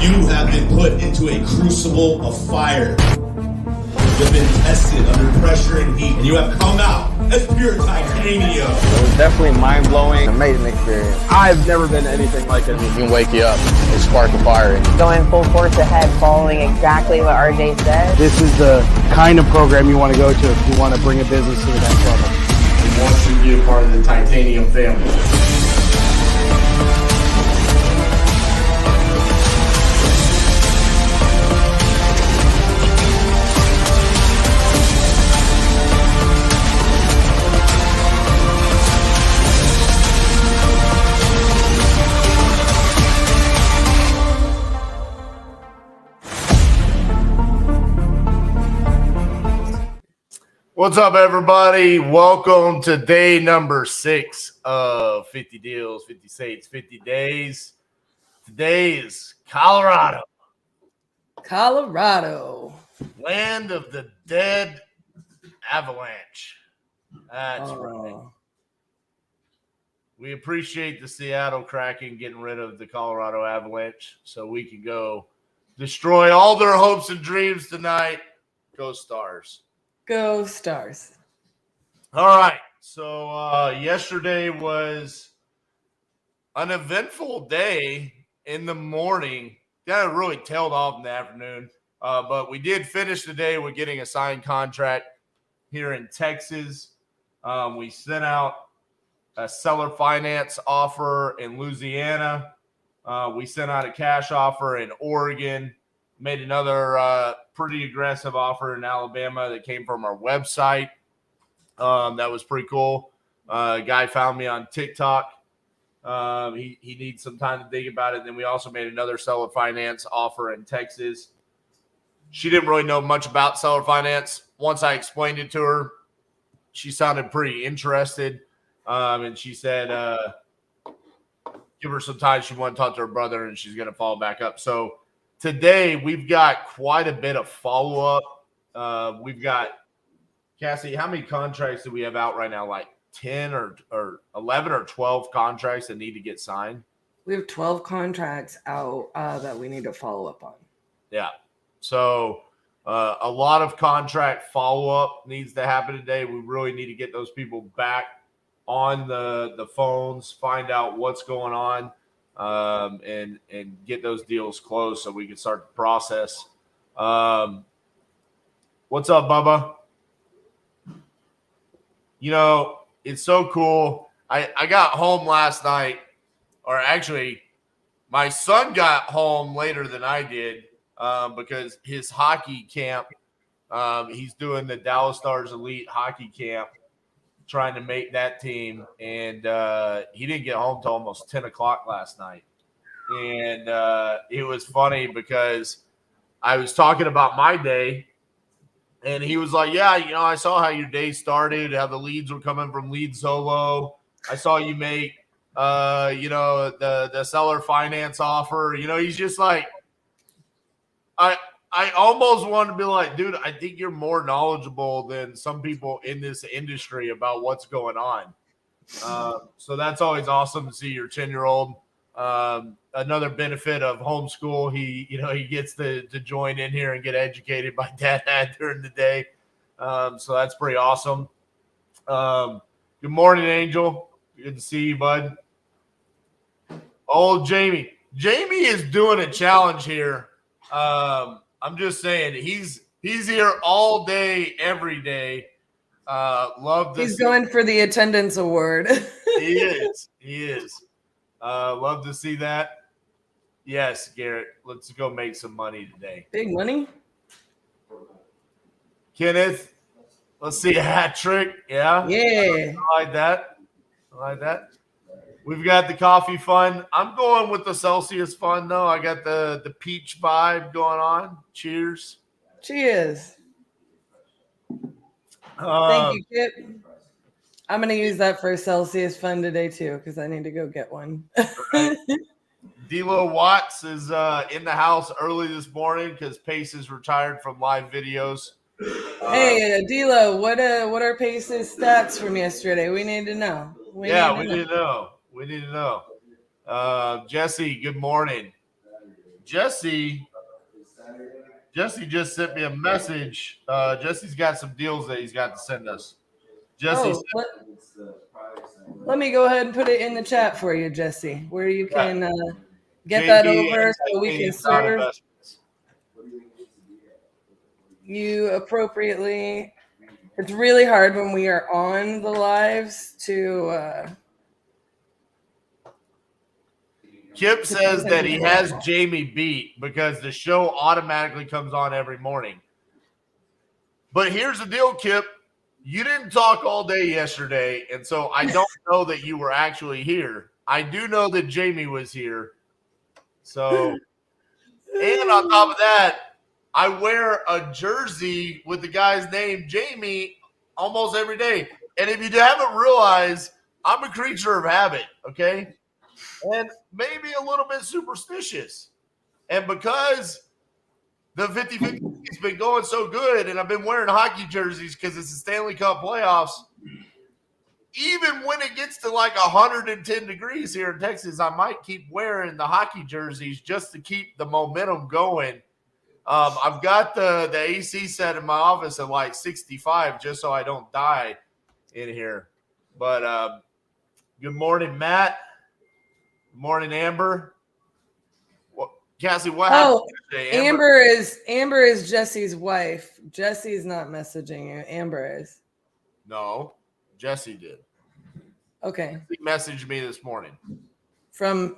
You have been put into a crucible of fire. You've been tested under pressure and heat, and you have come out as pure titanium. It was definitely mind-blowing. Amazing experience. I've never been to anything like it. It can wake you up and spark a fire. Going full force ahead, following exactly what RJ said. This is the kind of program you want to go to if you want to bring a business to the next level. We want you to be a part of the titanium family. What's up, everybody? Welcome to day number 6 of 50 Deals, 50 States, 50 Days. Today is Colorado. Land of the dead avalanche. That's right. We appreciate the Seattle Kraken getting rid of the Colorado Avalanche so we can go destroy all their hopes and dreams tonight. Go Stars. Go Stars. All right. So yesterday was an eventful day in the morning. Kind of really tailed off in the afternoon. But we did finish the day with getting a signed contract here in Texas. We sent out a seller finance offer in Louisiana. We sent out a cash offer in Oregon. Made another pretty aggressive offer in Alabama that came from our website. That was pretty cool. A guy found me on TikTok. He needs some time to think about it. Then we also made another seller finance offer in Texas. She didn't really know much about seller finance. Once I explained it to her, she sounded pretty interested. And she said, give her some time. She wanted to talk to her brother, and she's going to follow back up. So today, we've got quite a bit of follow-up. We've got, Cassie, how many contracts do we have out right now? Like 10 or 11 or 12 contracts that need to get signed? We have 12 contracts out that we need to follow up on. Yeah. So a lot of contract follow-up needs to happen today. We really need to get those people back on the phones, find out what's going on. And get those deals closed so we can start the process. What's up, Bubba? You know, it's so cool. I got home last night, or actually, my son got home later than I did because his hockey camp, he's doing the Dallas Stars Elite Hockey Camp, trying to make that team, and he didn't get home till almost 10 o'clock last night. And it was funny because I was talking about my day, and he was like, yeah, you know, I saw how your day started, how the leads were coming from Lead Solo. I saw you make, you know, the seller finance offer. You know, he's just like, I almost want to be like, dude, I think you're more knowledgeable than some people in this industry about what's going on. So that's always awesome to see your 10-year-old. Another benefit of homeschool, he gets to join in here and get educated by dad during the day. So that's pretty awesome. Good morning, Angel. Good to see you, bud. Old Jamie. Jamie is doing a challenge here. I'm just saying he's here all day, every day. Love this. He's going for the attendance award. He is. Love to see that. Yes, Garrett. Let's go make some money today. Big money. Kenneth, let's see a hat trick. Yeah. Yeah. I like that. We've got the coffee fund. I'm going with the Celsius fund, though. I got the peach vibe going on. Cheers. Cheers. Thank you, Kip. I'm going to use that for Celsius fund today, too, because I need to go get one. Right. D'Lo Watts is in the house early this morning because Pace is retired from live videos. Hey, D'Lo, what are Pace's stats from yesterday? We need to know. We need to know. Jesse, good morning. Jesse just sent me a message. Jesse's got some deals that he's got to send us. Jesse, let me go ahead and put it in the chat for you, Jesse, where you can get JB that over so we and can Sound serve Investments. you appropriately. It's really hard when we are on the lives to. Kip says that he has Jamie beat because the show automatically comes on every morning. But here's the deal, Kip. You didn't talk all day yesterday, and so I don't know that you were actually here. I do know that Jamie was here. So, and on top of that, I wear a jersey with the guy's name, Jamie, almost every day. And if you haven't realized, I'm a creature of habit, okay? And maybe a little bit superstitious. And because the 50-50 has been going so good, and I've been wearing hockey jerseys because it's the Stanley Cup playoffs, even when it gets to like 110 degrees here in Texas, I might keep wearing the hockey jerseys just to keep the momentum going. I've got the AC set in my office at like 65 just so I don't die in here. But good morning, Matt. Good morning, Amber. Cassie, what happened today? Amber is Jesse's wife. Jesse's not messaging you. Amber is. No, Jesse did. Okay. He messaged me this morning. It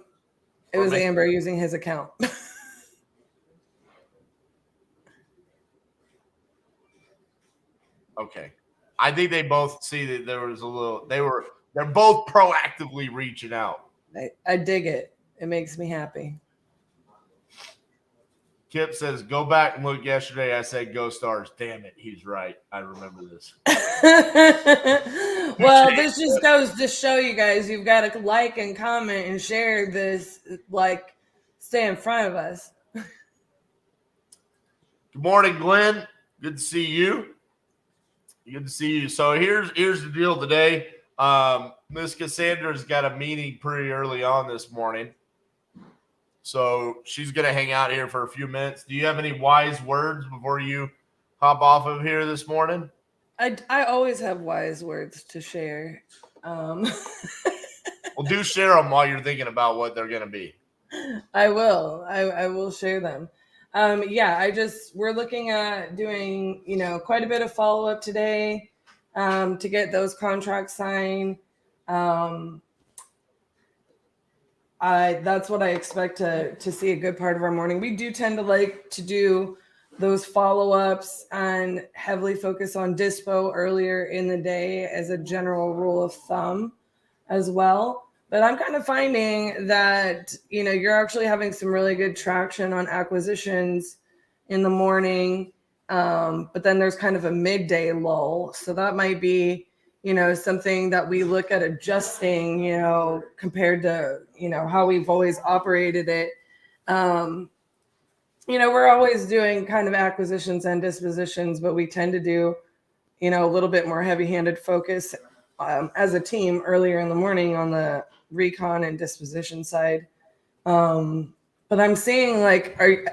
was Amber using his account. Okay. I think they both see that there was they're both proactively reaching out. I dig it. It makes me happy. Kip says, go back and look yesterday. I said, go Stars. Damn it. He's right. I remember this. Well, this just goes to show you guys, you've got to like and comment and share this, like stay in front of us. Good morning, Glenn. Good to see you. Good to see you. So here's the deal today. Miss Cassandra's got a meeting pretty early on this morning. So she's going to hang out here for a few minutes. Do you have any wise words before you hop off of here this morning? I always have wise words to share. Well, do share them while you're thinking about what they're going to be. I will. I will share them. We're looking at doing, quite a bit of follow-up today to get those contracts signed. That's what I expect to see a good part of our morning. We do tend to like to do those follow-ups and heavily focus on dispo earlier in the day as a general rule of thumb as well. But I'm kind of finding that, you're actually having some really good traction on acquisitions in the morning. But then there's kind of a midday lull. So that might be, something that we look at adjusting, compared to, how we've always operated it. We're always doing kind of acquisitions and dispositions, but we tend to do, a little bit more heavy-handed focus as a team earlier in the morning on the recon and disposition side. But I'm seeing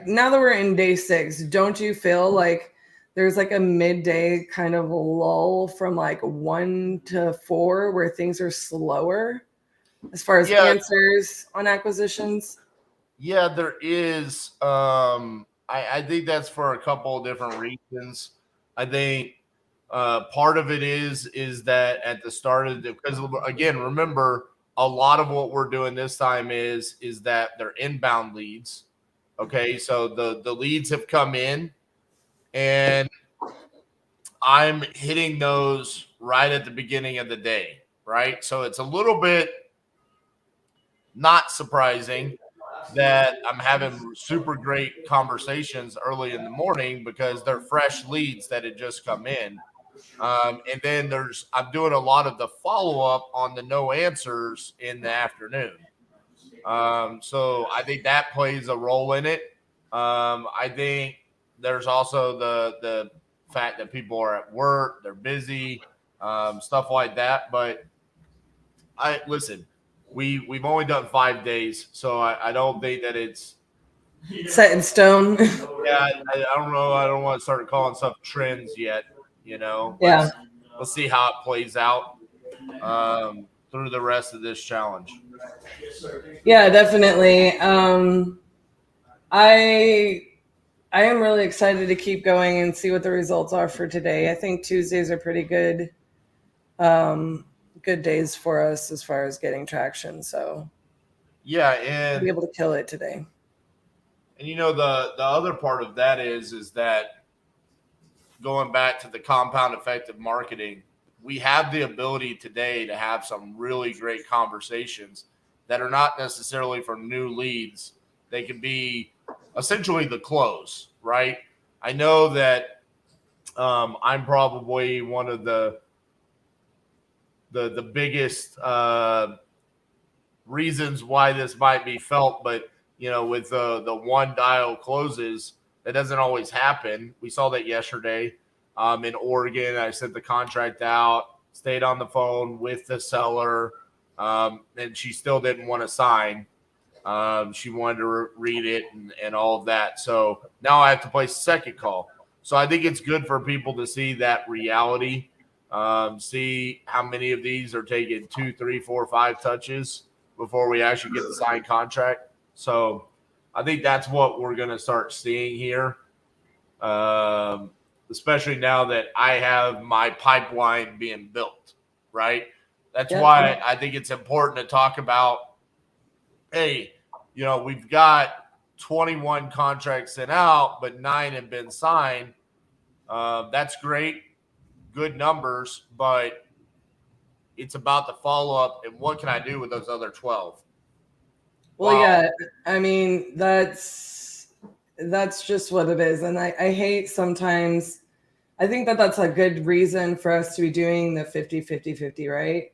now that we're in day 6, don't you feel like there's like a midday kind of lull from like 1 to 4 where things are slower as far as answers on acquisitions? Yeah, there is. I think that's for a couple of different reasons. I think part of it is that at the start of because again, remember a lot of what we're doing this time is that they're inbound leads. Okay, so the leads have come in, and I'm hitting those right at the beginning of the day, right? So it's a little bit not surprising that I'm having super great conversations early in the morning because they're fresh leads that had just come in. And then I'm doing a lot of the follow-up on the no answers in the afternoon. So I think that plays a role in it. I think there's also the fact that people are at work, they're busy, stuff like that. But listen, we've only done 5 days, so I don't think that it's set in stone. Yeah, I don't know. I don't want to start calling stuff trends yet. Yeah. Let's see how it plays out through the rest of this challenge. Yeah, definitely. I am really excited to keep going and see what the results are for today. I think Tuesdays are pretty good good days for us as far as getting traction. So Yeah, I'll be able to kill it today. And the other part of that is that going back to the compound effect of marketing, we have the ability today to have some really great conversations that are not necessarily for new leads. They can be essentially the close, right? I know that I'm probably one of the biggest reasons why this might be felt, but with the one dial closes, that doesn't always happen. We saw that yesterday in Oregon. I sent the contract out, stayed on the phone with the seller, and she still didn't want to sign. She wanted to read it and all of that. So now I have to place a second call. So I think it's good for people to see that reality, see how many of these are taking 2, 3, 4, 5 touches before we actually get the signed contract. So I think that's what we're going to start seeing here, especially now that I have my pipeline being built, right? That's why I think it's important to talk about, hey, we've got 21 contracts sent out, but 9 have been signed. That's great, good numbers, but it's about the follow-up and what can I do with those other 12? Well, yeah, I mean, that's just what it is. And I hate sometimes, I think that's a good reason for us to be doing the 50-50-50, right?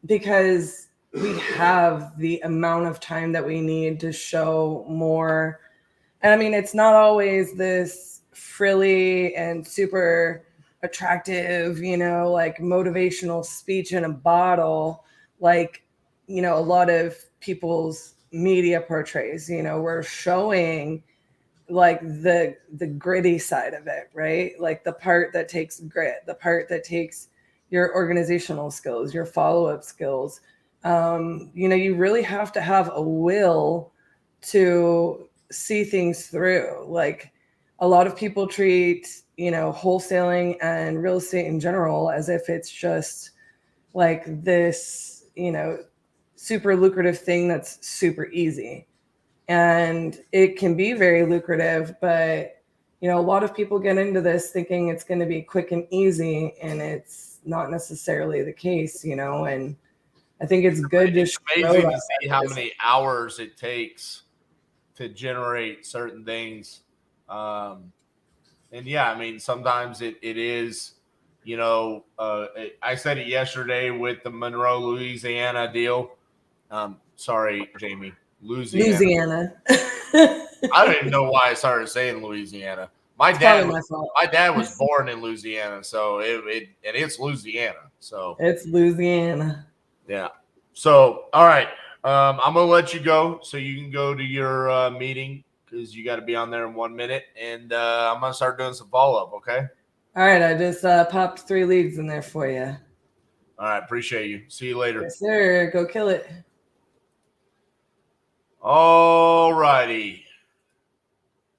Because we have the amount of time that we need to show more. And I mean, it's not always this frilly and super attractive, like motivational speech in a bottle, like, a lot of people's media portrays. We're showing like the gritty side of it, right? Like the part that takes grit, the part that takes your organizational skills, your follow-up skills. You really have to have a will to see things through. Like a lot of people treat, wholesaling and real estate in general as if it's just like this, super lucrative thing that's super easy. And it can be very lucrative, but a lot of people get into this thinking it's going to be quick and easy, and it's not necessarily the case, and I think it's good It's amazing to see how many hours it takes to generate certain things. And yeah, I mean, sometimes it is, I said it yesterday with the Monroe, Louisiana deal. Sorry, Jamie, Louisiana. I don't even know why I started saying Louisiana. My dad was born in Louisiana, so it's Louisiana. So it's Louisiana. Yeah. So, all right. I'm going to let you go so you can go to your meeting because you got to be on there in 1 minute. And I'm going to start doing some follow-up, okay? All right. I just popped 3 leads in there for you. All right. Appreciate you. See you later. Yes, sir. Go kill it. All righty.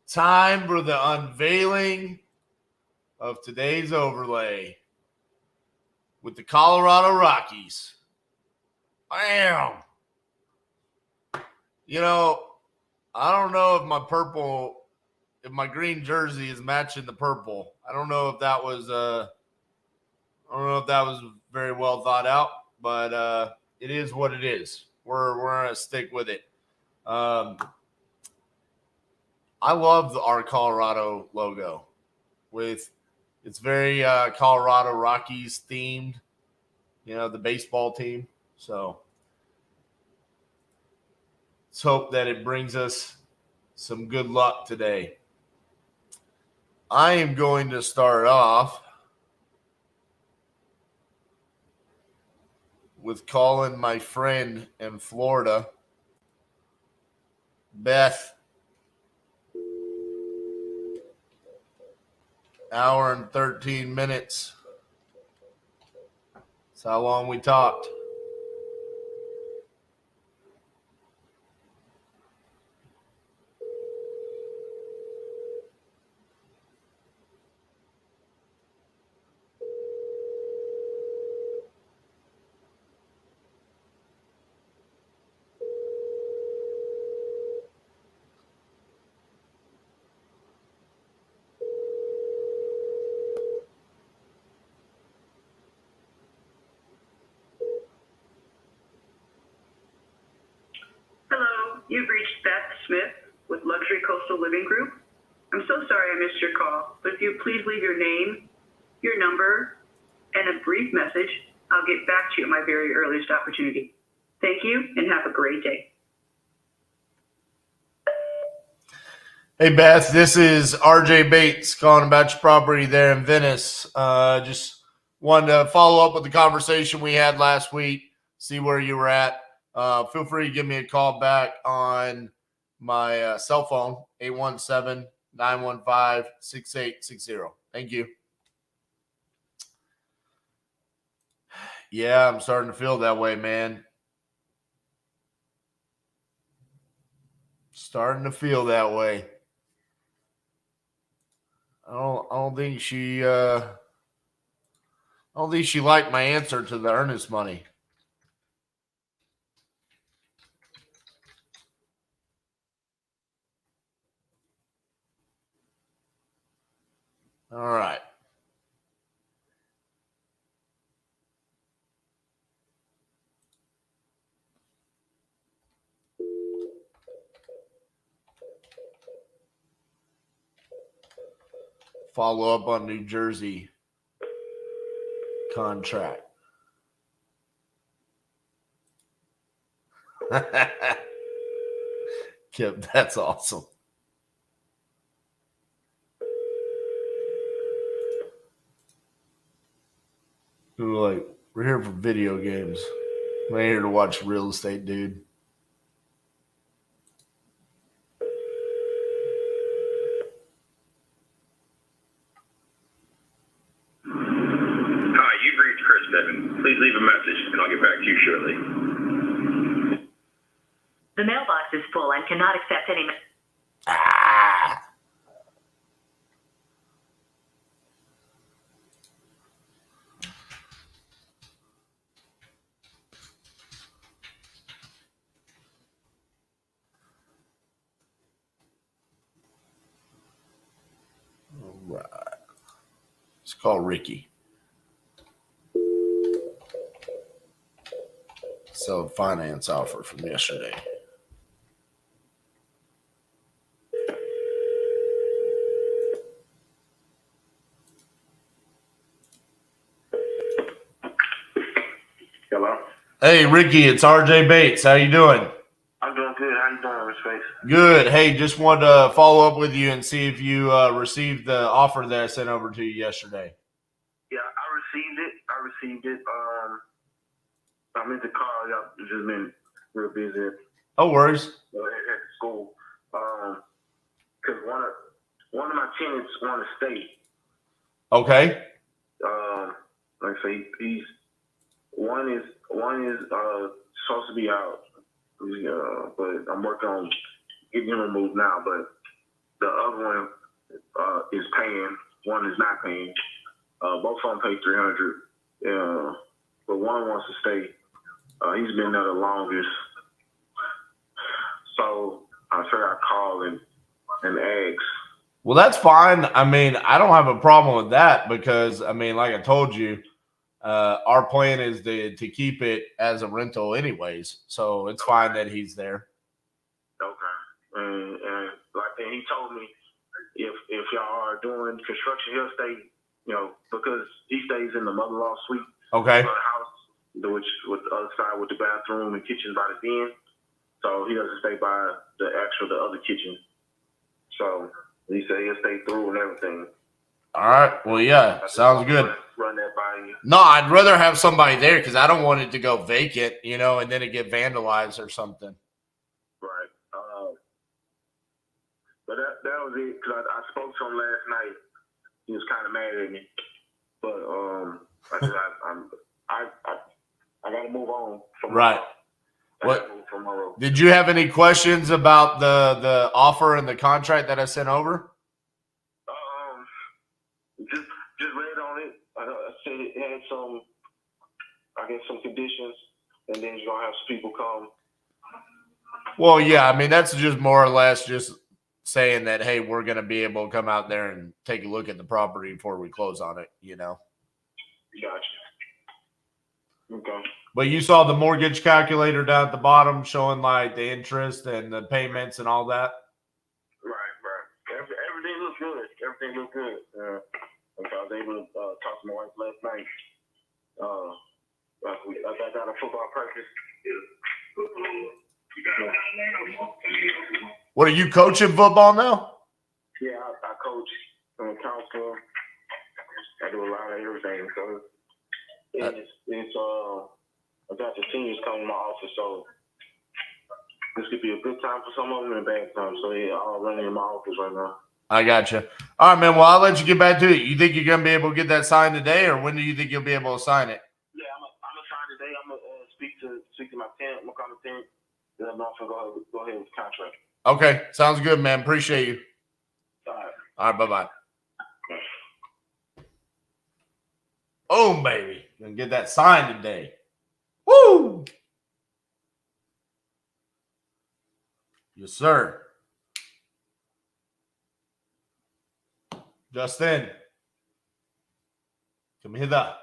Time for the unveiling of today's overlay with the Colorado Rockies. Bam! I don't know if my green jersey is matching the purple. I don't know if that was very well thought out, but it is what it is. We're gonna stick with it. I love our Colorado logo. It's very Colorado Rockies themed. The baseball team. So let's hope that it brings us some good luck today. I am going to start off with calling my friend in Florida, Beth. Hour and 13 minutes. That's how long we talked. Hello, you've reached Beth Smith with Luxury Coastal Living Group. I'm so sorry I missed your call, but if you please leave your name, your number, and a brief message, I'll get back to you at my very earliest opportunity. Thank you and have a great day. Hey, Beth, this is RJ Bates calling about your property there in Venice. Just wanted to follow up with the conversation we had last week, see where you were at. Feel free to give me a call back on my cell phone, 817-915-6860. Thank you. Yeah, I'm starting to feel that way, man. Starting to feel that way. I don't think she liked my answer to the earnest money. All right. Follow up on New Jersey contract. Kip, that's awesome. We're here for video games. We're here to watch real estate, dude. Hi, you've reached Chris Devin. Please leave a message and I'll get back to you shortly. The mailbox is full and cannot accept any. All right. Let's call Ricky. So finance offer from yesterday. Hello? Hey, Ricky, it's RJ Bates. How you doing? I'm doing good. How you doing, Miss Face? Good. Hey, just wanted to follow up with you and see if you received the offer that I sent over to you yesterday. Yeah, I received it. I'm in the car. I've just been real busy No worries. at school. Because one of my tenants want to stay. Okay. Like I say, one is supposed to be out. But I'm working on getting him removed now. But the other one is paying. One is not paying. Both of them pay $300. But one wants to stay. He's been there the longest. So I figured I'd call and ask. Well, that's fine. I mean, I don't have a problem with that because, I mean, like I told you, our plan is to keep it as a rental anyways. So it's fine that he's there. Okay. And he told me if y'all are doing construction, he'll stay, because he stays in the mother-in-law suite. Okay. Of the house, which with the other side with the bathroom and kitchen by the den. So he doesn't stay by the other kitchen. So he said he'll stay through and everything. All right. Well, yeah, sounds good. Run that by you. No, I'd rather have somebody there because I don't want it to go vacant, and then it get vandalized or something. Right. But that was it. Cause I spoke to him last night. He was kind of mad at me, but I got to move on. Right. What? Did you have any questions about the offer and the contract that I sent over? Just read on it. I said it had some, I guess, some conditions, and then you're gonna have some people come. Well, yeah, I mean that's just more or less just saying that, hey, we're gonna be able to come out there and take a look at the property before we close on it, you know. Gotcha. Okay. But you saw the mortgage calculator down at the bottom showing like the interest and the payments and all that. Right. Everything looks good. Everything looks good. I was able to talk to my wife last night. I got a football practice. What, are you coaching football now? Yeah, I coach. I'm a counselor. I do a lot of everything. So it's I got the seniors coming to my office, so this could be a good time for some of them and a bad time. So yeah, I'm running in my office right now. I got you. All right, man. Well, I'll let you get back to it. You think you're gonna be able to get that signed today, or when do you think you'll be able to sign it? Yeah, I'm gonna sign today. I'm gonna speak to my tenant. I'm gonna call the tenant. Then I'm gonna go ahead with the contract. Okay, sounds good, man. Appreciate you. All right. All right, bye-bye. Boom, baby. Gonna get that signed today. Woo! Yes, sir. Justin, come hither.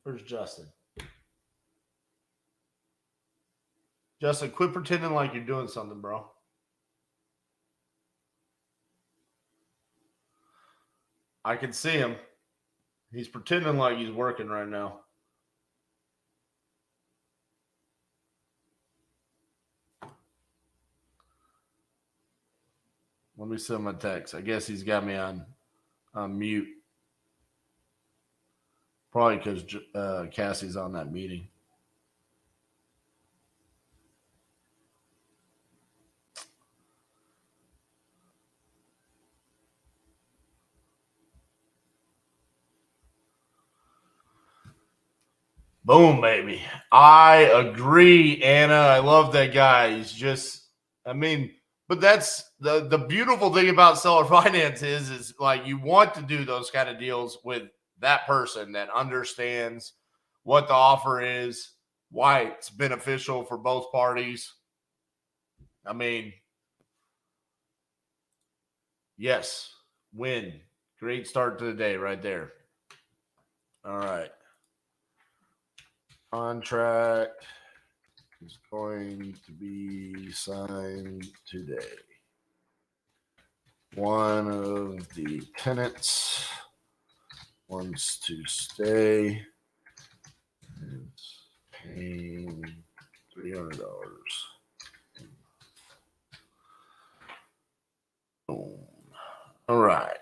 Where's Justin? Justin, quit pretending like you're doing something, bro. I can see him. He's pretending like he's working right now. Let me send him a text. I guess he's got me on mute. Probably because Cassie's on that meeting. Boom, baby. I agree, Anna. I love that guy. He's just, I mean, but that's the beautiful thing about seller finance is like you want to do those kind of deals with that person that understands what the offer is, why it's beneficial for both parties. I mean, yes, win. Great start to the day right there. All right. Contract is going to be signed today. One of the tenants wants to stay. Is paying $300. Boom. All right.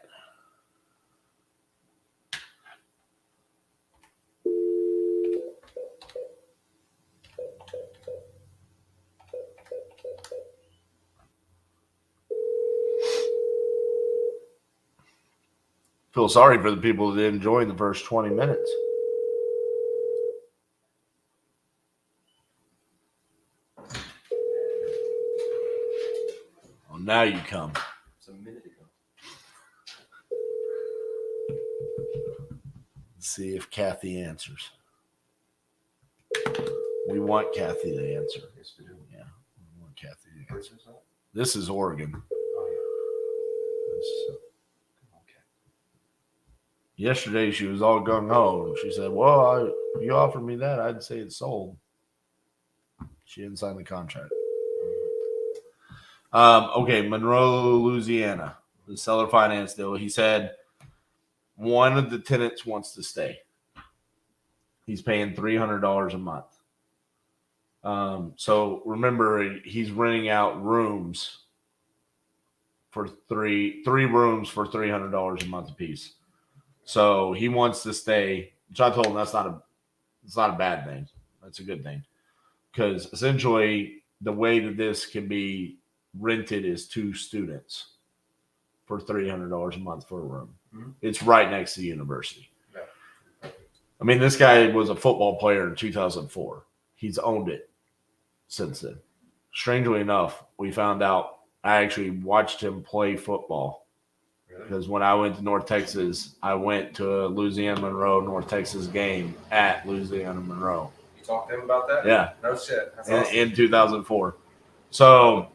Feel sorry for the people that didn't join the first 20 minutes. Well, now you come. It's a minute ago. Let's see if Kathy answers. We want Kathy to answer. Yes, we do. Yeah, we want Kathy to answer. This is Oregon. Oh, yeah. This- Okay. Yesterday she was all gung ho. She said, "Well, if you offered me that, I'd say it's sold." She didn't sign the contract. Okay, Monroe, Louisiana, the seller finance deal. He said one of the tenants wants to stay. He's paying $300 a month. So remember, he's renting out rooms for three rooms for $300 a month apiece. So he wants to stay. Which I told him it's not a bad thing. That's a good thing because essentially the way that this can be rented is 2 students for $300 a month for a room. Mm-hmm. It's right next to the university. Yeah. I mean, this guy was a football player in 2004. He's owned it since then. Strangely enough, we found out I actually watched him play football. Really? Because when I went to North Texas, I went to a Louisiana Monroe North Texas game at Louisiana Monroe. You talked to him about that? Yeah. No shit. That's awesome. In 2004. So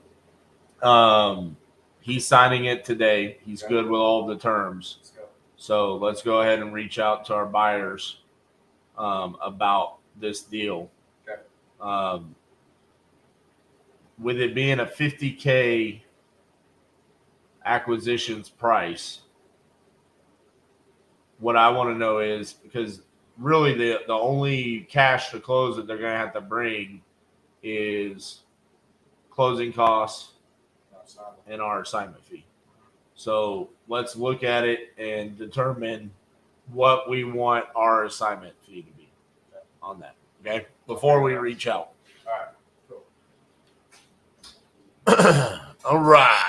he's signing it today. He's good with all the terms. Let's go. So let's go ahead and reach out to our buyers about this deal. Okay. With it being a $50K acquisitions price, what I want to know is, because really the only cash to close that they're going to have to bring is closing costs and our assignment fee. So let's look at it and determine what we want our assignment fee to be on that. Okay. Before we reach out. All right. Cool. All right.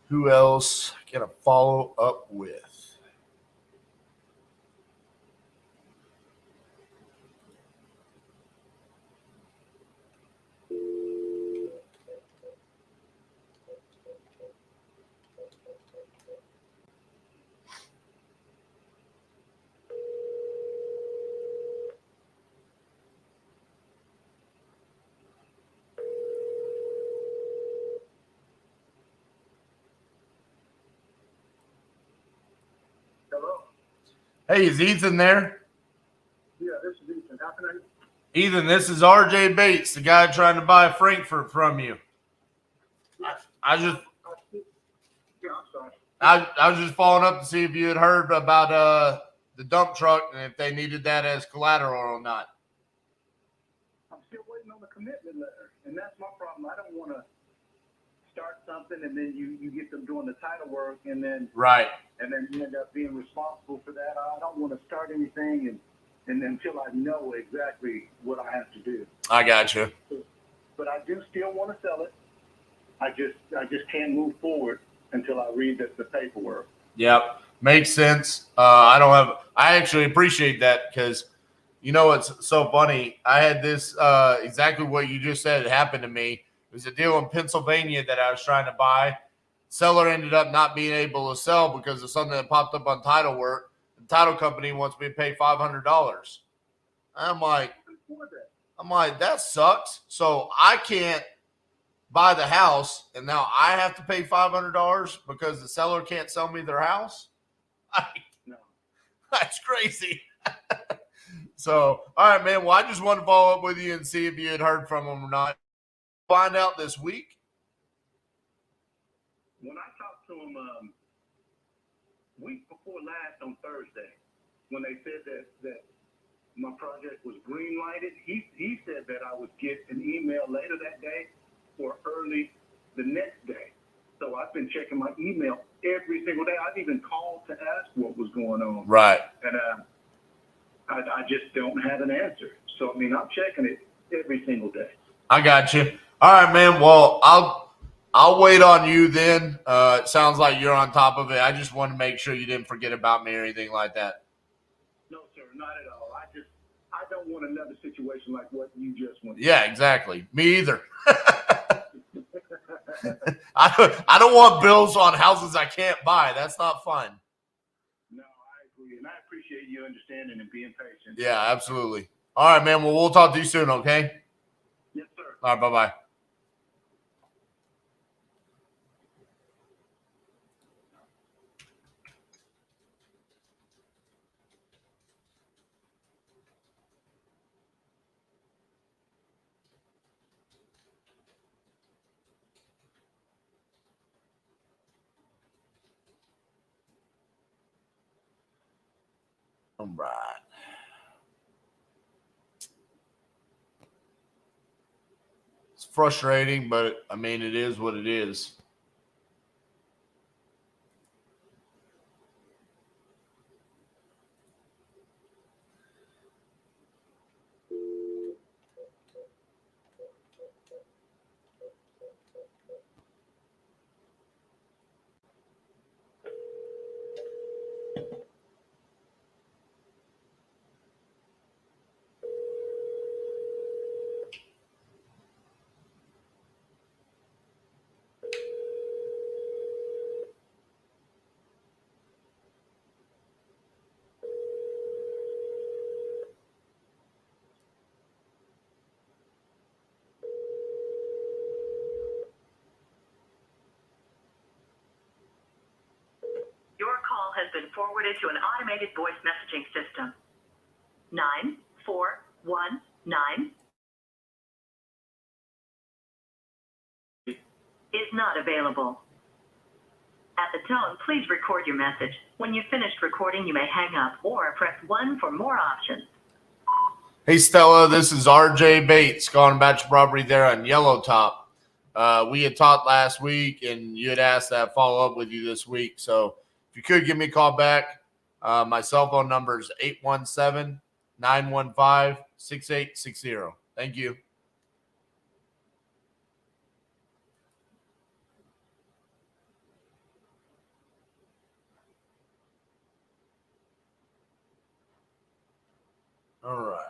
Who else can I follow up with? Hello. Hey, is Ethan there? Yeah, this is Ethan. How can I? Ethan, this is RJ Bates, the guy trying to buy Frankfurt from you. I Yeah, I'm sorry. I was just following up to see if you had heard about the dump truck and if they needed that as collateral or not. I'm still waiting on the commitment letter, and that's my problem. I don't want to start something and then you get them doing the title work and then Right. and then you end up being responsible for that. I don't want to start anything and until I know exactly what I have to do. I got you. But I do still want to sell it. I just can't move forward until I read the paperwork. Yep. Makes sense. I actually appreciate that because you know what's so funny? I had this exactly what you just said happened to me. It was a deal in Pennsylvania that I was trying to buy. Seller ended up not being able to sell because of something that popped up on title work. The title company wants me to pay $500. I'm like, that sucks. So I can't buy the house, and now I have to pay $500 because the seller can't sell me their house. No. That's crazy. So, all right, man. Well, I just wanted to follow up with you and see if you had heard from them or not. Find out this week. When I talked to him week before last on Thursday, when they said that my project was green lighted, he said that I would get an email later that day or early the next day. So I've been checking my email every single day. I've even called to ask what was going on. Right. And I just don't have an answer. So, I mean, I'm checking it every single day. I got you. All right, man. Well, I'll wait on you then. It sounds like you're on top of it. I just want to make sure you didn't forget about me or anything like that. No, sir, not at all. I don't want another situation like what you just went through. Yeah, exactly. Me either. I don't want bills on houses I can't buy. That's not fun. No, I agree. And I appreciate you understanding and being patient. Yeah, absolutely. All right, man. Well, we'll talk to you soon, okay? Yes, sir. All right, bye-bye. All right. It's frustrating, but I mean, it is what it is. Your call has been forwarded to an automated voice messaging system. 9419 is not available. At the tone, please record your message. When you've finished recording, you may hang up or press 1 for more options. Hey, Stella, this is RJ Bates calling about your property there on Yellow Top. We had talked last week, and you had asked that follow-up with you this week. So if you could give me a call back, my cell phone number is 817-915-6860. Thank you. All right.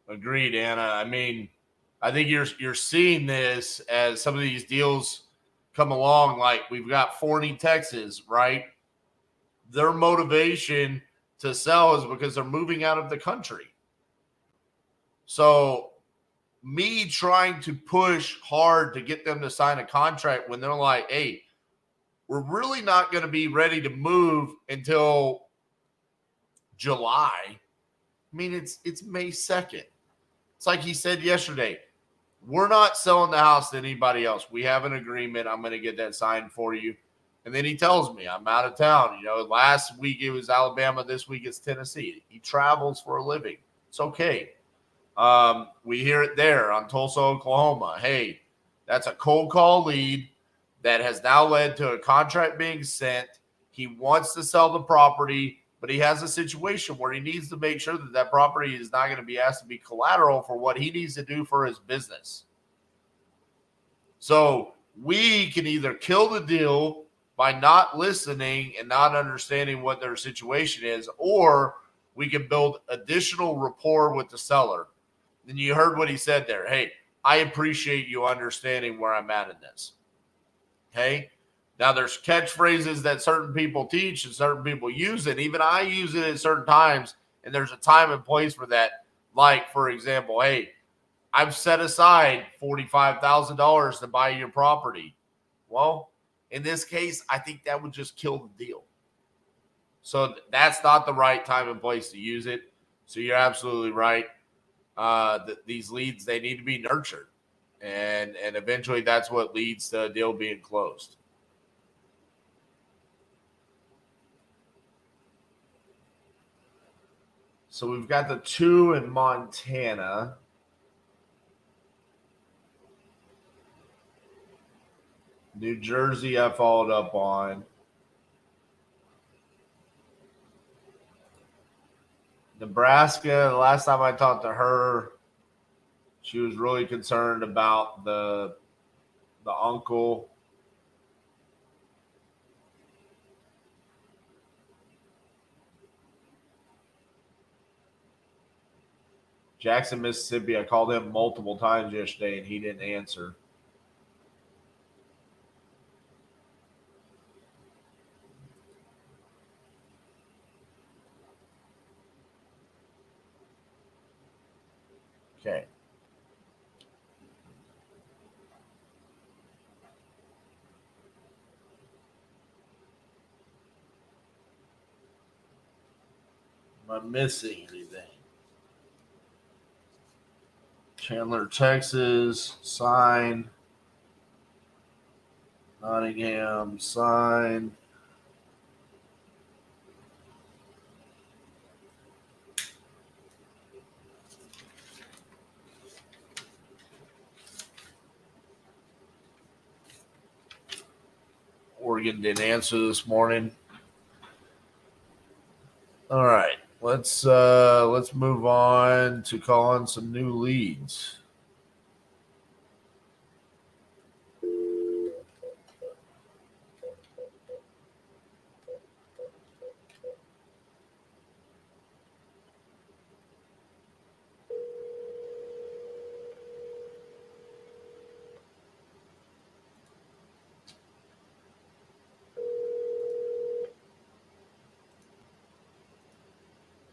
Agreed, Anna. I mean, I think you're seeing this as some of these deals come along. Like we've got Forney, Texas, right? Their motivation to sell is because they're moving out of the country. So me trying to push hard to get them to sign a contract when they're like, hey, we're really not going to be ready to move until July. I mean, it's May 2nd. It's like he said yesterday, we're not selling the house to anybody else. We have an agreement. I'm going to get that signed for you. And then he tells me I'm out of town. You know, last week it was Alabama. This week it's Tennessee. He travels for a living. It's okay. We hear it there on Tulsa, Oklahoma. Hey, that's a cold call lead that has now led to a contract being sent. He wants to sell the property, but he has a situation where he needs to make sure that that property is not going to be asked to be collateral for what he needs to do for his business. So we can either kill the deal by not listening and not understanding what their situation is, or we can build additional rapport with the seller. And you heard what he said there. Hey, I appreciate you understanding where I'm at in this. Okay. Now there's catchphrases that certain people teach and certain people use it. Even I use it at certain times, and there's a time and place for that. Like, for example, hey, I've set aside $45,000 to buy your property. Well, in this case, I think that would just kill the deal. So that's not the right time and place to use it. So you're absolutely right. These leads, they need to be nurtured. And eventually that's what leads to a deal being closed. So we've got the 2 in Montana. New Jersey, I followed up on. Nebraska, the last time I talked to her, she was really concerned about the uncle. Jackson, Mississippi, I called him multiple times yesterday, and he didn't answer. Okay. Am I missing anything? Chandler, Texas, sign. Nottingham, sign. we're getting an answer this morning. All right, let's move on to calling some new leads.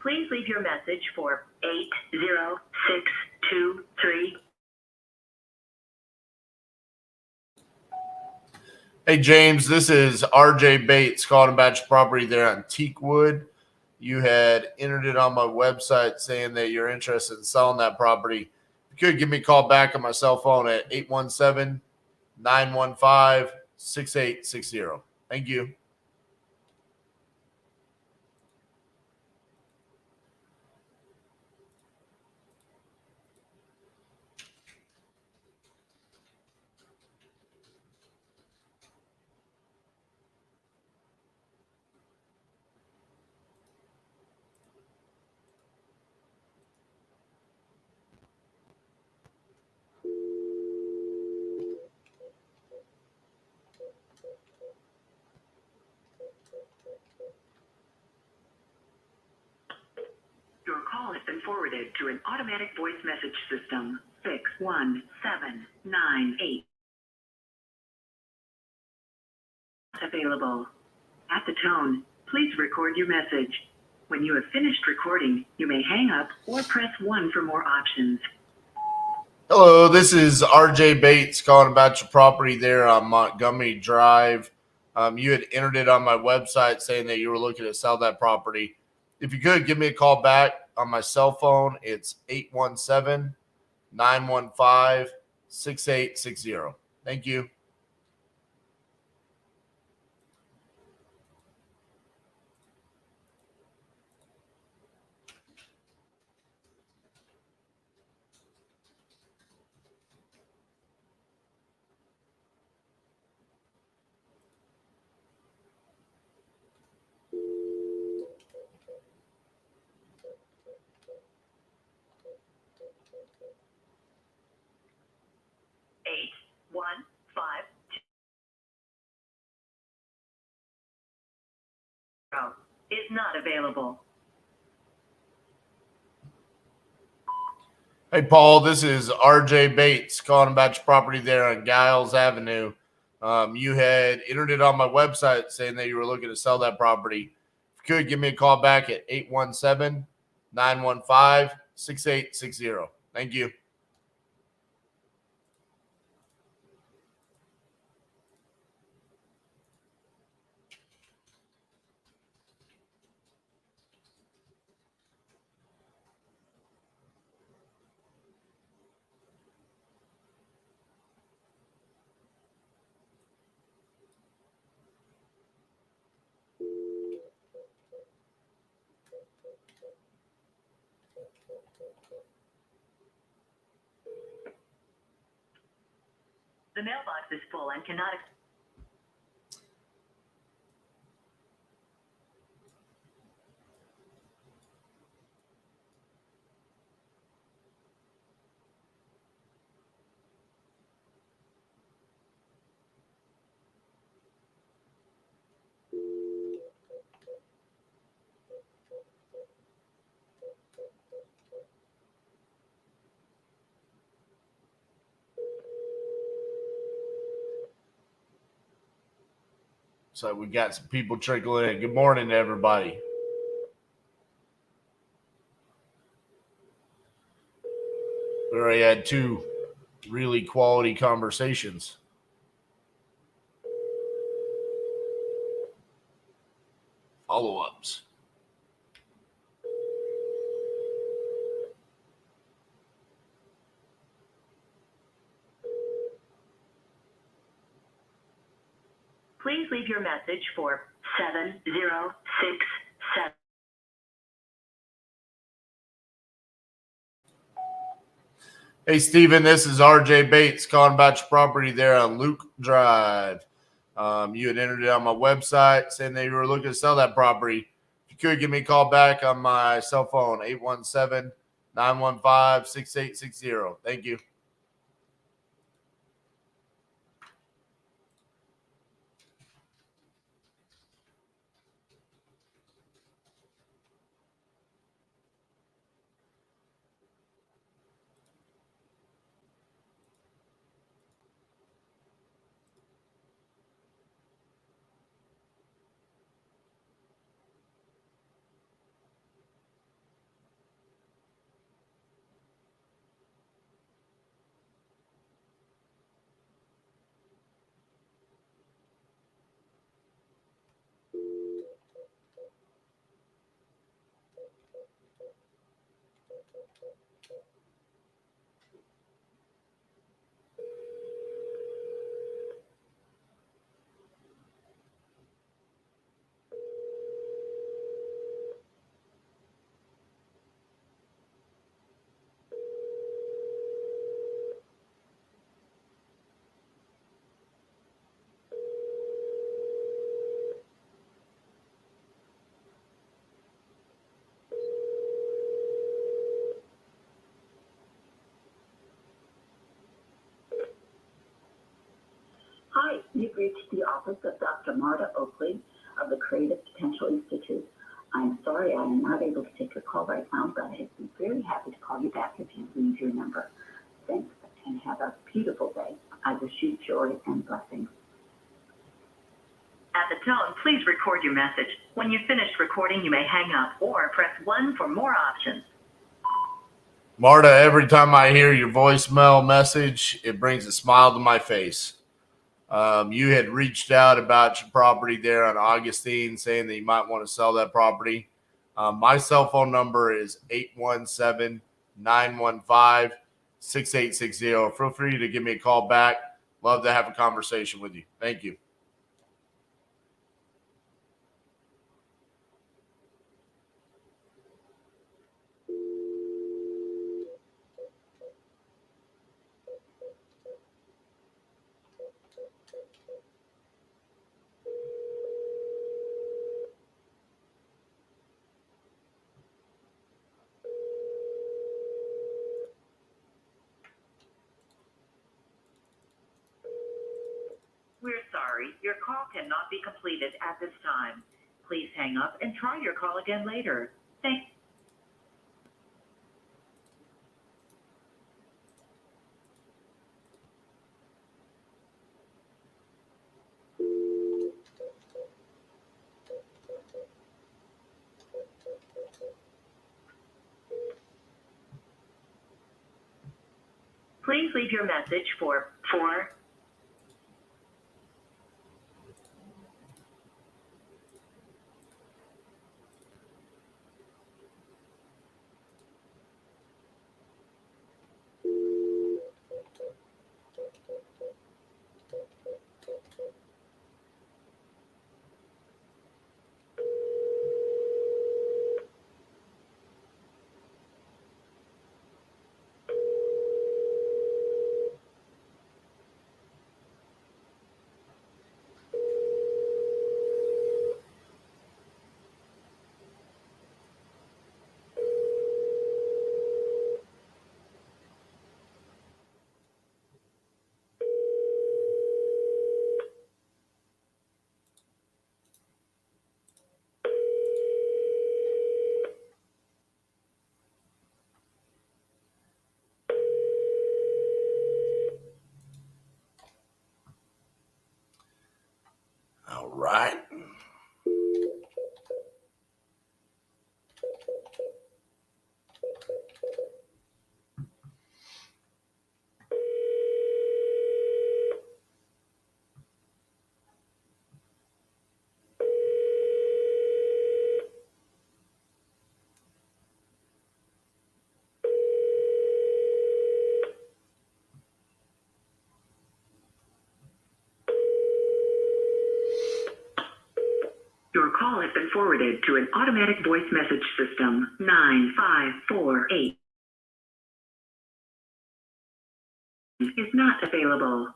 Please leave your message for 80623. Hey, James, this is RJ Bates calling about your property there on Teakwood. You had entered it on my website saying that you're interested in selling that property. If you could give me a call back on my cell phone at 817-915-6860. Thank you. Your call has been forwarded to an automatic voice message system. 61798. Available. At the tone, please record your message. When you have finished recording, you may hang up or press 1 for more options. Hello, this is RJ Bates calling about your property there on Montgomery Drive. You had entered it on my website saying that you were looking to sell that property. If you could, give me a call back on my cell phone. It's 817-915-6860. Thank you. Eight, one, 5, 0 is not available. Hey, Paul, this is RJ Bates calling about your property there on Giles Avenue. You had entered it on my website saying that you were looking to sell that property. If you could, give me a call back at 817-915-6860. Thank you. The mailbox is full and cannot. So we got some people trickling in. Good morning to everybody. We already had 2 really quality conversations. Follow-ups. Please leave your message for 7067. Hey, Steven, this is RJ Bates calling about your property there on Luke Drive. You had entered it on my website saying that you were looking to sell that property. If you could, give me a call back on my cell phone, 817-915-6860. Thank you. Hi, you've reached the office of Dr. Marta Oakley of the Creative Potential Institute. I'm sorry I am not able to take your call right now, but I'd be very happy to call you back if you leave your number. Thanks, and have a beautiful day. I wish you joy and blessings. At the tone, please record your message. When you've finished recording, you may hang up or press 1 for more options. Marta, every time I hear your voicemail message, it brings a smile to my face. You had reached out about your property there on Augustine, saying that you might want to sell that property. My cell phone number is 817-915-6860. Feel free to give me a call back. Love to have a conversation with you. Thank you. We're sorry, your call cannot be completed at this time. Please hang up and try your call again later. Thanks. Please leave your message for 4. All right. Your call has been forwarded to an automatic voice message system. 9548 is not available.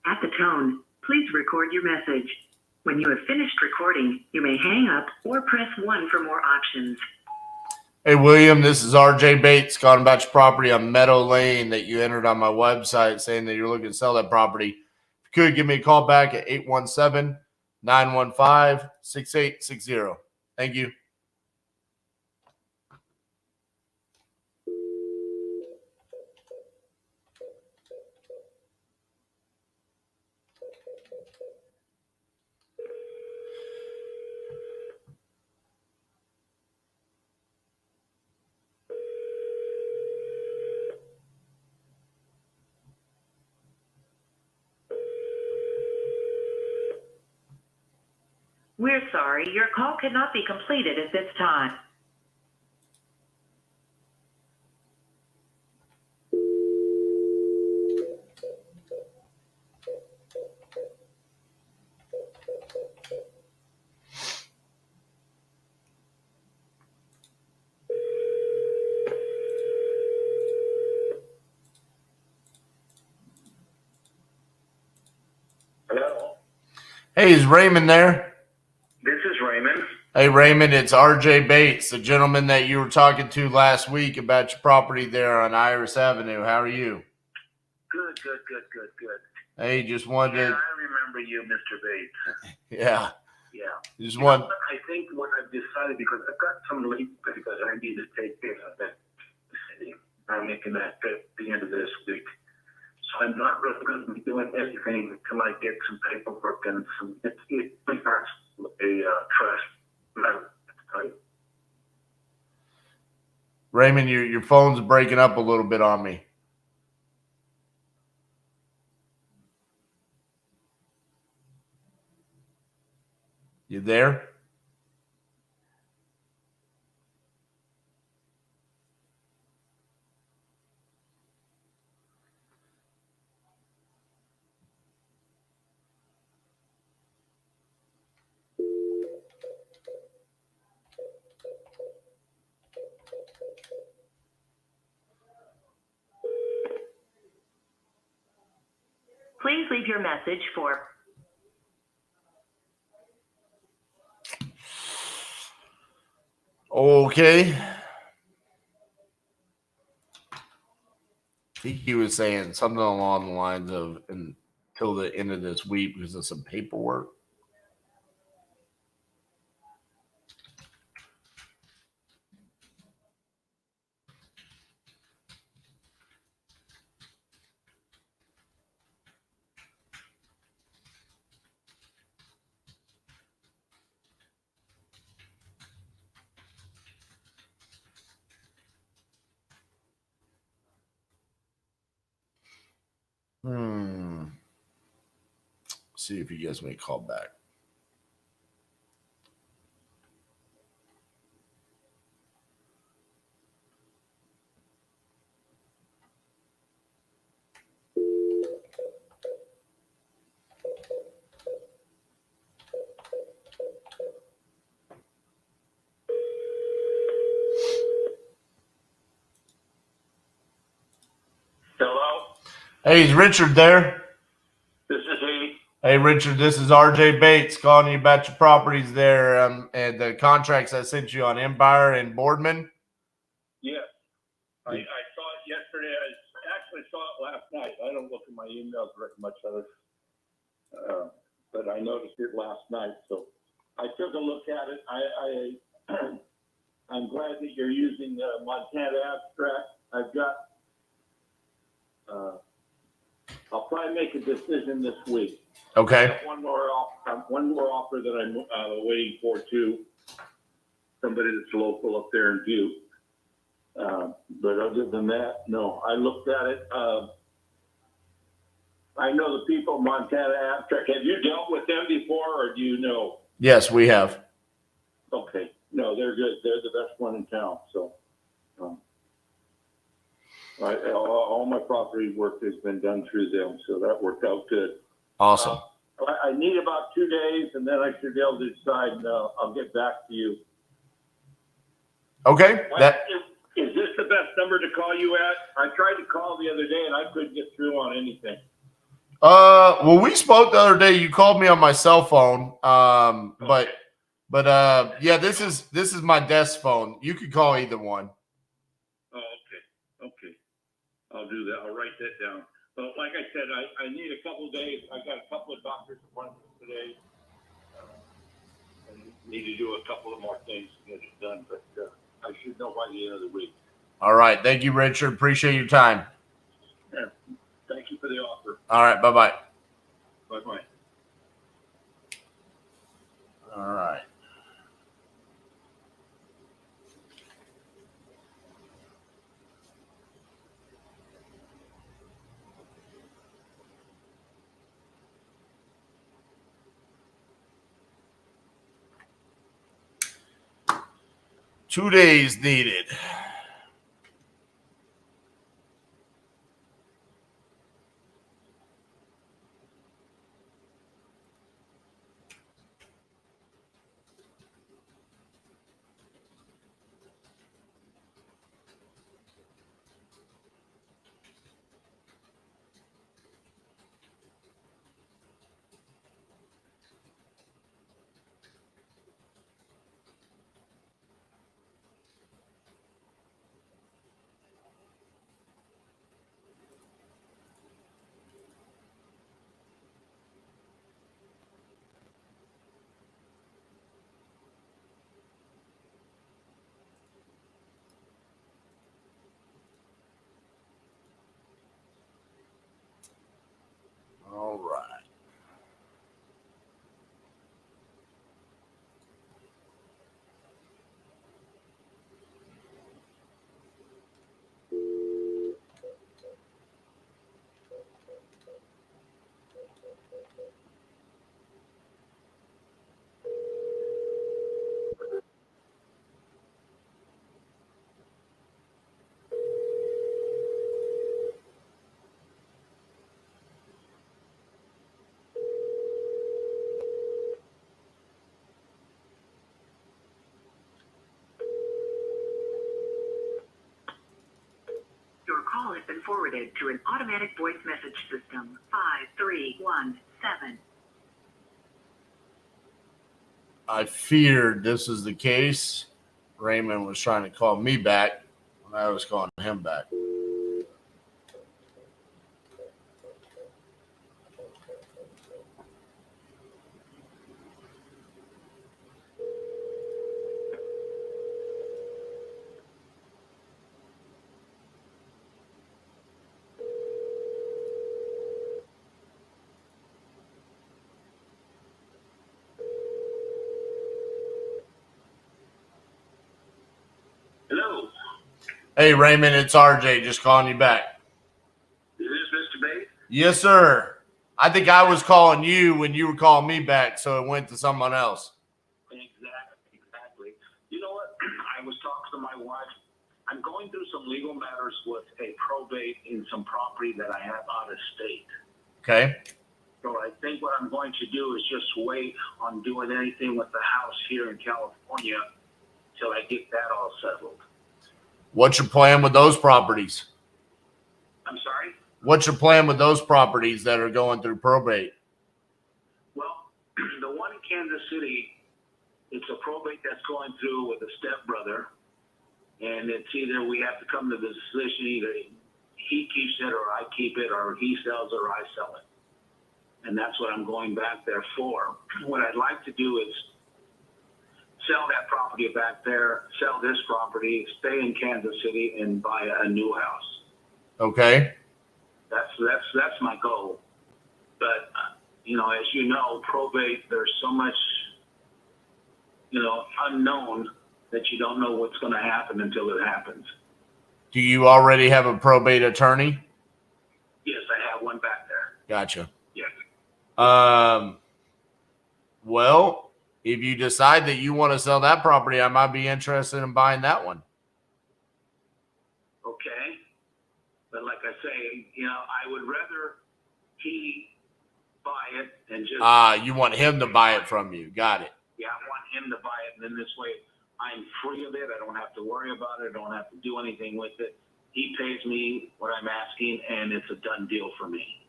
At the tone, Please record your message. When you have finished recording, you may hang up or press 1 for more options. Hey, William, this is RJ Bates calling about your property on Meadow Lane that you entered on my website saying that you're looking to sell that property. If you could, give me a call back at 817-915-6860. Thank you. We're sorry, your call cannot be completed at this time. Hello, Hey, is Raymond there? this is Raymond. Hey, Raymond, it's RJ Bates, the gentleman that you were talking to last week about your property there on Iris Avenue. How are you? Good. Hey, just wanted Yeah, to, I remember you, Mr. Bates. yeah, Yeah. just You want, know what? I think what I've decided, because I've got some leaks because I need to take care of that city. I'm making that trip at the end of this week. So I'm not really going to be doing anything until I get some paperwork and some, it's a trust. Raymond, your phone's breaking up a little bit on me. You there? Please leave your message for Okay. I think he was saying something along the lines of until the end of this week because of some paperwork. See if you guys may call back. Hello, Hey, is Richard there? this is he. Hey, Richard, this is RJ Bates calling you about your properties there and the contracts I sent you on Empire and Boardman. Yes. I saw it yesterday. I actually saw it last night. I don't look at my emails very much of it, but I noticed it last night. So I took a look at it. I'm glad that you're using the Montana abstract. I've got. I'll probably make a decision this week. Okay. I have one more offer that I'm waiting for too. Somebody that's local up there in Butte. But other than that, no. I looked at it. I know the people of Montana Abstract. Have you dealt with them before, or do you know? Yes, we have. Okay. No, they're good. They're the best one in town. So, all my property work has been done through them, so that worked out good. Awesome. I need about 2 days, and then I should be able to decide, and I'll get back to you. Okay. Is this the best number to call you at? I tried to call the other day, and I couldn't get through on anything. Well, we spoke the other day. You called me on my cell phone. Yeah, this is my desk phone. You could call either one. Oh, okay. I'll do that. I'll write that down. But like I said, I need a couple days. I got a couple of doctor's appointments today. I need to do a couple of more things to get it done, but I should know by the end of the week. All right. Thank you, Richard. Appreciate your time. Yeah. Thank you for the offer. All right. Bye-bye. Bye-bye. All right. Two days needed. All right. Your call has been forwarded to an automatic voice message system. 5317. I feared this is the case. Raymond was trying to call me back when I was calling him back. Hello. Hey, Raymond, it's RJ just calling you back. Is this Mr. Bates? Yes, sir. I think I was calling you when you were calling me back, so it went to someone else. Exactly. You know what? I was talking to my wife. I'm going through some legal matters with a probate in some property that I have out of state. Okay. So I think what I'm going to do is just wait on doing anything with the house here in California till I get that all settled. What's your plan with those properties? I'm sorry? What's your plan with those properties that are going through probate? Well, the one in Kansas City, it's a probate that's going through with a stepbrother. And it's either we have to come to the decision, either he keeps it or I keep it, or he sells it or I sell it. And that's what I'm going back there for. What I'd like to do is sell that property back there, sell this property, stay in Kansas City, and buy a new house. Okay. That's my goal. But as you know, probate, there's so much unknown that you don't know what's going to happen until it happens. Do you already have a probate attorney? Yes, I have one back there. Gotcha. Yes. Well, if you decide that you want to sell that property, I might be interested in buying that one. Okay. But like I say, I would rather he buy it and just... You want him to buy it from you. Got it. Yeah, I want him to buy it, and then this way I'm free of it. I don't have to worry about it. I don't have to do anything with it. He pays me what I'm asking, and it's a done deal for me.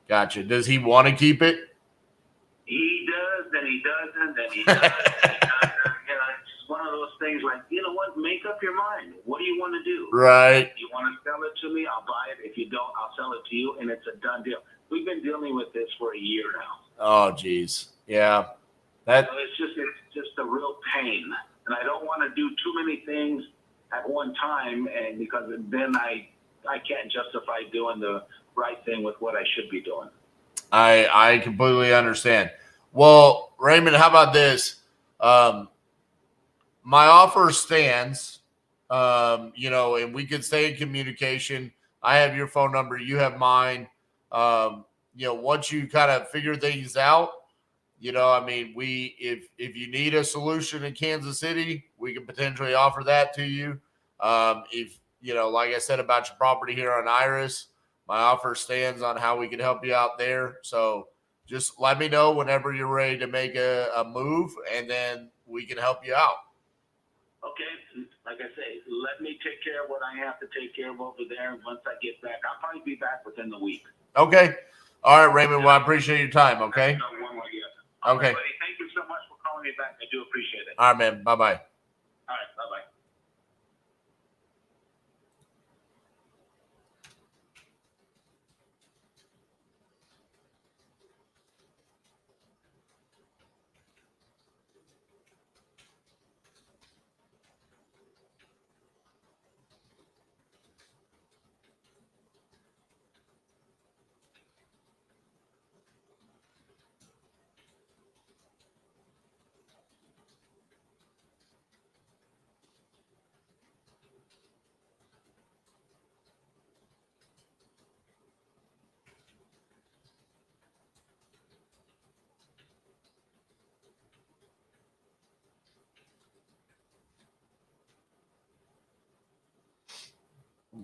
Gotcha. Does he want to keep it? He does, then he doesn't, then he does, then he doesn't. You know, it's one of those things like, you know what, make up your mind. What do you want to do? Right. You want to sell it to me, I'll buy it. If you don't, I'll sell it to you, and it's a done deal. We've been dealing with this for a year now. Oh, geez. Yeah. That. So it's just a real pain. And I don't want to do too many things at one time, and because then I can't justify doing the right thing with what I should be doing. I completely understand. Well, Raymond, how about this? My offer stands, and we can stay in communication. I have your phone number. You have mine. Once you kind of figure things out, if you need a solution in Kansas City, we can potentially offer that to you. If, like I said about your property here on Iris, my offer stands on how we can help you out there. So just let me know whenever you're ready to make a move, and then we can help you out. Okay. Like I say, let me take care of what I have to take care of over there. And once I get back, I'll probably be back within the week. Okay. All right, Raymond. Well, I appreciate your time. Okay. No, one more yet. Okay. Buddy, thank you so much for calling me back. I do appreciate it. All right, man. Bye-bye. All right. Bye-bye.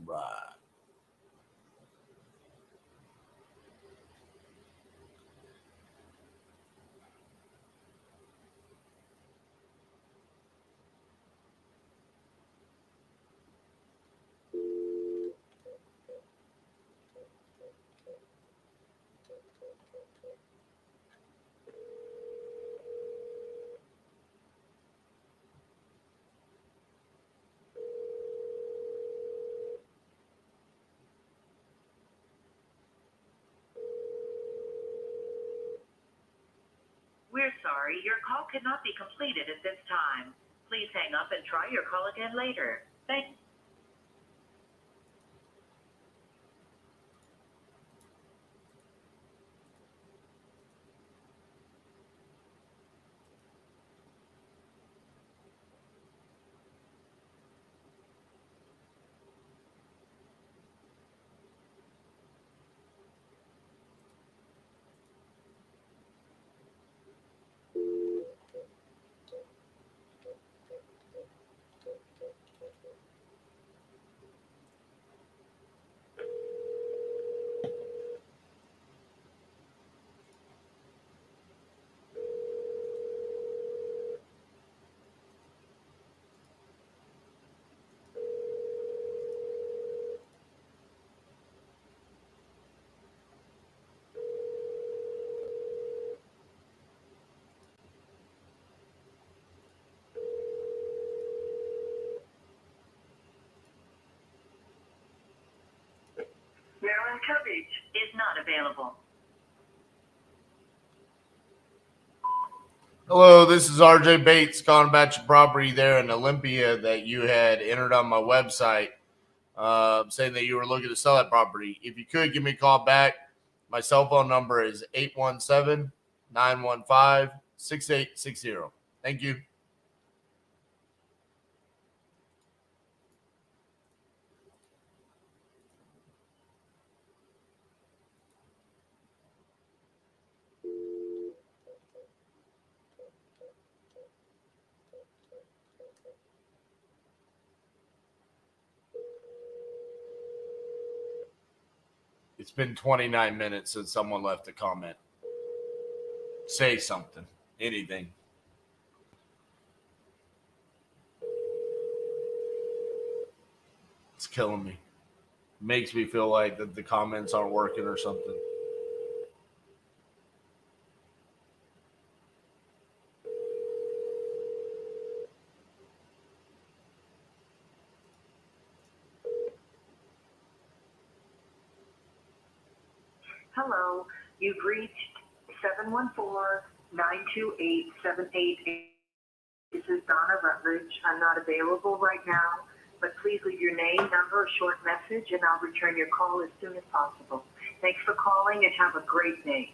Right. We're sorry, your call cannot be completed at this time. Please hang up and try your call again later. Thank you. Maryland coverage is not available. Hello, this is RJ Bates calling about your property there in Olympia that you had entered on my website, saying that you were looking to sell that property. If you could, give me a call back. My cell phone number is 817-915-6860. Thank you. It's been 29 minutes since someone left a comment. Say something. Anything. It's killing me. Makes me feel like that the comments aren't working or something. Hello, you've reached 714-928-788. This is Donna Rutledge. I'm not available right now, but please leave your name, number, a short message, and I'll return your call as soon as possible. Thanks for calling and have a great day.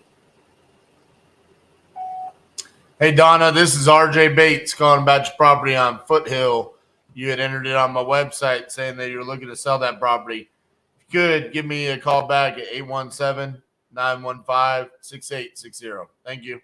Hey, Donna, this is RJ Bates calling about your property on Foothill. You had entered it on my website saying that you're looking to sell that property. If you could, give me a call back at 817-915-6860. Thank you.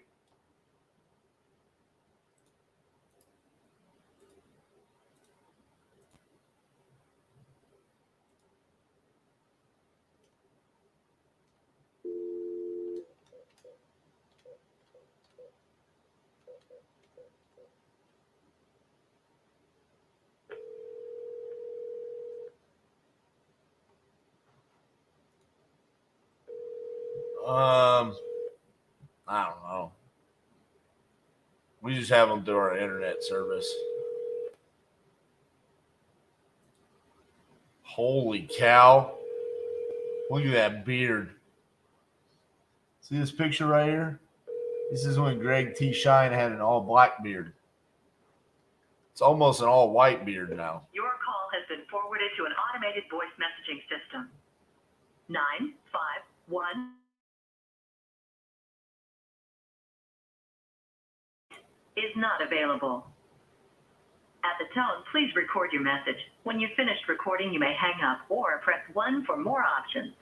I don't know. We just have them through our internet service. Holy cow. Look at that beard. See this picture right here? This is when Greg T. Shine had an all black beard. It's almost an all white beard now. Your call has been forwarded to an automated voice messaging system. 951 is not available. At the tone, please record your message. When you've finished recording, you may hang up or press 1 for more options.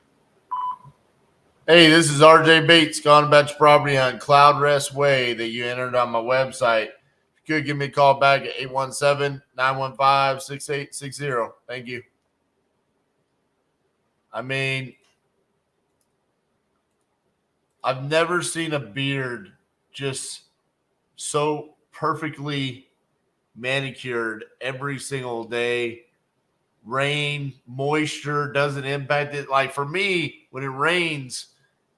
Hey, this is RJ Bates calling about your property on Cloud Rest Way that you entered on my website. If you could, give me a call back at 817-915-6860. Thank you. I mean, I've never seen a beard just so perfectly manicured every single day. Rain, moisture doesn't impact it. Like for me, when it rains,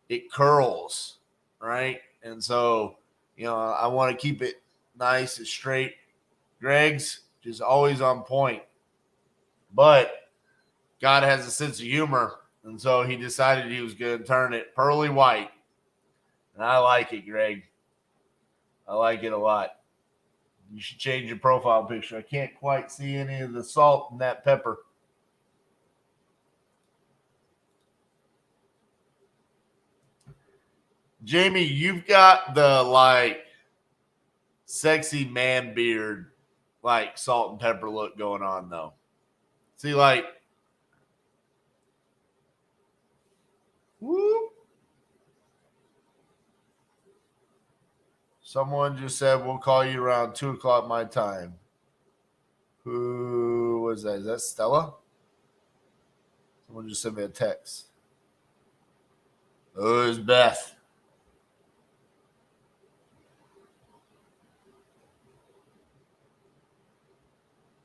it curls, right? And so, I want to keep it nice and straight. Greg's just always on point. But God has a sense of humor, and so he decided he was going to turn it pearly white. And I like it, Greg. I like it a lot. You should change your profile picture. I can't quite see any of the salt in that pepper. Jamie, you've got the sexy man beard, salt and pepper look going on though. See, whoop. Someone just said, we'll call you around 2 o'clock my time. Who was that? Is that Stella? Someone just sent me a text. Oh, it's Beth.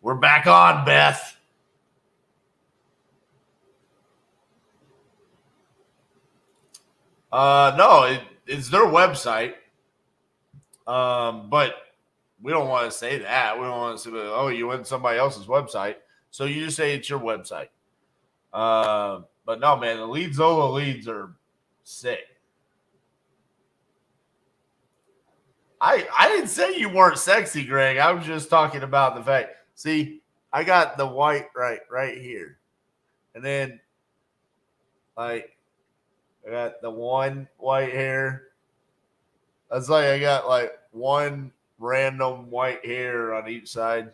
We're back on, Beth. No, it's their website. But we don't want to say that. We don't want to say, oh, you went to somebody else's website. So you just say it's your website. But no, man, the Zola leads are sick. I didn't say you weren't sexy, Greg. I was just talking about the fact. See, I got the white right here. And then, I got the one white hair. That's I got one random white hair on each side.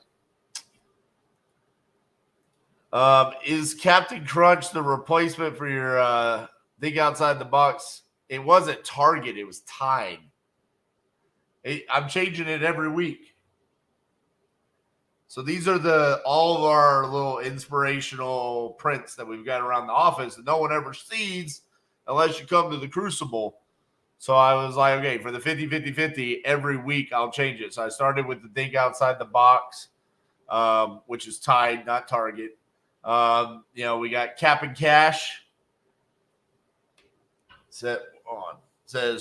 Is Captain Crunch the replacement for your think outside the box? It wasn't Target. It was Tide. I'm changing it every week. So these are all of our little inspirational prints that we've got around the office that no one ever sees unless you come to the Crucible. So I was like, okay, for the 50-50-50, every week I'll change it. So I started with the think outside the box, which is Tide, not Target. We got Cap and Cash. Says,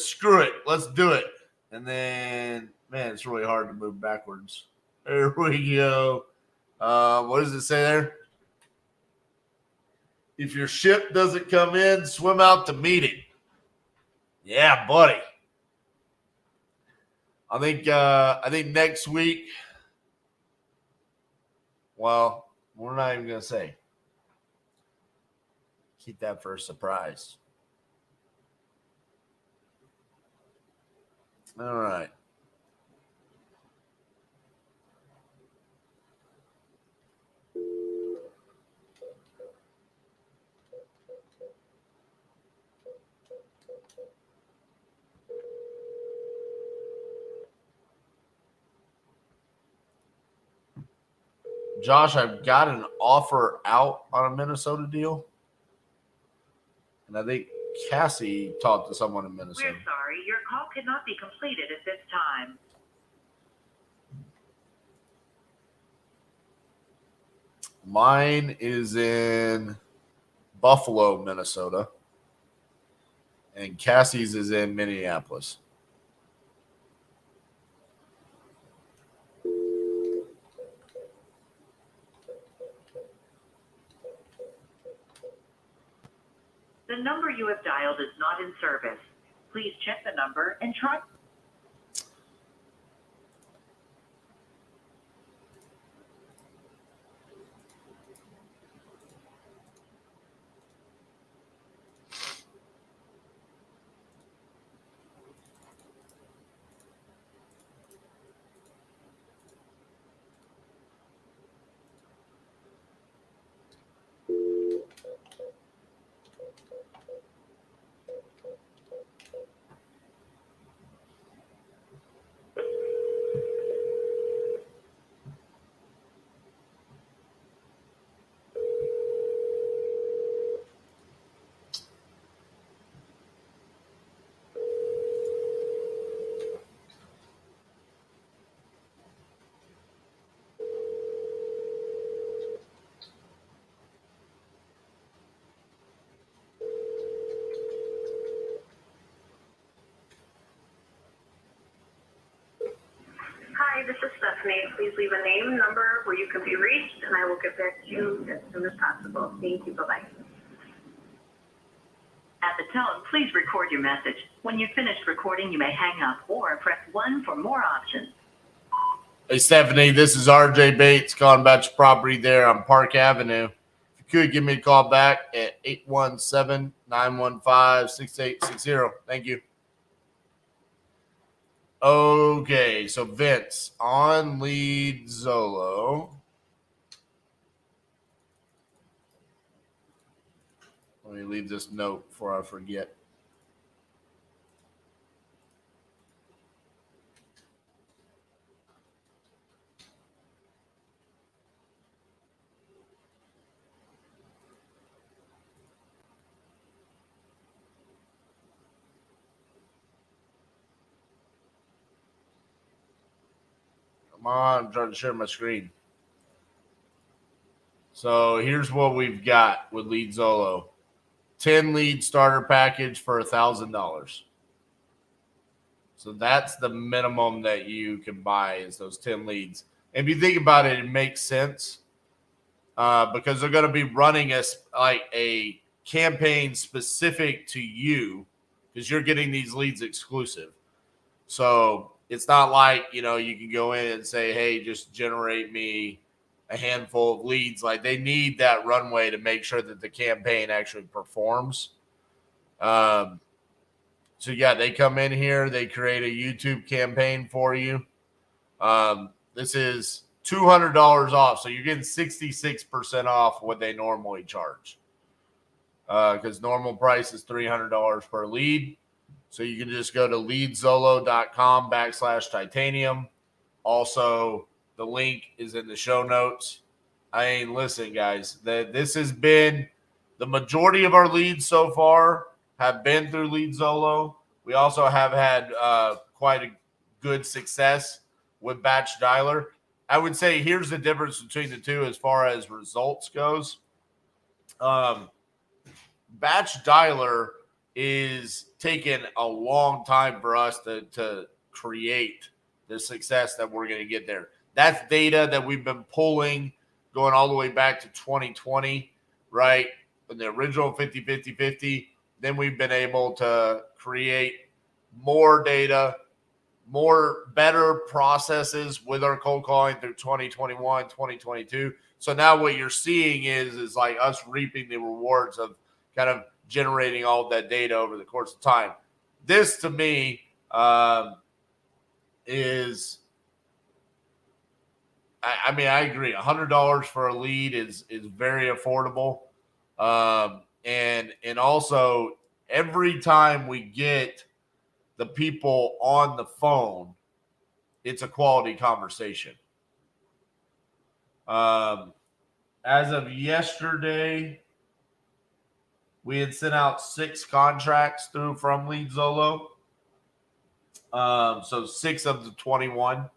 screw it, let's do it. And then, man, it's really hard to move backwards. There we go. What does it say there? If your ship doesn't come in, swim out to meet it. Yeah, buddy. I think next week. Well, we're not even gonna say. Keep that for a surprise. All right. Josh, I've got an offer out on a Minnesota deal. And I think Cassie talked to someone in Minnesota. We're sorry, your call could not be completed at this time. Mine is in Buffalo, Minnesota. And Cassie's is in Minneapolis. The number you have dialed is not in service. Please check the number and try. Hi, this is Stephanie. Please leave a name, number where you can be reached, and I will get back to you as soon as possible. Thank you. Bye-bye. At the tone, please record your message. When you've finished recording, you may hang up or press 1 for more options. Hey, Stephanie, this is RJ Bates calling about your property there on Park Avenue. If you could give me a call back at 817-915-6860. Thank you. Okay, so Vince on lead Zolo. Let me leave this note before I forget. Come on, I'm trying to share my screen. So here's what we've got with Lead Zolo. 10 lead starter package for $1,000. So that's the minimum that you can buy is those 10 leads. And if you think about it, it makes sense because they're going to be running a campaign specific to you because you're getting these leads exclusive. So it's not like, you can go in and say, hey, just generate me a handful of leads. Like they need that runway to make sure that the campaign actually performs. So yeah, they come in here, they create a YouTube campaign for you. This is $200 off. So you're getting 66% off what they normally charge. Because normal price is $300 per lead. So you can just go to leadzolo.com/titanium. Also, the link is in the show notes. Listen, guys, this has been the majority of our leads so far have been through Lead Zolo. We also have had quite a good success with Batch Dialer. I would say here's the difference between the two as far as results goes. Batch Dialer is taking a long time for us to create the success that we're going to get there. That's data that we've been pulling going all the way back to 2020, right? In the original 50-50-50. Then we've been able to create more data, better processes with our cold calling through 2021, 2022. So now what you're seeing is like us reaping the rewards of kind of generating all of that data over the course of time. This to me is, I mean, I agree. $100 for a lead is very affordable. And also every time we get the people on the phone, it's a quality conversation. As of yesterday, we had sent out 6 contracts through from LeadZolo. So 6 of the 21.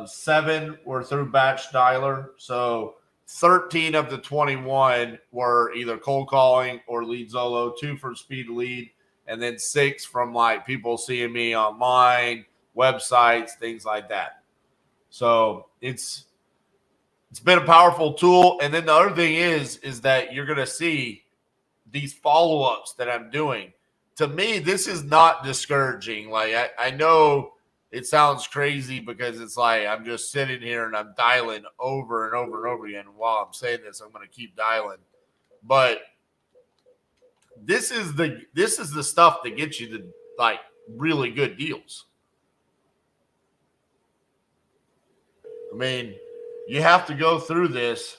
7 were through Batch Dialer. So 13 of the 21 were either cold calling or LeadZolo, 2 from Speed Lead, and then 6 from like people seeing me online, websites, things like that. So it's been a powerful tool. And then the other thing is that you're going to see these follow-ups that I'm doing. To me, this is not discouraging. Like I know it sounds crazy because it's like I'm just sitting here and I'm dialing over and over and over again. And while I'm saying this, I'm going to keep dialing. But this is the stuff that gets you the like really good deals. I mean, you have to go through this.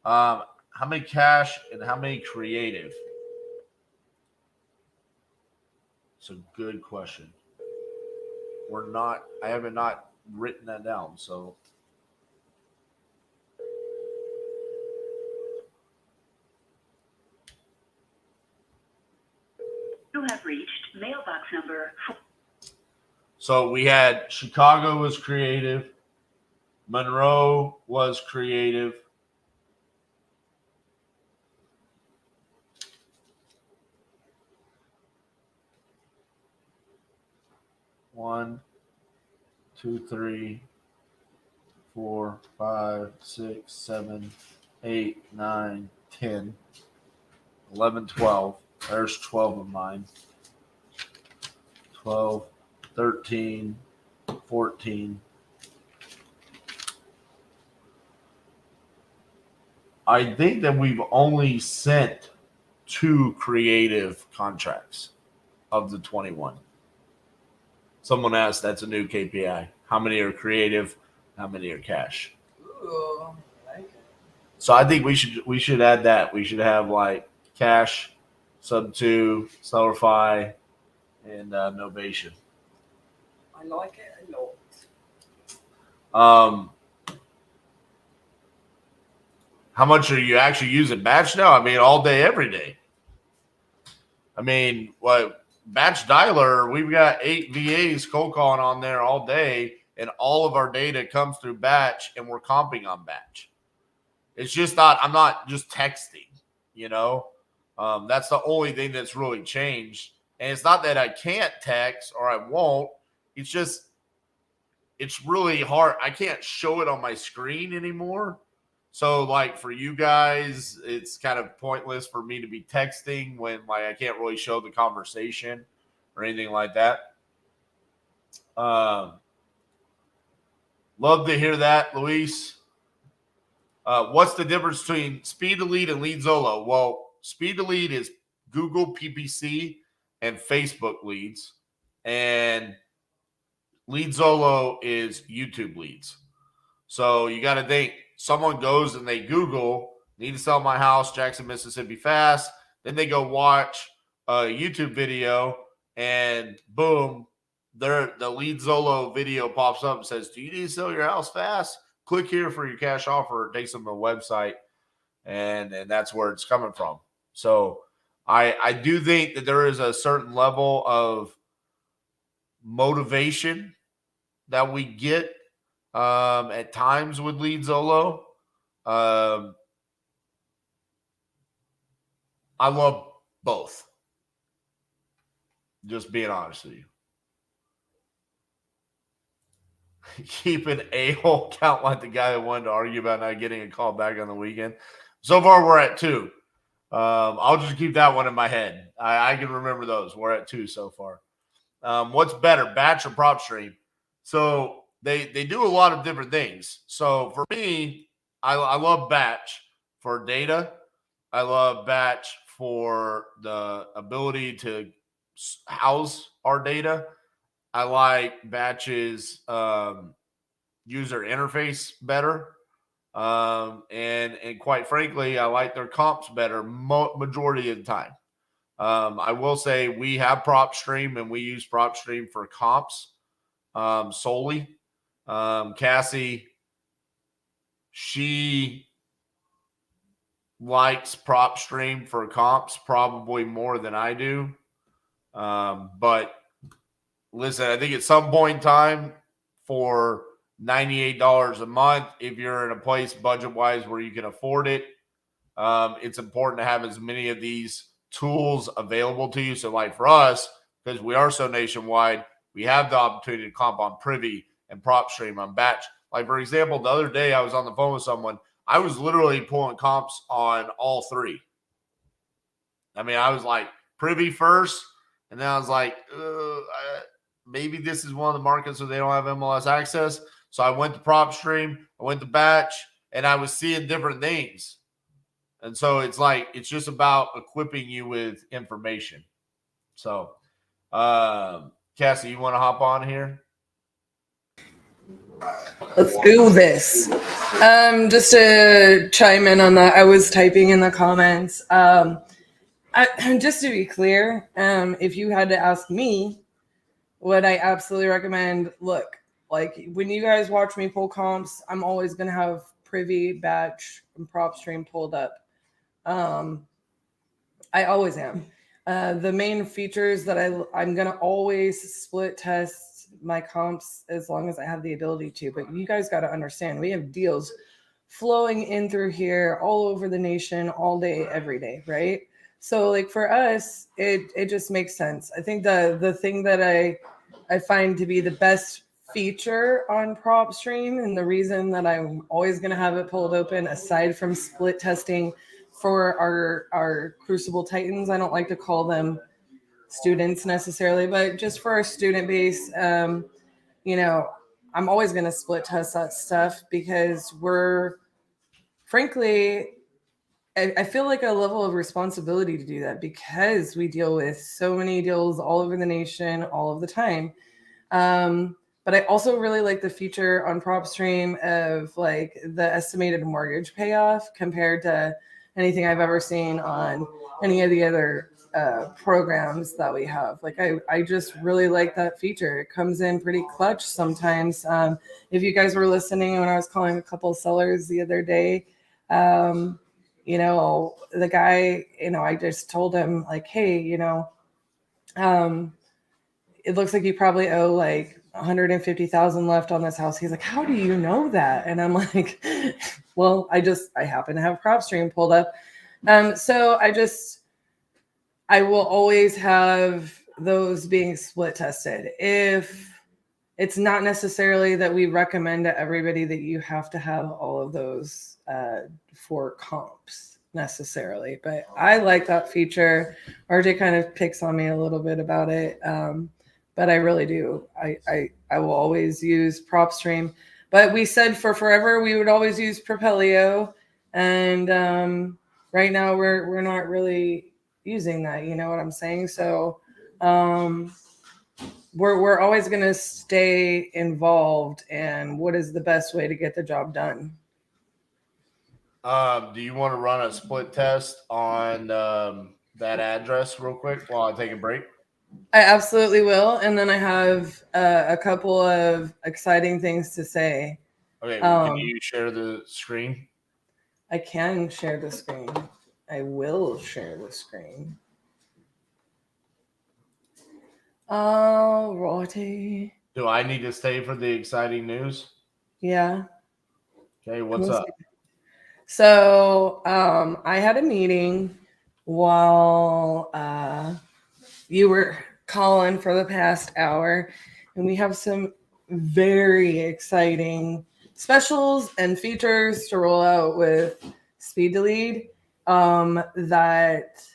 How many cash and how many creative? It's a good question. I haven't not written that down, so. You have reached mailbox number. So we had Chicago was creative. Monroe was creative. One, 2, 3, 4, 5, 6, 7, 8, 9, 10, 11, 12. There's 12 of mine. 12, 13, 14. I think that we've only sent 2 creative contracts of the 21. Someone asked, that's a new KPI. How many are creative? How many are cash? Ooh, I like it. So I think we should add that. We should have like cash, sub 2, Sellerfi, and Novation. I like it a lot. How much are you actually using Batch now? I mean, all day, every day. I mean, what Batch Dialer, we've got 8 VAs cold calling on there all day, and all of our data comes through Batch, and we're comping on Batch. It's just not, I'm not just texting, you know? That's the only thing that's really changed. And it's not that I can't text or I won't. It's just, it's really hard. I can't show it on my screen anymore. So, like, for you guys, it's kind of pointless for me to be texting when, like, I can't really show the conversation or anything like that. Love to hear that, Luis. What's the difference between Speed to Lead and LeadZolo? Well, Speed to Lead is Google PPC and Facebook leads, and LeadZolo is YouTube leads. So you got to think, someone goes and they Google, need to sell my house, Jackson, Mississippi fast. Then they go watch a YouTube video, and boom, the LeadZolo video pops up and says, do you need to sell your house fast? Click here for your cash offer. It takes them to the website, and that's where it's coming from. So I do think that there is a certain level of motivation that we get at times with LeadZolo. I love both. Just being honest with you. Keep an a-hole count like the guy that wanted to argue about not getting a call back on the weekend. So far, we're at 2. I'll just keep that one in my head. I can remember those. We're at 2 so far. What's better, batch or prop stream? So they do a lot of different things. So for me, I love batch for data. I love batch for the ability to house our data. I like batches user interface better. And quite frankly, I like their comps better majority of the time. I will say we have prop stream and we use prop stream for comps solely. Cassie, she likes prop stream for comps probably more than I do. But listen, I think at some point in time for $98 a month, if you're in a place budget wise where you can afford it, it's important to have as many of these tools available to you. So like for us, because we are so nationwide, we have the opportunity to comp on Privy and prop stream on batch. Like for example, the other day I was on the phone with someone. I was literally pulling comps on all 3. I mean, I was like Privy first, and then I was like, maybe this is one of the markets where they don't have MLS access. So I went to prop stream, I went to batch, and I was seeing different things. And so it's like, it's just about equipping you with information. So, Cassie, you want to hop on here? Let's do this. Just to chime in on that, I was typing in the comments. Just to be clear, if you had to ask me, what I absolutely recommend, look, like when you guys watch me pull comps, I'm always going to have Privy, batch, and prop stream pulled up. I always am. The main features that I'm going to always split test my comps as long as I have the ability to. But you guys got to understand, we have deals flowing in through here all over the nation, all day, every day, right? So like for us, it just makes sense. I think the thing that I find to be the best feature on prop stream, and the reason that I'm always going to have it pulled open, aside from split testing for our Crucible Titans, I don't like to call them students necessarily, but just for our student base, you know, I'm always going to split test that stuff because frankly, I feel like a level of responsibility to do that because we deal with so many deals all over the nation all of the time. But I also really like the feature on PropStream of like the estimated mortgage payoff compared to anything I've ever seen on any of the other programs that we have. Like I just really like that feature. It comes in pretty clutch sometimes. If you guys were listening when I was calling a couple of sellers the other day, you know, the guy, you know, I just told him like, hey, you know, it looks like you probably owe like 150,000 left on this house. He's like, how do you know that? And I'm like, well, I happen to have PropStream pulled up. So I will always have those being split tested. If it's not necessarily that we recommend to everybody that you have to have all of those for comps necessarily, but I like that feature. RJ kind of picks on me a little bit about it. But I really do. I will always use PropStream. But we said for forever we would always use Propelio, and right now we're not really using that. You know what I'm saying? So we're always going to stay involved. And what is the best way to get the job done? Do you want to run a split test on that address real quick while I take a break? I absolutely will. And then I have a couple of exciting things to say. Okay. Can you share the screen? I can share the screen. I will share the screen. Alrighty. Do I need to stay for the exciting news? Yeah. Okay. What's up? So I had a meeting while you were calling for the past hour, and we have some very exciting specials and features to roll out with Speed to Lead. that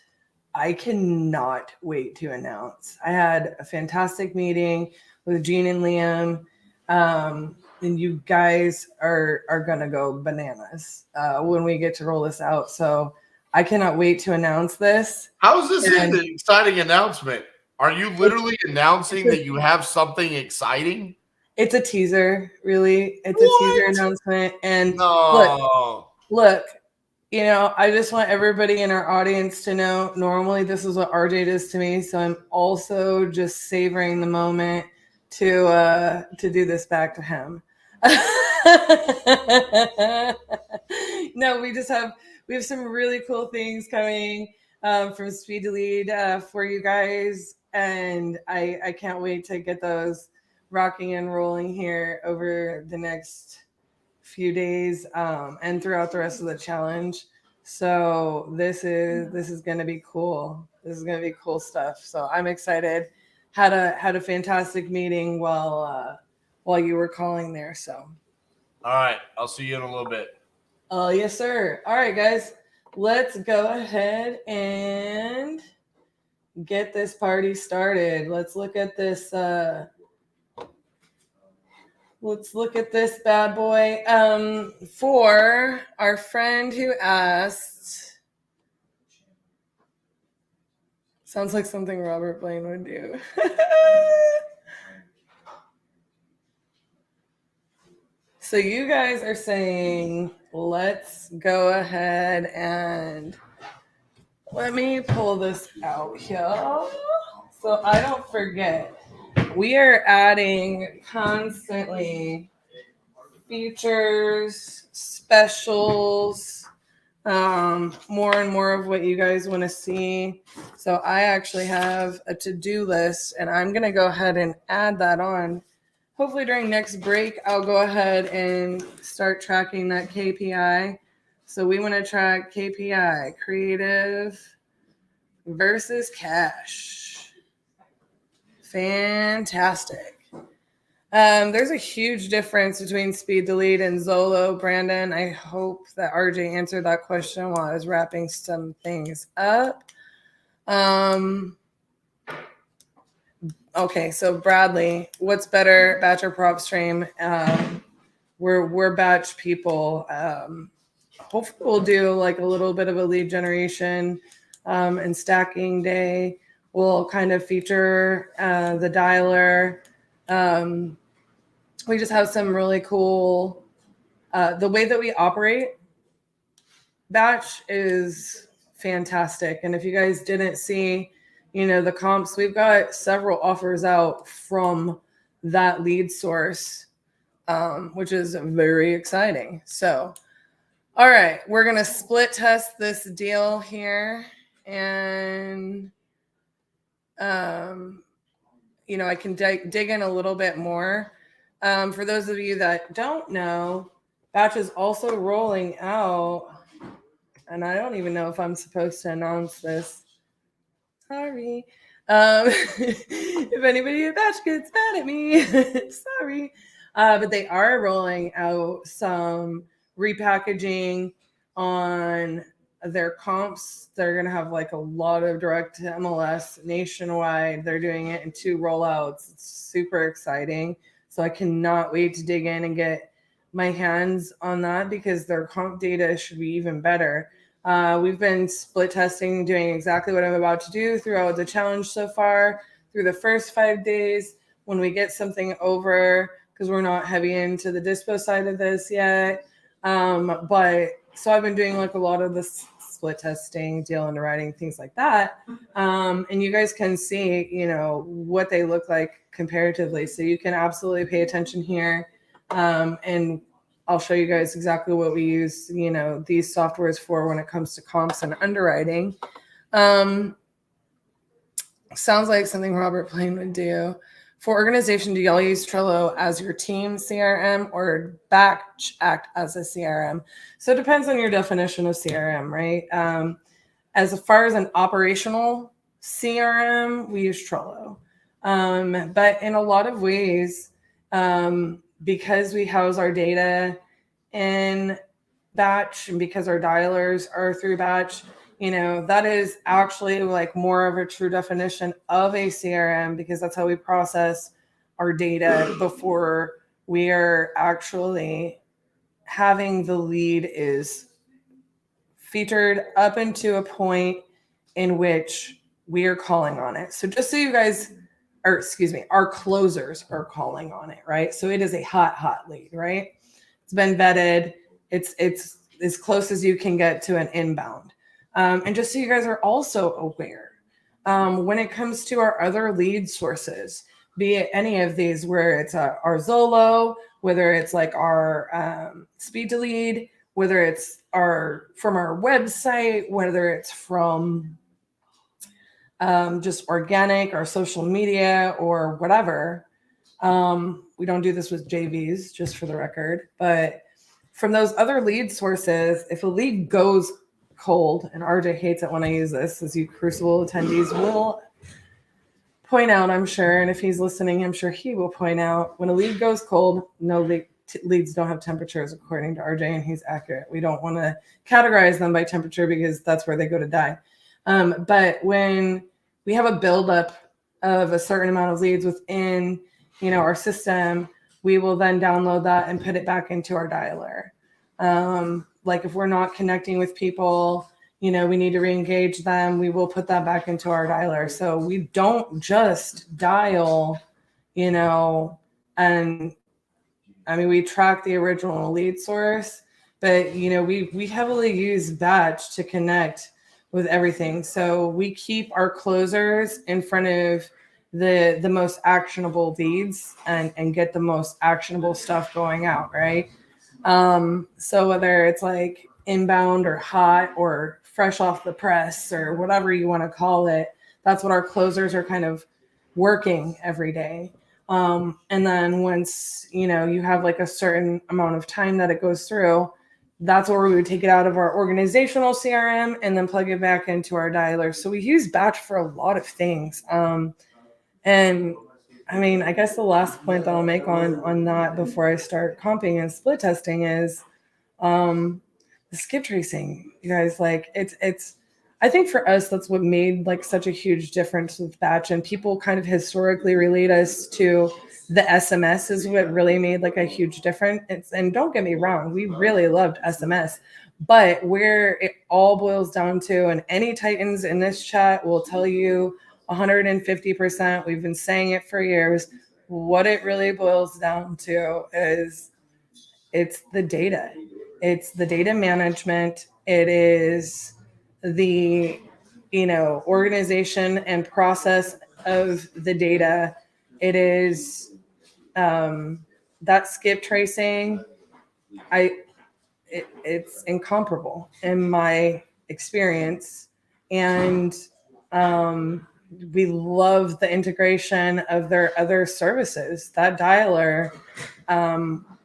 I cannot wait to announce. I had a fantastic meeting with Gene and Liam, and you guys are gonna go bananas when we get to roll this out. So I cannot wait to announce this. How is this an exciting announcement? Are you literally announcing that you have something exciting? It's a teaser, really. It's a teaser announcement. And look, you know, I just want everybody in our audience to know, normally this is what RJ does to me. So I'm also just savoring the moment to do this back to him. No, we have some really cool things coming from Speed to Lead for you guys. And I can't wait to get those rocking and rolling here over the next few days and throughout the rest of the challenge. So this is going to be cool. This is going to be cool stuff. So I'm excited. Had a fantastic meeting while you were calling there. So all right, I'll see you in a little bit. Oh, yes, sir. All right, guys, let's go ahead and get this party started. Let's look at this. Let's look at this bad boy. For our friend who asked, sounds like something Robert Blaine would do. So you guys are saying, let's go ahead and let me pull this out here so I don't forget. We are adding constantly features, specials, more and more of what you guys want to see. So I actually have a to-do list, and I'm going to go ahead and add that on. Hopefully during next break, I'll go ahead and start tracking that KPI. So we want to track KPI, creative versus cash. Fantastic. There's a huge difference between Speed to Lead and Zolo. Brandon, I hope that RJ answered that question while I was wrapping some things up. Okay, so Bradley, what's better, batch or prop stream? We're batch people. Hopefully we'll do like a little bit of a lead generation and stacking day. We'll kind of feature the dialer. We just have some really cool, the way that we operate batch is fantastic. And if you guys didn't see, you know, the comps, we've got several offers out from that lead source, which is very exciting. So, all right, we're going to split test this deal here. And, you know, I can dig in a little bit more. For those of you that don't know, batch is also rolling out, and I don't even know if I'm supposed to announce this. Sorry. If anybody at batch gets mad at me, sorry. But they are rolling out some repackaging on their comps. They're going to have like a lot of direct to MLS nationwide. They're doing it in 2 rollouts. It's super exciting. So I cannot wait to dig in and get my hands on that because their comp data should be even better. We've been split testing, doing exactly what I'm about to do throughout the challenge so far, through the first 5 days. When we get something over, because we're not heavy into the dispo side of this yet. But so I've been doing like a lot of this split testing, deal underwriting, things like that. And you guys can see, you know, what they look like comparatively. So you can absolutely pay attention here. And I'll show you guys exactly what we use, you know, these softwares for when it comes to comps and underwriting. Sounds like something Robert Blaine would do. For organization, do y'all use Trello as your team CRM or batch act as a CRM? So it depends on your definition of CRM, right? As far as an operational CRM, we use Trello. But in a lot of ways, because we house our data in batch, and because our dialers are through batch, that is actually like more of a true definition of a CRM, because that's how we process our data before we are actually having the lead is featured up into a point in which we are calling on it. So just so you guys, or excuse me, our closers are calling on it, right? So it is a hot lead, right? It's been vetted. It's as close as you can get to an inbound. And just so you guys are also aware, when it comes to our other lead sources, be it any of these, where it's our Zolo, whether it's like our speed to lead, whether it's from our website, whether it's from just organic or social media or whatever. We don't do this with JVs, just for the record, but from those other lead sources, if a lead goes cold, and RJ hates it when I use this, as you Crucible attendees will point out, I'm sure, and if he's listening, I'm sure he will point out, when a lead goes cold, no leads don't have temperatures, according to RJ, and he's accurate. We don't want to categorize them by temperature because that's where they go to die. But when we have a buildup of a certain amount of leads within, our system, we will then download that and put it back into our dialer. Like if we're not connecting with people, we need to re-engage them, we will put that back into our dialer. So we don't just dial, and I mean, we track the original lead source, but, we heavily use batch to connect with everything. So we keep our closers in front of the most actionable leads and get the most actionable stuff going out, right? So whether it's like inbound or hot or fresh off the press or whatever you want to call it, that's what our closers are kind of working every day. And then once, you have like a certain amount of time that it goes through, that's where we would take it out of our organizational CRM and then plug it back into our dialer. So we use batch for a lot of things. And I mean, I guess the last point that I'll make on that before I start comping and split testing is the skip tracing. You guys, like it's I think for us, that's what made like such a huge difference with batch, and people kind of historically relate us to the SMS is what really made like a huge difference. And don't get me wrong, we really loved SMS, but where it all boils down to, and any Titans in this chat will tell you 150%, we've been saying it for years, what it really boils down to is it's the data. It's the data management. It is the, organization and process of the data. It is that skip tracing. It's incomparable in my experience. And we love the integration of their other services. That dialer,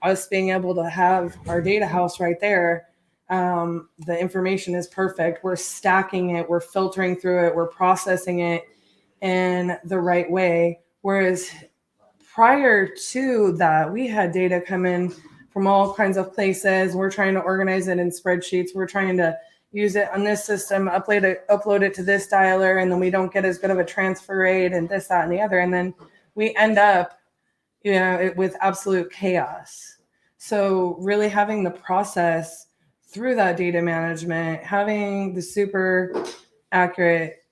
us being able to have our data house right there, the information is perfect. We're stacking it, we're filtering through it, we're processing it in the right way. Whereas prior to that, we had data come in from all kinds of places. We're trying to organize it in spreadsheets. We're trying to use it on this system, upload it to this dialer, and then we don't get as good of a transfer rate and this, that, and the other. And then we end up, with absolute chaos. So really having the process through that data management, having the super accurate,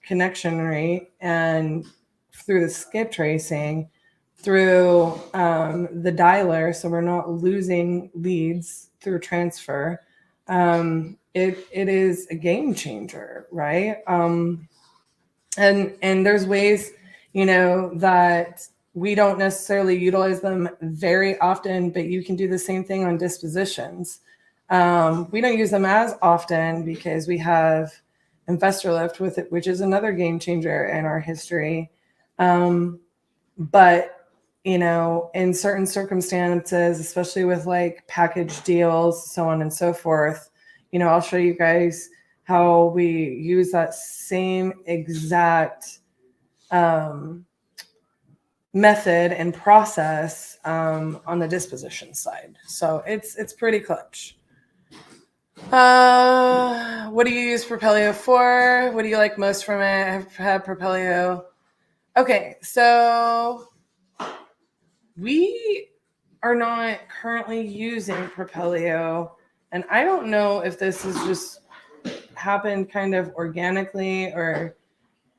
connection rate, and through the skip tracing, through the dialer, so we're not losing leads through transfer. It is a game changer, right? And there's ways, that we don't necessarily utilize them very often, but you can do the same thing on dispositions. We don't use them as often because we have Investor Lift with it, which is another game changer in our history. But in certain circumstances, especially with like package deals, so on and so forth, I'll show you guys how we use that same exact method and process on the disposition side. So it's pretty clutch. What do you use Propelio for? What do you like most from it? I've had Propelio. Okay, so we are not currently using Propelio, and I don't know if this has just happened kind of organically or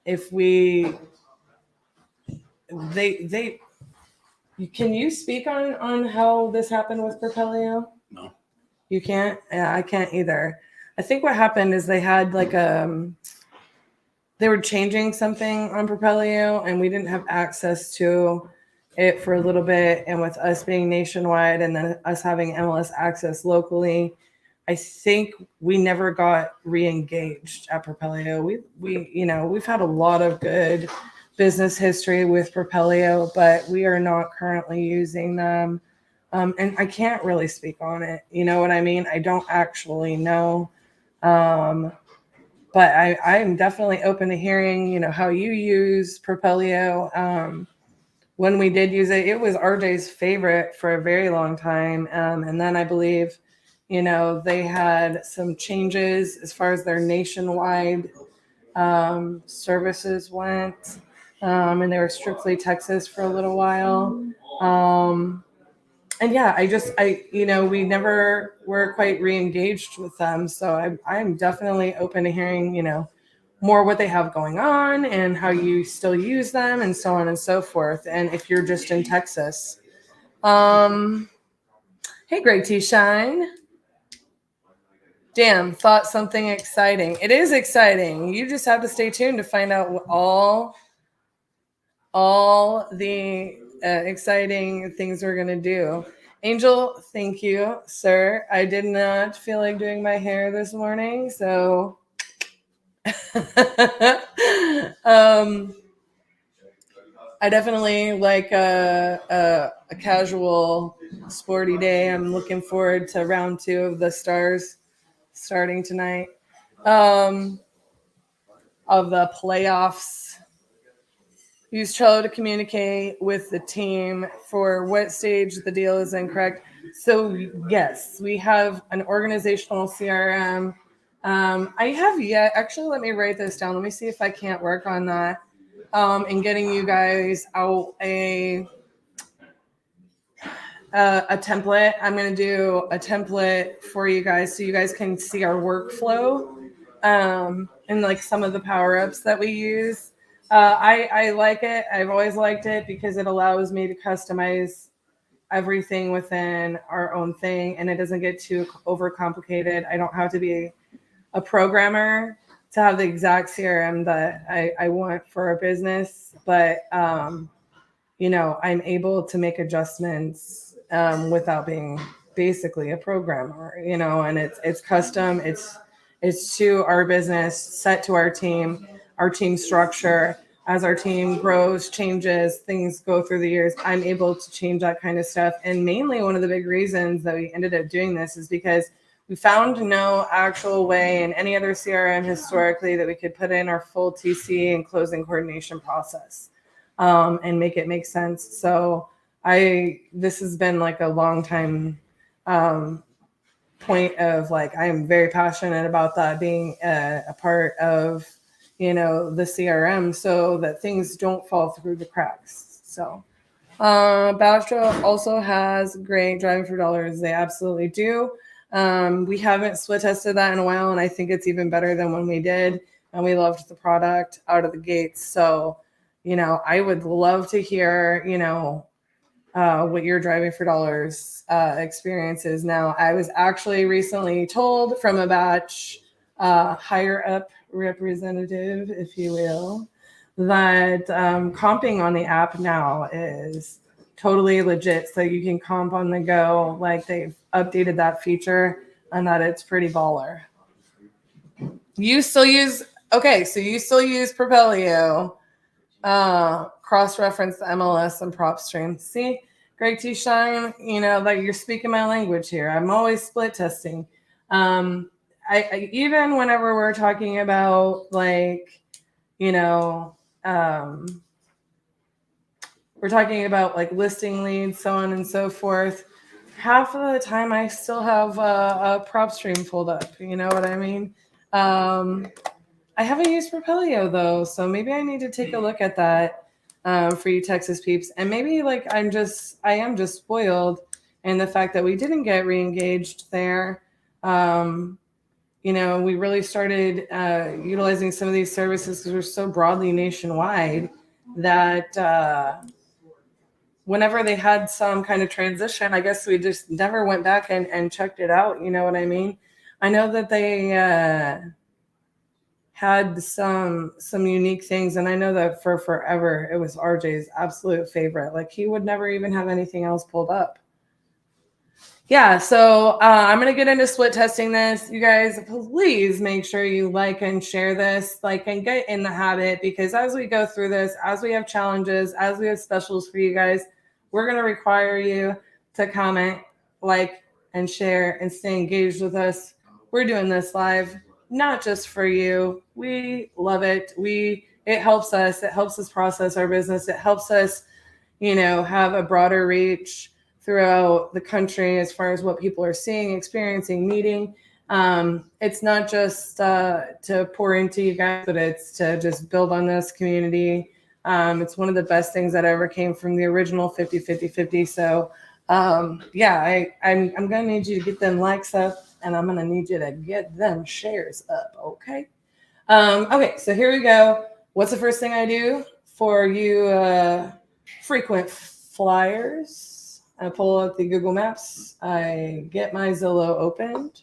if they can you speak on how this happened with Propelio? No. You can't? Yeah, I can't either. I think what happened is they had like they were changing something on Propelio and we didn't have access to it for a little bit. And with us being nationwide and then us having MLS access locally, I think we never got re-engaged at Propelio. We've had a lot of good business history with Propelio, but we are not currently using them. And I can't really speak on it. You know what I mean? I don't actually know. But I'm definitely open to hearing, how you use Propelio. When we did use it, it was RJ's favorite for a very long time. And then I believe, they had some changes as far as their nationwide services went. And they were strictly Texas for a little while. And yeah, we never were quite re-engaged with them. So I'm definitely open to hearing, more what they have going on and how you still use them and so on and so forth. And if you're just in Texas. Hey, Greg T. Shine. Damn, thought something exciting. It is exciting. You just have to stay tuned to find out what all the exciting things we're going to do. Angel, thank you, sir. I did not feel like doing my hair this morning, so I definitely like a casual, sporty day. I'm looking forward to round 2 of the Stars starting tonight of the playoffs. Use Trello to communicate with the team for what stage the deal is incorrect. So yes, we have an organizational CRM. I have yet, actually, let me write this down. Let me see if I can't work on that. And getting you guys out a template. I'm going to do a template for you guys so you guys can see our workflow and like some of the power-ups that we use. I like it. I've always liked it because it allows me to customize everything within our own thing and it doesn't get too overcomplicated. I don't have to be a programmer to have the exact CRM that I want for a business, but I'm able to make adjustments without being basically a programmer, and it's custom. It's to our business, set to our team structure. As our team grows, changes, things go through the years, I'm able to change that kind of stuff. And mainly one of the big reasons that we ended up doing this is because we found no actual way in any other CRM historically that we could put in our full TC and closing coordination process and make it make sense. So this has been like a long time point of like, I am very passionate about that being a part of, the CRM so that things don't fall through the cracks. So Bastrop also has great driving for dollars. They absolutely do. We haven't split tested that in a while, and I think it's even better than when we did, and we loved the product out of the gates. So, I would love to hear, what your driving for dollars experience is now. I was actually recently told from a batch higher up representative, if you will, that comping on the app now is totally legit. So you can comp on the go, like they've updated that feature and that it's pretty baller. You still use Propelio, cross-reference the MLS and PropStream. See, Greg T. Shine, that you're speaking my language here. I'm always split testing. I even whenever we're talking about we're talking about like listing leads, so on and so forth. half of the time I still have a prop stream pulled up. You know what I mean? I haven't used Propelio though, so maybe I need to take a look at that for you Texas peeps. And maybe like I am just spoiled in the fact that we didn't get re-engaged there. You know, we really started utilizing some of these services because we're so broadly nationwide that whenever they had some kind of transition, I guess we just never went back and checked it out. You know what I mean? I know that they had some unique things, and I know that for forever it was RJ's absolute favorite. Like he would never even have anything else pulled up. Yeah, so I'm going to get into split testing this. You guys, please make sure you like and share this, like, and get in the habit, because as we go through this, as we have challenges, as we have specials for you guys, we're going to require you to comment, like, and share and stay engaged with us. We're doing this live, not just for you. We love it. It helps us. It helps us process our business. It helps us, you know, have a broader reach throughout the country as far as what people are seeing, experiencing, meeting. It's not just to pour into you guys, but it's to just build on this community. It's one of the best things that ever came from the original 50-50-50. So yeah, I'm going to need you to get them likes up, and I'm going to need you to get them shares up. Okay. Okay. So here we go. What's the first thing I do for you frequent flyers? I pull up the Google Maps. I get my Zillow opened.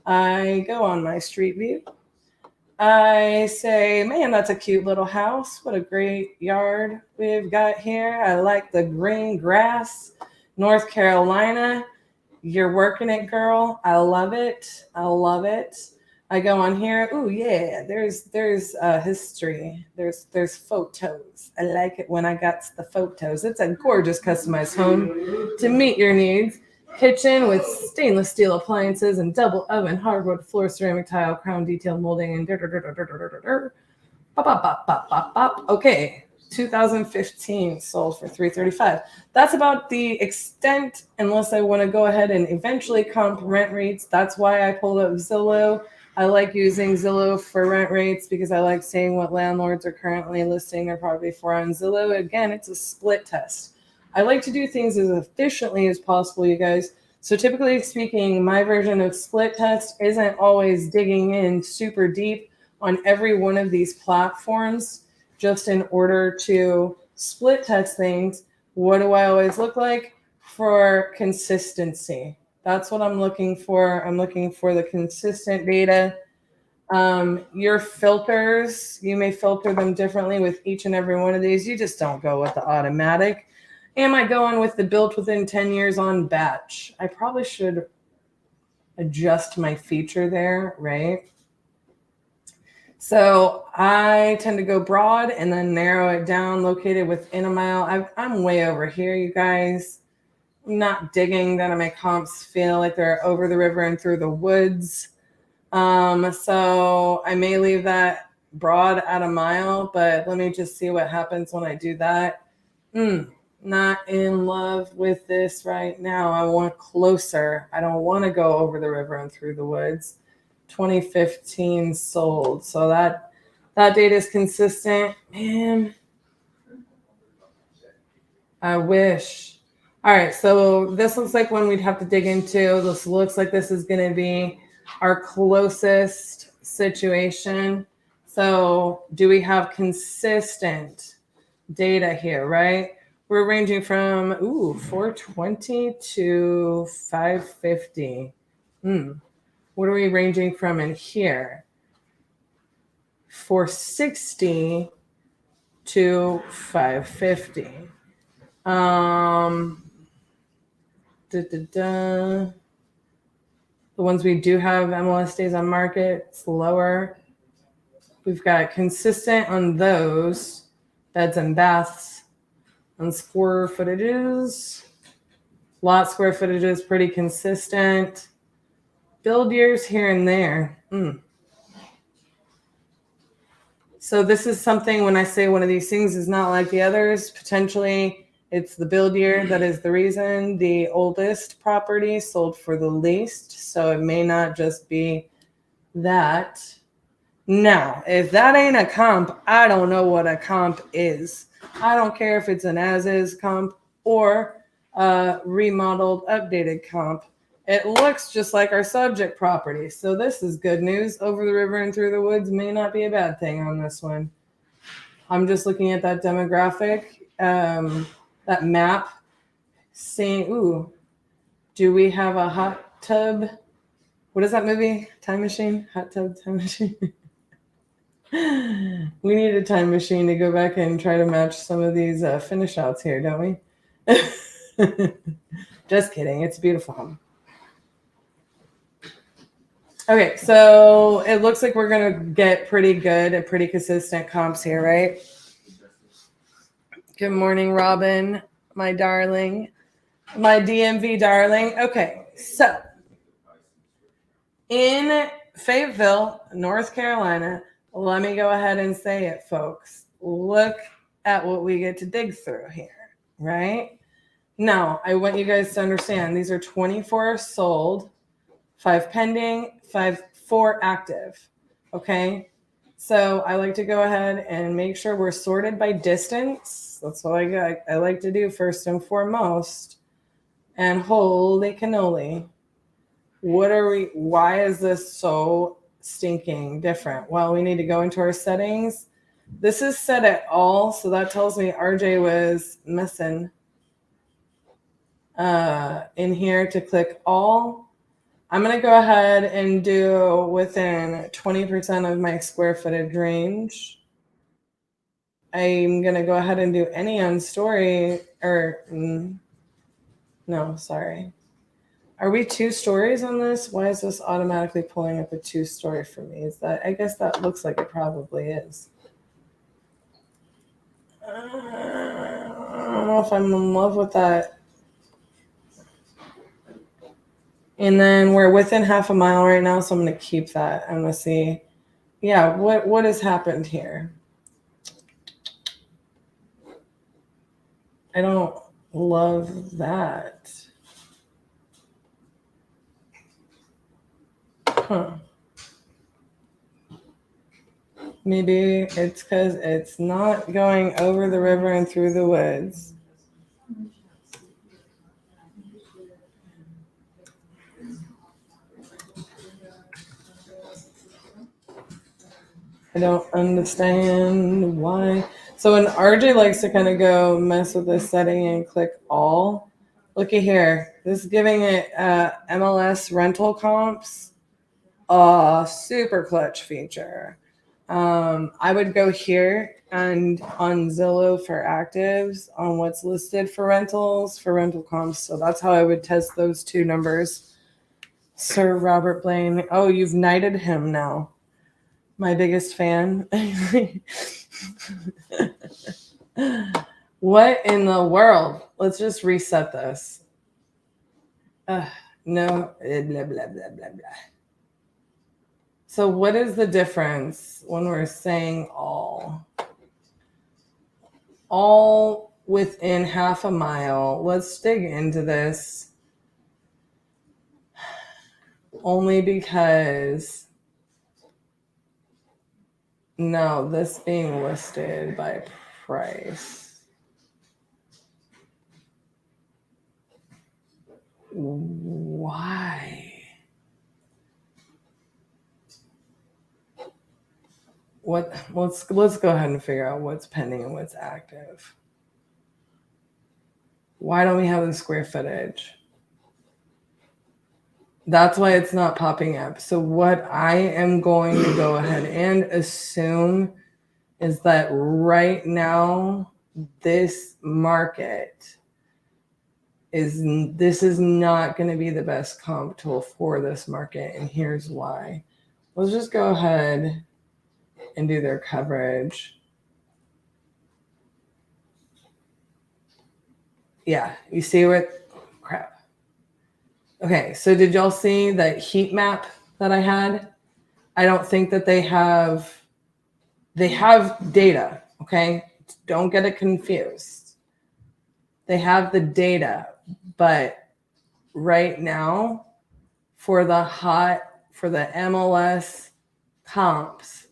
I go on my Street View. I say, man, that's a cute little house. What a great yard we've got here. I like the green grass. North Carolina, you're working it, girl. I love it. I love it. I go on here. Oh yeah, there's history. There's photos. I like it when I got the photos. It's a gorgeous customized home to meet your needs. Kitchen with stainless steel appliances and double oven, hardwood floor, ceramic tile, crown detail molding, and okay. 2015 sold for $335. That's about the extent, unless I want to go ahead and eventually comp rent rates. That's why I pulled up Zillow. I like using Zillow for rent rates because I like seeing what landlords are currently listing their property for on Zillow. Again, it's a split test. I like to do things as efficiently as possible, you guys. So typically speaking, my version of split test isn't always digging in super deep on every one of these platforms just in order to split test things. What do I always look like? For consistency. That's what I'm looking for. I'm looking for the consistent data. Your filters, you may filter them differently with each and every one of these. You just don't go with the automatic. Am I going with the built within 10 years on batch? I probably should adjust my feature there, right? So I tend to go broad and then narrow it down, located within a mile. I'm way over here, you guys. I'm not digging that my comps feel like they're over the river and through the woods. So I may leave that broad at a mile, but let me just see what happens when I do that. Not in love with this right now. I want closer. I don't want to go over the river and through the woods. 2015 sold. So that data is consistent. Man, I wish. All right, so this looks like one we'd have to dig into. This looks like this is going to be our closest situation. So do we have consistent data here, right? We're ranging from 420 to 550. What are we ranging from in here? 460 to 550. The ones we do have MLS days on market, it's lower. We've got consistent on those beds and baths. On square footages, lot square footage is pretty consistent. Build years here and there. So this is something, when I say one of these things is not like the others, potentially It's the build year that is the reason. The oldest property sold for the least, so it may not just be that. Now, if that ain't a comp, I don't know what a comp is. I don't care if it's an as-is comp or a remodeled, updated comp. It looks just like our subject property. So this is good news. Over the river and through the woods may not be a bad thing on this one. I'm just looking at that demographic, that map, seeing, ooh, do we have a hot tub? What is that movie? Time Machine? Hot Tub Time Machine? We need a time machine to go back and try to match some of these finish outs here, don't we? Just kidding. It's a beautiful home. Okay, so it looks like we're going to get pretty good and pretty consistent comps here, right? Good morning, Robin, my darling, my DMV darling. Okay, so in Fayetteville, North Carolina, let me go ahead and say it, folks. Look at what we get to dig through here, right? Now, I want you guys to understand these are 24 sold, 5 pending, 4 active. Okay. So I like to go ahead and make sure we're sorted by distance. That's what I like to do first and foremost. And holy cannoli. Why is this so stinking different? Well, we need to go into our settings. This is set at all. So that tells me RJ was messing in here to click all. I'm going to go ahead and do within 20% of my square footage range. I'm going to go ahead and do any on story or no, sorry. Are we 2 stories on this? Why is this automatically pulling up a 2-story for me? Is that, I guess that looks like it probably is. I don't know if I'm in love with that. And then we're within half a mile right now, so I'm going to keep that. I'm going to see, yeah, what has happened here. I don't love that. Huh. Maybe it's because it's not going over the river and through the woods. I don't understand why. So when RJ likes to kind of go mess with this setting and click all, looky here. This is giving it MLS rental comps. Super clutch feature. I would go here and on Zillow for actives on what's listed for rentals for rental comps. So that's how I would test those 2 numbers. Sir Robert Blaine. Oh, you've knighted him now. My biggest fan. What in the world? Let's just reset this. No, blah, blah, blah, blah, blah. So what is the difference when we're saying all? All within half a mile. Let's dig into this. Only because, no, this being listed by price. Why? Let's go ahead and figure out what's pending and what's active. Why don't we have the square footage? That's why it's not popping up. So what I am going to go ahead and assume is that right now this market is not going to be the best comp tool for this market, and here's why. Let's just go ahead and do their coverage. Yeah, you see what? Crap. Okay, so did y'all see that heat map that I had? I don't think that they have data, okay? Don't get it confused. They have the data, but right now for the MLS comps,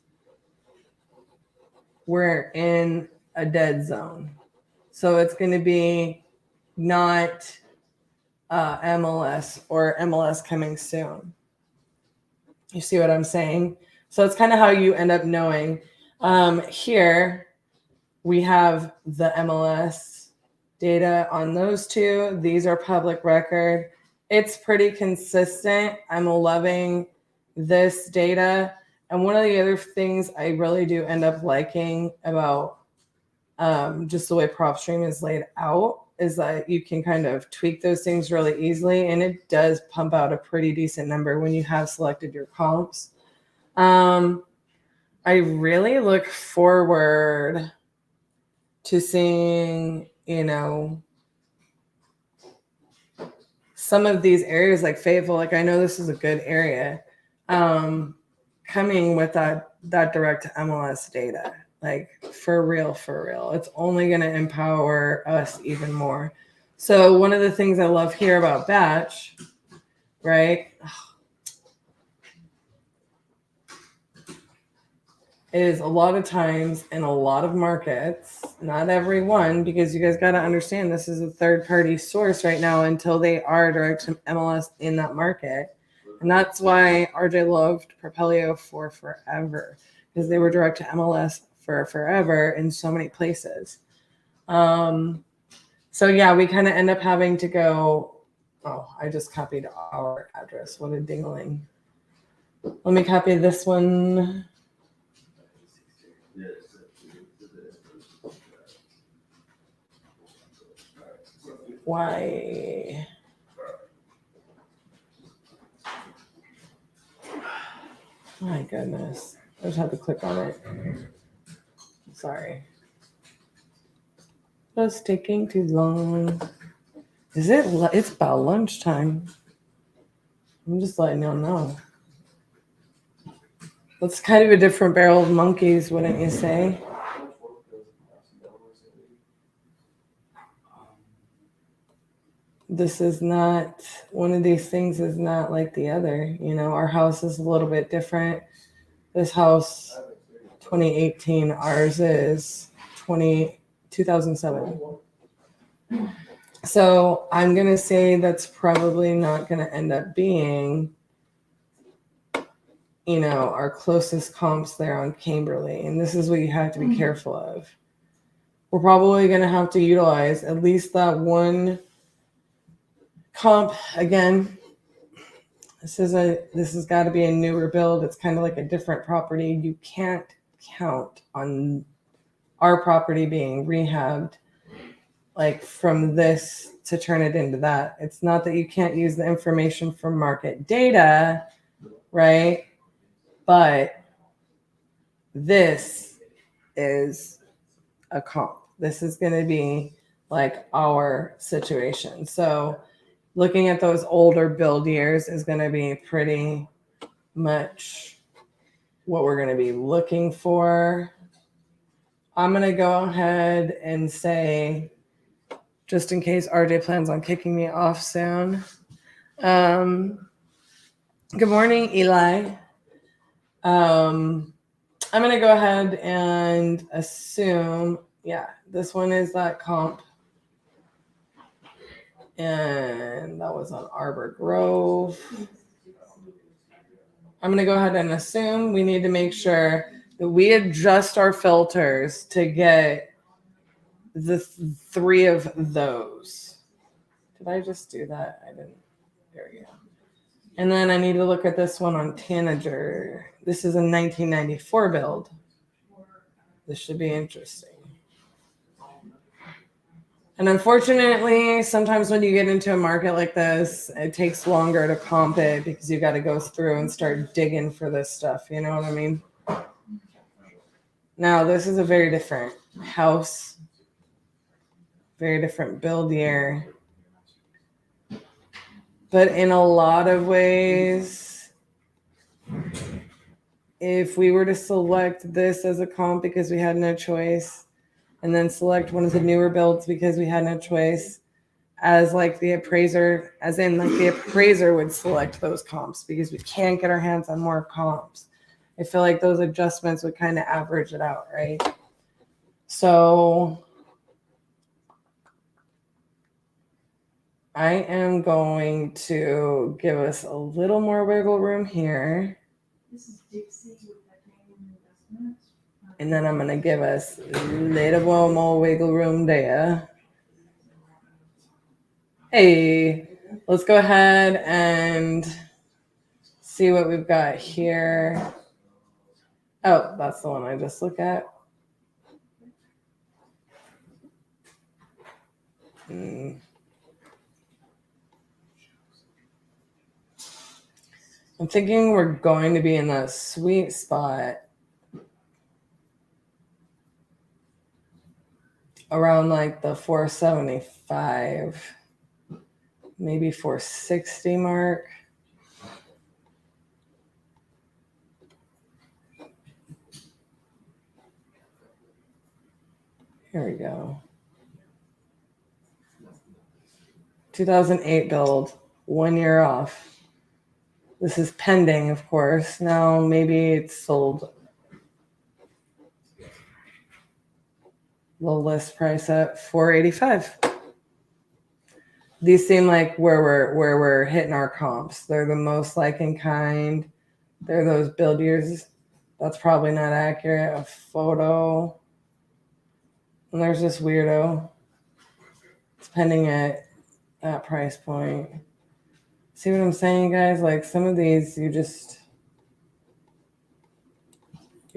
we're in a dead zone. So it's going to be not MLS or MLS coming soon. You see what I'm saying? So it's kind of how you end up knowing. Here we have the MLS data on those two. These are public record. It's pretty consistent. I'm loving this data. And one of the other things I really do end up liking about just the way PropStream is laid out is that you can kind of tweak those things really easily, and it does pump out a pretty decent number when you have selected your comps. I really look forward to seeing, some of these areas like Fayetteville, like I know this is a good area, coming with that direct MLS data. Like for real. It's only going to empower us even more. So one of the things I love here about Batch, right, is a lot of times in a lot of markets, not every one, because you guys got to understand this is a third-party source right now until they are direct to MLS in that market. And that's why RJ loved Propelio for forever, because they were direct to MLS for forever in so many places. So yeah, we kind of end up having to go, I just copied our address. What a dingling. Let me copy this one. Why? My goodness. I just had to click on it. Sorry. It's taking too long. Is it? It's about lunchtime. I'm just letting y'all know. That's kind of a different barrel of monkeys, wouldn't you say? This is not, one of these things is not like the other. Our house is a little bit different. This house, 2018, ours is 2007. So I'm going to say that's probably not going to end up being, our closest comps there on Camberley. And this is what you have to be careful of. We're probably going to have to utilize at least that one comp. Again, this has got to be a newer build. It's kind of like a different property. You can't count on our property being rehabbed like from this to turn it into that. It's not that you can't use the information from market data, right? But this is a comp. This is going to be like our situation. So looking at those older build years is going to be pretty much what we're going to be looking for. I'm going to go ahead and say, just in case RJ plans on kicking me off soon. Good morning, Eli. I'm going to go ahead and assume, this one is that comp. And that was on Arbor Grove. I'm going to go ahead and assume we need to make sure that we adjust our filters to get the three of those. Did I just do that? I didn't. There we go. And then I need to look at this one on Tanager. This is a 1994 build. This should be interesting. And unfortunately, sometimes when you get into a market like this, it takes longer to comp it because you got to go through and start digging for this stuff. You know what I mean? Now, this is a very different house, very different build year. But in a lot of ways, if we were to select this as a comp because we had no choice, and then select one of the newer builds because we had no choice, as like the appraiser, as in like the appraiser would select those comps because we can't get our hands on more comps. I feel like those adjustments would kind of average it out, right? So I am going to give us a little more wiggle room here. This is Dixie with Titanium Investments. And then I'm going to give us a little more wiggle room there. Hey, let's go ahead and see what we've got here. Oh, that's the one I just looked at. I'm thinking we're going to be in that sweet spot around like the 475, maybe 460 mark. Here we go. 2008 build, 1 year off. This is pending, of course. Now maybe it's sold. Low list price at 485. These seem like where we're hitting our comps. They're the most like in kind. They're those build years. That's probably not accurate. A photo. And there's this weirdo. It's pending at that price point. See what I'm saying, guys? Like some of these, you're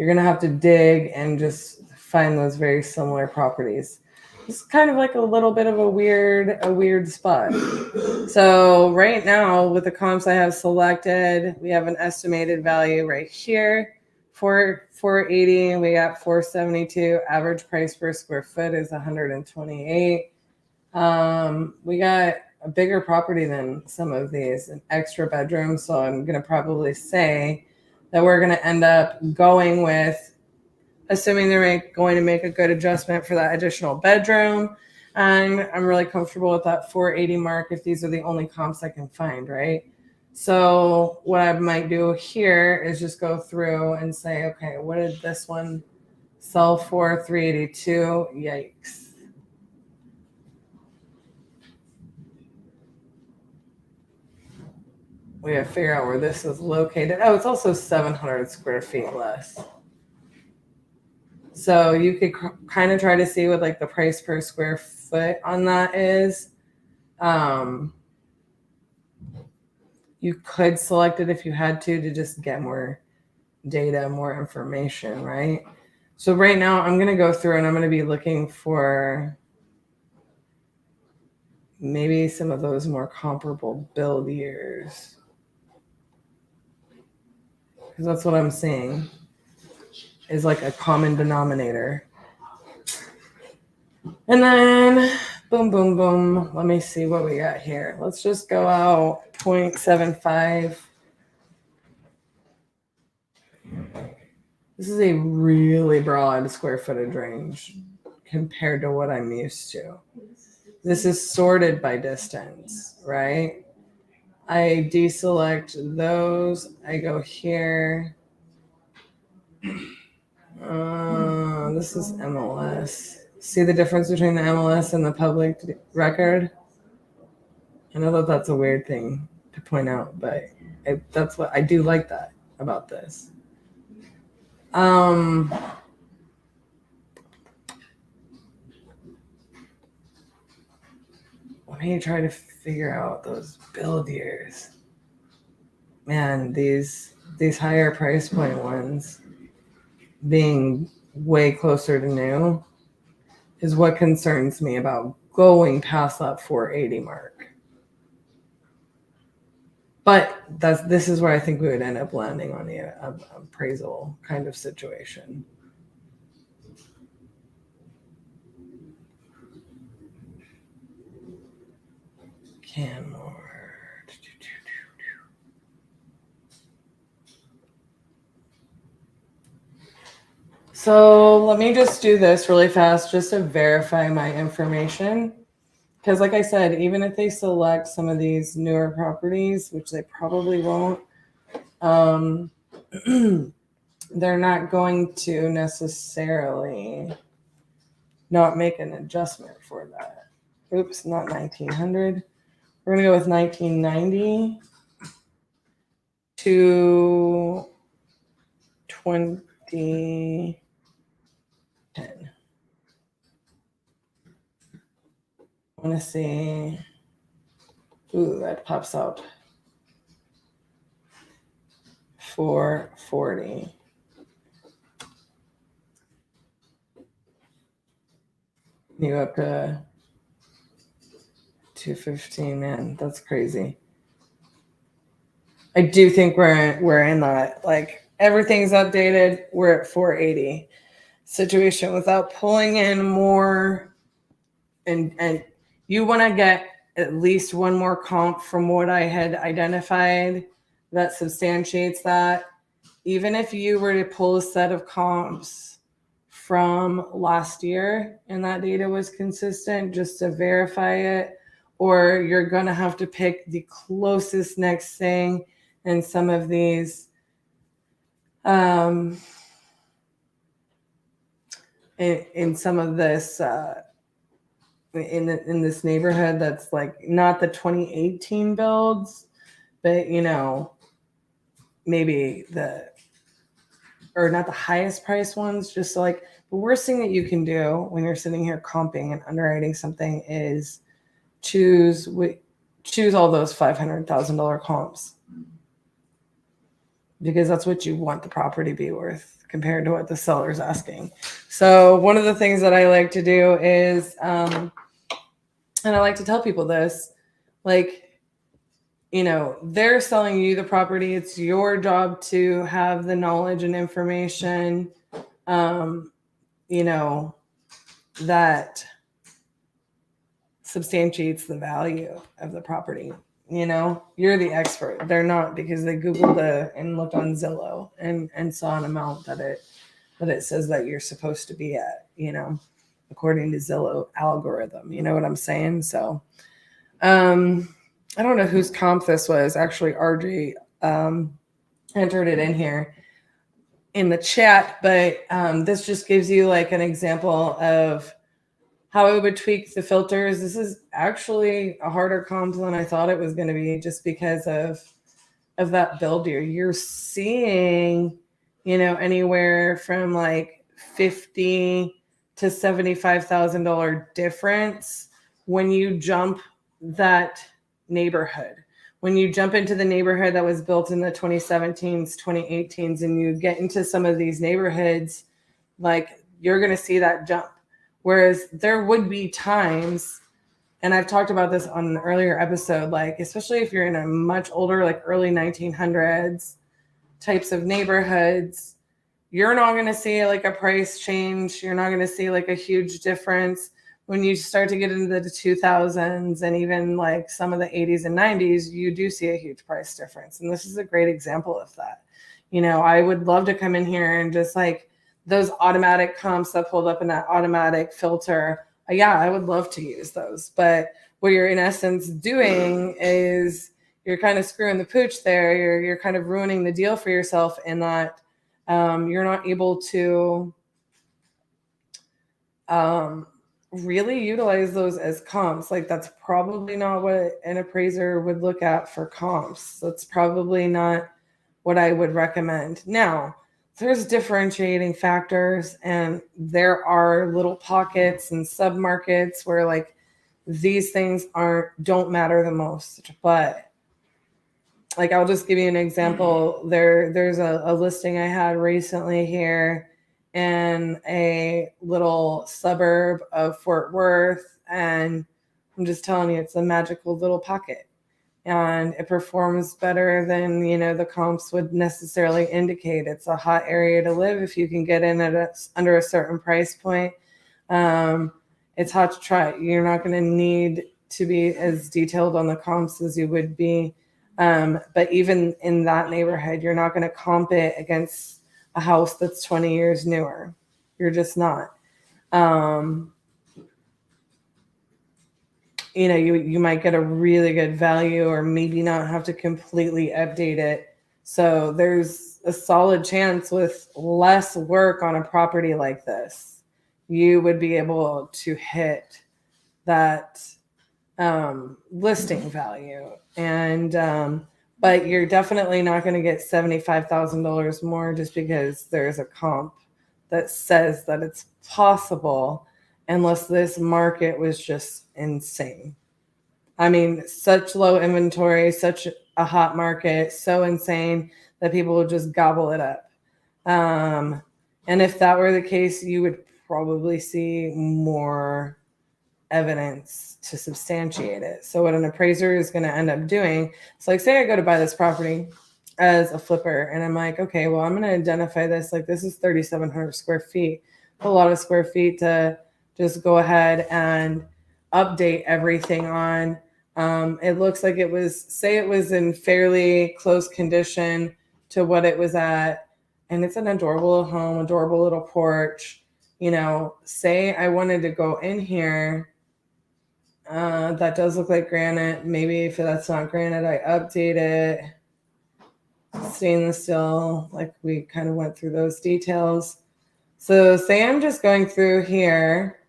gonna have to dig and just find those very similar properties. It's kind of like a little bit of a weird spot. So right now with the comps I have selected, we have an estimated value right here for 480. We got 472. Average price per square foot is 128. We got a bigger property than some of these, an extra bedroom. So I'm gonna probably say that we're gonna end up going with, assuming they're going to make a good adjustment for that additional bedroom. And I'm really comfortable with that 480 mark if these are the only comps I can find, right? So what I might do here is just go through and say, okay, what did this one sell for? 382. Yikes. We have to figure out where this is located. Oh, it's also 700 square feet less. So you could kind of try to see what like the price per square foot on that is. You could select it if you had to just get more data, more information, right? So right now I'm going to go through and I'm going to be looking for maybe some of those more comparable build years. Because that's what I'm seeing is like a common denominator. And then boom, boom, boom. Let me see what we got here. Let's just go out 0.75. This is a really broad square footage range compared to what I'm used to. This is sorted by distance, right? I deselect those. I go here. This is MLS. See the difference between the MLS and the public record? I know that that's a weird thing to point out, but that's what I do like that about this. Let me try to figure out those build years. Man, these higher price point ones being way closer to new is what concerns me about going past that 480 mark. But this is where I think we would end up landing on the appraisal kind of situation. Canmore. So let me just do this really fast just to verify my information. Because like I said, even if they select some of these newer properties, which they probably won't, they're not going to necessarily not make an adjustment for that. Oops, not 1900. We're going to go with 1990 to 2010. I want to see. Ooh, that pops out. 440. You up to 215, man. That's crazy. I do think we're in that, like, everything's updated. We're at 480 situation without pulling in more, and you want to get at least one more comp from what I had identified that substantiates that. Even if you were to pull a set of comps from last year and that data was consistent, just to verify it, or you're going to have to pick the closest next thing in some of these in some of this in this neighborhood that's like not the 2018 builds, but maybe or not the highest price ones, just like the worst thing that you can do when you're sitting here comping and underwriting something is choose all those $500,000 comps, because that's what you want the property to be worth compared to what the seller's asking. So one of the things that I like to do is, and I like to tell people this, like, they're selling you the property. It's your job to have the knowledge and information, that substantiates the value of the property. You're the expert. They're not, because they Googled it and looked on Zillow and saw an amount that it says that you're supposed to be at, according to Zillow algorithm. You know what I'm saying? So, I don't know whose comp this was. Actually, RJ entered it in here in the chat, but this just gives you like an example of how it would tweak the filters. This is actually a harder comp than I thought it was going to be, just because of that build year. You're seeing, anywhere from like $50,000 to $75,000 difference when you jump that neighborhood. When you jump into the neighborhood that was built in the 2017s, 2018s, and you get into some of these neighborhoods, like, you're going to see that jump. Whereas there would be times, and I've talked about this on an earlier episode, like, especially if you're in a much older, like early 1900s types of neighborhoods, you're not going to see like a price change. You're not going to see like a huge difference. When you start to get into the 2000s and even like some of the 80s and 90s, you do see a huge price difference. And this is a great example of that. I would love to come in here and just like those automatic comps that pulled up in that automatic filter. Yeah, I would love to use those. But what you're in essence doing is you're kind of screwing the pooch there. You're kind of ruining the deal for yourself in that you're not able to really utilize those as comps. Like, that's probably not what an appraiser would look at for comps. That's probably not what I would recommend. Now, there's differentiating factors, and there are little pockets and submarkets where like these things don't matter the most. But like, I'll just give you an example. There's a listing I had recently here in a little suburb of Fort Worth, and I'm just telling you, it's a magical little pocket, and it performs better than the comps would necessarily indicate. It's a hot area to live if you can get in at under a certain price point. It's hot to try. You're not going to need to be as detailed on the comps as you would be, but even in that neighborhood, you're not going to comp it against a house that's 20 years newer. You're just not. You might get a really good value or maybe not have to completely update it. So there's a solid chance with less work on a property like this, you would be able to hit that listing value. And but you're definitely not going to get $75,000 more just because there's a comp that says that it's possible, unless this market was just insane. I mean, such low inventory, such a hot market, so insane that people would just gobble it up. And if that were the case, you would probably see more evidence to substantiate it. So what an appraiser is going to end up doing, it's like, say I go to buy this property as a flipper, and I'm like, okay, well, I'm going to identify this, like this is 3,700 square feet, a lot of square feet to just go ahead and update everything on. It looks like it was in fairly close condition to what it was at, and it's an adorable home, adorable little porch. Say I wanted to go in here, that does look like granite. Maybe if that's not granite, I update it. Stainless steel, like we kind of went through those details. So say I'm just going through here.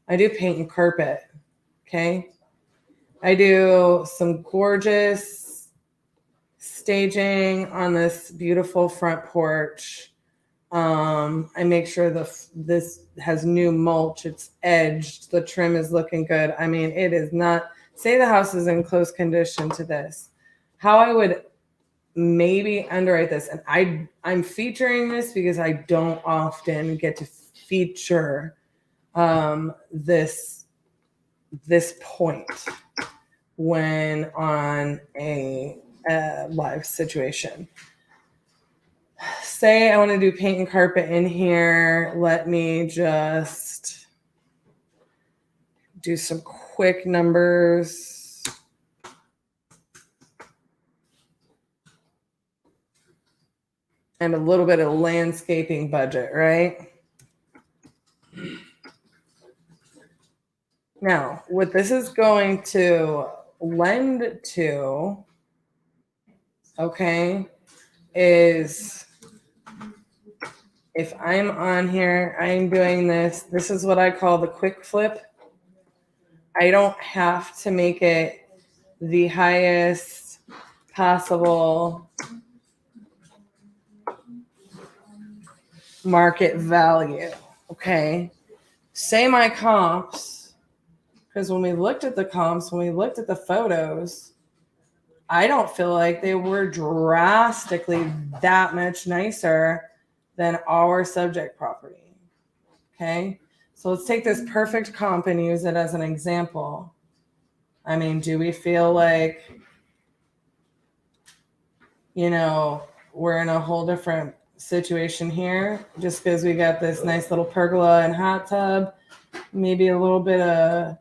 I do paint and carpet, okay? I do some gorgeous staging on this beautiful front porch. I make sure this has new mulch. It's edged. The trim is looking good. I mean, it is not, say the house is in close condition to this. How I would maybe underwrite this, and I'm featuring this because I don't often get to feature this point when on a live situation. Say I want to do paint and carpet in here. Let me just do some quick numbers. And a little bit of landscaping budget, right? Now, what this is going to lend to, okay, is if I'm on here, I'm doing this. This is what I call the quick flip. I don't have to make it the highest possible market value, okay? Say my comps, because when we looked at the comps, when we looked at the photos, I don't feel like they were drastically that much nicer than our subject property, okay? So let's take this perfect comp and use it as an example. I mean, do we feel like, we're in a whole different situation here just because we got this nice little pergola and hot tub, maybe a little bit of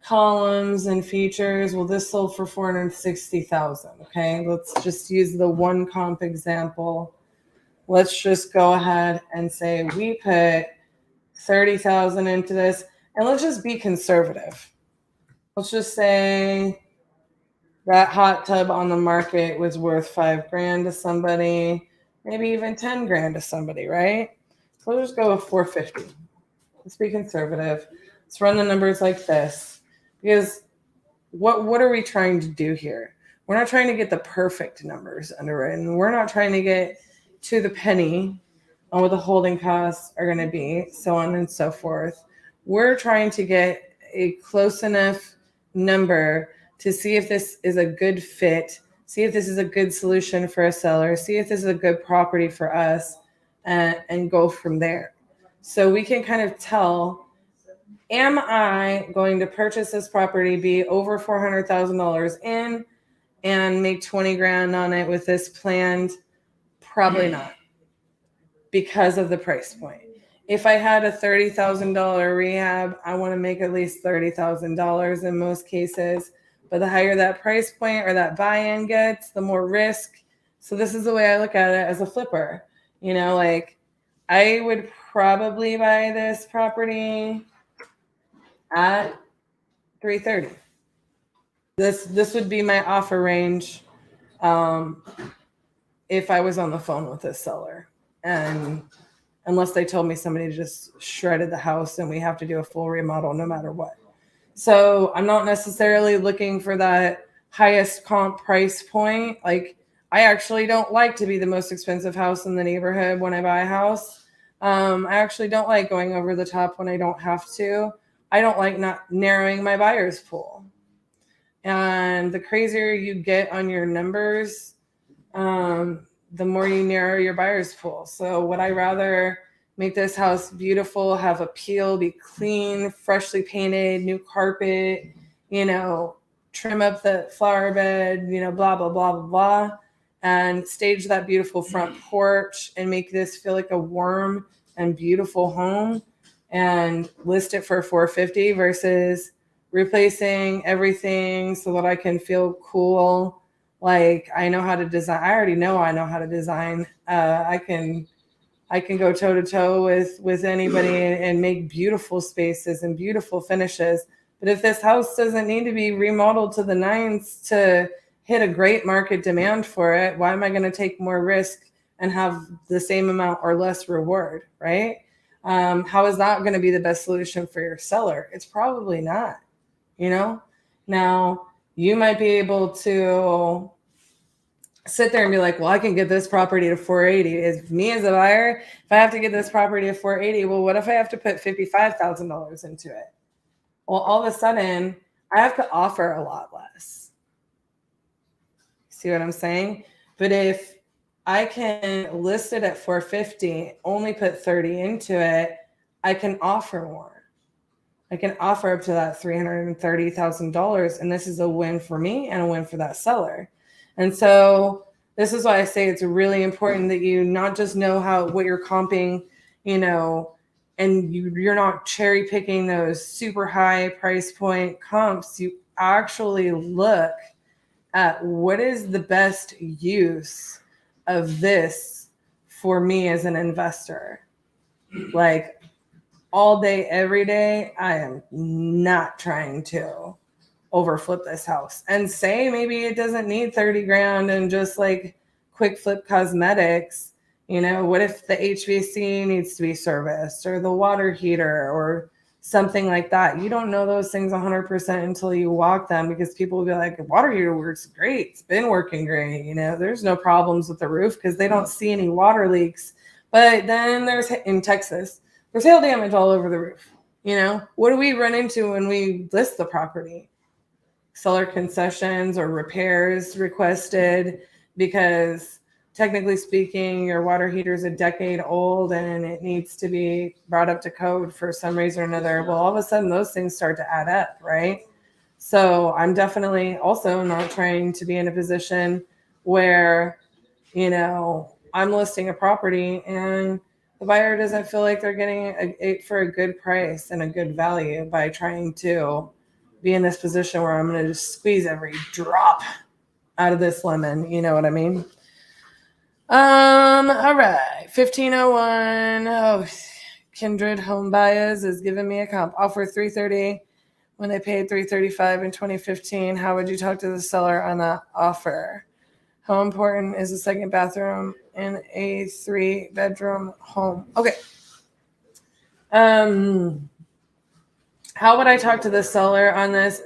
columns and features? Well, this sold for $460,000. Okay, let's just use the one comp example. Let's just go ahead and say we put $30,000 into this, and let's just be conservative. Let's just say that hot tub on the market was worth $5,000 to somebody, maybe even $10,000 to somebody, right? So we'll just go with $450,000. Let's be conservative. Let's run the numbers like this, because what are we trying to do here? We're not trying to get the perfect numbers underwritten. We're not trying to get to the penny on what the holding costs are going to be, so on and so forth. We're trying to get a close enough number to see if this is a good fit, see if this is a good solution for a seller, see if this is a good property for us, and go from there. So we can kind of tell, am I going to purchase this property, be over $400,000 in, and make $20,000 on it with this planned? Probably not, because of the price point. If I had a $30,000 rehab, I want to make at least $30,000 in most cases. But the higher that price point or that buy-in gets, the more risk. So this is the way I look at it as a flipper. Like, I would probably buy this property at 330. This would be my offer range if I was on the phone with this seller, and unless they told me somebody just shredded the house and we have to do a full remodel no matter what. So I'm not necessarily looking for that highest comp price point. Like, I actually don't like to be the most expensive house in the neighborhood when I buy a house. I actually don't like going over the top when I don't have to. I don't like not narrowing my buyer's pool. And the crazier you get on your numbers, the more you narrow your buyer's pool. So would I rather make this house beautiful, have appeal, be clean, freshly painted, new carpet, trim up the flower bed, blah, blah, blah, blah, blah, and stage that beautiful front porch and make this feel like a warm and beautiful home and list it for $450 versus replacing everything so that I can feel cool. Like, I know how to design. I already know I know how to design. I can go toe to toe with anybody and make beautiful spaces and beautiful finishes. But if this house doesn't need to be remodeled to the nines to hit a great market demand for it, why am I going to take more risk and have the same amount or less reward, right? How is that going to be the best solution for your seller? It's probably not, Now, you might be able to sit there and be like, well, I can get this property to 480. As me as a buyer, if I have to get this property to 480, well, what if I have to put $55,000 into it? Well, all of a sudden, I have to offer a lot less. See what I'm saying? But if I can list it at 450, only put 30 into it, I can offer more. I can offer up to that $330,000, and this is a win for me and a win for that seller. And so this is why I say it's really important that you not just know what you're comping, and you're not cherry picking those super high price point comps. You actually look at what is the best use of this for me as an investor. Like, all day, every day, I am not trying to overflip this house and say maybe it doesn't need 30 grand and just like quick flip cosmetics. What if the HVAC needs to be serviced or the water heater or something like that? You don't know those things 100% until you walk them, because people will be like, the water heater works great. It's been working great. There's no problems with the roof because they don't see any water leaks. But then in Texas, there's hail damage all over the roof. What do we run into when we list the property? Seller concessions or repairs requested because technically speaking, your water heater is a decade old and it needs to be brought up to code for some reason or another. Well, all of a sudden those things start to add up, right? So I'm definitely also not trying to be in a position where, I'm listing a property and the buyer doesn't feel like they're getting it for a good price and a good value by trying to be in this position where I'm going to just squeeze every drop out of this lemon. You know what I mean? All right. 1501. Oh, Kindred Home Buyers is giving me a comp. Offer 330 when they paid 335 in 2015. How would you talk to the seller on that offer? How important is a second bathroom in a 3-bedroom home? Okay. How would I talk to the seller on this?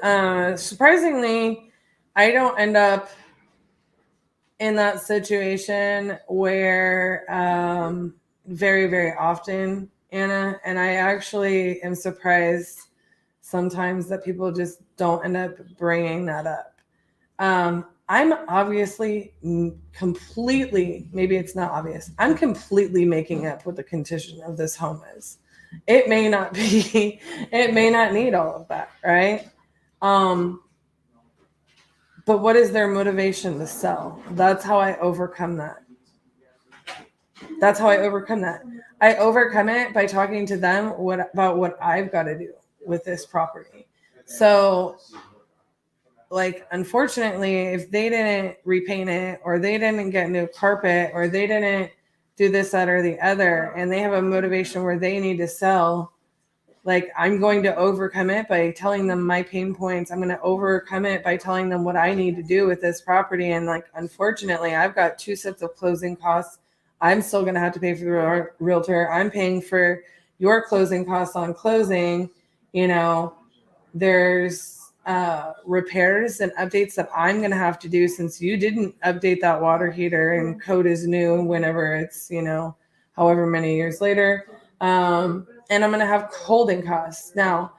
Surprisingly, I don't end up in that situation where very, very often, Anna, and I actually am surprised sometimes that people just don't end up bringing that up. I'm obviously completely, maybe it's not obvious, I'm completely making up what the condition of this home is. It may not be, it may not need all of that, right? But what is their motivation to sell? That's how I overcome that. That's how I overcome that. I overcome it by talking to them about what I've got to do with this property. So, like, unfortunately, if they didn't repaint it or they didn't get new carpet or they didn't do this, that, or the other, and they have a motivation where they need to sell, like I'm going to overcome it by telling them my pain points. I'm going to overcome it by telling them what I need to do with this property. And like, unfortunately, I've got 2 sets of closing costs. I'm still going to have to pay for the realtor. I'm paying for your closing costs on closing. You know, there's repairs and updates that I'm going to have to do since you didn't update that water heater and code is new whenever it's, you know, however many years later. And I'm going to have holding costs. Now,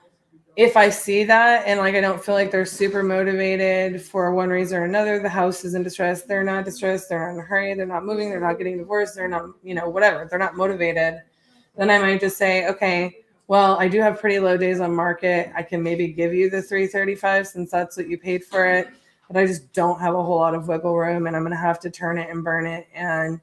if I see that and like I don't feel like they're super motivated for one reason or another, the house is in distress, they're not distressed, they're not in a hurry, they're not moving, they're not getting divorced, they're not, you know, whatever, they're not motivated, then I might just say, okay, well, I do have pretty low days on market. I can maybe give you the 335 since that's what you paid for it, but I just don't have a whole lot of wiggle room and I'm going to have to turn it and burn it. And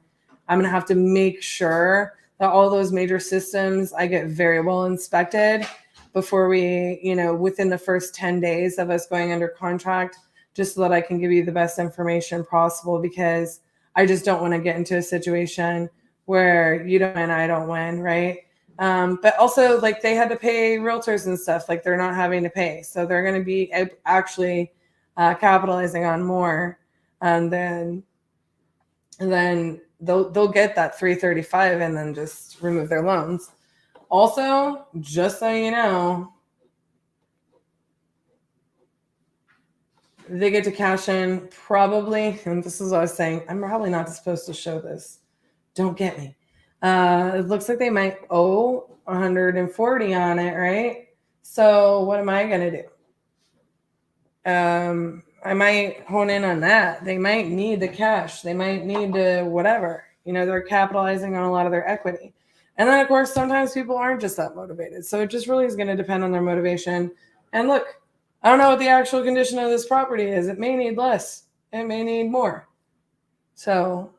I'm going to have to make sure that all those major systems I get very well inspected before we, you know, within the first 10 days of us going under contract, just so that I can give you the best information possible, because I just don't want to get into a situation where you don't win, I don't win, right? But also, like, they had to pay realtors and stuff, like they're not having to pay. So they're going to be actually capitalizing on more than they'll get that 335 and then just remove their loans. Also, just so you know, they get to cash in probably, and this is what I was saying, I'm probably not supposed to show this. Don't get me. It looks like they might owe 140 on it, right? So what am I going to do? I might hone in on that. They might need the cash. They might need to whatever. You know, they're capitalizing on a lot of their equity. And then, of course, sometimes people aren't just that motivated. So it just really is going to depend on their motivation. And look, I don't know what the actual condition of this property is. It may need less. It may need more. So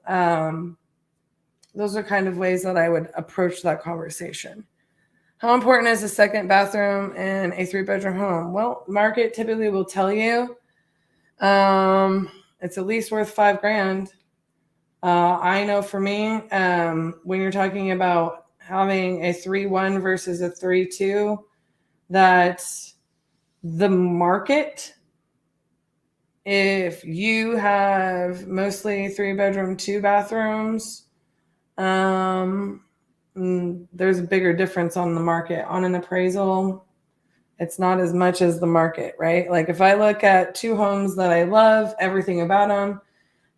those are kind of ways that I would approach that conversation. How important is a second bathroom in a 3-bedroom home? Well, market typically will tell you it's at least worth $5,000. I know for me, when you're talking about having a 3-1 versus a 3-2, that the market, if you have mostly 3-bedroom, 2 bathrooms, there's a bigger difference on the market. On an appraisal, it's not as much as the market, right? Like if I look at 2 homes that I love everything about them,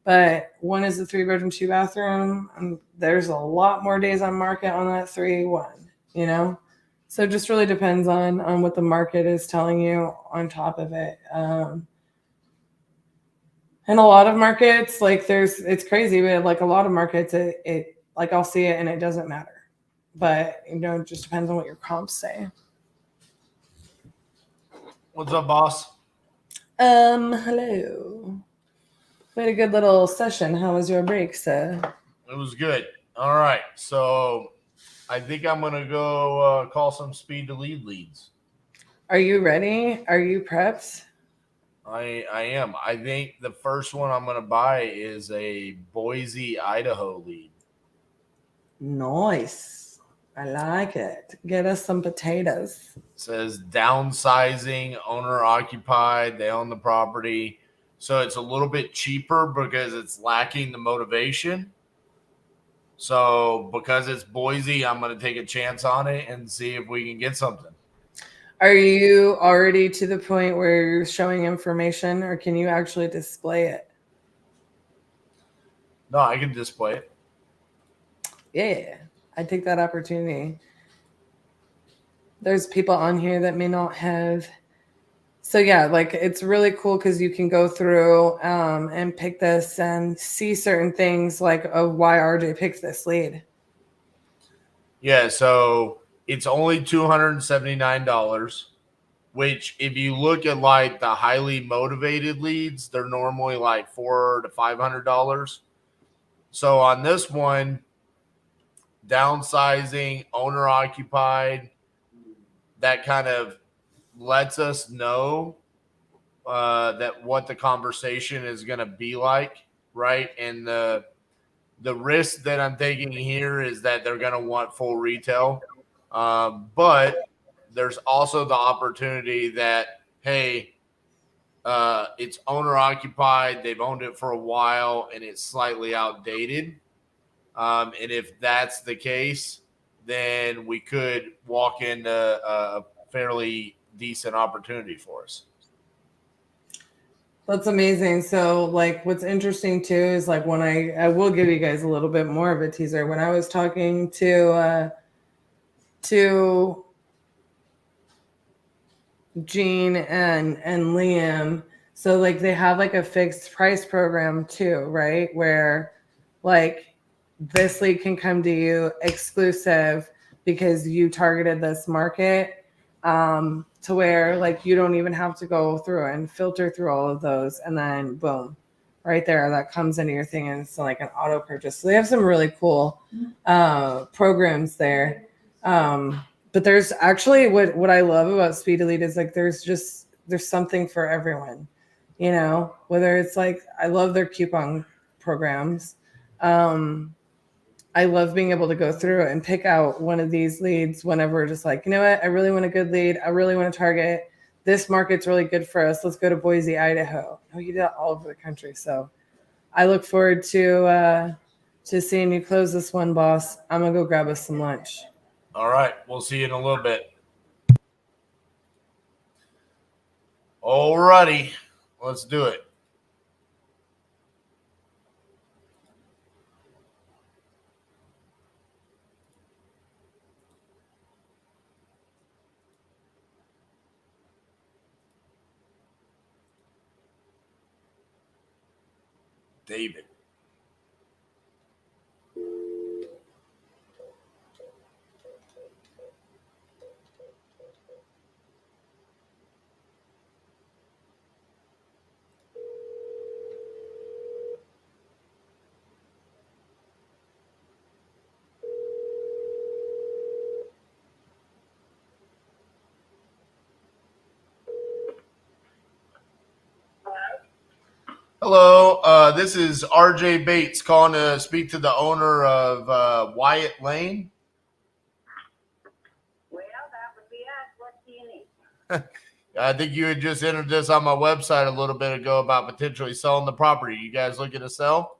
but one is a 3-bedroom, 2 bathroom, there's a lot more days on market on that 3-1, you know? So it just really depends on what the market is telling you on top of it. And a lot of markets, like it's crazy, but like a lot of markets, it like I'll see it and it doesn't matter. But, you know, it just depends on what your comps say. What's up, boss? Hello. We had a good little session. How was your break, sir? It was good. All right. So I think I'm going to go call some speed to lead leads. Are you ready? Are you prepped? I am. I think the first one I'm going to buy is a Boise, Idaho lead. Nice. I like it. Get us some potatoes. It says downsizing, owner occupied. They own the property. So it's a little bit cheaper because it's lacking the motivation. So because it's Boise, I'm going to take a chance on it and see if we can get something. Are you already to the point where you're showing information, or can you actually display it? No, I can display it. Yeah, I take that opportunity. There's people on here that may not have. So yeah, like it's really cool because you can go through and pick this and see certain things like of why RJ picked this lead. Yeah, so it's only $279, which if you look at like the highly motivated leads, they're normally like $400 to $500. So on this one, downsizing, owner occupied, that kind of lets us know that what the conversation is going to be like, right? And the the risk that I'm taking here is that they're going to want full retail. But there's also the opportunity that, hey, it's owner occupied. They've owned it for a while and it's slightly outdated. And if that's the case, then we could walk into a fairly decent opportunity for us. That's amazing. So like what's interesting too is like when I will give you guys a little bit more of a teaser. When I was talking to Gene and Liam, so like they have like a fixed price program too, right? Where like this lead can come to you exclusive because you targeted this market, to where like you don't even have to go through and filter through all of those, and then boom, right there, that comes into your thing, and it's like an auto purchase. So they have some really cool programs there. But there's actually what I love about Speed Elite is like there's something for everyone, you know, whether it's like I love their coupon programs. I love being able to go through and pick out one of these leads whenever, just like, you know what, I really want a good lead. I really want to target this market's really good for us. Let's go to Boise, Idaho. Oh, you do that all over the country. So I look forward to seeing you close this one, boss. I'm gonna go grab us some lunch. All right. We'll see you in a little bit. All righty. Let's do it. David. Hello, this is RJ Bates calling to speak to the owner of Wyatt Lane. Well, that would be us. What do you need? I think you had just entered this on my website a little bit ago about potentially selling the property. You guys looking to sell?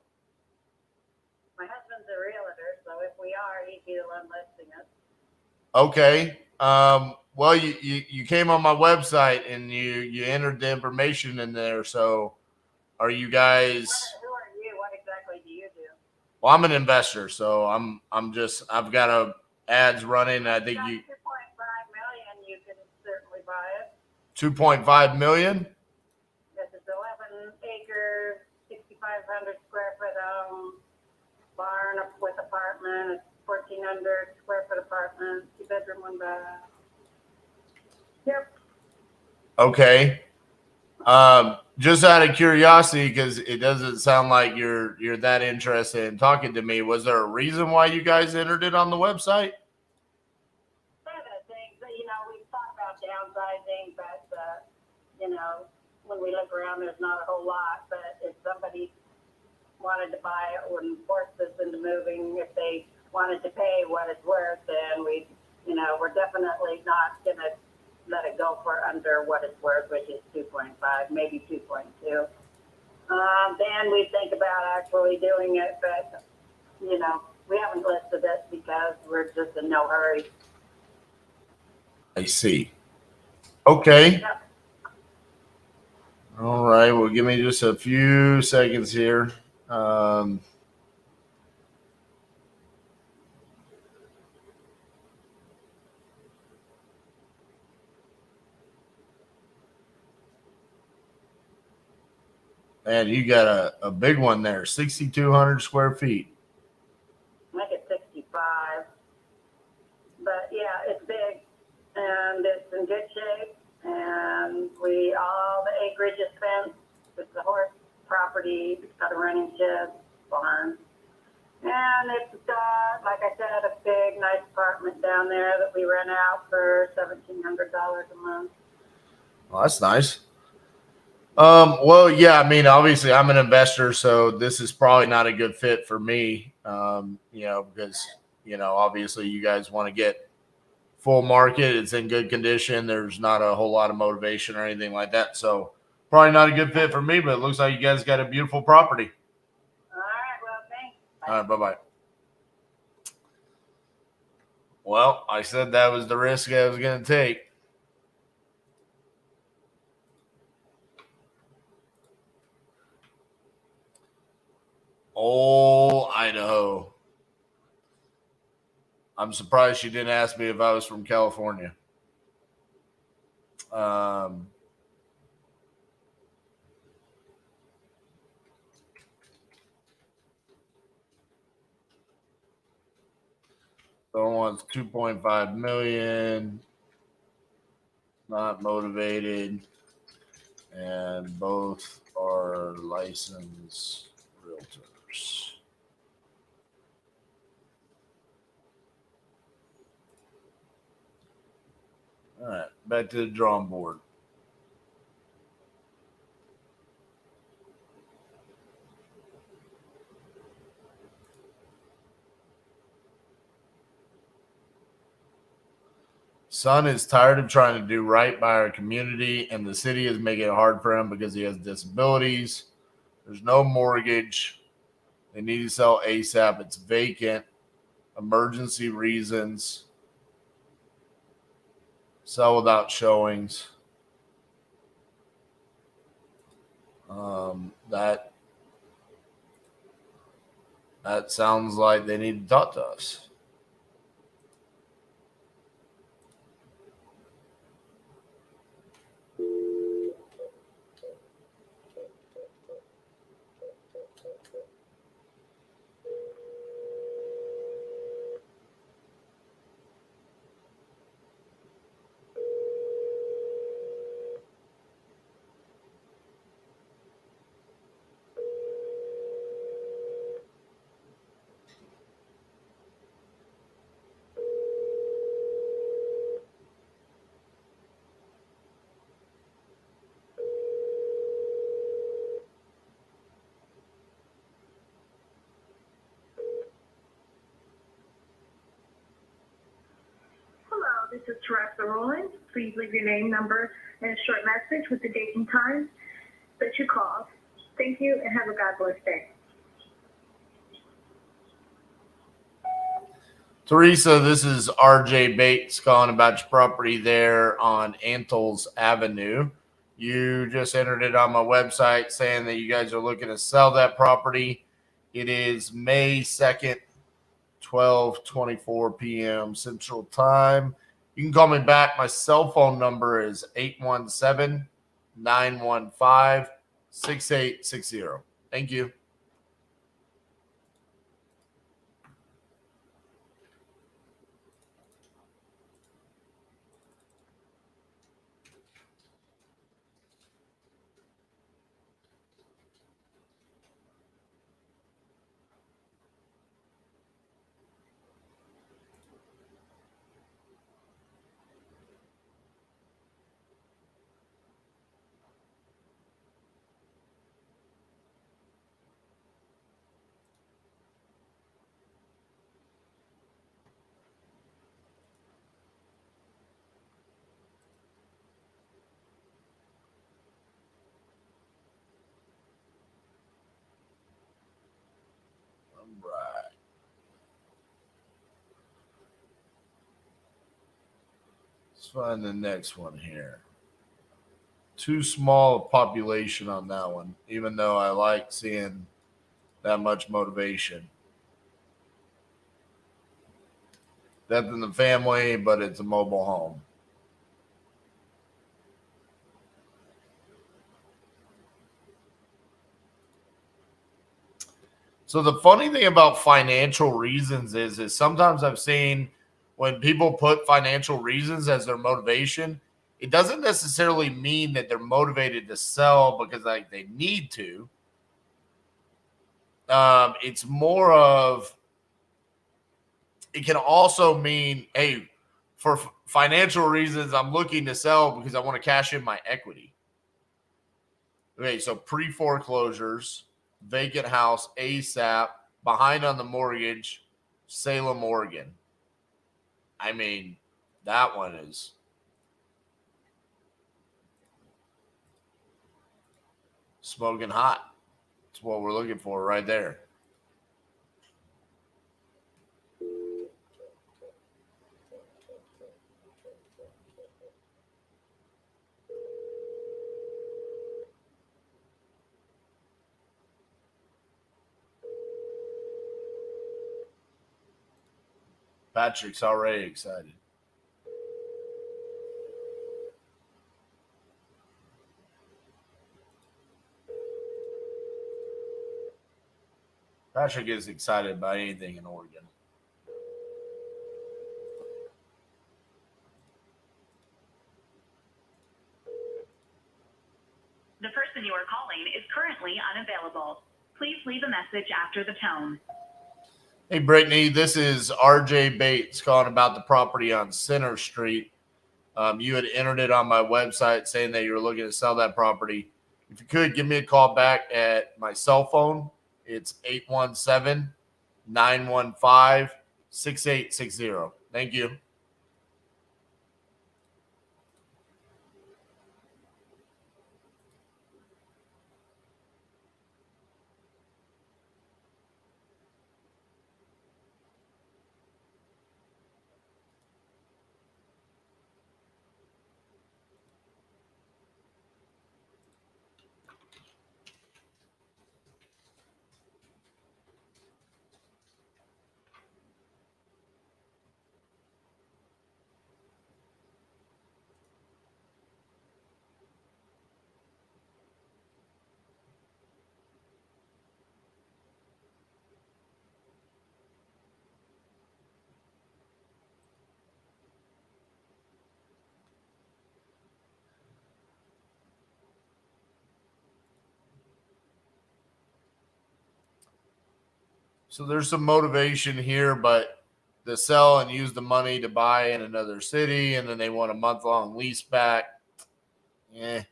My husband's a realtor, so if we are, he'd be the one listing us. Okay. Well, you came on my website and you entered the information in there. So are you guys? Who are you? What exactly do you do? Well, I'm an investor, so I've got ads running. I think you 2.5 million, you can certainly buy it. 2.5 million. This is 11 acres, 6,500 square foot barn with apartment. It's 1,400 square foot apartment, 2-bedroom, 1 bath. Yep. Okay. Just out of curiosity, because it doesn't sound like you're that interested in talking to me. Was there a reason why you guys entered it on the website? I think that, we've thought about downsizing, but, when we look around, there's not a whole lot. But if somebody wanted to buy it, wouldn't force us into moving. If they wanted to pay what it's worth, then we're definitely not going to let it go for under what it's worth, which is 2.5, maybe 2.2. Then we think about actually doing it, but, we haven't listed it because we're just in no hurry. I see. Okay. Yep. All right. Well, give me just a few seconds here. Man, you got a big one there, 6,200 square feet. Make it 65. But yeah, it's big and it's in good shape. And all the acreage is fenced. It's a horse property. It's got a running shed, barn. And it's got, like I said, a big, nice apartment down there that we rent out for $1,700 a month. Well, that's nice. Well, yeah, I mean, obviously I'm an investor, so this is probably not a good fit for me. Because, obviously you guys want to get full market. It's in good condition. There's not a whole lot of motivation or anything like that. So probably not a good fit for me, but it looks like you guys got a beautiful property. All right, well, thanks. All right, bye-bye. Well, I said that was the risk I was going to take. Oh, Idaho. I'm surprised she didn't ask me if I was from California. Someone wants 2.5 million. Not motivated. And both are licensed realtors. All right, back to the drawing board. Son is tired of trying to do right by our community, and the city is making it hard for him because he has disabilities. There's no mortgage. They need to sell ASAP. It's vacant. Emergency reasons. Sell without showings. That sounds like they need to talk to us. Hello, this is Teresa Rowland. Please leave your name, number, and a short message with the date and time that you called. Thank you, and have a God bless day. Teresa, this is RJ Bates calling about your property there on Antles Avenue. You just entered it on my website saying that you guys are looking to sell that property. It is May 2nd, 12:24 p.m. Central Time. You can call me back. My cell phone number is 817-915-6860. Thank you. Right. Let's find the next one here. Too small a population on that one, even though I like seeing that much motivation. Death in the family, but it's a mobile home. So the funny thing about financial reasons is sometimes I've seen when people put financial reasons as their motivation, it doesn't necessarily mean that they're motivated to sell because they need to. It's more of, it can also mean, hey, for financial reasons, I'm looking to sell because I want to cash in my equity. Okay, so pre-foreclosures, vacant house, ASAP, behind on the mortgage, Salem, Oregon. I mean, that one is smoking hot. That's what we're looking for right there. Patrick's already excited. Patrick is excited by anything in Oregon. The person you are calling is currently unavailable. Please leave a message after the tone. Hey, Brittany, this is RJ Bates calling about the property on Center Street. You had entered it on my website saying that you were looking to sell that property. If you could, give me a call back at my cell phone. It's 817-915-6860. Thank you. So there's some motivation here, but to sell and use the money to buy in another city, and then they want a month-long lease back. Eh.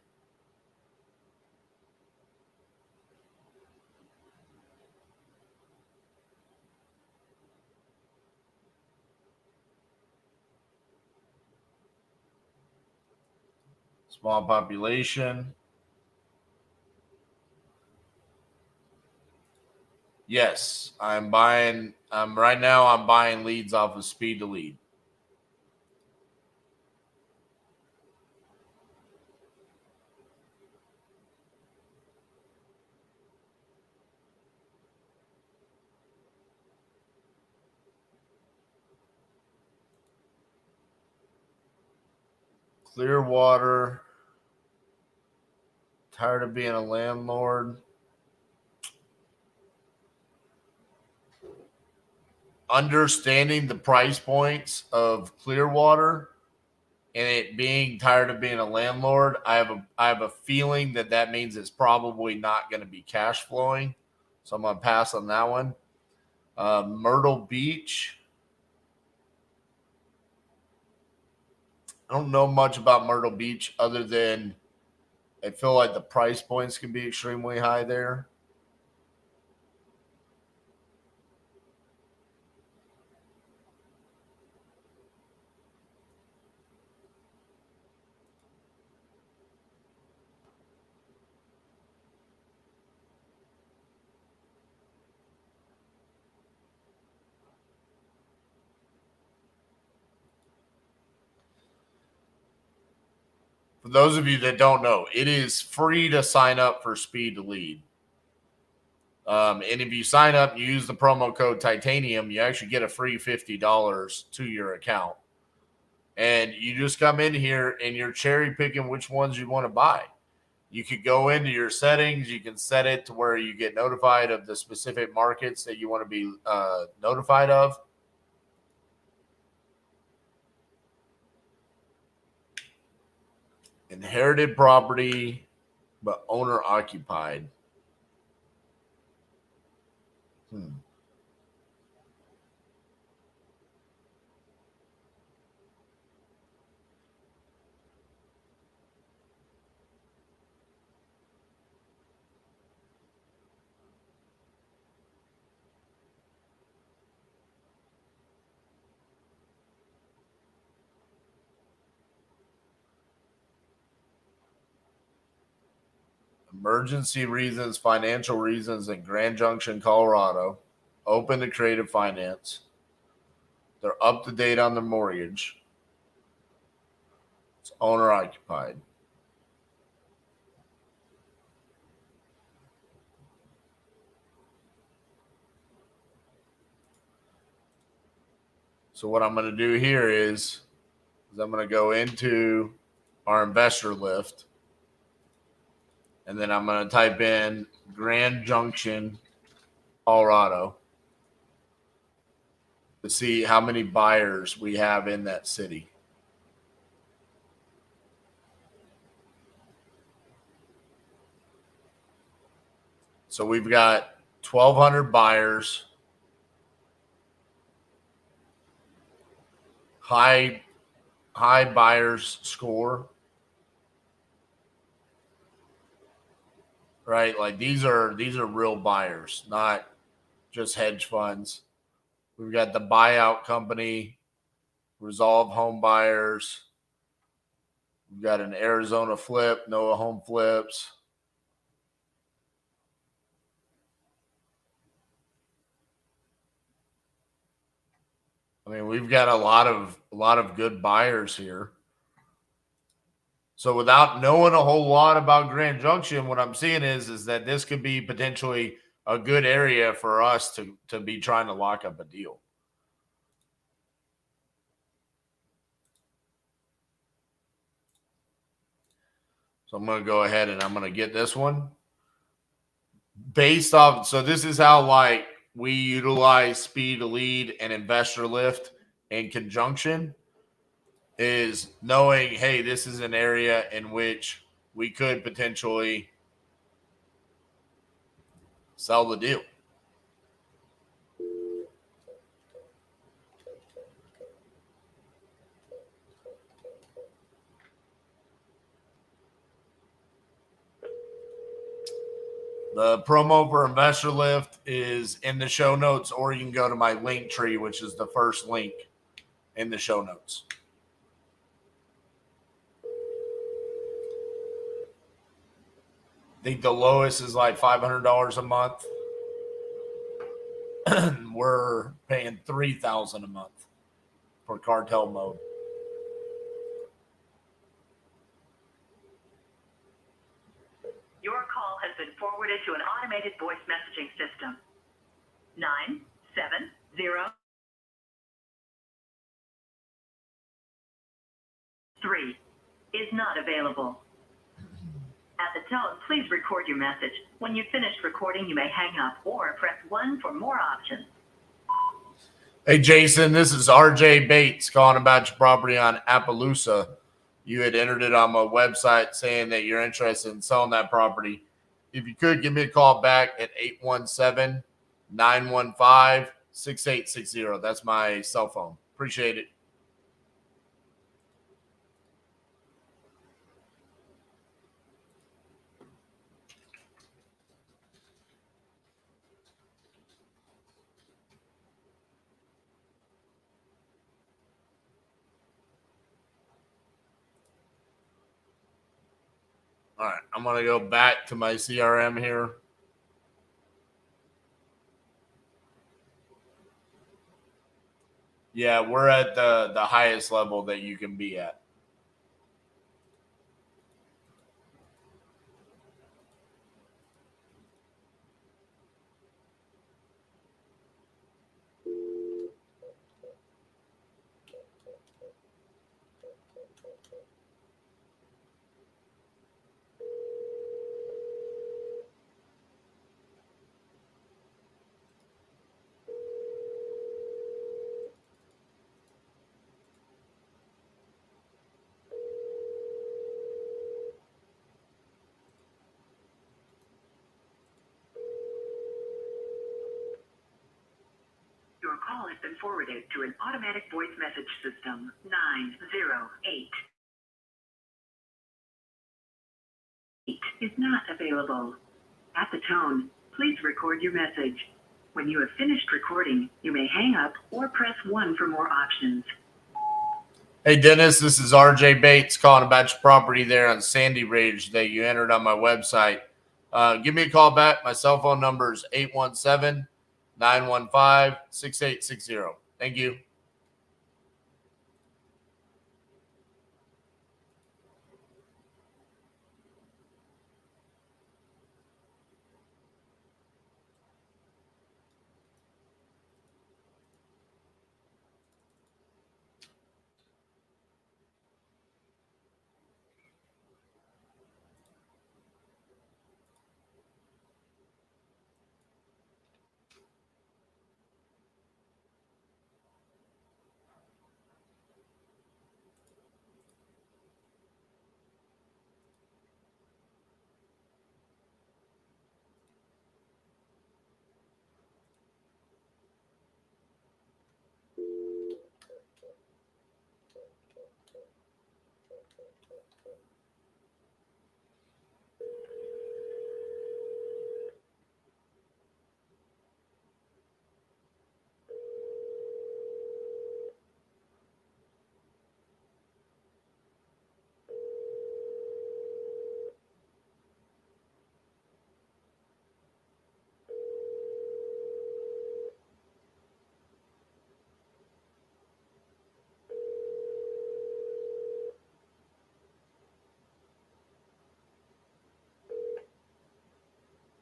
Small population. Yes, I'm buying leads off of Speed to Lead. Clearwater. Tired of being a landlord. Understanding the price points of Clearwater and it being tired of being a landlord, I have a feeling that means it's probably not going to be cash flowing. So I'm going to pass on that one. Myrtle Beach. I don't know much about Myrtle Beach other than I feel like the price points can be extremely high there. For those of you that don't know, it is free to sign up for Speed to Lead. And if you sign up and you use the promo code Titanium, you actually get a free $50 to your account. And you just come in here and you're cherry picking which ones you want to buy. You could go into your settings. You can set it to where you get notified of the specific markets that you want to be notified of. Inherited property, but owner occupied. emergency reasons, financial reasons in Grand Junction, Colorado, open to creative finance. They're up to date on their mortgage. It's owner occupied. So what I'm going to do here is I'm going to go into our investor lift, and then I'm going to type in Grand Junction, Colorado, to see how many buyers we have in that city. So we've got 1,200 buyers. High buyers score, right? Like these are real buyers, not just hedge funds. We've got the buyout company, Resolve Home Buyers. We've got an Arizona Flip, Noah Home Flips. I mean, we've got a lot of good buyers here. So without knowing a whole lot about Grand Junction, what I'm seeing is that this could be potentially a good area for us to be trying to lock up a deal. So I'm going to go ahead and I'm going to get this one based off. So this is how like we utilize speed to lead and investor lift in conjunction, is knowing, hey, this is an area in which we could potentially sell the deal. The promo for Investor Lift is in the show notes, or you can go to my link tree, which is the first link in the show notes. I think the lowest is like $500 a month. We're paying $3,000 a month for cartel mode. Your call has been forwarded to an automated voice messaging system. 970 3 is not available. At the tone, please record your message. When you've finished recording, you may hang up or press 1 for more options. Hey, Jason, this is RJ Bates calling about your property on Appaloosa. You had entered it on my website saying that you're interested in selling that property. If you could, give me a call back at 817-915-6860. That's my cell phone. Appreciate it. All right, I'm going to go back to my CRM here. Yeah, we're at the highest level that you can be at. Your call has been forwarded to an automatic voice message system. 908 is not available. At the tone, please record your message. When you have finished recording, you may hang up or press 1 for more options. Hey, Dennis, this is RJ Bates calling about your property there on Sandy Ridge that you entered on my website Give me a call back. My cell phone number is 817-915-6860. Thank you.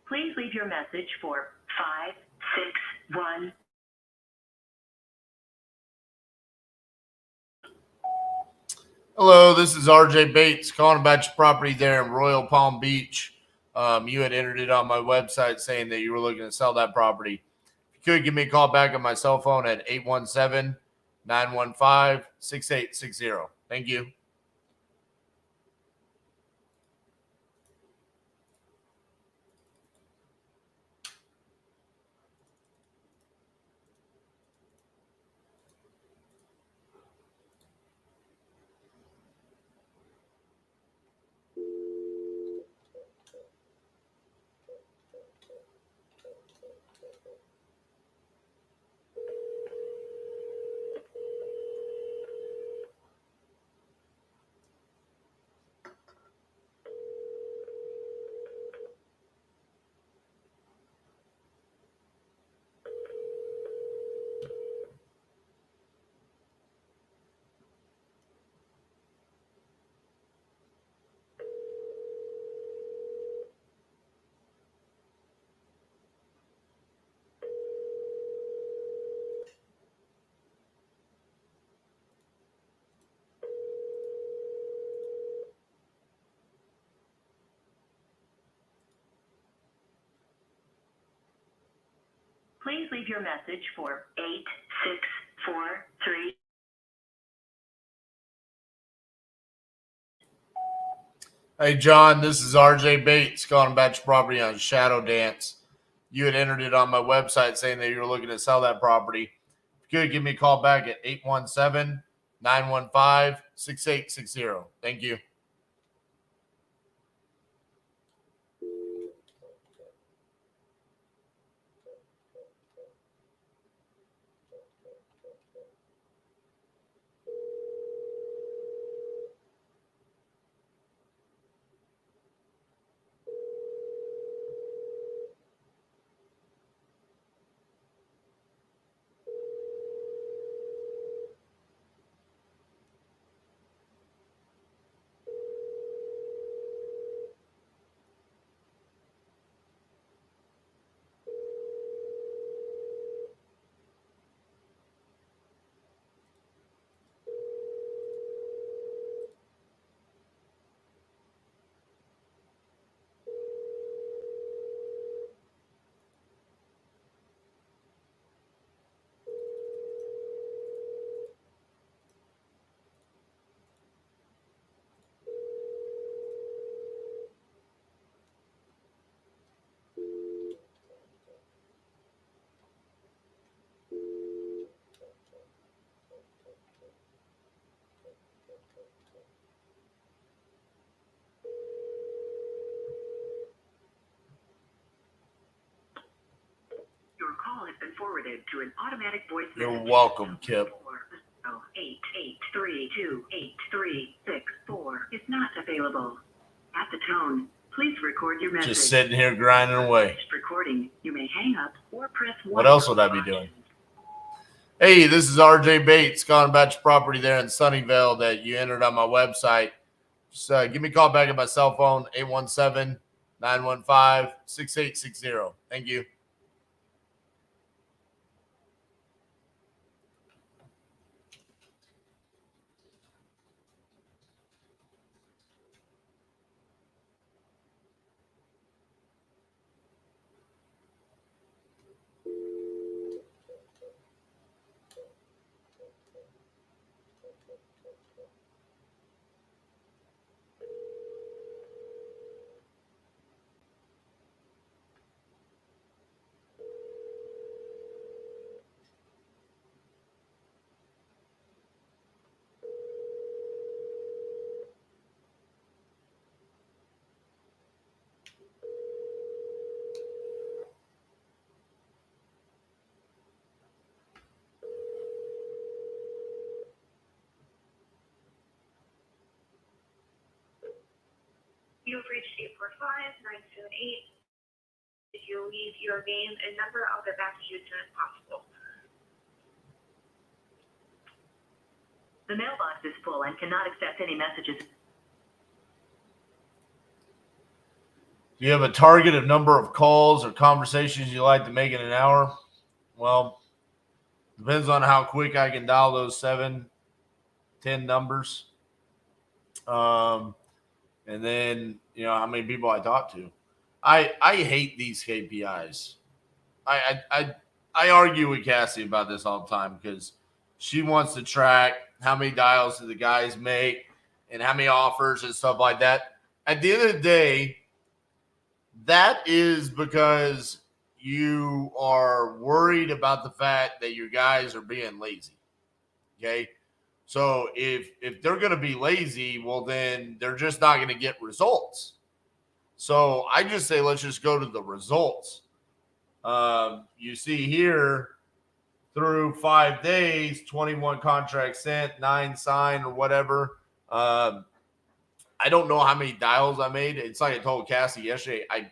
Please leave your message for 561. Hello, this is RJ Bates calling about your property there in Royal Palm Beach. You had entered it on my website saying that you were looking to sell that property. If you could, give me a call back on my cell phone at 817-915-6860. Thank you. Please leave your message for 8643. Hey, John, this is RJ Bates calling about your property on Shadow Dance. You had entered it on my website saying that you were looking to sell that property. If you could, give me a call back at 817-915-6860. Thank you. Your call has been forwarded to an automatic voice You're message. welcome, Kip. 88328364 is not available. At the tone, Please record your message. Just sitting here grinding away. Recording. You may hang up or press 1. What else would I be doing? Hey, this is RJ Bates, calling about your property there in Sunnyvale that you entered on my website. Just give me a call back at my cell phone, 817-915-6860. Thank you. You've reached 845-978. If you'll leave your name and number, I'll get back to you as soon as possible. The mailbox is full and cannot accept any messages. Do you have a targeted number of calls or conversations you like to make in an hour? Well, depends on how quick I can dial those 7-10 numbers. And then, how many people I talk to. I hate these KPIs. I argue with Cassie about this all the time because she wants to track how many dials do the guys make and how many offers and stuff like that. At the end of the day, that is because you are worried about the fact that your guys are being lazy. Okay? So if they're going to be lazy, well, then they're just not going to get results. So I just say, let's just go to the results. You see here through 5 days, 21 contracts sent, 9 signed or whatever. I don't know how many dials I made. It's like I told Cassie yesterday, I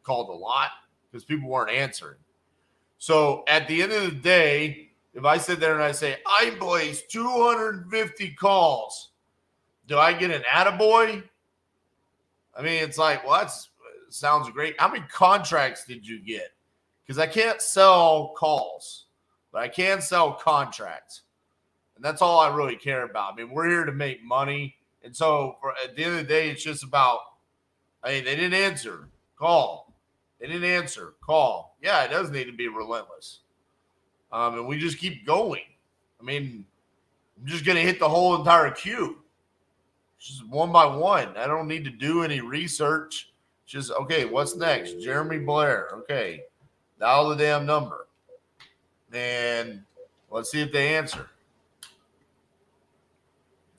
called a lot because people weren't answering. So at the end of the day, if I sit there and I say, I placed 250 calls, do I get an attaboy? I mean, it's like, well, that sounds great. How many contracts did you get? Because I can't sell calls, but I can sell contracts. And that's all I really care about. I mean, we're here to make money. And so at the end of the day, it's just about, they didn't answer, call. They didn't answer, call. Yeah, it does need to be relentless. And we just keep going. I mean, I'm just going to hit the whole entire queue. Just one by one. I don't need to do any research. Just, okay, what's next? Jeremy Blair. Okay. Dial the damn number. And let's see if they answer.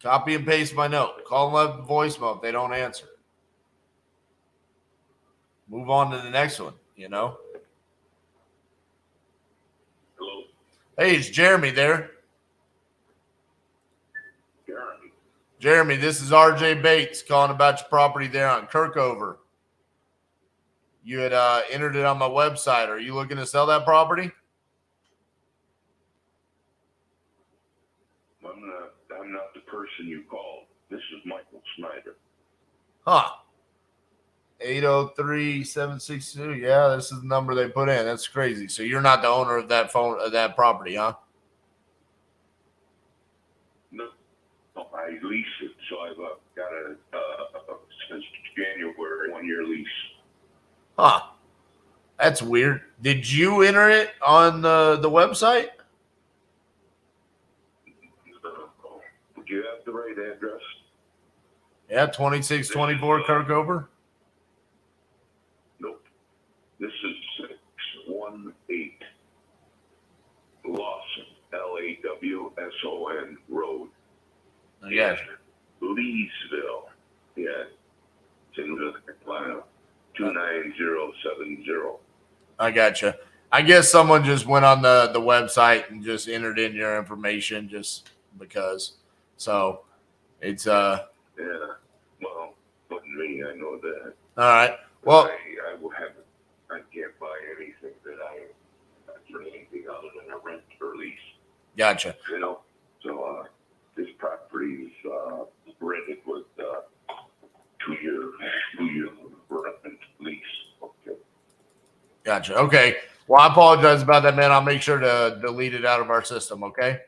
Copy and paste my note. Call them up voicemail if they don't answer. Move on to the next one, Hello. Hey, it's Jeremy there. Jeremy, this is RJ Bates calling about your property there on Kirkover. You had entered it on my website. Are you looking to sell that property? I'm not the person you called. This is Michael Snyder. Huh. 803-762. Yeah, this is the number they put in. That's crazy. So you're not the owner of that property, huh? No, I lease it, so I've got a since January 1-year lease. Huh. That's weird. Did you enter it on the website? Would you have the right address? Yeah, 2624 Kirkover. Nope. This is 618 Lawson, Lawson Road. Yeah. Leesville. Yeah. It's in North Carolina. 29070. I gotcha. I guess someone just went on the website and just entered in your information just because. So it's Yeah. Well, wasn't me, I know that. All right. Well, I will have. I can't buy anything that for anything other than a rent or lease. gotcha. You know, so this property is rented with 2 year rent lease. Okay. Gotcha. Okay. Well, I apologize about that, man. I'll make sure to delete it out of our system. Okay.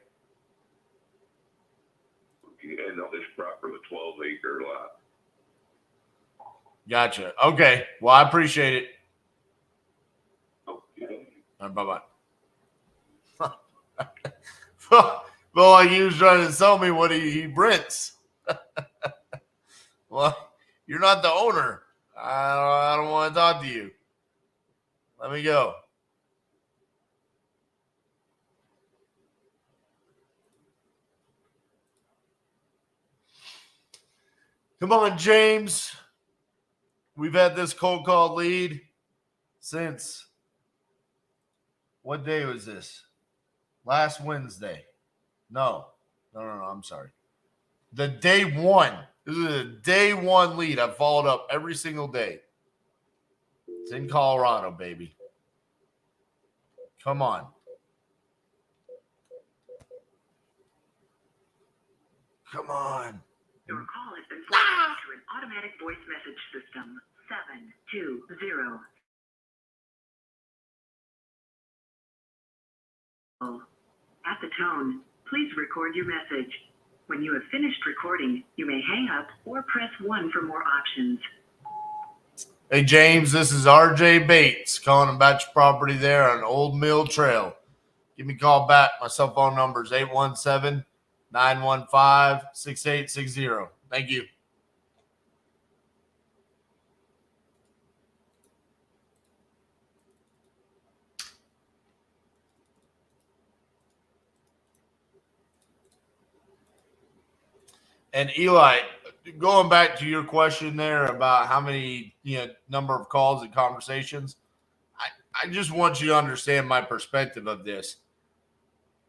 And on this property, a 12-acre lot. Gotcha. Okay. Well, I appreciate it. Okay. Bye-bye. Well, like he was trying to tell me what he rents. Well, you're not the owner. I don't want to talk to you. Let me go. Come on, James. We've had this cold call lead since, what day was this? Last Wednesday. No, I'm sorry. The day one. This is a day one lead. I've followed up every single day. It's in Colorado, baby. Come on. Come on. Your call has been forwarded to an automatic voice message system. 720. At the tone, please record your message. When you have finished recording, you may hang up or press 1 for more options. Hey, James, this is RJ Bates calling about your property there on Old Mill Trail. Give me a call back. My cell phone number is 817-915-6860. Thank you. And Eli, going back to your question there about how many, number of calls and conversations, I just want you to understand my perspective of this.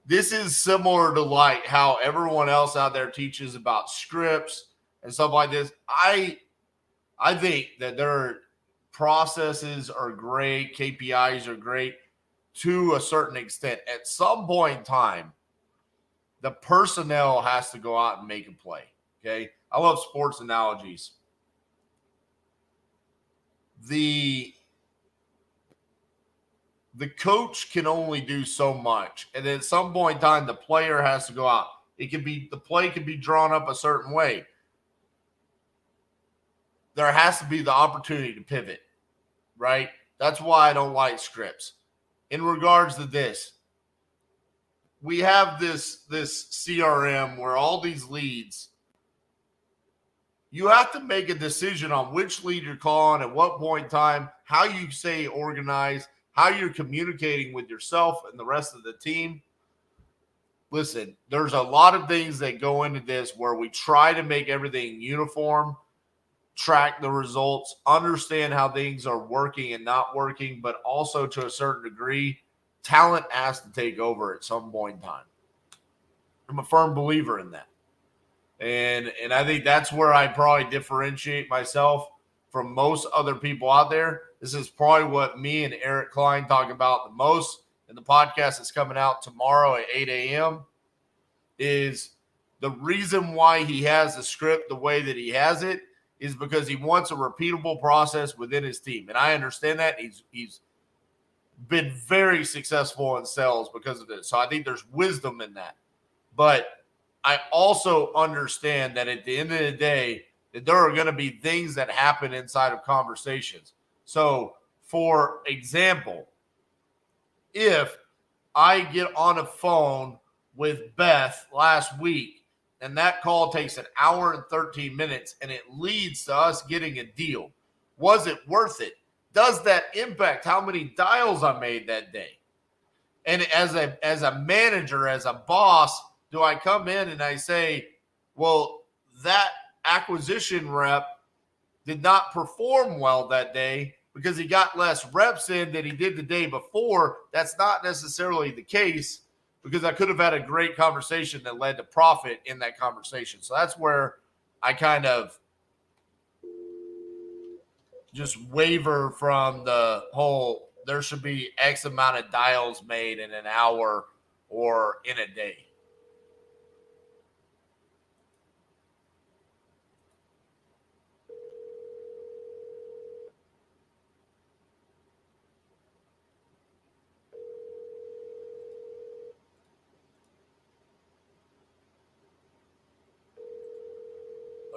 This is similar to like how everyone else out there teaches about scripts and stuff like this. I think that their processes are great, KPIs are great to a certain extent. At some point in time, the personnel has to go out and make a play. Okay. I love sports analogies. The coach can only do so much. And at some point in time, the player has to go out. The play can be drawn up a certain way. There has to be the opportunity to pivot, right? That's why I don't like scripts. In regards to this, we have this CRM where all these leads, you have to make a decision on which lead you're calling at what point in time, how you say organize, how you're communicating with yourself and the rest of the team. Listen, there's a lot of things that go into this where we try to make everything uniform, track the results, understand how things are working and not working, but also to a certain degree, talent has to take over at some point in time. I'm a firm believer in that. And I think that's where I probably differentiate myself from most other people out there. This is probably what me and Eric Klein talk about the most in the podcast that's coming out tomorrow at 8 a.m. is the reason why he has the script the way that he has it is because he wants a repeatable process within his team. And I understand that. He's been very successful in sales because of this. So I think there's wisdom in that. But I also understand that at the end of the day, that there are going to be things that happen inside of conversations. So, for example, if I get on a phone with Beth last week and that call takes an hour and 13 minutes and it leads to us getting a deal, was it worth it? Does that impact how many dials I made that day? And as a manager, as a boss, do I come in and I say, well, that acquisition rep did not perform well that day because he got less reps in than he did the day before? That's not necessarily the case because I could have had a great conversation that led to profit in that conversation. So that's where I kind of just waver from the whole there should be X amount of dials made in an hour or in a day.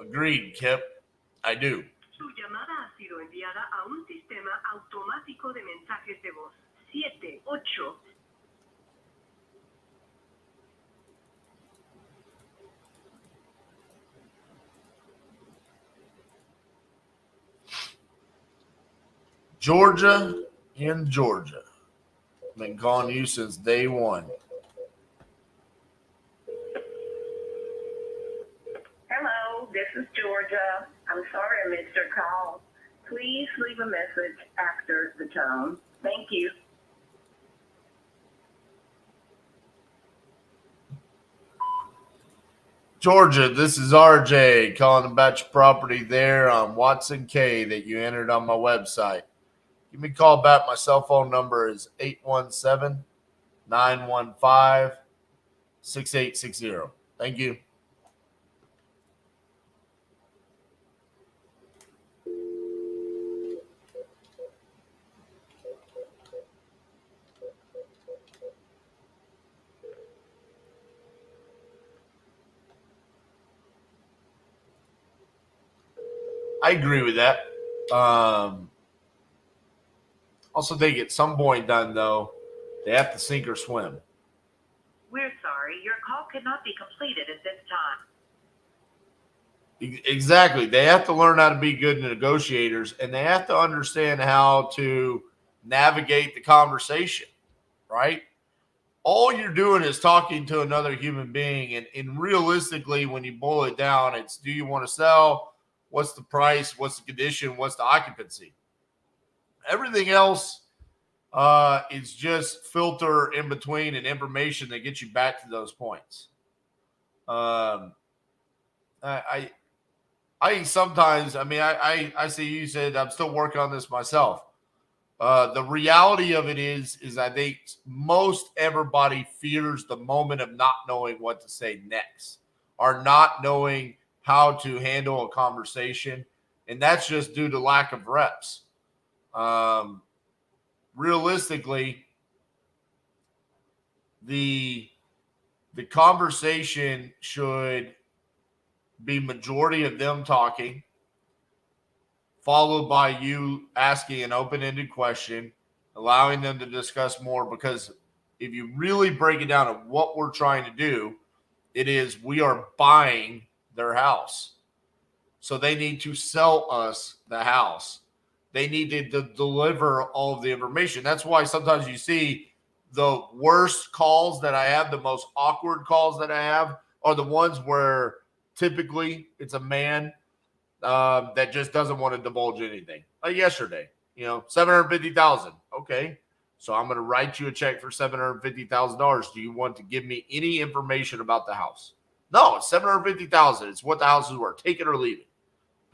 Agreed, Kip. I do. Su llamada ha sido enviada a un sistema automático de mensajes de voz. 78. Georgia in Georgia. Been calling you since day one. Hello, this is Georgia. I'm sorry I missed your call. Please leave a message after the tone. Thank you. Georgia, this is RJ calling about your property there on Watson K that you entered on my website. Give me a call back. My cell phone number is 817-915-6860. Thank you. I agree with that. Also think at some point done, though, they have to sink or swim. We're sorry, your call cannot be completed at this time. Exactly. They have to learn how to be good negotiators, and they have to understand how to navigate the conversation, right? All you're doing is talking to another human being, and realistically, when you boil it down, it's do you want to sell? What's the price? What's the condition? What's the occupancy? Everything else is just filter in between and information that gets you back to those points. I think sometimes, I see you said I'm still working on this myself. The reality of it is I think most everybody fears the moment of not knowing what to say next or not knowing how to handle a conversation. And that's just due to lack of reps. Realistically, the conversation should be majority of them talking, followed by you asking an open-ended question, allowing them to discuss more, because if you really break it down to what we're trying to do, it is we are buying their house. So they need to sell us the house. They need to deliver all of the information. That's why sometimes you see the worst calls that I have, the most awkward calls that I have, are the ones where typically it's a man that just doesn't want to divulge anything. Like yesterday, $750,000. Okay, so I'm going to write you a check for $750,000. Do you want to give me any information about the house? No, it's $750,000. It's what the house is worth. Take it or leave it.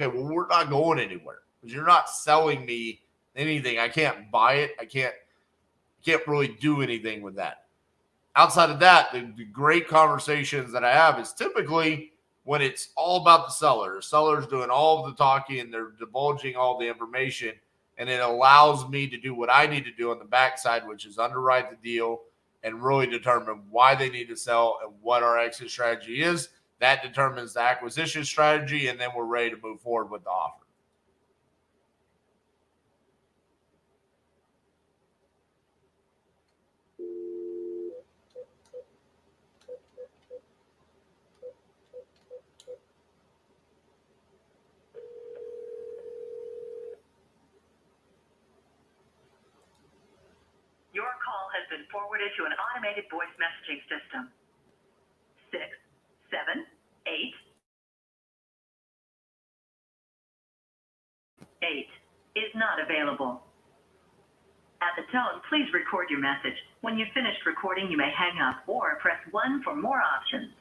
Okay, well, we're not going anywhere because you're not selling me anything. I can't buy it. I can't really do anything with that. Outside of that, the great conversations that I have is typically when it's all about the seller. The seller's doing all of the talking and they're divulging all the information, and it allows me to do what I need to do on the backside, which is underwrite the deal and really determine why they need to sell and what our exit strategy is. That determines the acquisition strategy, and then we're ready to move forward with the offer. Your call has been forwarded to an automated voice messaging system. 678 is not available. At the tone, please record your message. When you've finished recording, you may hang up or press 1 for more options.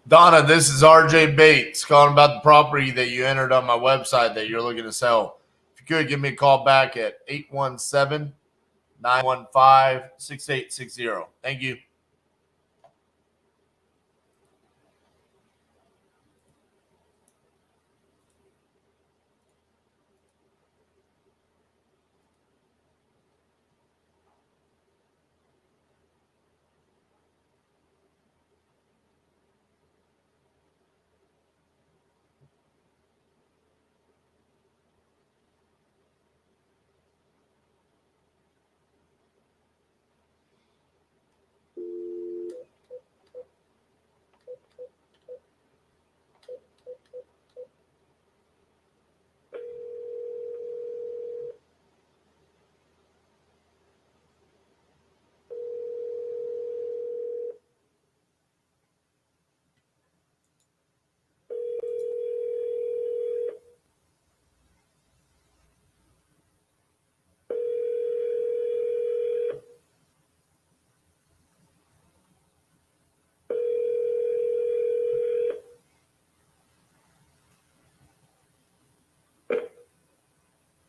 Donna, this is RJ Bates calling about the property that you entered on my website that you're looking to sell. If you could, give me a call back at 817-915-6860. Thank you.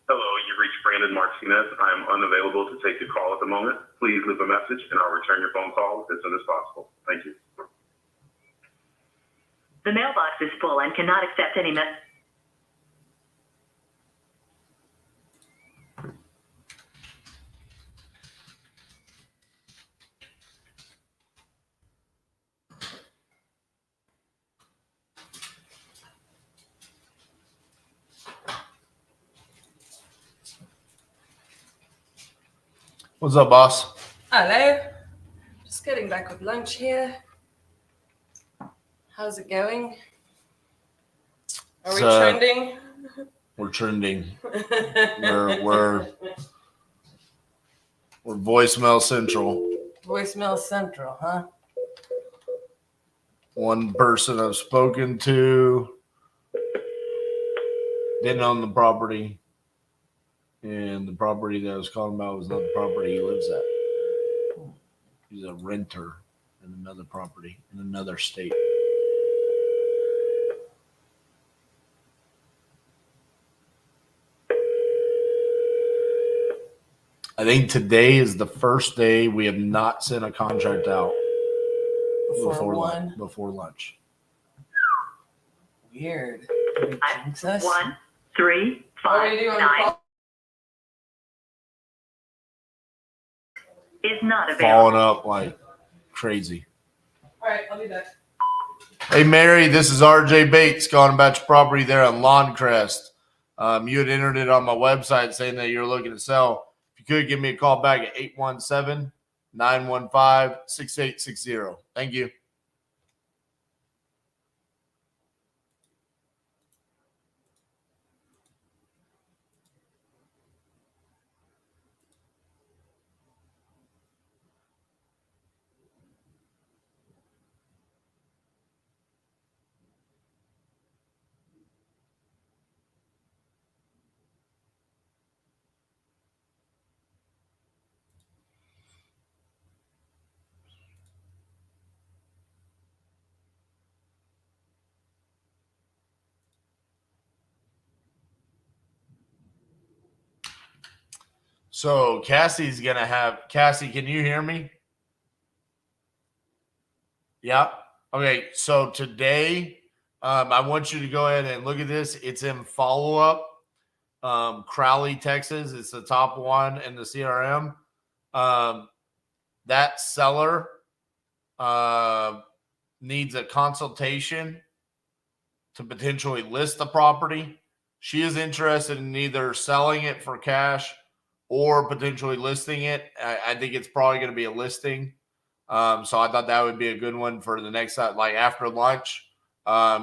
Hello, you've reached Brandon Martinez. I'm unavailable to take your call at the moment. Please leave a message and I'll return your phone call as soon as possible. Thank you. The mailbox is full and cannot accept any message. What's up, boss? Hello. Just getting back with lunch here. How's it going? Are we trending? We're trending. We're voicemail central. Voicemail central, huh? One person I've spoken to didn't own the property, and the property that I was calling about was not the property he lives at. He's a renter in another property in another state. I think today is the first day we have not sent a contract out before lunch. Weird. Did we jinx us? 1, 3, 5, 9 is not available. Falling up like crazy. All right, I'll be back. Hey, Mary, this is RJ Bates calling about your property there on Lawncrest. You had entered it on my website saying that you're looking to sell. If you could, give me a call back at 817-915-6860. Thank you. So Cassie's going to have – Cassie, can you hear me? Yeah. Okay, so today I want you to go ahead and look at this. It's in follow-up, Crowley, Texas. It's the top one in the CRM. That seller needs a consultation to potentially list the property. She is interested in either selling it for cash or potentially listing it. I think it's probably going to be a listing. So I thought that would be a good one for the next time. Like after lunch,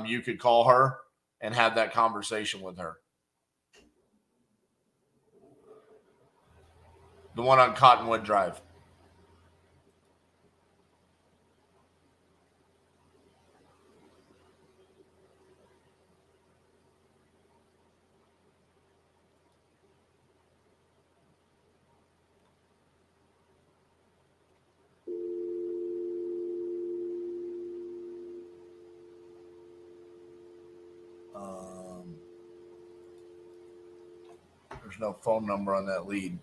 you could call her and have that conversation with her. The one on Cottonwood Drive. no phone number on that lead.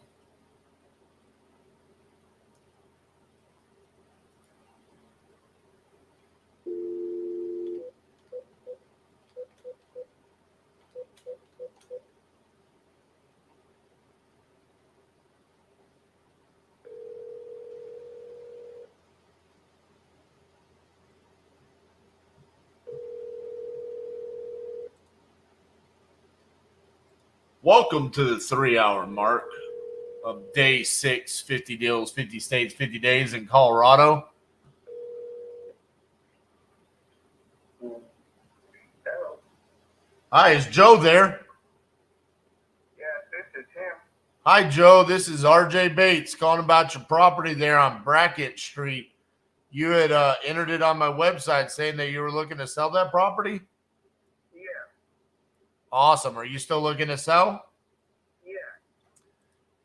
Welcome to the 3-hour mark of day 6, 50 deals, 50 states, 50 days in Colorado. Hi, is Joe there? Yeah, this is him. Hi, Joe. This is RJ Bates calling about your property there on Brackett Street. You had entered it on my website saying that you were looking to sell that property? Yeah, Awesome. Are you still looking to sell? yeah.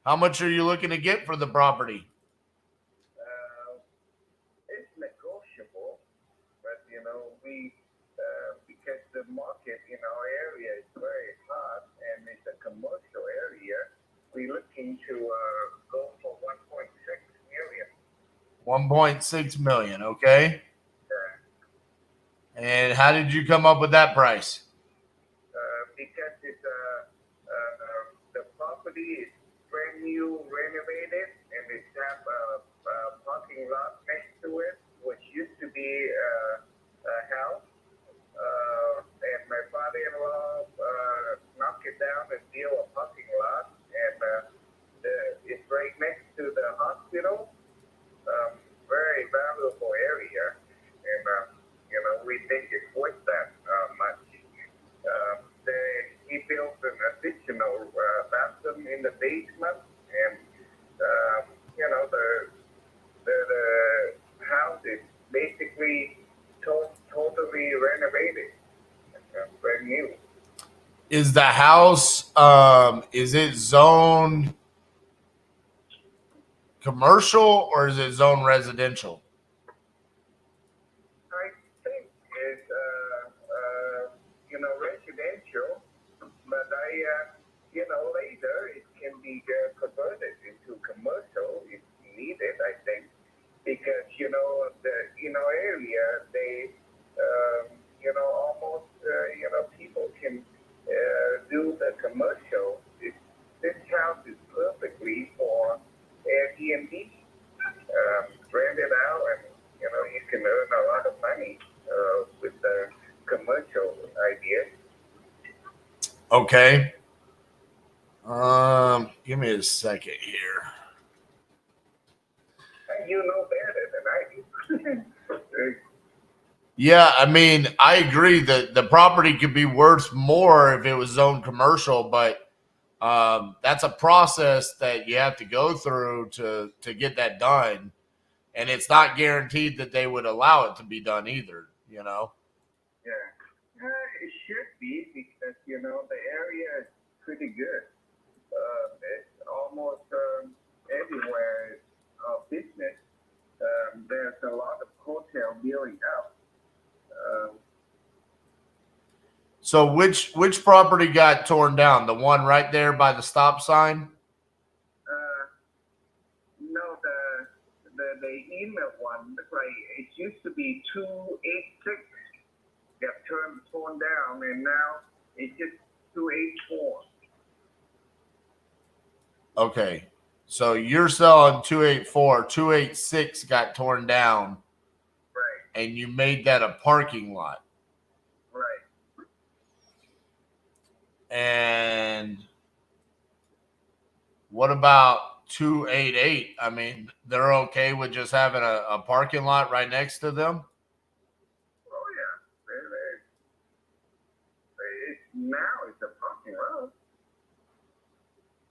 How much are you looking to get for the property? It's negotiable, but we because the market in our area is very hot and it's a commercial area, we're looking to go for 1.6 million. 1.6 million. Okay. And how did you come up with that price? Because it's the property is brand new, renovated, and it have a parking lot next to it, which used to be a house. And my father-in-law knocked it down and built a parking lot, and it's right next to the hospital. Very valuable area, and we think it's worth that much. He built an additional bathroom in the basement, and the house is basically totally renovated, brand new. Is the house is it zoned commercial or is it zoned residential? I think it's residential, but later it can be converted into commercial if needed. I think because the area they almost people can do the commercial. This house is perfectly for Airbnb, rent it out, and you can earn a lot of money with the commercial idea. Okay. Give me a second here. You know better than I do. Yeah, I mean, I agree that the property could be worth more if it was zoned commercial, but that's a process that you have to go through to get that done. And it's not guaranteed that they would allow it to be done either, Yeah. It should be because, the area is pretty good. It's almost everywhere of business. There's a lot of hotel building out. So which property got torn down? The one right there by the stop sign? No, the email one, like it used to be 286, got torn down, and now it's just 284. Okay. So you're selling 284, 286 got torn down. Right. And you made that a parking lot. Right. And what about 288? I mean, they're okay with just having a parking lot right next to them? Oh, yeah. Now it's a parking lot.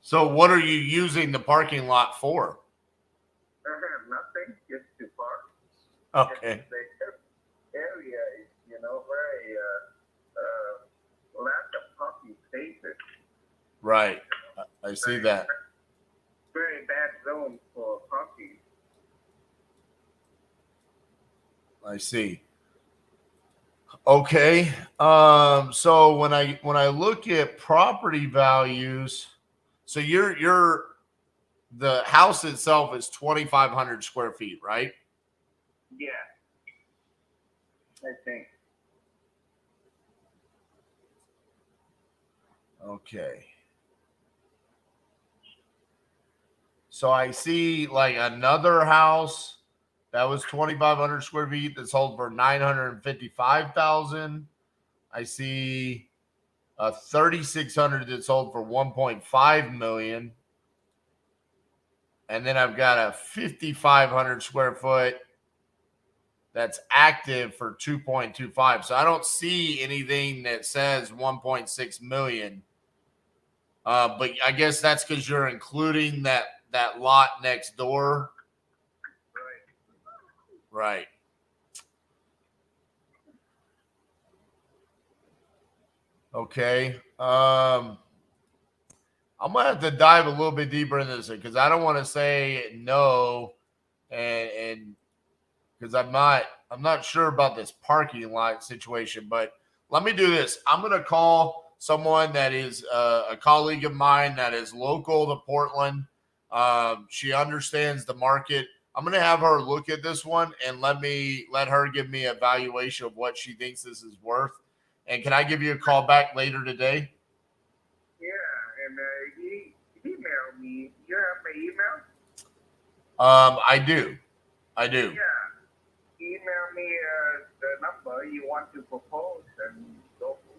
So what are you using the parking lot for? Nothing, just to park. Okay. The area is, very lack of parking spaces. Right. I see that. Very bad zone for parking. I see. Okay. So when I look at property values, So the house itself is 2,500 square feet, right? Yeah. I think. Okay. So I see like another house that was 2,500 square feet that sold for 955,000. I see a 3,600 that sold for 1.5 million. And then I've got a 5,500 square foot that's active for 2.25. So I don't see anything that says 1.6 million. But I guess that's because you're including that lot next door. Right. Okay. I'm gonna have to dive a little bit deeper into this because I don't want to say no, and because I'm not sure about this parking lot situation. But let me do this. I'm gonna call someone that is a colleague of mine that is local to Portland. She understands the market. I'm going to have her look at this one and let her give me a valuation of what she thinks this is worth. And can I give you a call back later today? Yeah, and email me. You have my email? I do. Yeah. Email me the number you want to propose, and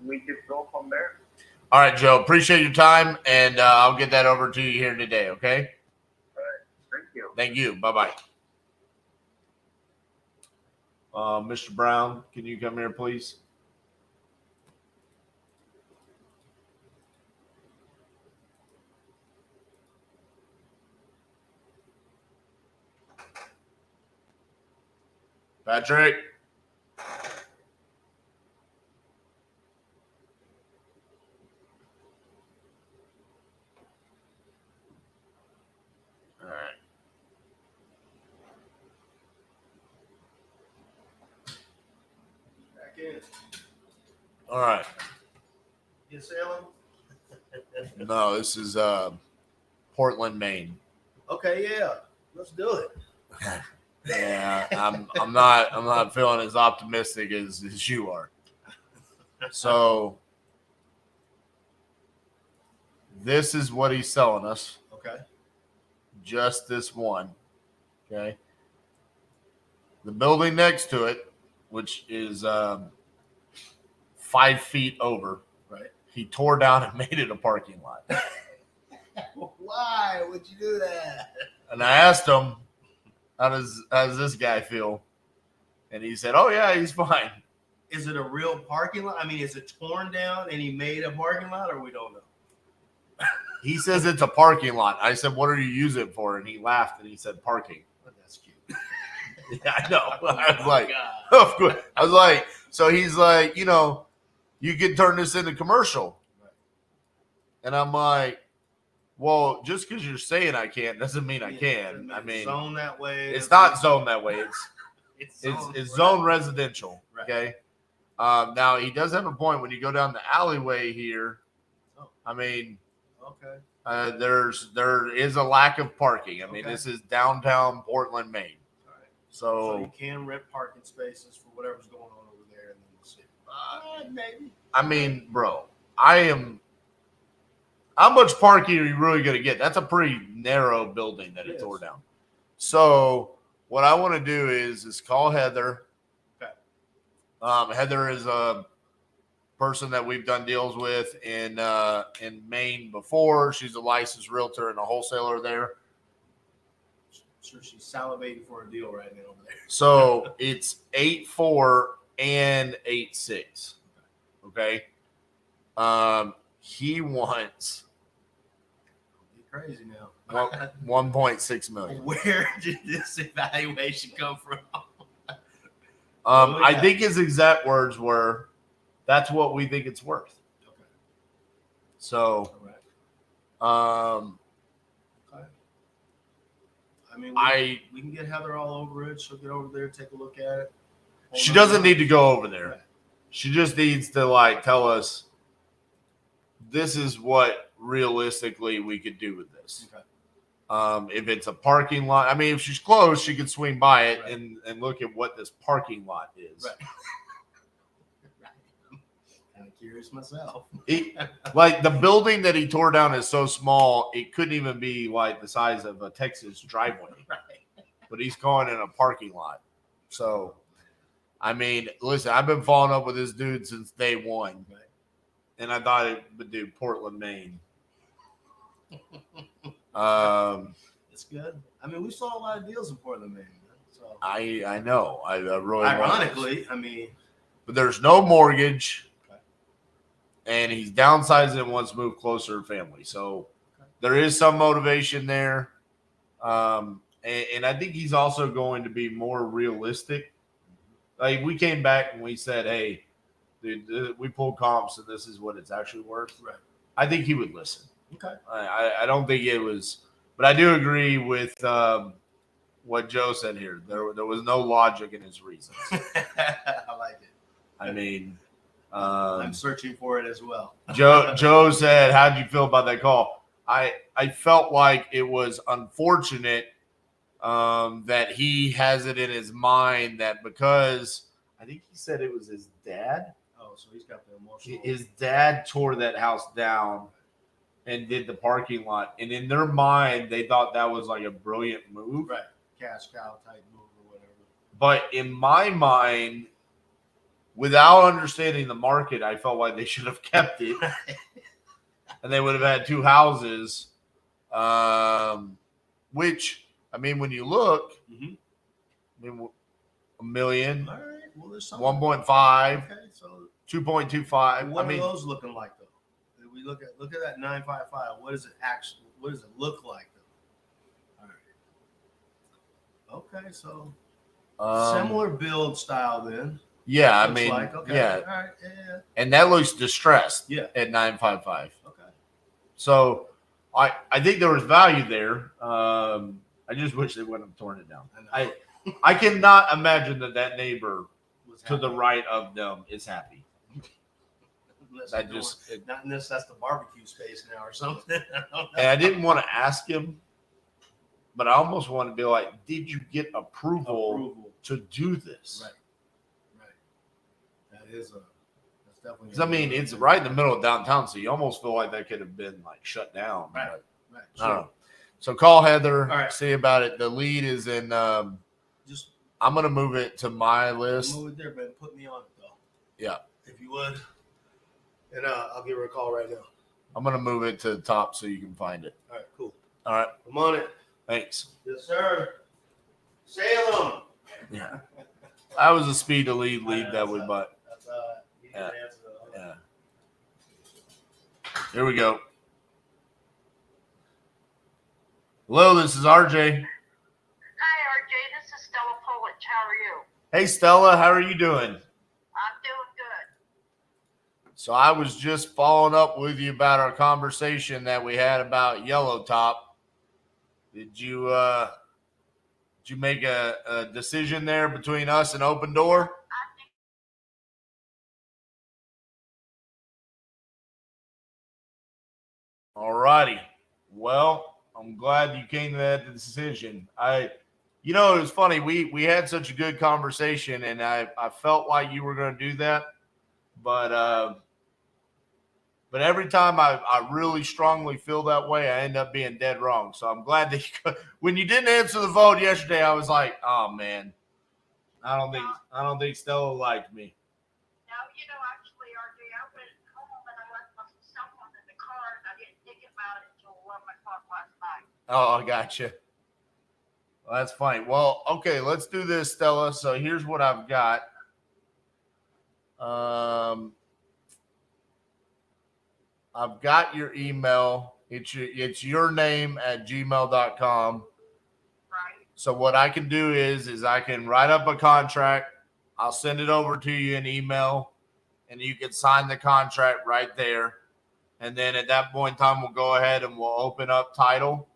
we just go from there. All right, Joe. Appreciate your time, and I'll get that over to you here today, okay? Thank you. Thank you. Bye-bye. Mr. Brown, can you come here, please? Patrick? All right. Back in. All right. You sailing? No, this is Portland, Maine. Okay, yeah. Let's do it. Yeah, I'm not feeling as optimistic as you are. So this is what he's selling us. Okay. Just this one. Okay. The building next to it, which is 5 feet over. Right. He tore down and made it a parking lot. Why would you do that? And I asked him, how does this guy feel? And he said, oh, yeah, he's fine. Is it a real parking lot? I mean, is it torn down and he made a parking lot, or we don't know? He says it's a parking lot. I said, what are you using it for? And he laughed and he said, parking. That's cute. Yeah, I know. I was like, God. of course. I was like, so he's like, you can turn this into commercial. Right. And I'm like, well, just because you're saying I can't doesn't mean I can. I mean, zone that way. It's not zoned that way. It's It's zone residential. Right. Okay. Now he does have a point when you go down the alleyway here. Oh. I mean, Okay. there is a lack of parking. I mean, Okay. this is downtown Portland, Maine. All right. So you can rent parking spaces for whatever's going on over there in the city. Maybe. I mean, bro, how much parking are you really going to get? That's a pretty narrow building that it tore down. So what I want to do is call Heather. Okay. Heather is a person that we've done deals with in Maine before. She's a licensed realtor and a wholesaler there. Sure, she's salivating for a deal right now over there. So it's 8.4 and 8.6. Okay. He wants crazy now. 1.6 million. Where did this evaluation come from? I think his exact words were, "That's what we think it's worth." Okay. So, Okay. I mean, we can get Heather all over it. She'll get over there, take a look at it. She doesn't need to go over there. Right. She just needs to tell us this is what realistically we could do with this. Okay. If it's a parking lot, I mean, if she's close, she could swing by it and look at what this parking lot is. Right. Kind of curious myself. Like the building that he tore down is so small, it couldn't even be like the size of a Texas driveway. Right. But he's calling it a parking lot. So, I mean, listen, I've been following up with this dude since day one. Right. And I thought it would do Portland, Maine. It's good. I mean, we saw a lot of deals in Portland, Maine. So I know. I really ironically, I mean, but there's no mortgage, and he's downsizing and wants to move closer to family. So there is some motivation there, and I think he's also going to be more realistic. Like we came back and we said, "Hey, dude, we pulled comps, and this is what it's actually worth." Right. I think he would listen. Okay. I don't think it was, but I do agree with what Joe said here. There was no logic in his reasons. I like it. I mean, I'm searching for it as well. Joe said, "How'd you feel about that call?" I felt like it was unfortunate that he has it in his mind that because I think he said it was his dad. Oh, so he's got the emotional. His dad tore that house down and did the parking lot, and in their mind, they thought that was like a brilliant move. Right. Cash cow type move or whatever. But in my mind, without understanding the market, I felt like they should have kept it. And they would have had two houses, which, I mean, when you look, I mean, $1 million, All right. Well, there's 1.5, Okay, so 2.25. what I mean, are those looking like though? If we look at that 955. What does it actually? What does it look like though? All right. Okay, so similar build style then. Yeah, I Looks mean, like, okay. yeah. All right, yeah. And that looks distressed Yeah. at 955. Okay. So I think there was value there. I just wish they wouldn't have torn it down. I cannot imagine that neighbor to the right of them is happy. Not unless that's the barbecue space now or something. And I didn't want to ask him, but I almost want to be like, did you get approval to do this? Right. That's definitely. Because I mean, it's right in the middle of downtown, so you almost feel like that could have been like shut down. Right. But I don't know. So call Heather, All right. see about it. The lead is in. Just I'm gonna move it to my list. move it there, but put me on it though. Yeah, If you would. And I'll give her a call right now. I'm gonna move it to the top so you can find it. All right, cool. All right, I'm on it. thanks. Yes, sir. Salem. Yeah, that was a speed to lead that we bought. That's you Yeah. can answer that. Yeah. Here we go. Hello, this is RJ. Hi, RJ. This is Stella Polich. How are you? Hey, Stella, how are you doing? I'm doing good. So I was just following up with you about our conversation that we had about Yellow Top. Did you make a decision there between us and Open Door? All righty. Well, I'm glad you came to that decision. It was funny. We had such a good conversation, and I felt like you were going to do that, but every time I really strongly feel that way, I end up being dead wrong. So I'm glad that when you didn't answer the vote yesterday, I was like, oh man, I don't think Stella liked me. No, actually, RJ, I went home and I left my cell phone in the car, and I didn't think about it until 11 o'clock last night. Oh, I gotcha. Well, that's fine. Well, okay, let's do this, Stella. So here's what I've got. I've got your email. It's your name at gmail.com. Right. So what I can do is I can write up a contract. I'll send it over to you in email, and you can sign the contract right there. And then at that point in time, we'll go ahead and we'll open up title.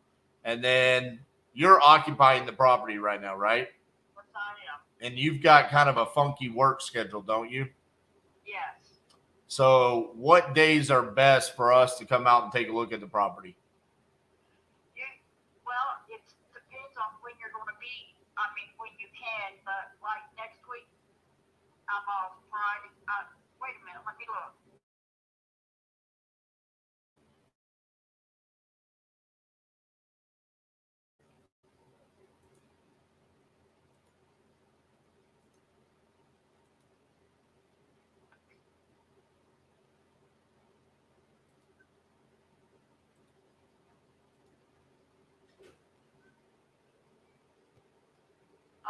And then you're occupying the property right now, right? Yes, I am. And you've got kind of a funky work schedule, don't you? Yes. So what days are best for us to come out and take a look at the property? Well, it depends on when you're going to be. I mean, when you can, but like next week, I'm off Friday. Wait a minute, let me look.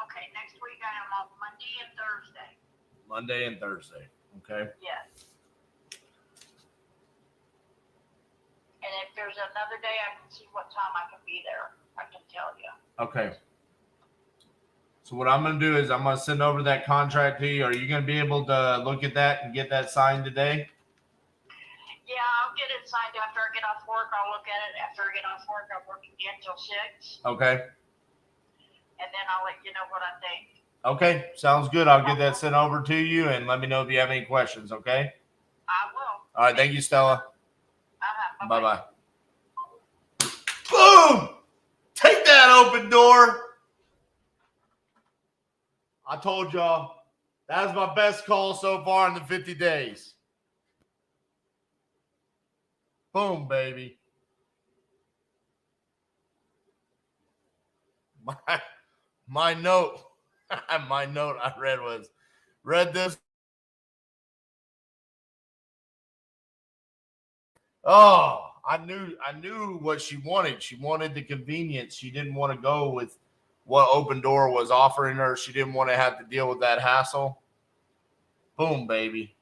Okay, next week I am off Monday and Thursday. Monday and Thursday. Okay. Yes. And if there's another day, I can see what time I can be there. I can tell you. Okay. So what I'm going to do is I'm going to send over that contract to you. Are you going to be able to look at that and get that signed today? Yeah, I'll get it signed after I get off work. I'll look at it after I get off work. I'm working again till 6. Okay. And then I'll let you know what I think. Okay. Sounds good. I'll get that sent over to you and let me know if you have any questions. Okay. I will. All right. Thank you, Stella. Bye-bye. Bye-bye. Boom! Take that, open door. I told y'all that was my best call so far in the 50 days. Boom, baby. My note I read this. Oh, I knew what she wanted. She wanted the convenience. She didn't want to go with what Open Door was offering her. She didn't want to have to deal with that hassle. Boom, baby.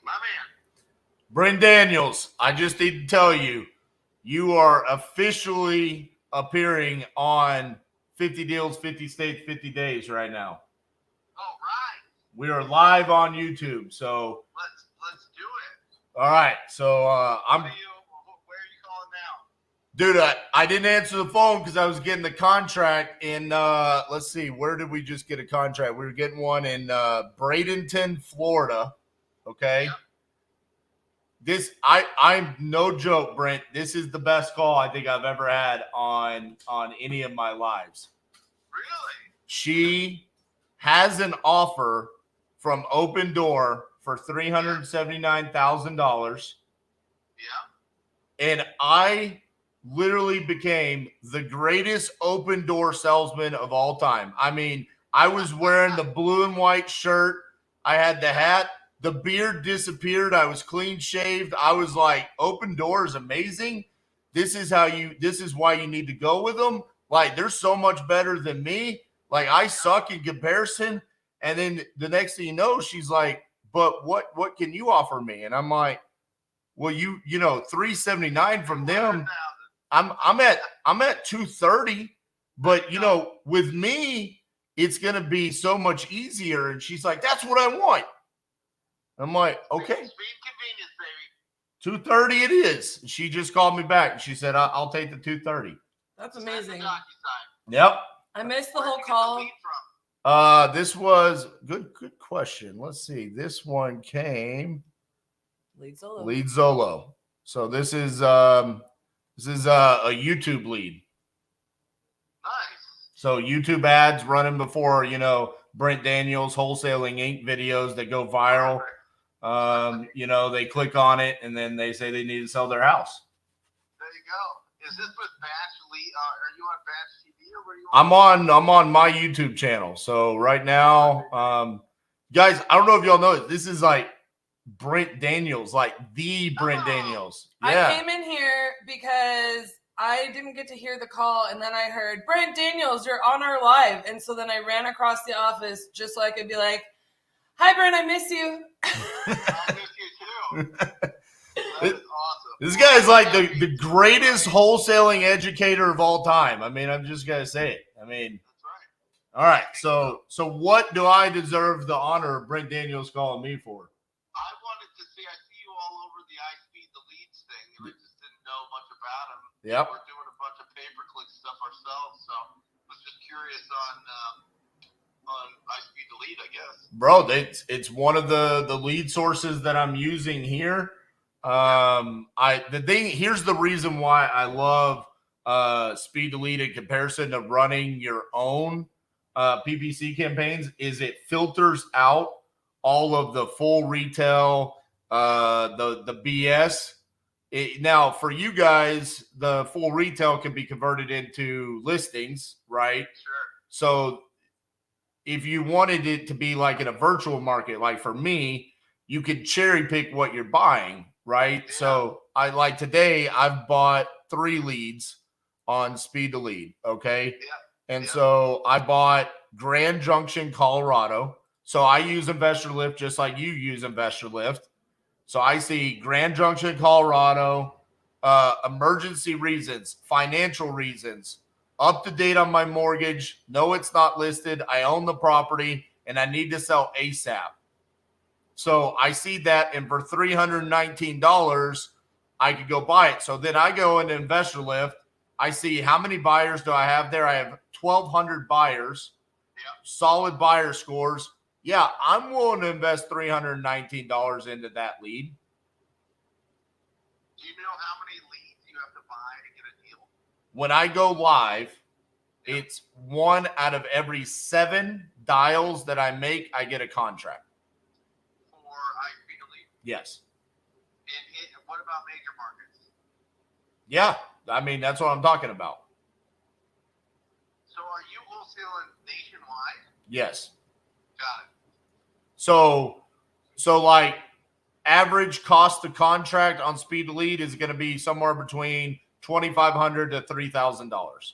My man. Bryn Daniels, I just need to tell you, you are officially appearing on 50 Deals, 50 States, 50 Days right now. All right. We are live on YouTube, so Let's do it. all right. So I'm. Where are you calling now? Dude, I didn't answer the phone because I was getting the contract in, let's see, where did we just get a contract? We were getting one in Bradenton, Florida. Okay. Yeah. I'm no joke, Brent. This is the best call I think I've ever had on any of my lives. Really? She has an offer from Open Door for $379,000. Yeah. And I literally became the greatest Open Door salesman of all time. I mean, I was wearing the blue and white shirt. I had the hat. The beard disappeared. I was clean shaved. I was like, Open Door is amazing. This is why you need to go with them. Like, they're so much better than me. Like, I suck in comparison. And then the next thing you know, she's like, but what can you offer me? And I'm like, well, you know, 379 from them. I'm at 230, but you know, with me, it's gonna be so much easier. And she's like, that's what I want. I'm like, okay. Speed convenience, baby. 230 it is. She just called me back and she said, I'll take the 230. That's amazing. Yep. I missed the whole call. This was good question. Let's see. This one came Lead Zolo. Lead Zolo. So this is a YouTube lead. Nice. So YouTube ads running before, you know, Brent Daniels Wholesaling Inc. videos that go viral. You know, they click on it and then they say they need to sell their house. There you go. Is this with Batch Lee? Are you on Batch TV or where are you I'm on my YouTube channel. So right now, guys, I don't know if y'all know this is like Brent Daniels, like the Brent Daniels. Yeah. I came in here because I didn't get to hear the call, and then I heard, Brent Daniels, you're on our live. And so then I ran across the office just so I could be like, hi, Brent, I miss you. I miss you too. That is awesome. This guy's like the greatest wholesaling educator of all time. I mean, I'm just gonna say it. I mean, all right. So what do I deserve the honor of Brent Daniels calling me for? I wanted to see. I see you all over the iSpeed the leads thing, and I just didn't know much about them. Yep. We're doing a bunch of pay-per-click stuff ourselves, so I was just curious on iSpeed the lead, I guess. Bro, it's one of the lead sources that I'm using here. Here's the reason why I love Speed to Lead in comparison to running your own PPC campaigns is it filters out all of the full retail, the BS. Now, for you guys, the full retail can be converted into listings, right? Sure. So if you wanted it to be like in a virtual market, like for me, you could cherry pick what you're buying, right? Yeah. So today I've bought 3 leads on Speed to Lead, okay? Yeah. And so I bought Grand Junction, Colorado. So I use Investor Lift just like you use Investor Lift. So I see Grand Junction, Colorado, emergency reasons, financial reasons, up to date on my mortgage. No, it's not listed. I own the property and I need to sell ASAP. So I see that, and for $319, I could go buy it. So then I go into Investor Lift. I see how many buyers do I have there. I have 1,200 buyers, solid buyer scores. Yeah, I'm willing to invest $319 into that lead. Do you know how many leads you have to buy to get a deal? When I go live, it's 1 out of every 7 dials that I make, I get a contract. For iSpeed to Lead? Yes. And what about major markets? Yeah, I mean, that's what I'm talking about. So are you wholesaling nationwide? Yes. Got it. So like average cost to contract on Speed to Lead is going to be somewhere between $2,500 to $3,000. Got it.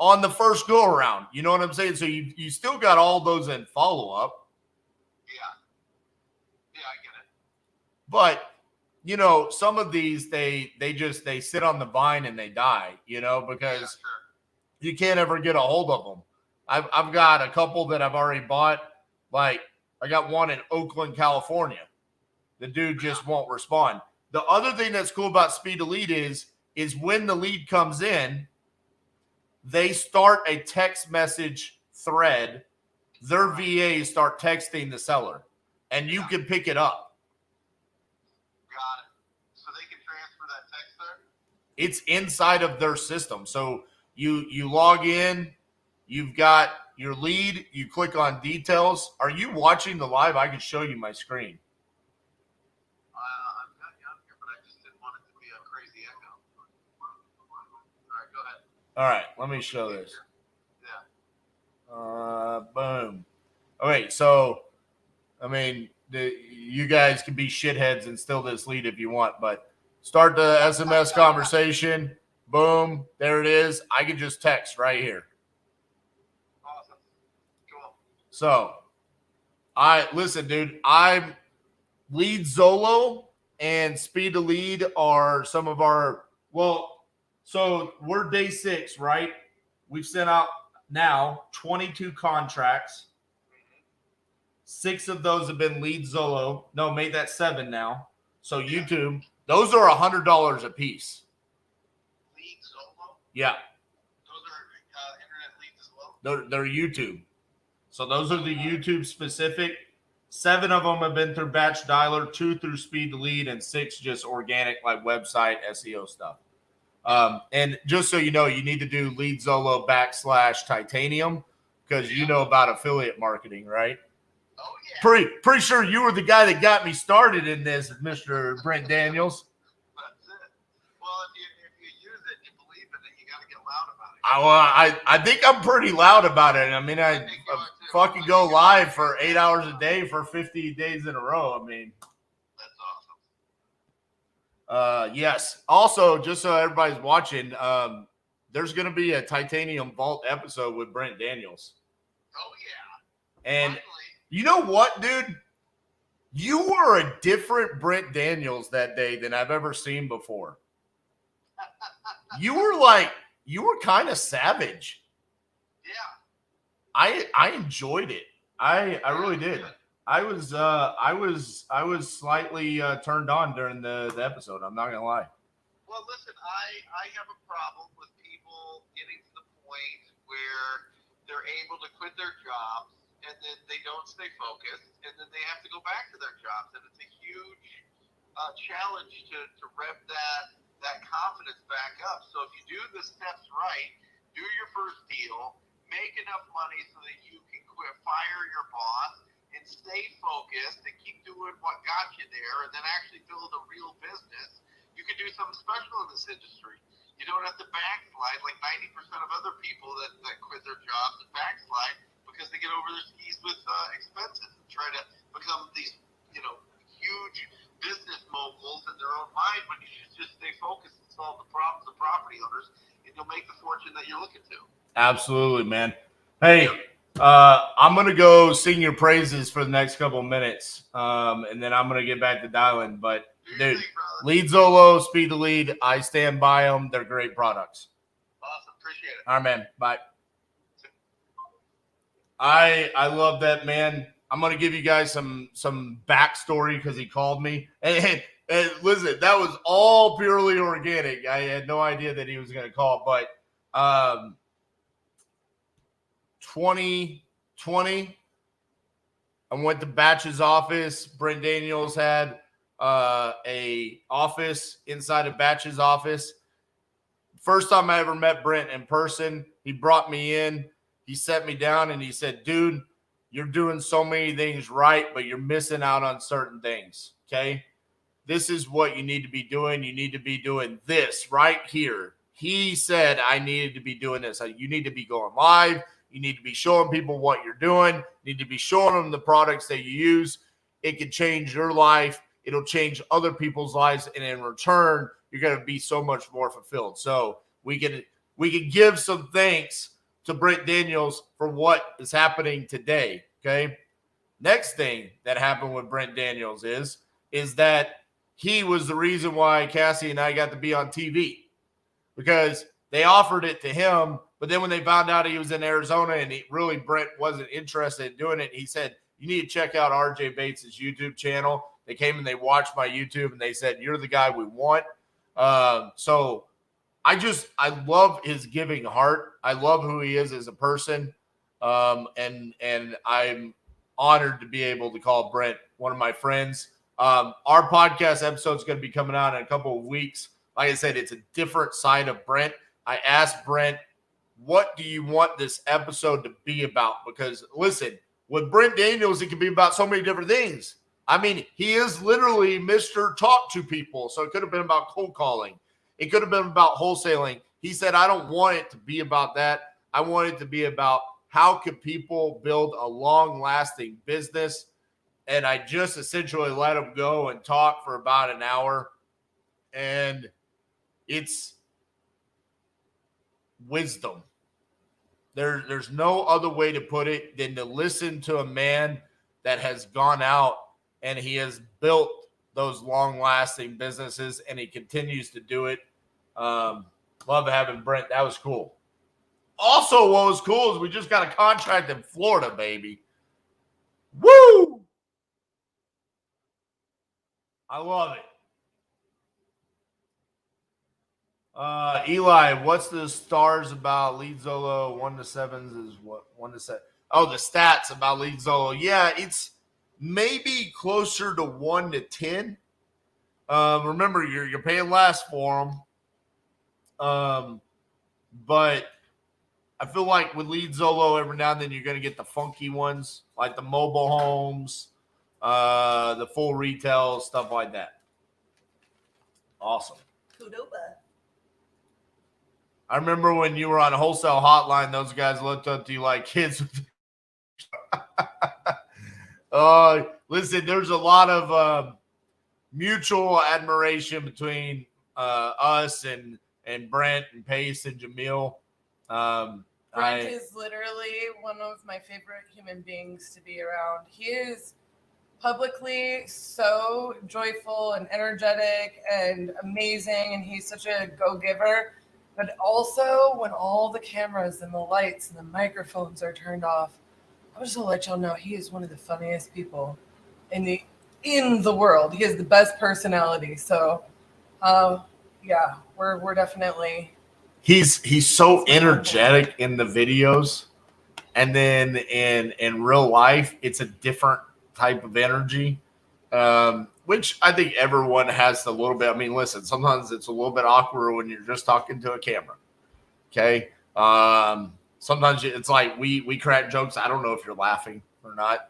On the first go around. You know what I'm saying? So you still got all those in follow up. Yeah, I get it. But you know, some of these they sit on the vine and they die, you know, because you can't ever get a hold of them. I've got a couple that I've already bought. Like I got one in Oakland, California. The dude just won't respond. The other thing that's cool about Speed to Lead is when the lead comes in, they start a text message thread. Their VAs start texting the seller, and you can pick it up. Got it. So they can transfer that text there? It's inside of their system. So you log in, you've got your lead, you click on details. Are you watching the live? I can show you my screen. I've got you on here, but I just didn't want it to be a crazy echo. All right, go ahead. All right, let me show this. Yeah. Boom. Okay, so, I mean, you guys can be shitheads and steal this lead if you want, but start the SMS conversation. Boom, there it is. I can just text right here. Awesome. Cool. So, listen, dude, I'm Lead Zolo and Speed to Lead are some of our, so we're day 6, right? We've sent out now 22 contracts. 6 of those have been Lead Zolo. No, made that 7 now. So YouTube, those are $100 a piece. Lead Zolo? Yeah. Those are internet leads as well? They're YouTube. So those are the YouTube specific. 7 of them have been through Batch Dialer, 2 through Speed to Lead, and 6 just organic, like website SEO stuff. And just so you know, you need to do Lead Zolo / Titanium because you know about affiliate marketing, right? Oh, yeah. Pretty sure you were the guy that got me started in this, Mr. Brent Daniels. That's it. Well, if you use it, you believe in it, you got to get loud about it. I think I'm pretty loud about it. I mean, I fucking go live for 8 hours a day for 50 days in a row. I mean, that's awesome. Yes. Also, just so everybody's watching, there's going to be a Titanium Vault episode with Brent Daniels. Oh, yeah. And finally. You know what, dude? You were a different Brent Daniels that day than I've ever seen before. You were kind of savage. Yeah. I enjoyed it. I really did. I was slightly turned on during the episode. I'm not gonna lie. Well, listen, I have a problem with people getting to the point where they're able to quit their jobs and then they don't stay focused and then they have to go back to their jobs. And it's a huge challenge to rev that confidence back up. So if you do the steps right, do your first deal, make enough money so that you can quit, fire your boss, and stay focused and keep doing what got you there, and then actually build a real business, you can do something special in this industry. You don't have to backslide like 90% of other people that quit their jobs and backslide because they get over their skis with expenses and try to become these, huge business moguls in their own mind when you should just stay focused and solve the problems of property owners, and you'll make the fortune that you're looking to. Absolutely, man. Hey, I'm going to go sing your praises for the next couple of minutes, and then I'm going to get back to dialing. But, dude, Lead Zolo, Speed to Lead, I stand by them. They're great products. Awesome. Appreciate it. All right, man. Bye. I love that, man. I'm going to give you guys some backstory because he called me. And listen, that was all purely organic. I had no idea that he was going to call. But 2020, I went to Batch's office. Brent Daniels had a office inside of Batch's office. First time I ever met Brent in person, he brought me in. He set me down and he said, dude, you're doing so many things right, but you're missing out on certain things, okay? This is what you need to be doing. You need to be doing this right here. He said I needed to be doing this. You need to be going live. You need to be showing people what you're doing. You need to be showing them the products that you use. It can change your life. It'll change other people's lives. And in return, you're going to be so much more fulfilled. So we can give some thanks to Brent Daniels for what is happening today, okay? Next thing that happened with Brent Daniels is that he was the reason why Cassie and I got to be on TV, because they offered it to him, but then when they found out he was in Arizona and Brent wasn't interested in doing it, he said, you need to check out RJ Bates' YouTube channel. They came and they watched my YouTube and they said, you're the guy we want. So I love his giving heart. I love who he is as a person. And I'm honored to be able to call Brent one of my friends. Our podcast episode is going to be coming out in a couple of weeks. Like I said, it's a different side of Brent. I asked Brent, what do you want this episode to be about? Because listen, with Brent Daniels, it can be about so many different things. I mean, he is literally Mr. Talk to People. So it could have been about cold calling. It could have been about wholesaling. He said, I don't want it to be about that. I want it to be about how could people build a long-lasting business. And I just essentially let him go and talk for about an hour. And it's wisdom. There's no other way to put it than to listen to a man that has gone out and he has built those long-lasting businesses, and he continues to do it. Love having Brent. That was cool. Also, what was cool is we just got a contract in Florida, baby. Woo! I love it. Eli, what's the stars about Lead Zolo? 1 to 7s is what? 1 to 7. Oh, the stats about Lead Zolo. Yeah, it's maybe closer to 1 to 10. Remember, you're paying less for them. But I feel like with Lead Zolo, every now and then you're going to get the funky ones, like the mobile homes, the full retail, stuff like that. Awesome. Kudoba. I remember when you were on a wholesale hotline, those guys looked up to you like kids. Listen, there's a lot of mutual admiration between us and Brent and Pace and Jamil. Brent is literally one of my favorite human beings to be around. He is publicly so joyful and energetic and amazing, and he's such a go-giver. But also, when all the cameras and the lights and the microphones are turned off, I just want to let y'all know he is one of the funniest people in the world. He has the best personality. So, yeah, we're definitely. He's so energetic in the videos, and then in real life, it's a different type of energy, which I think everyone has a little bit. I mean, listen, sometimes it's a little bit awkward when you're just talking to a camera. Okay. Sometimes it's like we crack jokes. I don't know if you're laughing or not.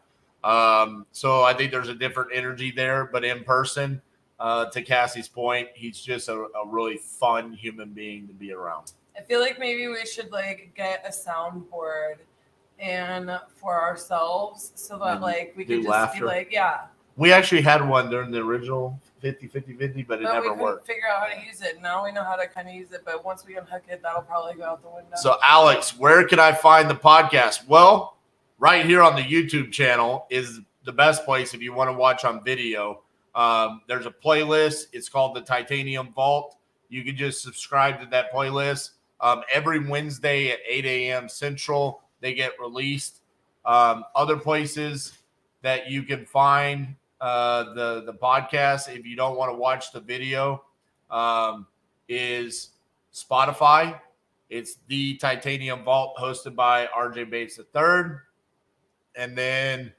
So I think there's a different energy there, but in person, to Cassie's point, he's just a really fun human being to be around. I feel like maybe we should like get a soundboard and for ourselves so that like we could just laughter. be like, yeah. We actually had one during the original 50-50-50, but it But never we worked. couldn't figure out how to use it. Now we know how to kind of use it, but once we unhook it, that'll probably go out the window. So, Alex, where can I find the podcast? Well, right here on the YouTube channel is the best place if you want to watch on video. There's a playlist. It's called the Titanium Vault. You can just subscribe to that playlist. Every Wednesday at 8 a.m. Central, they get released. Other places that you can find the podcast, if you don't want to watch the video, is Spotify. It's the Titanium Vault, hosted by RJ Bates III. And then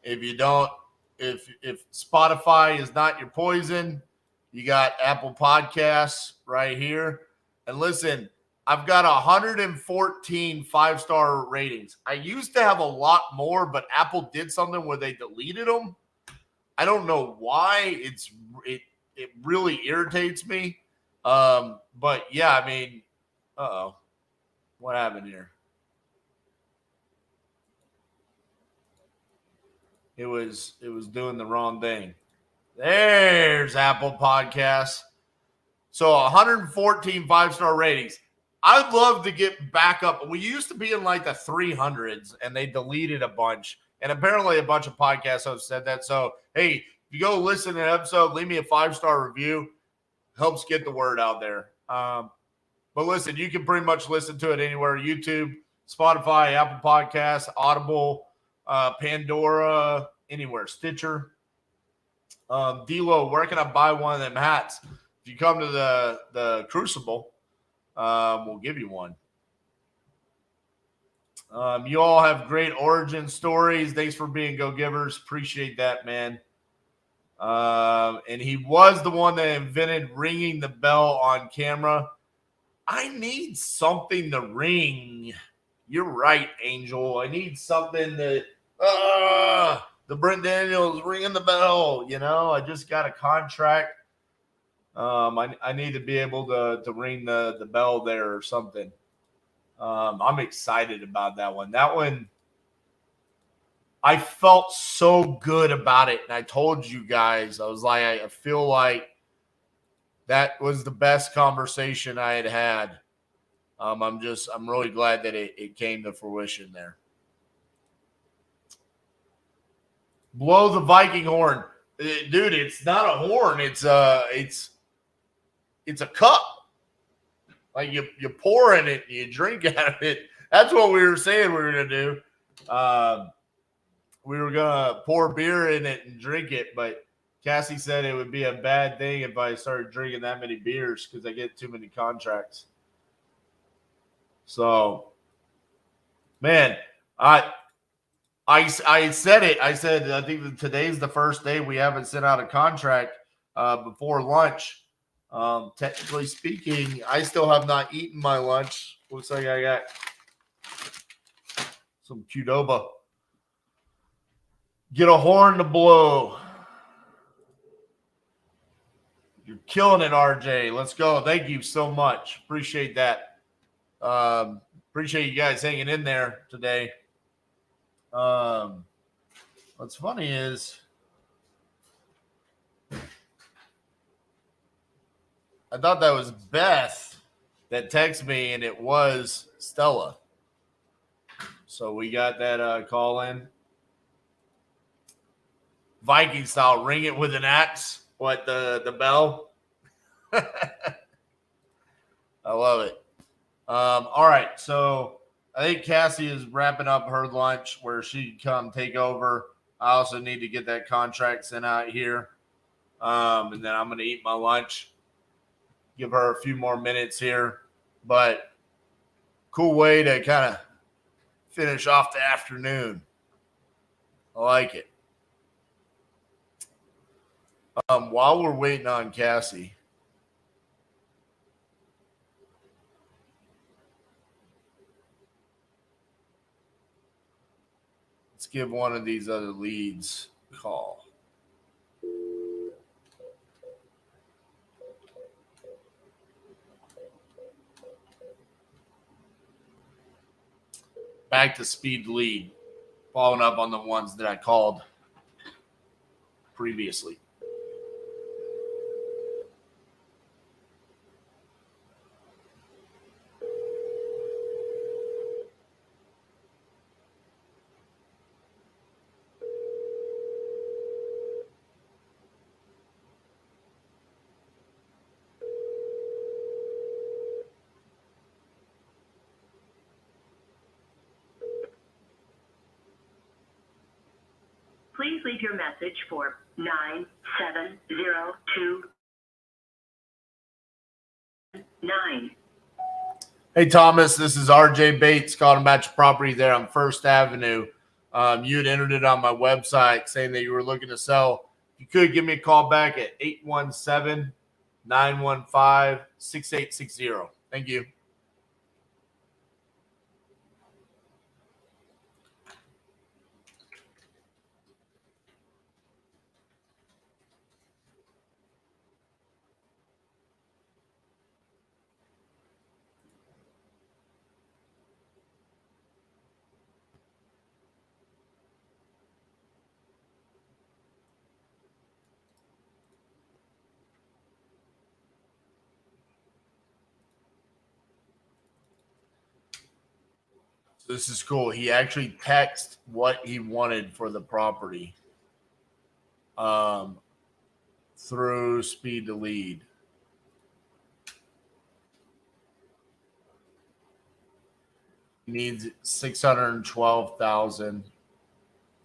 if you don't, if Spotify is not your poison, you got Apple Podcasts right here. And listen, I've got 114 5-star ratings. I used to have a lot more, but Apple did something where they deleted them. I don't know why. It really irritates me. But yeah, I mean, what happened here? It was doing the wrong thing. There's Apple Podcasts. So 114 5-star ratings. I'd love to get back up. We used to be in like the 300s, and they deleted a bunch. And apparently a bunch of podcasts have said that. So, hey, if you go listen to an episode, leave me a 5-star review. Helps get the word out there. But listen, you can pretty much listen to it anywhere. YouTube, Spotify, Apple Podcasts, Audible, Pandora, anywhere. Stitcher. D-Lo, where can I buy one of them hats? If you come to the Crucible, we'll give you one. You all have great origin stories. Thanks for being go-givers. Appreciate that, man. And he was the one that invented ringing the bell on camera. I need something to ring. You're right, Angel. I need something that the Brent Daniels ringing the bell. You know, I just got a contract. I need to be able to ring the bell there or something. I'm excited about that one. That one, I felt so good about it. And I told you guys, I was like, I feel like that was the best conversation I had had. I'm really glad that it came to fruition there. Blow the Viking horn. Dude, it's not a horn. It's a cup. Like you pour in it and you drink out of it. That's what we were saying we were going to do. We were going to pour beer in it and drink it, but Cassie said it would be a bad thing if I started drinking that many beers because I get too many contracts. So, man, I said it. I said, I think that today's the first day we haven't sent out a contract before lunch. Technically speaking, I still have not eaten my lunch. Looks like I got some Qdoba. Get a horn to blow. You're killing it, RJ. Let's go. Thank you so much. Appreciate that. Appreciate you guys hanging in there today. What's funny is I thought that was Beth that texted me, and it was Stella. So we got that call in. Viking style, ring it with an axe. What, the bell? I love it. All right, so I think Cassie is wrapping up her lunch where she can come take over. I also need to get that contract sent out here. And then I'm going to eat my lunch, give her a few more minutes here. But cool way to kind of finish off the afternoon. I like it. While we're waiting on Cassie, let's give one of these other leads a call. Back to speed lead, following up on the ones that I called previously. Please leave your message for 9702. Hey, Thomas, this is RJ Bates calling about your property there on First Avenue. You had entered it on my website saying that you were looking to sell. If you could, give me a call back at 817-915-6860. Thank you. So this is cool. He actually texted what he wanted for the property through Speed to Lead. He needs $612,000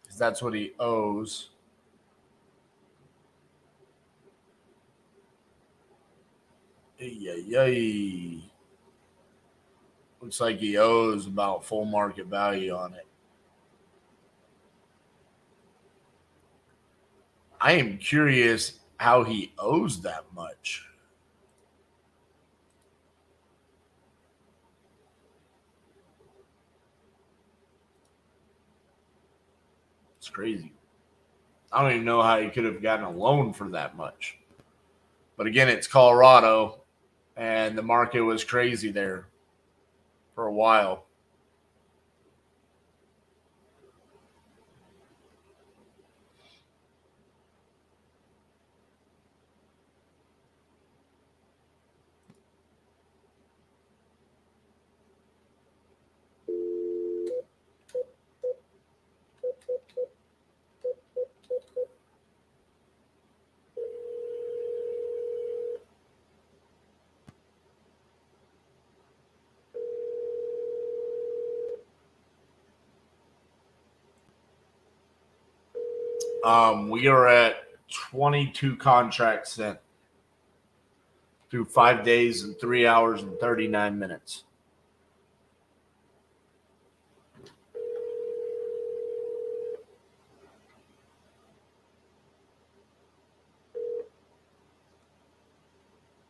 because that's what he owes. Yay. Looks like he owes about full market value on it. I am curious how he owes that much. It's crazy. I don't even know how he could have gotten a loan for that much. But again, it's Colorado, and the market was crazy there for a while. We are at 22 contracts sent through 5 days and 3 hours and 39 minutes.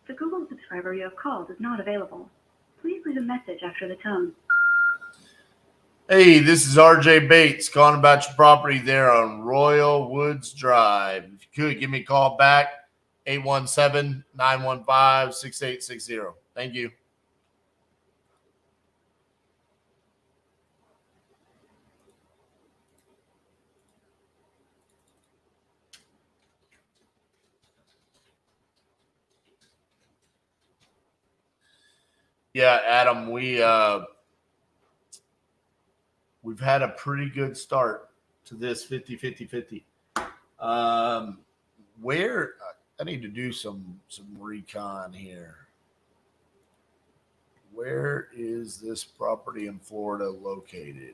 The Google subscriber you have called is not available. Please leave a message after the tone. Hey, this is RJ Bates calling about your property there on Royal Woods Drive. If you could, give me a call back, 817-915-6860. Thank you. Yeah, Adam, we've had a pretty good start to this 50-50-50. Where I need to do some recon here. Where is this property in Florida located?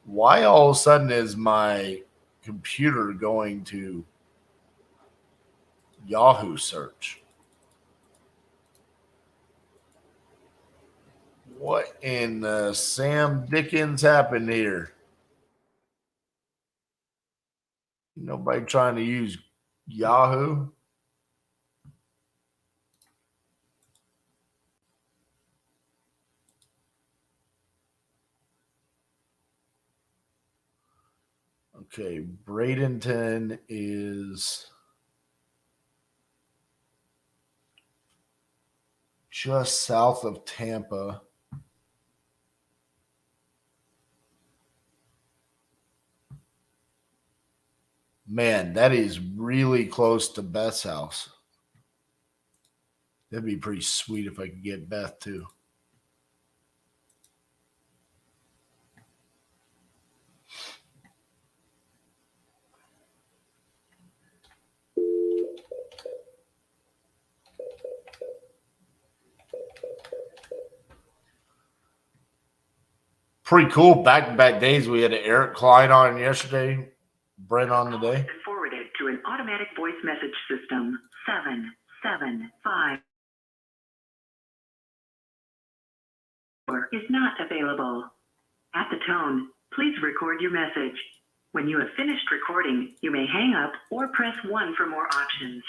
Why all of a sudden is my computer going to Yahoo search? What in Sam Dickens happened here? Nobody trying to use Yahoo? Okay, Bradenton is just south of Tampa. Man, that is really close to Beth's house. That'd be pretty sweet if I could get Beth too. Pretty cool. Back-to-back days. We had Eric Klein on yesterday, Brent on today. Forwarded to an automatic voice message system. 775 is not available. At the tone, please record your message. When you have finished recording, you may hang up or press 1 for more options.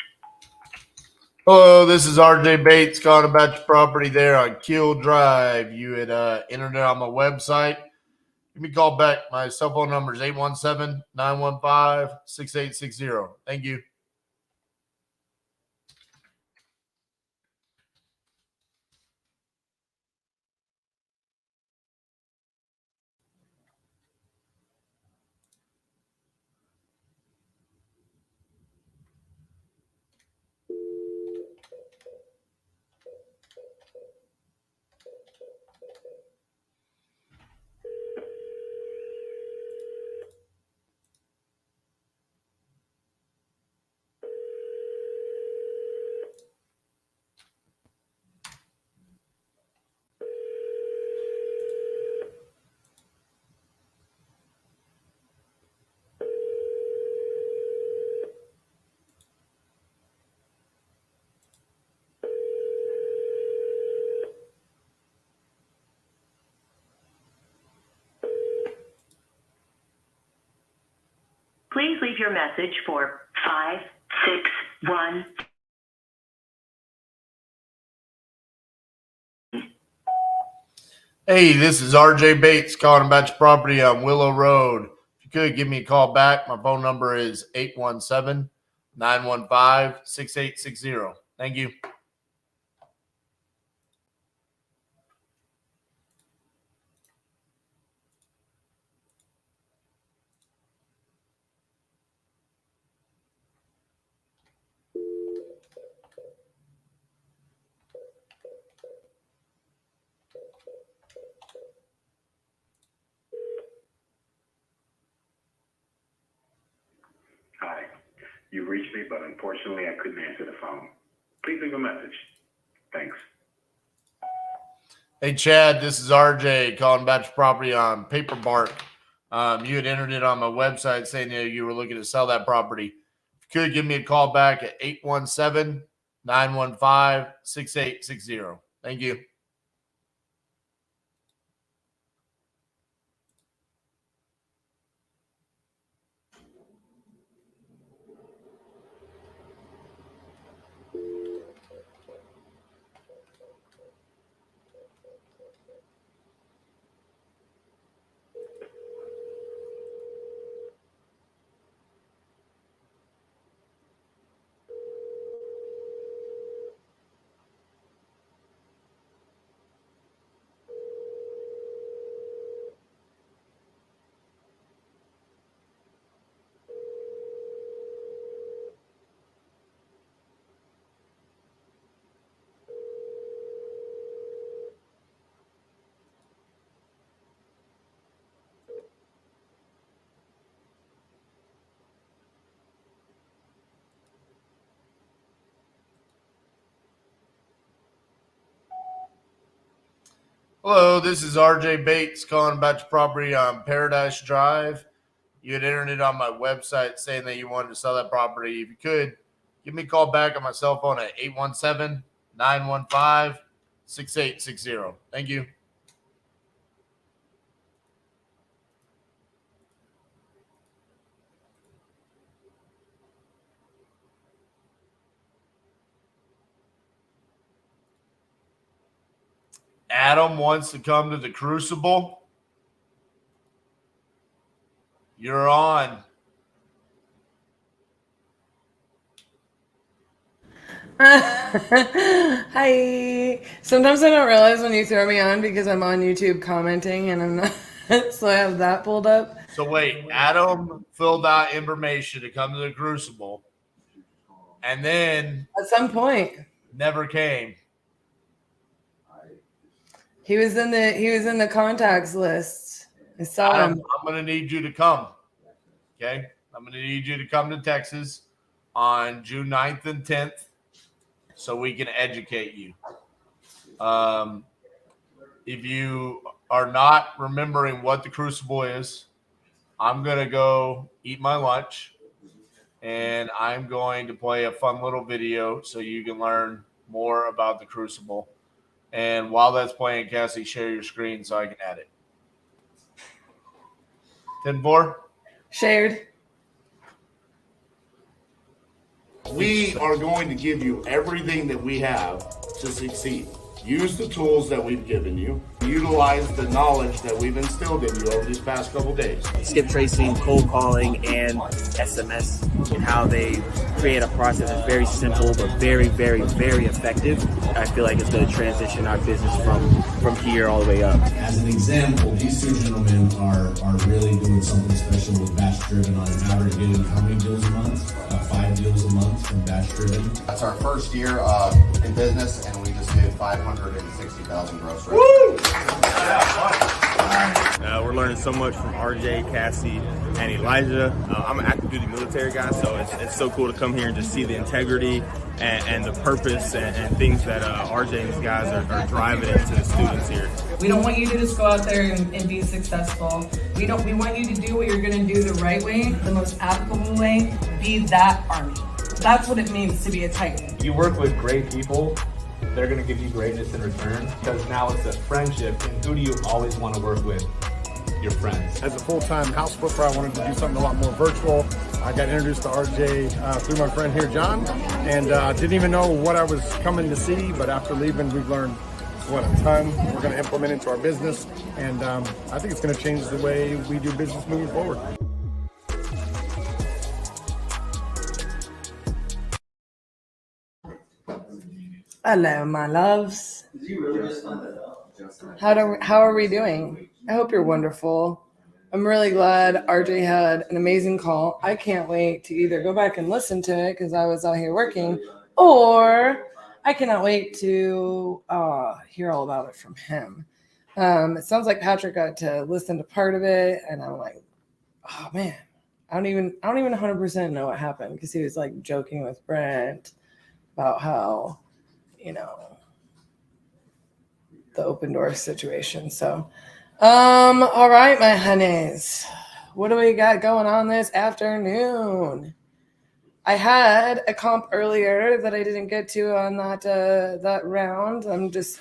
Hello, this is RJ Bates calling about your property there on Keel Drive. You had entered it on my website. Give me a call back. My cell phone number is 817-915-6860. Thank you. Please leave your message for 561. Hey, this is RJ Bates calling about your property on Willow Road. If you could give me a call back, my phone number is 817-915-6860. Thank you. Hi, you reached me, but unfortunately I couldn't answer the phone. Please leave a message. Thanks. Hey, Chad, this is RJ calling about your property on Paper Bark. You had entered it on my website saying that you were looking to sell that property. If you could give me a call back at 817-915-6860. Thank you. Hello, this is RJ Bates calling about your property on Paradise Drive. You had entered it on my website saying that you wanted to sell that property. If you could, give me a call back on my cell phone at 817-915-6860. Thank you. Adam wants to come to the Crucible. You're on. Hi. Sometimes I don't realize when you throw me on because I'm on YouTube commenting and I'm not, so I have that pulled up. So wait, Adam filled out information to come to the Crucible, and then At some point, never came. he was in the contacts list. I saw Adam, him. I'm going to need you to come. Okay? I'm going to need you to come to Texas on June 9th and 10th so we can educate you. If you are not remembering what the Crucible is, I'm going to go eat my lunch, and I'm going to play a fun little video so you can learn more about the Crucible. And while that's playing, Cassie, share your screen so I can add it. 10-4. Shared. We are going to give you everything that we have to succeed. Use the tools that we've given you. Utilize the knowledge that we've instilled in you over these past couple days. Skip tracing, cold calling, and SMS, and how they create a process that's very simple but very, very, very effective. I feel like it's going to transition our business from here all the way up. As an example, these two gentlemen are really doing something special with Batch Driven on average, getting how many deals a month? 5 deals a month from Batch Driven. That's our first year in business, and we just did 560,000 gross revenue. Woo! We're learning so much from RJ, Cassie, and Elijah. I'm an active duty military guy, so it's so cool to come here and just see the integrity and the purpose and things that RJ and these guys are driving into the students here. We don't want you to just go out there and be successful. We want you to do what you're going to do the right way, the most applicable way. Be that Army. That's what it means to be a Titan. You work with great people, they're going to give you greatness in return, because now it's a friendship, and who do you always want to work with? Your friends. As a full-time house flipper, I wanted to do something a lot more virtual. I got introduced to RJ through my friend here, John, and didn't even know what I was coming to see, but after leaving, we've learned a ton we're going to implement into our business, and I think it's going to change the way we do business moving forward. Hello, my loves. How are we doing? I hope you're wonderful. I'm really glad RJ had an amazing call. I can't wait to either go back and listen to it because I was out here working, or I cannot wait to hear all about it from him. It sounds like Patrick got to listen to part of it, and I'm like, oh man, I don't even 100% know what happened, because he was like joking with Brent about how, the open door situation. So, all right, my honeys, what do we got going on this afternoon? I had a comp earlier that I didn't get to on that round. I'm just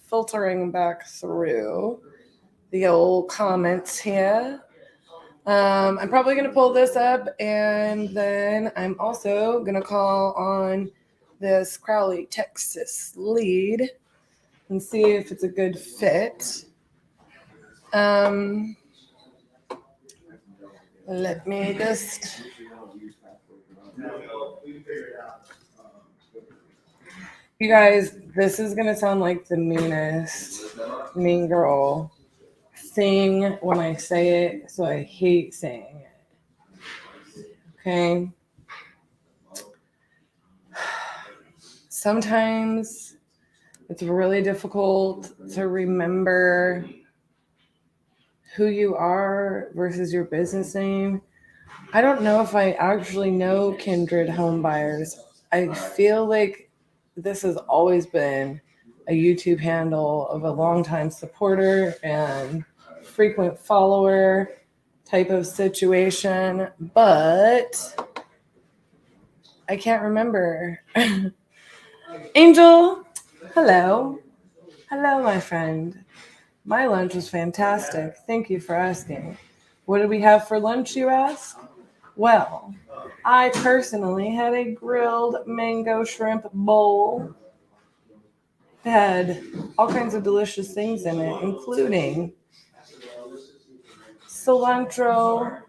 filtering back through the old comments here. I'm probably going to pull this up, and then I'm also going to call on this Crowley, Texas lead and see if it's a good fit. Let me just... You guys, this is going to sound like the meanest mean girl thing when I say it, so I hate saying it. Okay? Sometimes it's really difficult to remember who you are versus your business name. I don't know if I actually know Kindred Home Buyers. I feel like this has always been a a YouTube handle of a longtime supporter and frequent follower type of situation, but I can't remember. Angel, hello. Hello, my friend. My lunch was fantastic. Thank you for asking. What did we have for lunch, you ask? Well, I personally had a grilled mango shrimp bowl. It had all kinds of delicious things in it, including cilantro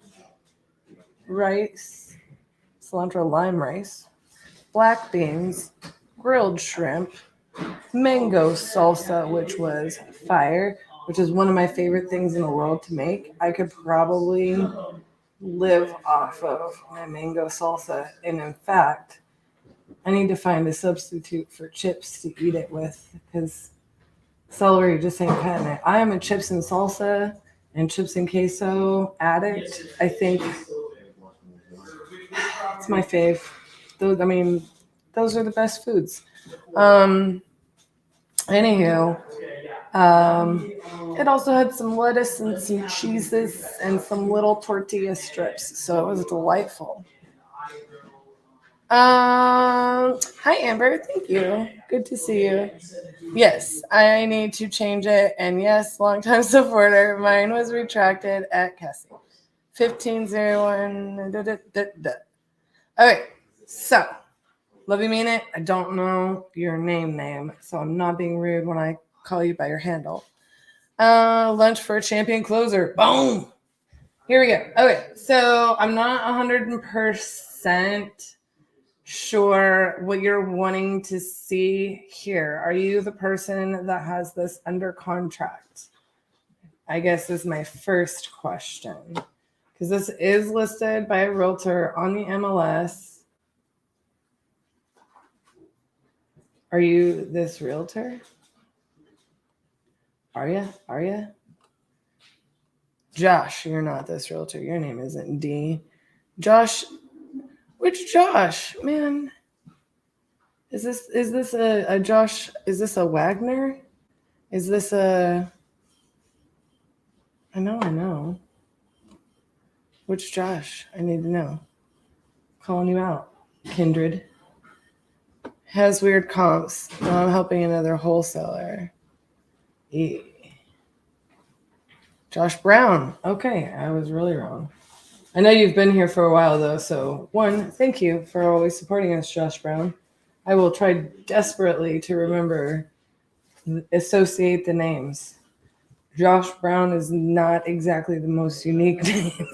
rice, cilantro lime rice, black beans, grilled shrimp, mango salsa, which was fire, which is one of my favorite things in the world to make. I could probably live off of my mango salsa. And in fact, I need to find a substitute for chips to eat it with because celery just ain't cutting it. I am a chips and salsa and chips and queso addict. I think it's my fave. Those are the best foods. Anywho, it also had some lettuce and some cheeses and some little tortilla strips, so it was delightful. Hi Amber, thank you. Good to see you. Yes, I need to change it, and yes, longtime supporter. Mine was retracted at Cassi. 1501. Okay, so love you, mean it. I don't know your name, so I'm not being rude when I call you by your handle. Lunch for a champion closer. Boom. Here we go. Okay, so I'm not 100% sure what you're wanting to see here. Are you the person that has this under contract? I guess is my first question. Because this is listed by a realtor on the MLS. Are you this realtor? Are you? Josh, you're not this realtor. Your name isn't D. Josh, which Josh? Man. Is this a Josh? Is this a Wagner? Is this a I know. Which Josh? I need to know. Calling you out. Kindred. Has weird comps. Now I'm helping another wholesaler. Josh Brown. Okay, I was really wrong. I know you've been here for a while, though, so one, thank you for always supporting us, Josh Brown. I will try desperately to remember, associate the names. Josh Brown is not exactly the most unique name.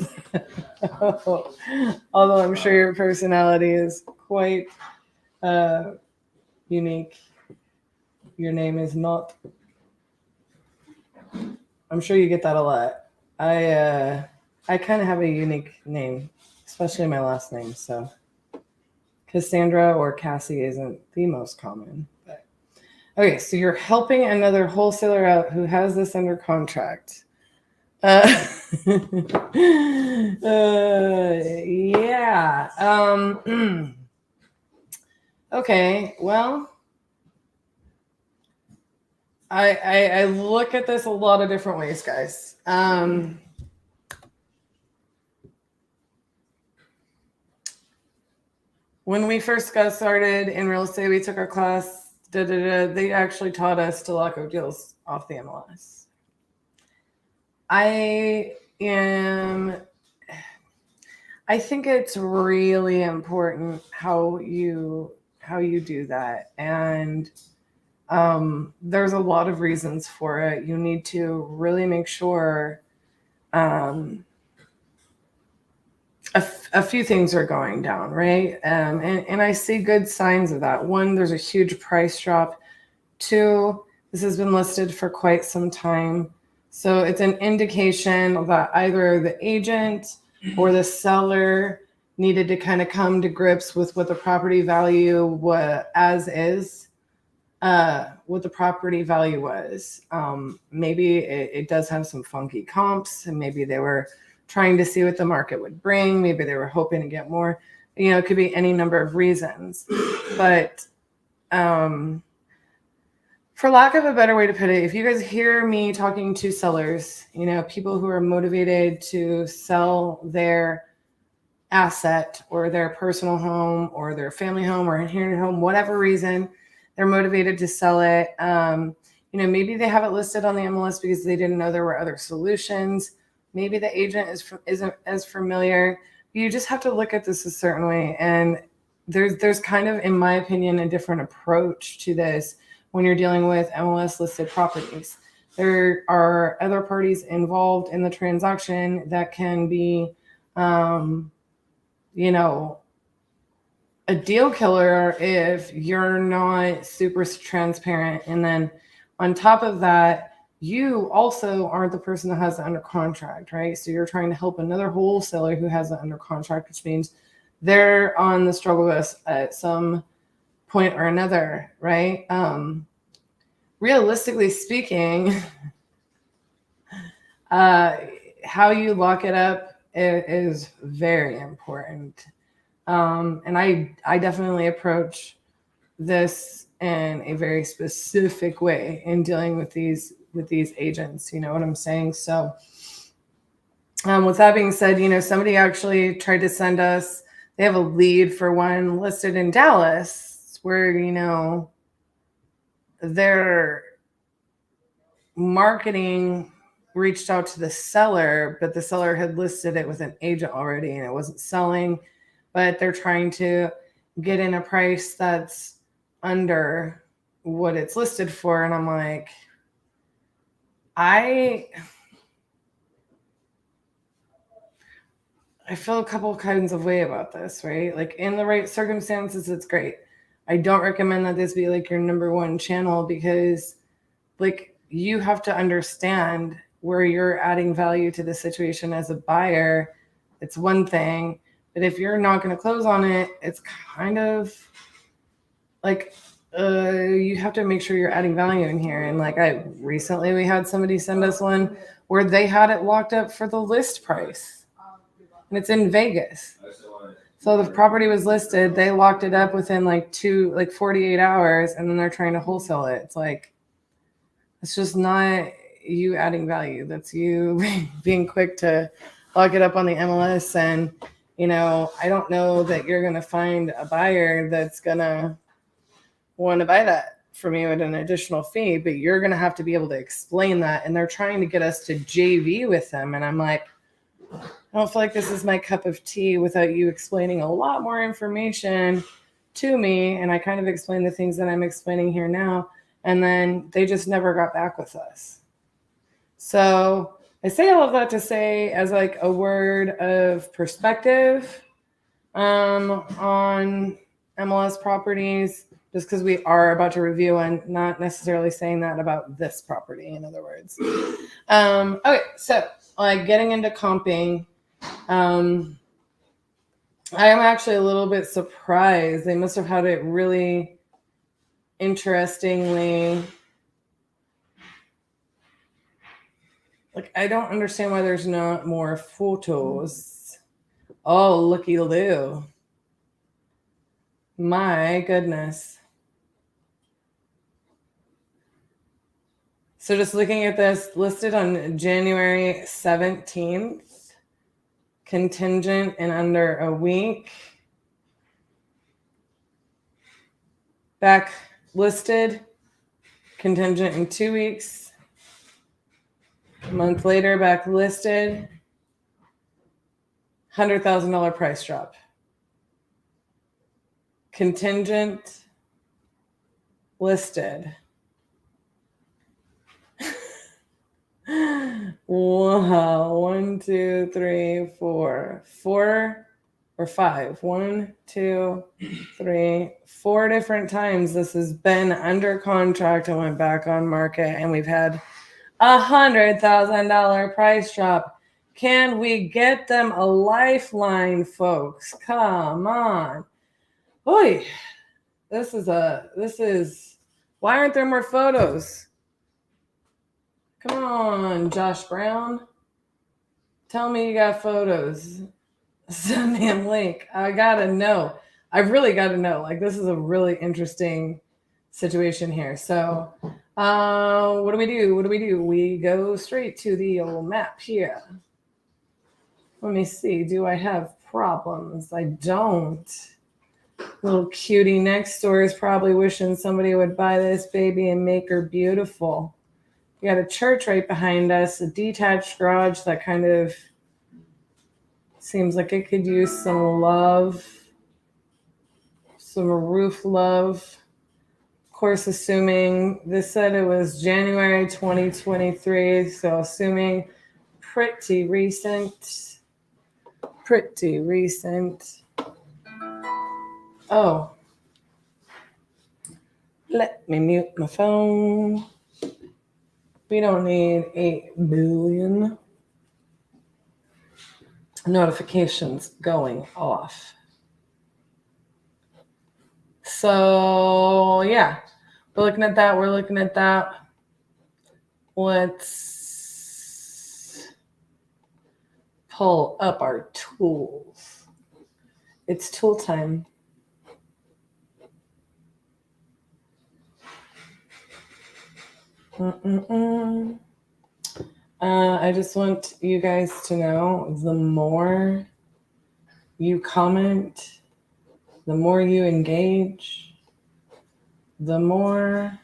Although I'm sure your personality is quite unique. Your name is not. I'm sure you get that a lot. I kind of have a unique name, especially my last name. So Cassandra or Cassie isn't the most common. But okay, so you're helping another wholesaler out who has this under contract. Yeah. Okay, well, I look at this a lot of different ways, guys. When we first got started in real estate, we took our class. They actually taught us to lock up deals off the MLS. I think it's really important how you do that, and there's a lot of reasons for it. You need to really make sure a few things are going down, right? And I see good signs of that. One, there's a huge price drop. Two, this has been listed for quite some time. So it's an indication that either the agent or the seller needed to kind of come to grips with what the property value was what the property value was. Maybe it does have some funky comps, and maybe they were trying to see what the market would bring. Maybe they were hoping to get more. It could be any number of reasons. But for lack of a better way to put it, if you guys hear me talking to sellers, people who are motivated to sell their asset or their personal home or their family home or inherited home, whatever reason they're motivated to sell it. Maybe they have it listed on the MLS because they didn't know there were other solutions. Maybe the agent isn't as familiar. You just have to look at this a certain way. And there's kind of, in my opinion, a different approach to this when you're dealing with MLS listed properties. There are other parties involved in the transaction that can be, a deal killer if you're not super transparent. And then on top of that, you also aren't the person that has it under contract, right? So you're trying to help another wholesaler who has it under contract, which means they're on the struggle bus at some point or another, right? Realistically speaking, how you lock it up is very important. And I definitely approach this in a very specific way in dealing with these agents. You know what I'm saying? So with that being said, somebody actually tried to send us, they have a lead for one listed in Dallas where, their marketing reached out to the seller, but the seller had listed it with an agent already and it wasn't selling, but they're trying to get in a price that's under what it's listed for. And I'm like, I feel a couple kinds of way about this, right? Like in the right circumstances, it's great. I don't recommend that this be like your number one channel because like you have to understand where you're adding value to the situation as a buyer. It's one thing, but if you're not going to close on it, it's kind of like you have to make sure you're adding value in here. And like we had somebody send us one where they had it locked up for the list price and it's in Vegas. So the property was listed, they locked it up within 48 hours and then they're trying to wholesale it. It's like, it's just not you adding value. That's you being quick to lock it up on the MLS. And, I don't know that you're going to find a buyer that's going to want to buy that from you at an additional fee, but you're going to have to be able to explain that. And they're trying to get us to JV with them. And I'm like, I don't feel like this is my cup of tea without you explaining a lot more information to me. And I kind of explained the things that I'm explaining here now. And then they just never got back with us. So I say all of that to say as like a word of perspective on MLS properties, just because we are about to review and not necessarily saying that about this property, in other words. Okay, so like getting into comping, I am actually a little bit surprised. They must have had it really interestingly. Like, I don't understand why there's not more photos. Oh, looky Lou. My goodness. So just looking at this, listed on January 17th, contingent in under a week. Back listed, contingent in 2 weeks. A month later, back listed, $100,000 price drop. Contingent listed. Wow, 1, 2, 3, 4. 4 or 5. 1, 2, 3, 4 different times this has been under contract and went back on market, and we've had $100,000 price drop. Can we get them a lifeline, folks? Come on. Boy, this is, why aren't there more photos? Come on, Josh Brown. Tell me you got photos. Send me a link. I gotta know. I really gotta know. Like, this is a really interesting situation here. So What do we do? What do we do? We go straight to the old map here. Let me see. Do I have problems? I don't. Little cutie next door is probably wishing somebody would buy this baby and make her beautiful. We got a church right behind us, a detached garage that kind of seems like it could use some love, some roof love. Of course, assuming this said it was January 2023, so assuming pretty recent. Pretty recent. Oh, let me mute my phone. We don't need 8 billion notifications going off. So, yeah, we're looking at that. We're looking at that. Let's pull up our tools. It's tool time. I just want you guys to know, the more you comment, the more you engage, the more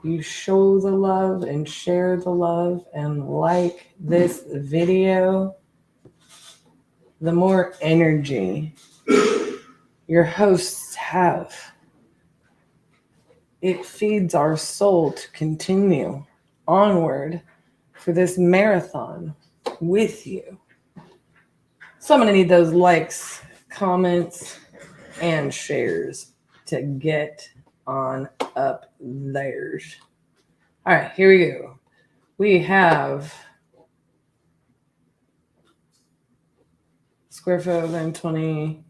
you show the love and share the love and like this video, the more energy your hosts have. It feeds our soul to continue onward for this marathon with you. So I'm going to need those likes, comments, and shares to get on up there. All right, here we go. We have square foot within 20,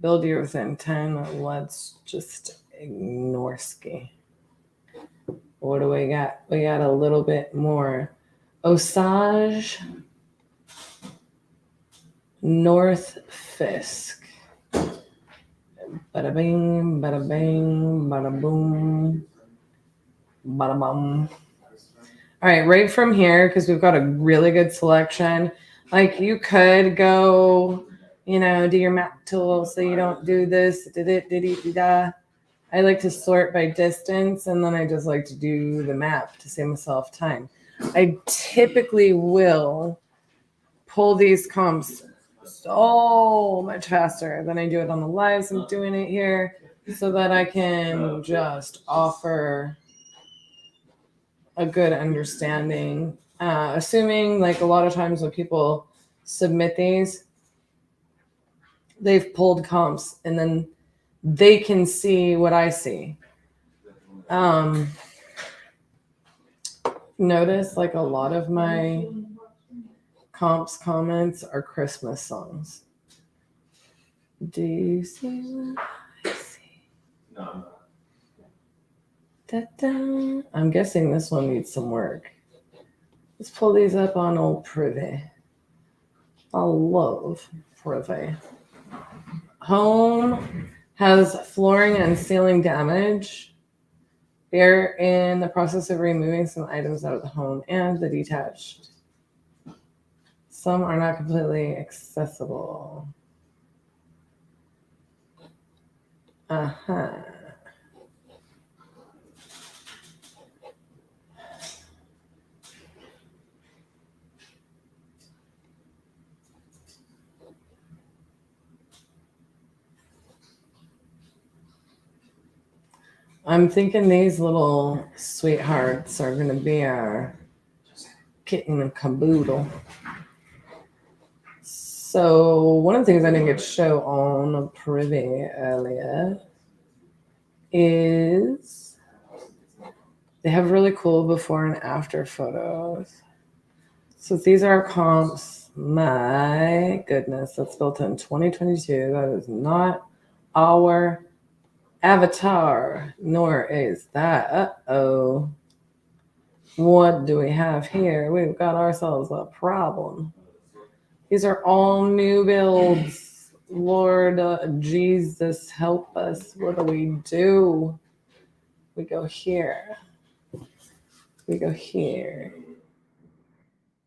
build year within 10. Let's just ignore ski. What do we got? We got a little bit more. Osage, North Fisk. Bada bing, bada bing, bada boom, bada bum. All right from here, because we've got a really good selection. Like you could go, do your map tool so you don't do this. I like to sort by distance, and then I just like to do the map to save myself time. I typically will pull these comps so much faster than I do it on the lives. I'm doing it here so that I can just offer a good understanding. Assuming like a lot of times when people submit these, they've pulled comps and then they can see what I see. Notice like a lot of my comments are Christmas songs. Do you see what I see? No. Da-da. I'm guessing this one needs some work. Let's pull these up on old Privy. I love Privy. Home has flooring and ceiling damage. They're in the process of removing some items out of the home and the detached. Some are not completely accessible. Uh-huh. I'm thinking these little sweethearts are going to be our kitten and caboodle. So one of the things I didn't get to show on Privy earlier is they have really cool before and after photos. So these are comps. My goodness, that's built in 2022. That is not our avatar, nor is that. Uh-oh. What do we have here? We've got ourselves a problem. These are all new builds. Lord Jesus, help us. What do? We go here. We go here.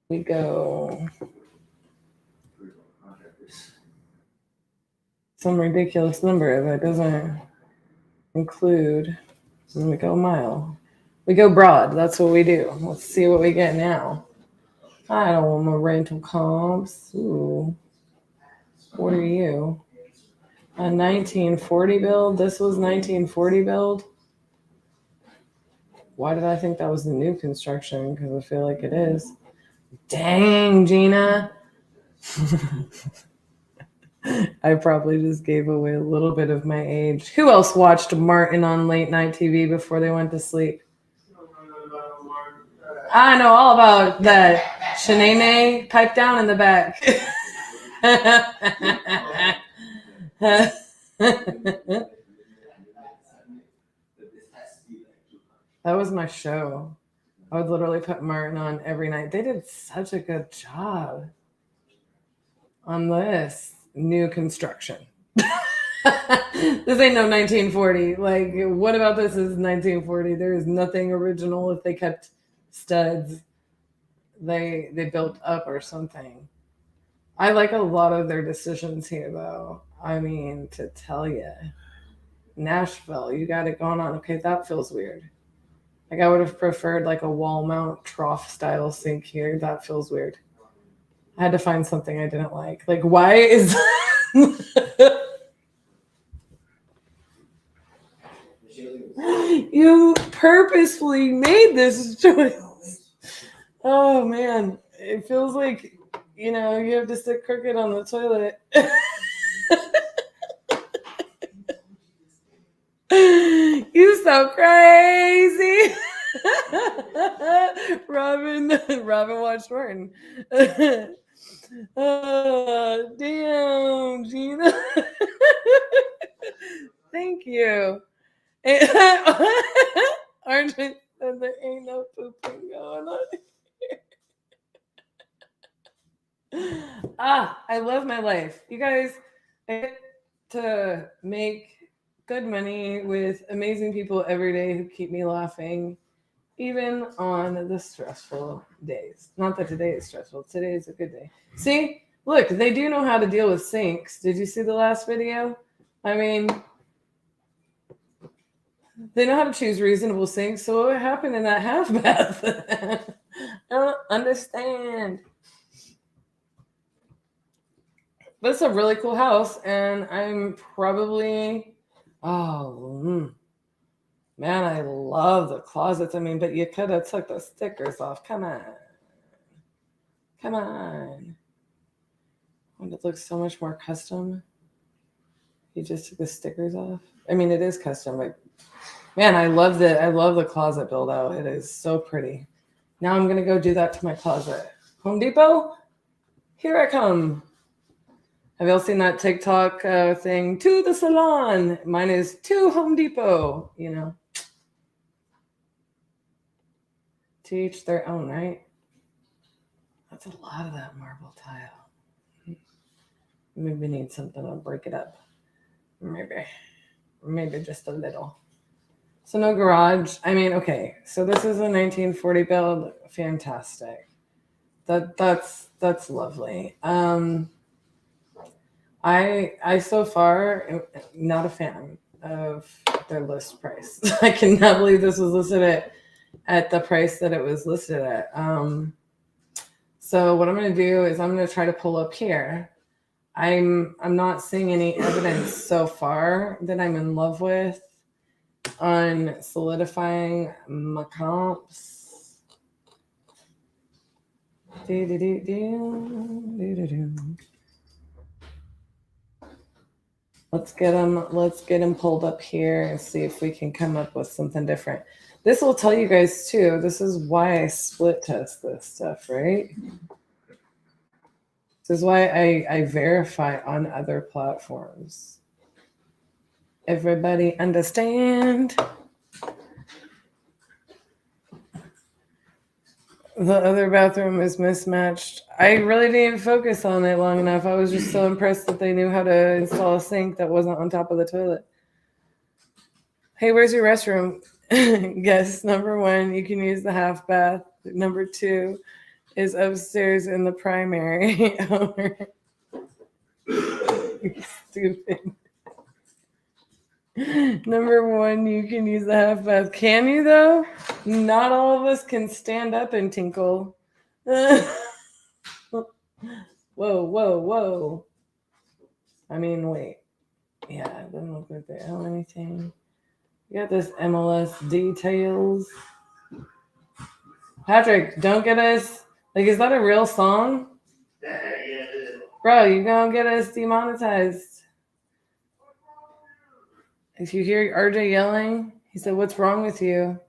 We go some ridiculous number that doesn't include. And we go mile. We go broad. That's what we do. Let's see what we get now. I don't want my rental comps. Ooh. What are you? A 1940 build? This was 1940 build? Why did I think that was the new construction? Because I feel like it is. Dang, Gina. I probably just gave away a little bit of my age. Who else watched Martin on late night TV before they went to sleep? I know all about that. Shanae, pipe down in the back. That was my show. I would literally put Martin on every night. They did such a good job on this new construction. This ain't no 1940. Like, what about this is 1940? There is nothing original if they kept studs they built up or something. I like a lot of their decisions here, though. I mean, to tell you, Nashville, you got it going on. Okay, that feels weird. Like, I would have preferred like a wall mount trough style sink here. That feels weird. I had to find something I didn't like. Like, why is you purposefully made this choice? Oh man, it feels like, you know, you have to sit crooked on the toilet. You so crazy. Robin watched Martin. Damn, Gina. Thank you. RJ said there ain't no pooping going on here. I love my life. You guys, I get to make good money with amazing people every day who keep me laughing, even on the stressful days. Not that today is stressful. Today is a good day. See, look, they do know how to deal with sinks. Did you see the last video? I mean, they know how to choose reasonable sinks. So what happened in that half bath? I don't understand. But it's a really cool house, and I'm probably, man, I love the closets. I mean, but you could have took the stickers off. Come on. Come on. And it looks so much more custom. You just took the stickers off. I mean, it is custom, but man, I love the closet build out. It is so pretty. Now I'm gonna go do that to my closet. Home Depot, here I come. Have y'all seen that TikTok thing? To the salon. Mine is to Home Depot. You know, to each their own, right? That's a lot of that marble tile. Maybe we need something to break it up. Maybe just a little. So no garage. I mean, okay. So this is a 1940 build. Fantastic. That's lovely. I so far am not a fan of their list price. I cannot believe this was listed at the price that it was listed at. So what I'm going to do is I'm going to try to pull up here. I'm not seeing any evidence so far that I'm in love with on solidifying my comps. Let's get them pulled up here and see if we can come up with something different. This will tell you guys too. This is why I split test this stuff, right? This is why I verify on other platforms. Everybody understand? The other bathroom is mismatched. I really didn't focus on it long enough. I was just so impressed that they knew how to install a sink that wasn't on top of the toilet. Hey, where's your restroom? Guess number 1, you can use the half bath. Number 2 is upstairs in the primary. Stupid. Number 1, you can use the half bath. Can you though? Not all of us can stand up and tinkle. Whoa, whoa, whoa. I mean, wait. Yeah, it doesn't look like they own anything. You got this MLS details. Patrick, don't get us, like, is that a real song? Bro, you're gonna get us demonetized. If you hear RJ yelling, he said, "What's wrong with you?"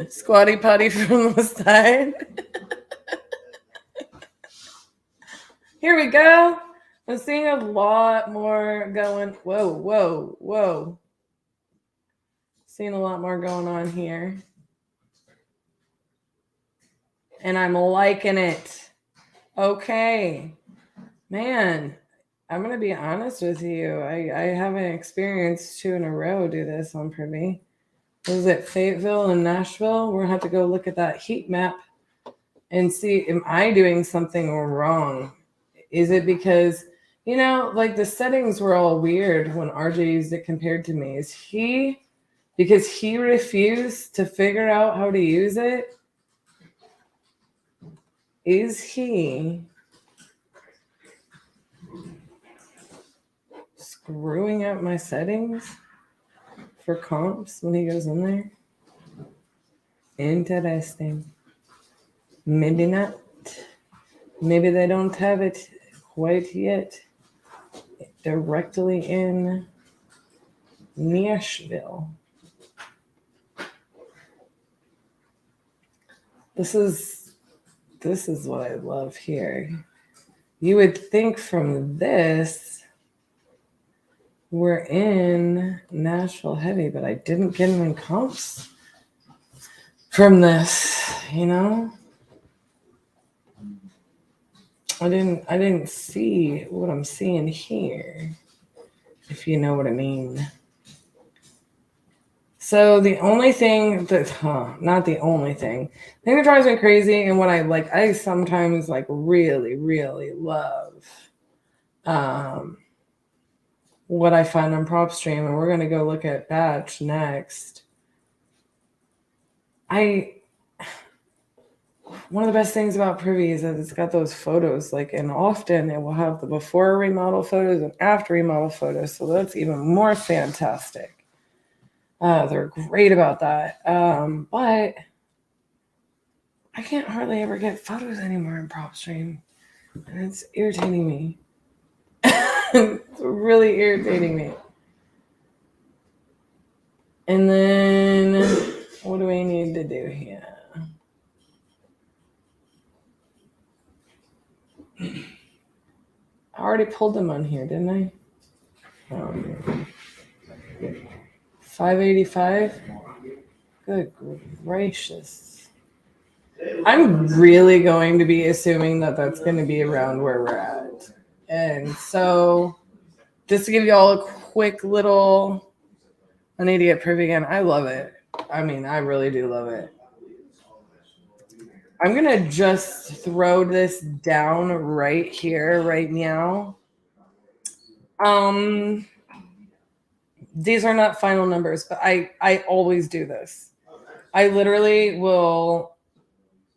Squatty potty from the side. Here we go. I'm seeing a lot more going. Whoa, whoa, whoa. Seeing a lot more going on here. And I'm liking it. Okay. Man, I'm going to be honest with you. I haven't experienced 2 in a row do this on Privy. Was it Fayetteville and Nashville? We're going to have to go look at that heat map and see, am I doing something wrong? Is it because, like the settings were all weird when RJ used it compared to me? Is he, because he refused to figure out how to use it? Is he screwing up my settings for comps when he goes in there? Interesting. Maybe not. Maybe they don't have it quite yet directly in Nashville. This is what I love here. You would think from this we're in Nashville heavy, but I didn't get any comps from this, I didn't see what I'm seeing here, if you know what I mean. So the only thing not the only thing that drives me crazy, and what I sometimes really, really love, what I find on PropStream, and we're gonna go look at Batch next. One of the best things about Privy is that it's got those photos, and often it will have the before remodel photos and after remodel photos. So that's even more fantastic. They're great about that. But I can't hardly ever get photos anymore in PropStream. And it's irritating me. It's really irritating me. And then what do we need to do here? I already pulled them on here, didn't I? 585. Good gracious. I'm really going to be assuming that that's going to be around where we're at. And so just to give you all a quick little, an idiot privy again, I love it. I mean, I really do love it. I'm going to just throw this down right here, right now. These are not final numbers, but I always do this. I literally will,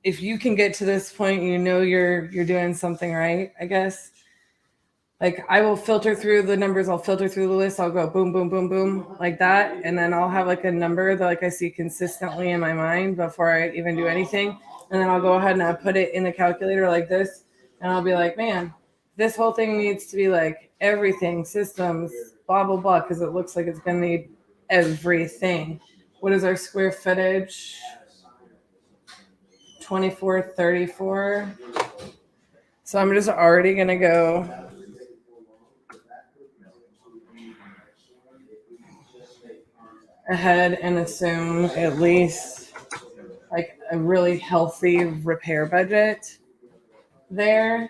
if you can get to this point, you're doing something right, I guess. I will filter through the numbers. I'll filter through the list. I'll go boom, boom, boom, boom, like that. And then I'll have a number that I see consistently in my mind before I even do anything. And then I'll go ahead and I put it in the calculator like this. And I'll be like, man, this whole thing needs to be everything, systems, blah, blah, blah, because it looks like it's going to need everything. What is our square footage? 2434. So I'm just already going to go ahead and assume at least a really healthy repair budget there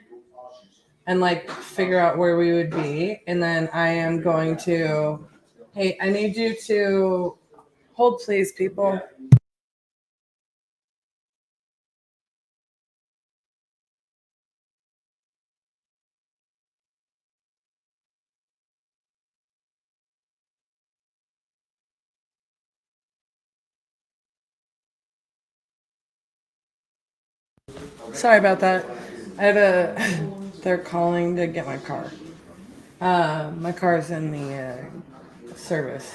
and figure out where we would be. And then I am going to Hey, I need you to hold, please, people. Sorry about that. I had a. They're calling to get my car. My car's in the service.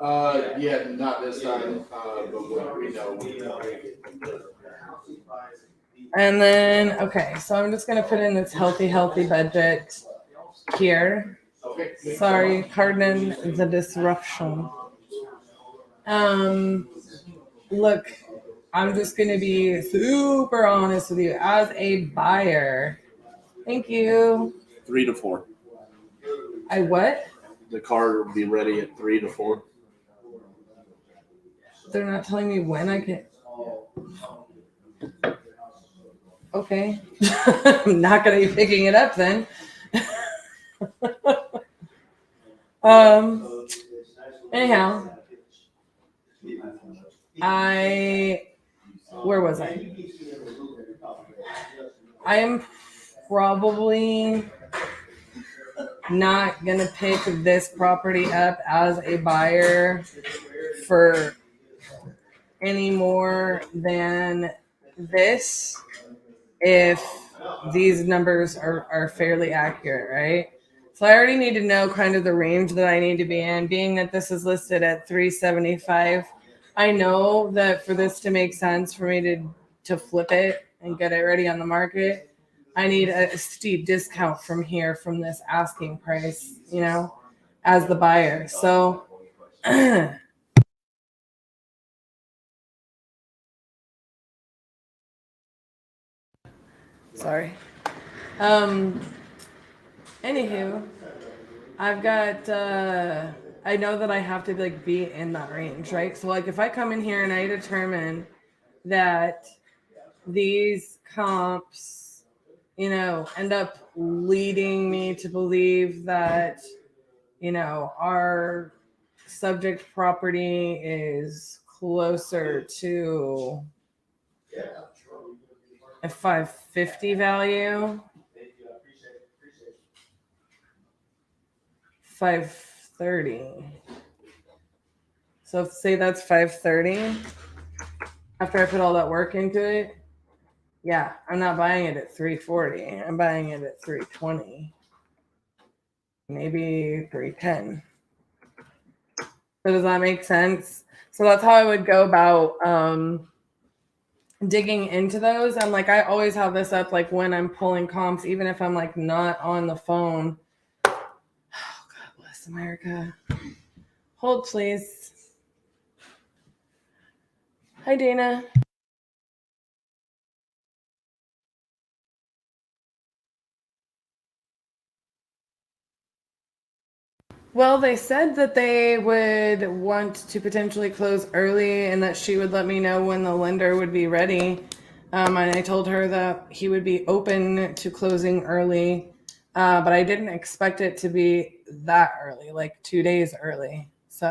Yeah, not this time, but we know. And then, okay, so I'm just going to put in this healthy budget here. Sorry, pardon the disruption. Look, I'm just going to be super honest with you. As a buyer, thank you. 3 to 4. I what? The car will be ready at 3 to 4. They're not telling me when I can. Okay. I'm not going to be picking it up then. Anyhow, where was I? I am probably not going to pick this property up as a buyer for any more than this if these numbers are fairly accurate, right? So I already need to know kind of the range that I need to be in, being that this is listed at 375. I know that for this to make sense for me to flip it and get it ready on the market, I need a steep discount from here from this asking price, as the buyer. So sorry. Anywho, I've got I know that I have to be in that range, right? So if I come in here and I determine that these comps, end up leading me to believe that, our subject property is closer to a 550 value, 530. So say that's 530. After I put all that work into it, yeah, I'm not buying it at 340. I'm buying it at 320. Maybe 310. So does that make sense? So that's how I would go about digging into those. I'm I always have this up when I'm pulling comps, even if I'm not on the phone. Oh, God bless America. Hold, please. Hi, Dana. Well, they said that they would want to potentially close early and that she would let me know when the lender would be ready. And I told her that he would be open to closing early, but I didn't expect it to be that early, 2 days early. So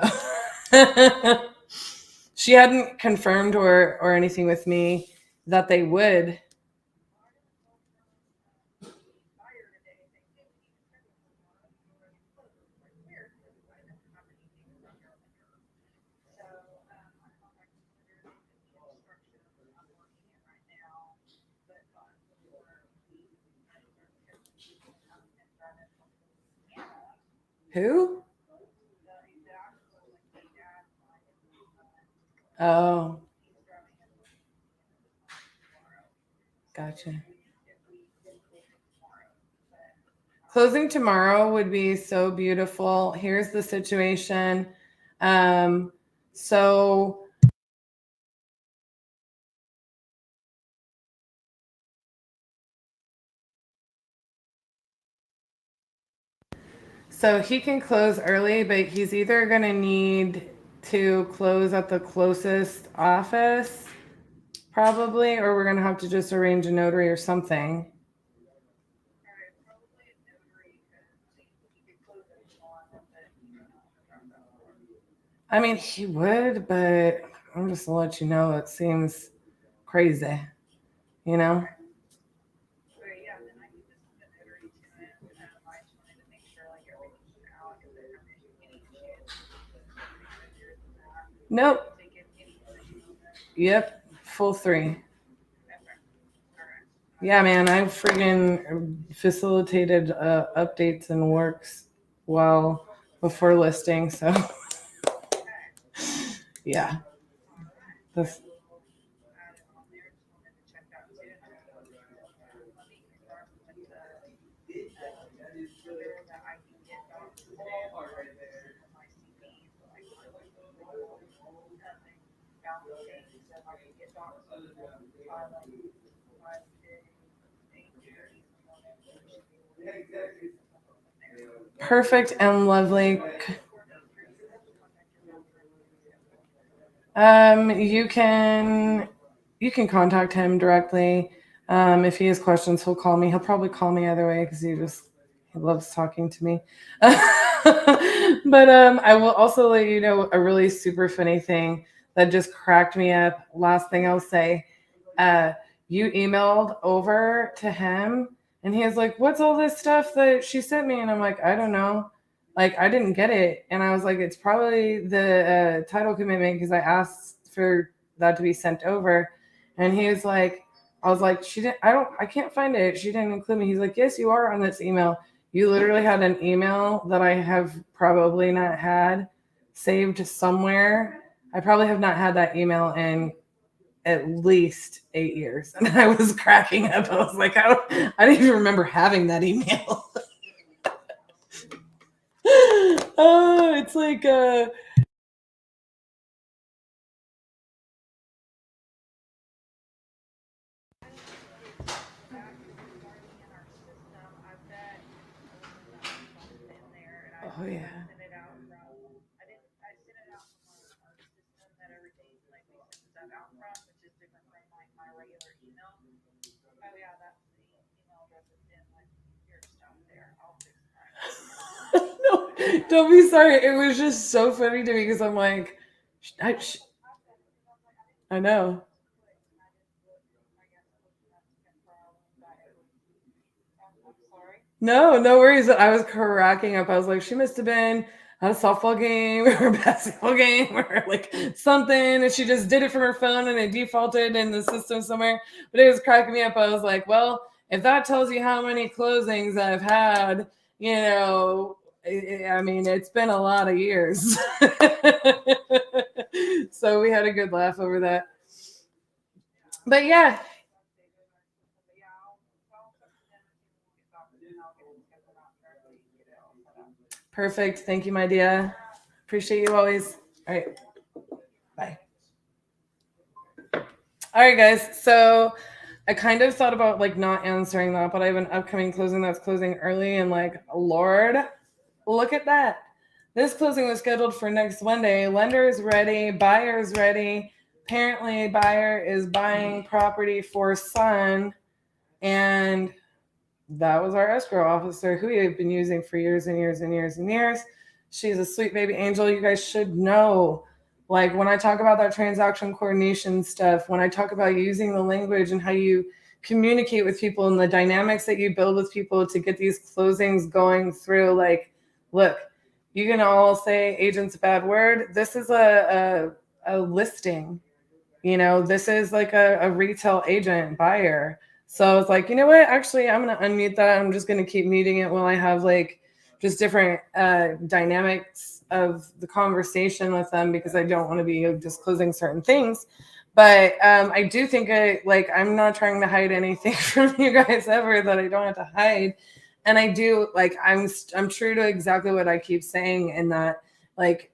she hadn't confirmed or anything with me that they would. Who? Oh. Gotcha. Closing tomorrow would be so beautiful. Here's the situation. So he can close early, but he's either going to need to close at the closest office, probably, or we're going to have to just arrange a notary or something. I mean, he would, but I'm just gonna let you know it seems crazy, you know? Nope. Yep. Full 3. Yeah, man, I friggin' facilitated updates and works well before listing, so yeah. That's, perfect and lovely. You can contact him directly. If he has questions, he'll call me. He'll probably call me either way because he loves talking to me. But I will also let you know a really super funny thing that just cracked me up. Last thing I'll say, you emailed over to him and he was like, "What's all this stuff that she sent me?" And I'm like, "I don't know. Like, I didn't get it." And I was like, "It's probably the title commitment because I asked for that to be sent over." And he was like, I was like, I can't find it. She didn't include me. He's like, "Yes, you are on this email. You literally had an email that I have probably not had saved somewhere. I probably have not had that email in at least 8 years." And I was cracking up. I was like, I didn't even remember having that email. Oh, it's like oh yeah. No, don't be sorry. It was just so funny to me because I'm like, I know. No, no worries. I was cracking up. I was like, she must have been at a softball game or a basketball game or like something, and she just did it from her phone and it defaulted in the system somewhere. But it was cracking me up. I was like, well, if that tells you how many closings I've had, you know, I mean, it's been a lot of years. So we had a good laugh over that. But yeah. Perfect. Thank you, my dear. Appreciate you always. All right. Bye. All right, guys. So I kind of thought about like not answering that, but I have an upcoming closing that's closing early, and like, Lord, look at that. This closing was scheduled for next Monday. Lender is ready. Buyer is ready. Apparently, buyer is buying property for son, and that was our escrow officer who we have been using for years and years and years and years. She's a sweet baby angel. You guys should know. Like when I talk about that transaction coordination stuff, when I talk about using the language and how you communicate with people and the dynamics that you build with people to get these closings going through, like, look, you can all say agent's a bad word. This is a listing. You know, this is like a retail agent buyer. So I was like, you know what? Actually, I'm going to unmute that. I'm just going to keep muting it while I have like just different dynamics of the conversation with them because I don't want to be disclosing certain things. But I do think I'm not trying to hide anything from you guys ever that I don't have to hide. And I do I'm true to exactly what I keep saying in that, like,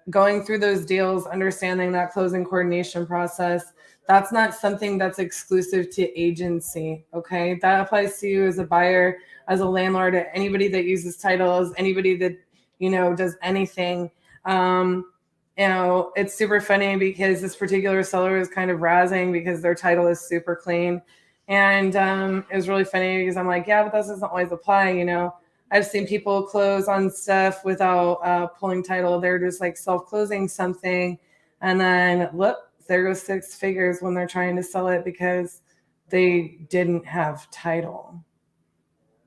going through those deals, understanding that closing coordination process, that's not something that's exclusive to agency. Okay. That applies to you as a buyer, as a landlord, anybody that uses titles, anybody that, does anything. It's super funny because this particular seller is kind of razzing because their title is super clean. And it was really funny because I'm like, yeah, but that doesn't always apply. I've seen people close on stuff without pulling title. They're just like self-closing something, and then look, there goes 6 figures when they're trying to sell it because they didn't have title.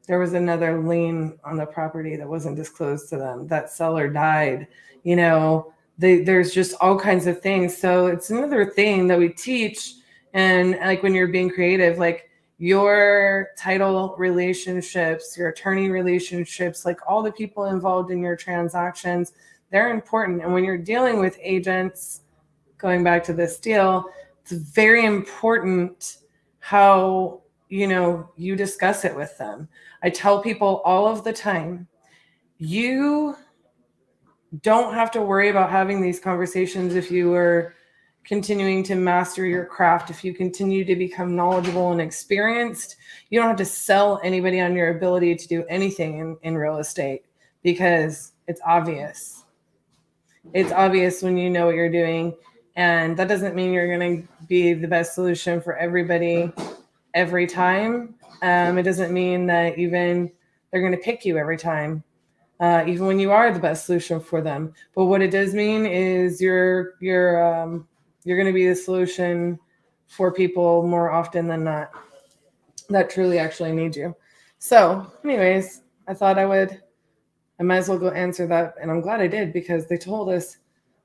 There was another lien on the property that wasn't disclosed to them. That seller died. You know, there's just all kinds of things. So it's another thing that we teach. And like when you're being creative, like your title relationships, your attorney relationships, like all the people involved in your transactions, they're important. And when you're dealing with agents, going back to this deal, it's very important how, you know, you discuss it with them. I tell people all of the time, you don't have to worry about having these conversations if you are continuing to master your craft. If you continue to become knowledgeable and experienced, you don't have to sell anybody on your ability to do anything in real estate, because it's obvious. It's obvious when you know what you're doing. And that doesn't mean you're going to be the best solution for everybody every time. It doesn't mean that even they're going to pick you every time, even when you are the best solution for them. But what it does mean is you're going to be the solution for people more often than not that truly actually need you. So anyways, I thought I might as well go answer that. And I'm glad I did, because they told us,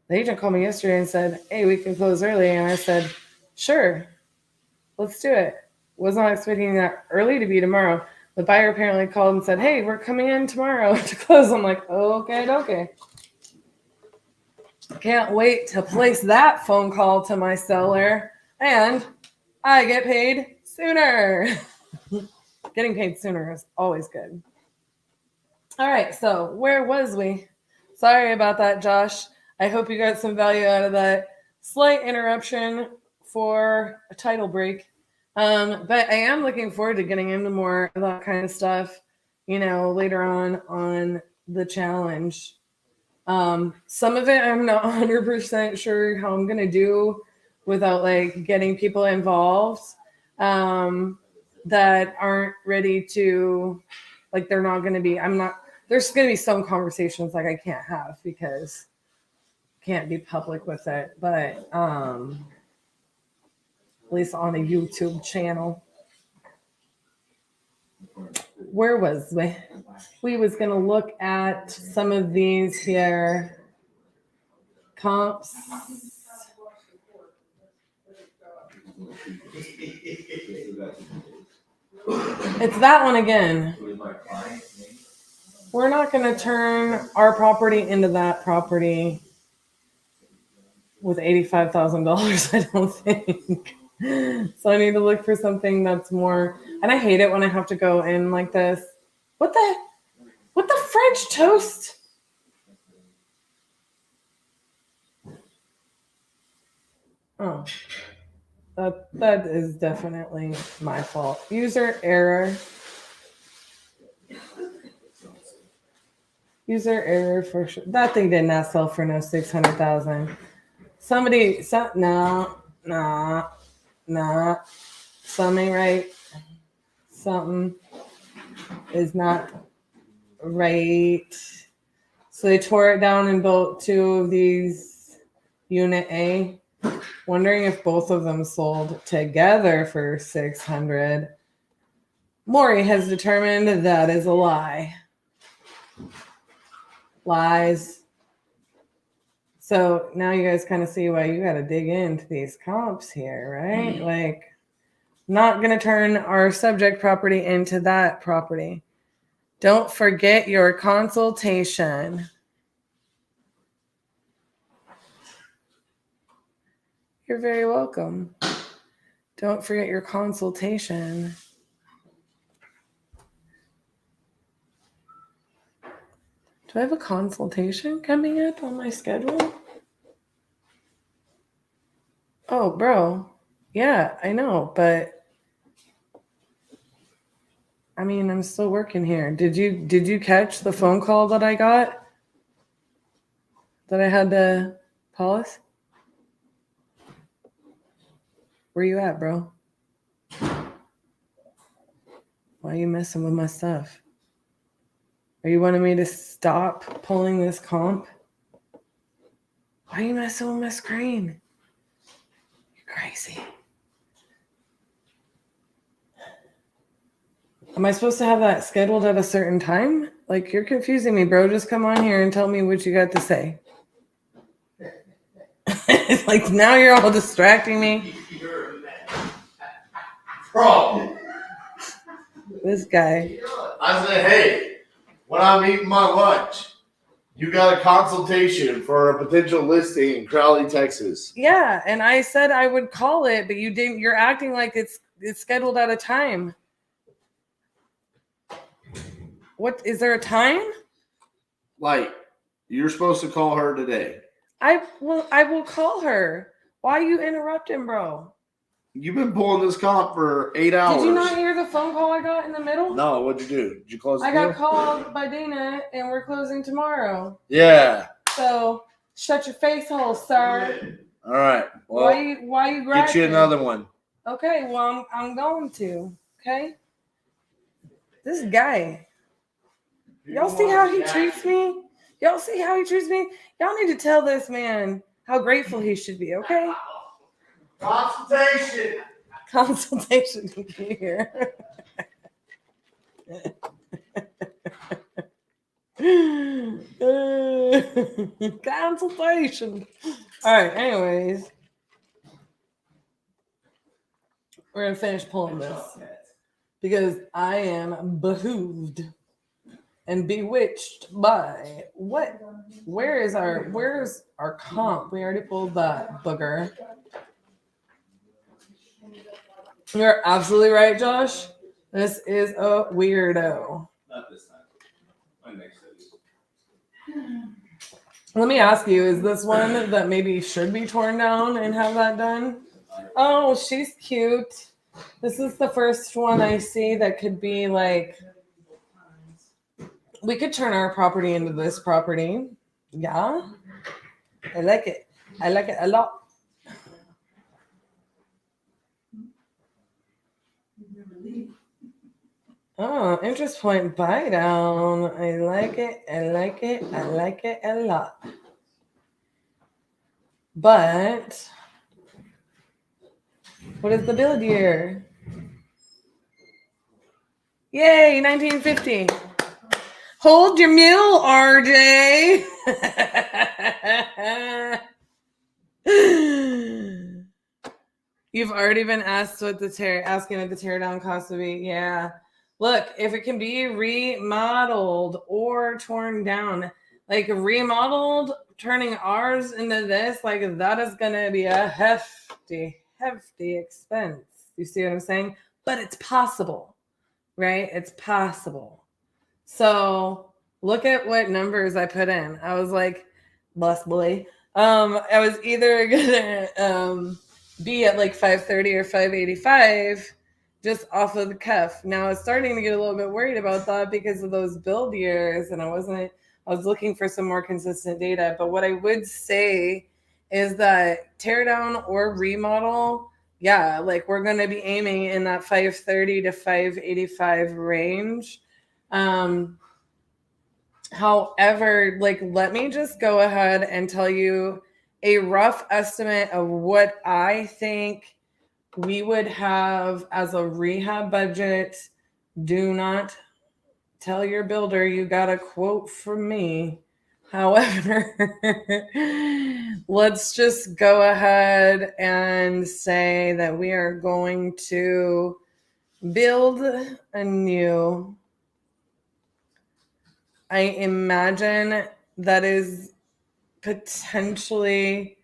the agent called me yesterday and said, hey, we can close early. And I said, sure, let's do it. Was not expecting that early to be tomorrow. The buyer apparently called and said, hey, we're coming in tomorrow to close. I'm like, okay. Can't wait to place that phone call to my seller, and I get paid sooner. Getting paid sooner is always good. All right, so where was we? Sorry about that, Josh. I hope you got some value out of that slight interruption for a title break. But I am looking forward to getting into more of that kind of stuff, you know, later on the challenge. Some of it I'm not 100% sure how I'm going to do without like getting people involved that aren't ready to, like, they're not going to be, there's going to be some conversations like I can't have because I can't be public with it, but at least on a YouTube channel. Where was we? We was going to look at some of these here. Comps. It's that one again. We're not going to turn our property into that property with $85,000, I don't think. So I need to look for something that's more, and I hate it when I have to go in like this. What the French toast? Oh, that is definitely my fault. User error. User error for sure. That thing did not sell for no 600,000. Nah. Something right. Something is not right. So they tore it down and built 2 of these Unit A. Wondering if both of them sold together for 600. Maury has determined that is a lie. Lies. So now you guys kind of see why you got to dig into these comps here, right? Like, not going to turn our subject property into that property. Don't forget your consultation. You're very welcome. Don't forget your consultation. Do I have a consultation coming up on my schedule? Oh, bro. Yeah, I know, but I mean, I'm still working here. Did you catch the phone call that I got? That I had to pause? Where you at, bro? Why are you messing with my stuff? Are you wanting me to stop pulling this comp? Why are you messing with my screen? You're crazy. Am I supposed to have that scheduled at a certain time? Like, you're confusing me, bro. Just come on here and tell me what you got to say. It's like now you're all distracting me. Bro. This guy. I said, hey, when I'm eating my lunch, you got a consultation for a potential listing in Crowley, Texas. Yeah, and I said I would call it, but you didn't. You're acting like it's scheduled at a time. What is there a time? Like, you're supposed to call her today. I will call her. Why are you interrupting, bro? You've been pulling this comp for 8 hours. Did you not hear the phone call I got in the middle? No, what'd you do? Did you close the I got deal? called by Dana, and we're closing tomorrow. Yeah. So shut your face hole, sir. All right. Well, why you get griping? you another one. Okay, well I'm going to. Okay. This guy. Y'all see how he treats me? Y'all see how he treats me? Y'all need to tell this man how grateful he should be, okay? Consultation. Consultation here. Consultation. All right, anyways. We're going to finish pulling this because I am behooved and bewitched by what? Where's our comp? We already pulled that booger. You're absolutely right, Josh. This is a weirdo. Not this time. My next time. Let me ask you, is this one that maybe should be torn down and have that done? Oh, she's cute. This is the first one I see that could be like, we could turn our property into this property. Yeah. I like it. I like it a lot. Oh, interest point buy down. I like it. I like it. I like it a lot. But what is the build year? Yay, 1950. Hold your mule, RJ. You've already been asked what asking what the teardown cost would be. Yeah. Look, if it can be remodeled or torn down, like remodeled, turning ours into this, like that is going to be a hefty expense. You see what I'm saying? But it's possible, right? It's possible. So look at what numbers I put in. I was like, bless boy. I was either gonna be at like 530 or 585 just off of the cuff. Now I was starting to get a little bit worried about that because of those build years, and I was looking for some more consistent data. But what I would say is that tear down or remodel, yeah, like we're going to be aiming in that 530 to 585 range. However, like, let me just go ahead and tell you a rough estimate of what I think we would have as a rehab budget. Do not tell your builder you got a quote from me. However, let's just go ahead and say that we are going to build a new. I imagine that is potentially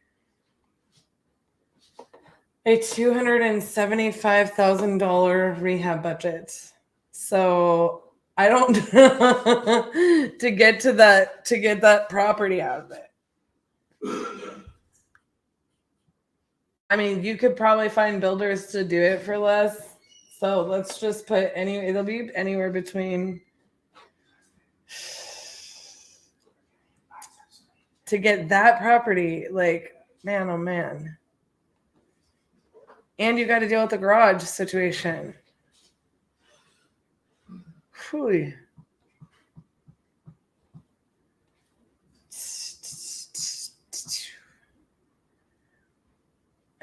a $275,000 rehab budget. So I don't to get that property out of it. I mean, you could probably find builders to do it for less. So let's just put it'll be anywhere between to get that property, like, man, oh man. And you got to deal with the garage situation. Whew.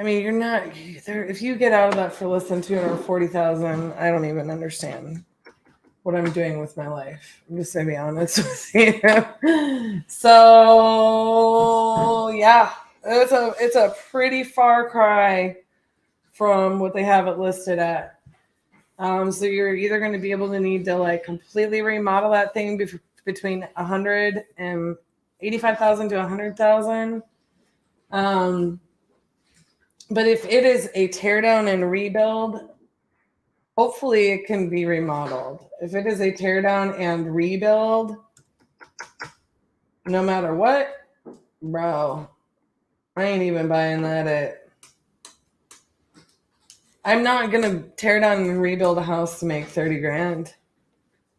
I mean, you're not there. If you get out of that for less than 240,000, I don't even understand what I'm doing with my life. I'm just gonna be honest with you. So yeah, it's a pretty far cry from what they have it listed at. So you're either going to be able to need to like completely remodel that thing between 185,000 to 100,000. But if it is a tear down and rebuild, hopefully it can be remodeled. If it is a tear down and rebuild, no matter what, bro, I ain't even buying that. I'm not going to tear down and rebuild a house to make 30 grand.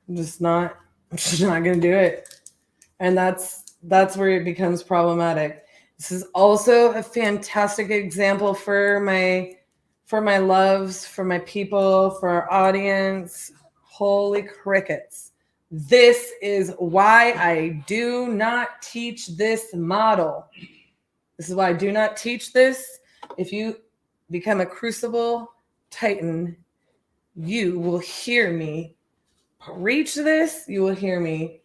I'm just not going to do it. And that's where it becomes problematic. This is also a fantastic example for my loves, for my people, for our audience. Holy crickets. This is why I do not teach this model. This is why I do not teach this. If you become a Crucible Titan, you will hear me preach this. You will hear me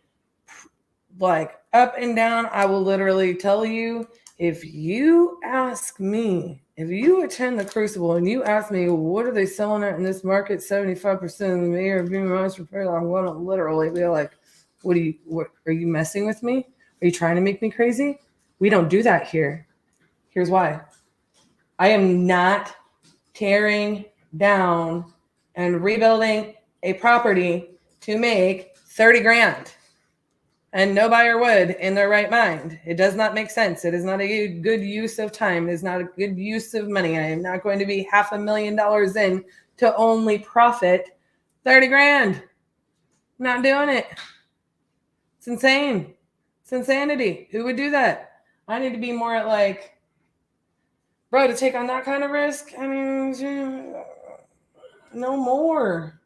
like up and down. I will literally tell you, if you ask me, if you attend the Crucible and you ask me, what are they selling at in this market? 75% of the mayor of being honest repair. I'm going to literally be like, what are you messing with me? Are you trying to make me crazy? We don't do that here. Here's why. I am not tearing down and rebuilding a property to make 30 grand. And no buyer would in their right mind. It does not make sense. It is not a good use of time. It is not a good use of money. I am not going to be $500,000 in to only profit 30 grand. I'm not doing it. It's insane. It's insanity. Who would do that? I need to be more at like, bro, to take on that kind of risk. I mean, no more.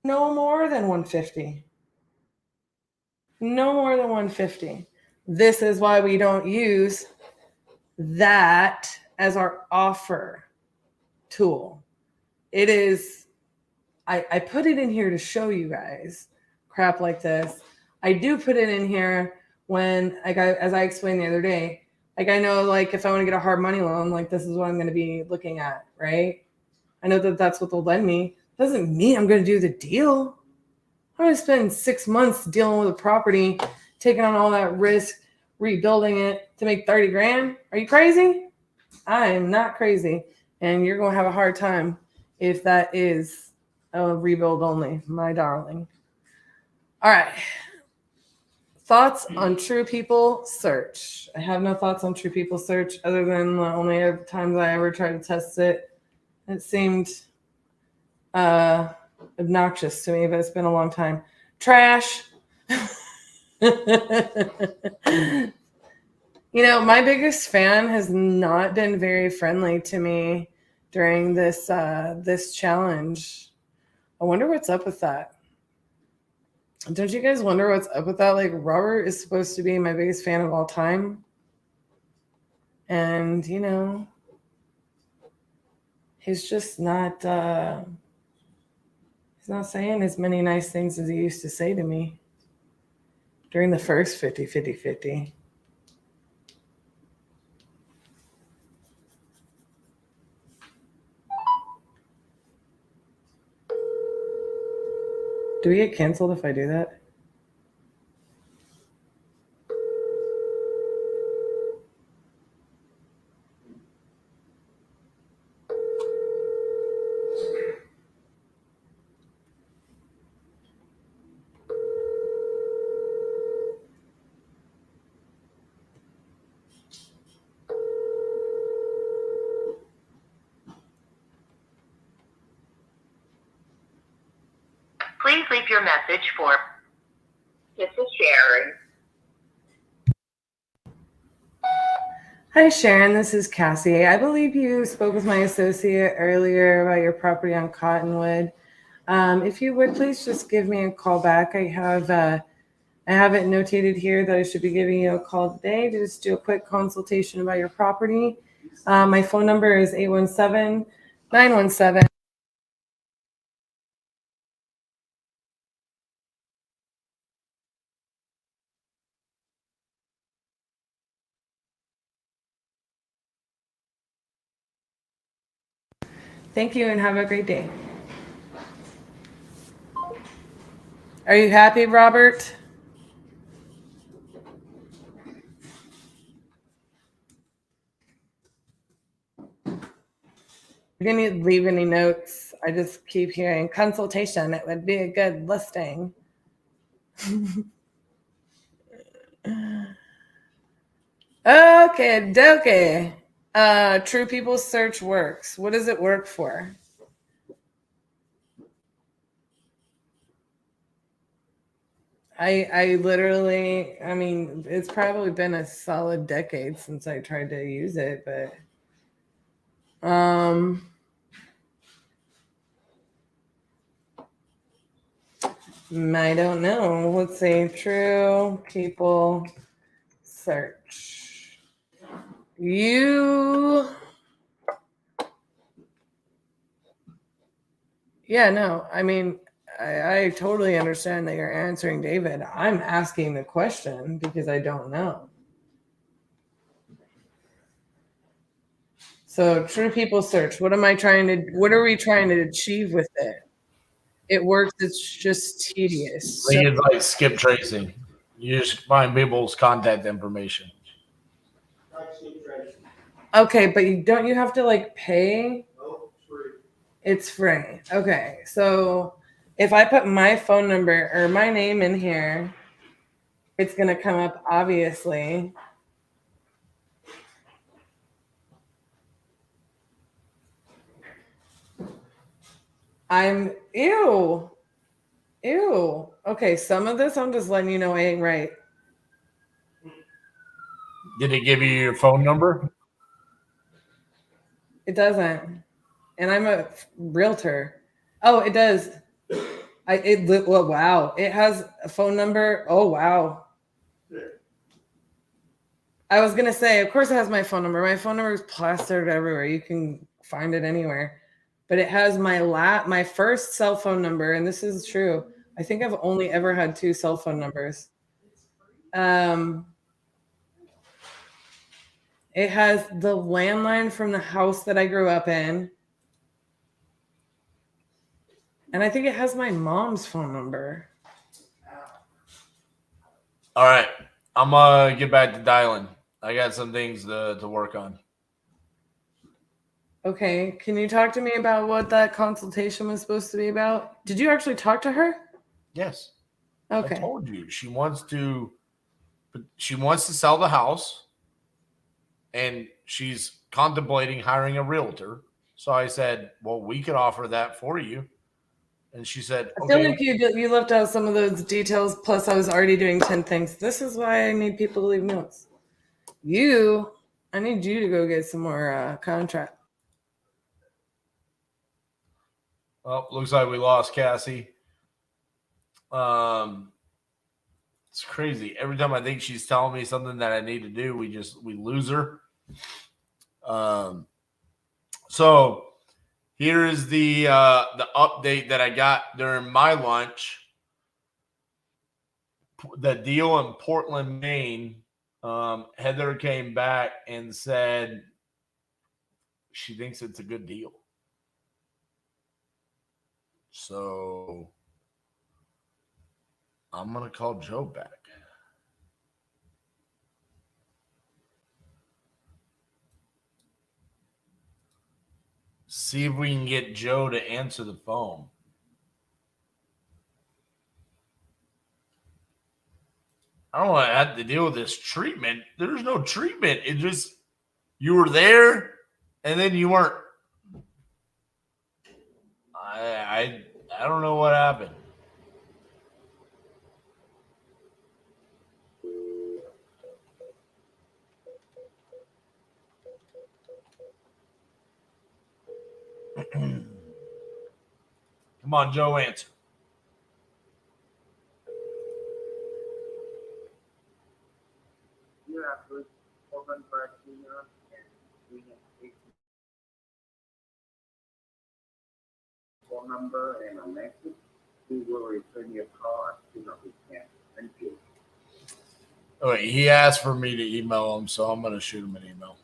No more than 150. No more than 150. This is why we don't use that as our offer tool. It is, I put it in here to show you guys crap like this. I do put it in here when, like as I explained the other day, like I know like if I want to get a hard money loan, like this is what I'm going to be looking at, right? I know that that's what they'll lend me. Doesn't mean I'm going to do the deal. I'm going to spend 6 months dealing with a property, taking on all that risk, rebuilding it to make 30 grand. Are you crazy? I am not crazy. And you're going to have a hard time if that is a rebuild only, my darling. All right. Thoughts on True People Search. I have no thoughts on True People Search other than the only times I ever tried to test it. It seemed obnoxious to me, but it's been a long time. Trash. You know, my biggest fan has not been very friendly to me during this this challenge. I wonder what's up with that. Don't you guys wonder what's up with that? Like, Robert is supposed to be my biggest fan of all time. And, you know, he's just not he's not saying as many nice things as he used to say to me during the first 50-50-50. Do we get canceled if I do that? Please leave your message for. This is Sharon. Hi, Sharon. This is Cassie. I believe you spoke with my associate earlier about your property on Cottonwood. If you would, please just give me a call back. I have it notated here that I should be giving you a call today to just do a quick consultation about your property. My phone number is 817-917. Thank you and have a great day. Are you happy, Robert? You didn't leave any notes. I just keep hearing consultation. It would be a good listing. Okay, dokie. True People Search works. What does it work for? I literally, I mean, it's probably been a solid decade since I tried to use it, but I don't know. Let's see. True People Search. Yeah, no, I mean, I totally understand that you're answering David. I'm asking the question because I don't know. So True People Search, what are we trying to achieve with it? It works, it's just tedious. I think it's like skip tracing. You just find people's contact information. Okay, but don't you have to like pay? It's free. Okay, so if I put my phone number or my name in here, it's going to come up, obviously. Ew. Okay, some of this I'm just letting you know ain't right. Did it give you your phone number? It doesn't. And I'm a realtor. Oh, it does. Well, wow. It has a phone number. Oh, wow. I was going to say, of course it has my phone number. My phone number is plastered everywhere. You can find it anywhere. But it has my first cell phone number, and this is true. I think I've only ever had 2 cell phone numbers. It has the landline from the house that I grew up in. And I think it has my mom's phone number. All right. I'm going to get back to dialing. I got some things to work on. Okay. Can you talk to me about what that consultation was supposed to be about? Did you actually talk to her? Yes. Okay. I told you. She wants to sell the house, and she's contemplating hiring a realtor. So I said, well, we could offer that for you. And she said, I feel okay. like you left out some of those details. Plus, I was already doing 10 things. This is why I need people to leave notes. I need you to go get some more contract. Well, looks like we lost Cassie. It's crazy. Every time I think she's telling me something that I need to do, we lose her. So here is the update that I got during my lunch. The deal in Portland, Maine. Heather came back and said she thinks it's a good deal. So I'm going to call Joe back. See if we can get Joe to answer the phone. I don't want to have to deal with this treatment. There's no treatment. It just, you were there and then you weren't. I don't know what happened. Come on, Joe, answer. phone number and a message. We will return your call as soon as we can. Thank you. Oh, wait, he asked for me to email him, so I'm going to shoot him an email.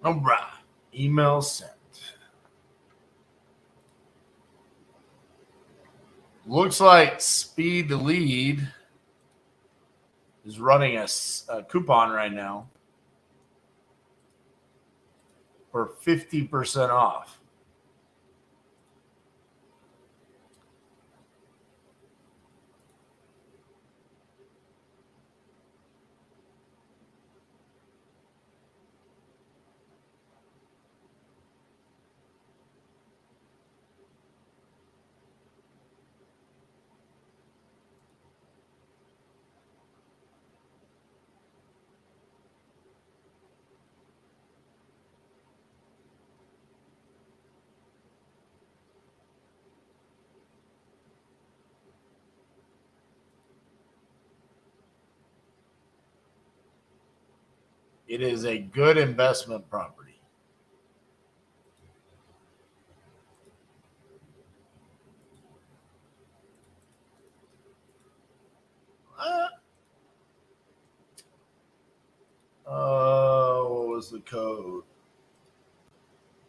All right. Email sent. Looks like Speed the Lead is running a coupon right now for 50% off. It is a good investment property. What was the code?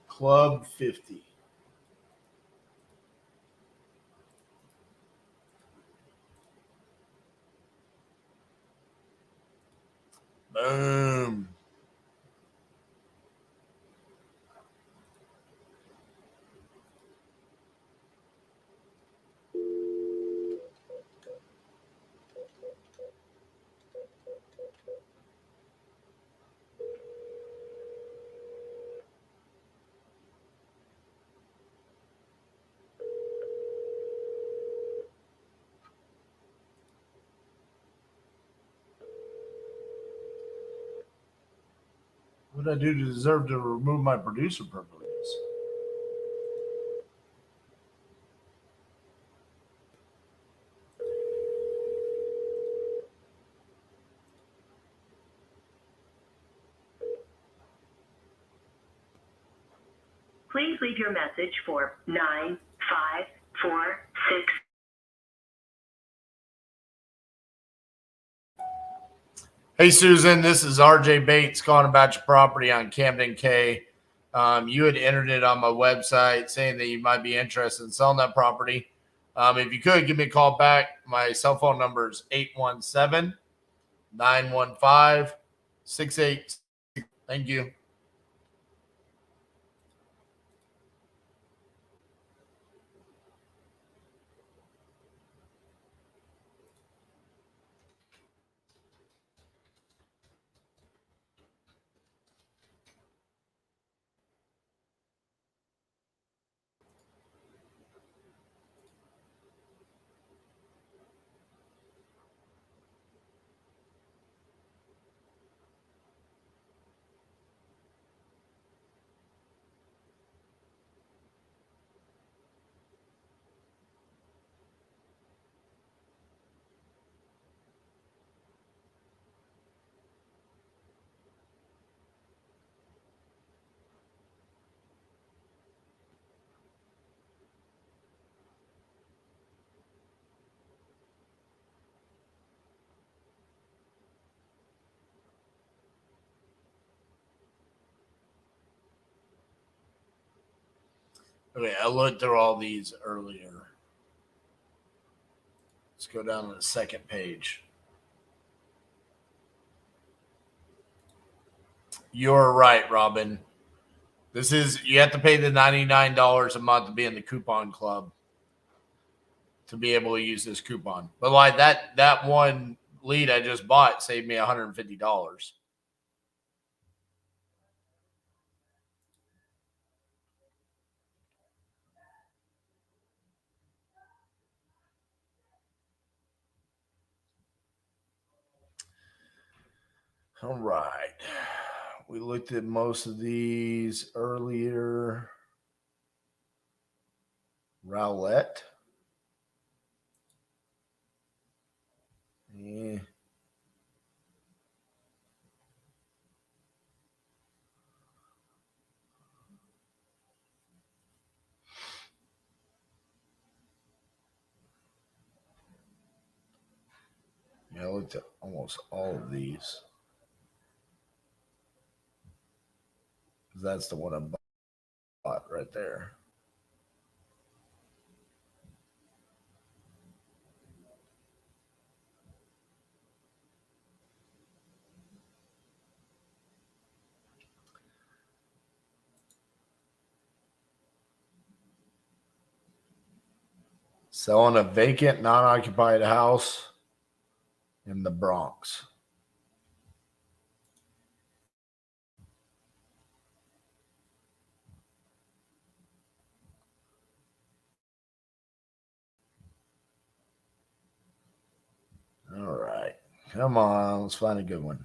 Club 50. Boom. What did I do to deserve to remove my producer privileges? Please leave your message for 9546. Hey, Susan, this is RJ Bates calling about your property on Camden K. You had entered it on my website saying that you might be interested in selling that property. If you could, give me a call back. My cell phone number is 817-915-68. Thank you. Okay, I looked through all these earlier. Let's go down to the second page. You're right, Robin. You have to pay the $99 a month to be in the coupon club to be able to use this coupon. But like that one lead I just bought saved me $150. All right. We looked at most of these earlier. Rowlett. Yeah. Yeah, I looked at almost all of these. That's the one I bought right there. Selling a vacant, non-occupied house in the Bronx. All right. Come on. Let's find a good one.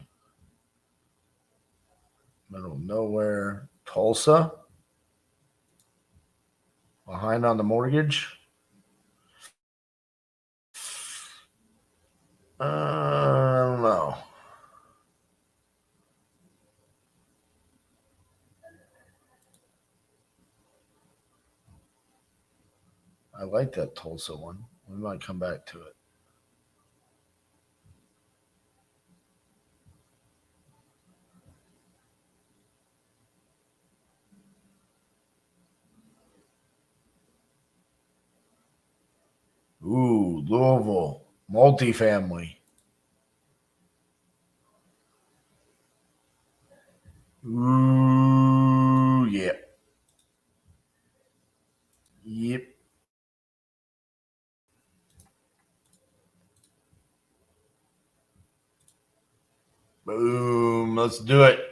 Middle of nowhere. Tulsa. Behind on the mortgage. I don't know. I like that Tulsa one. We might come back to it. Ooh, Louisville. Multifamily. Ooh, yeah. Yep. Boom. Let's do it.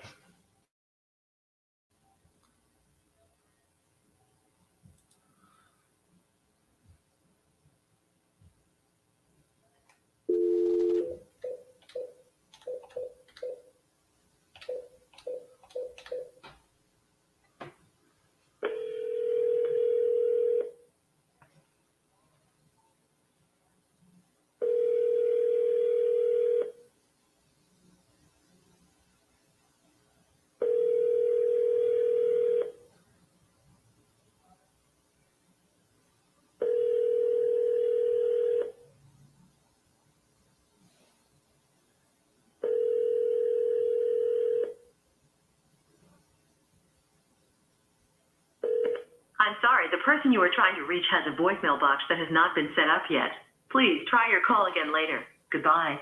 I'm sorry, the person you are trying to reach has a voicemail box that has not been set up yet. Please try your call again later. Goodbye.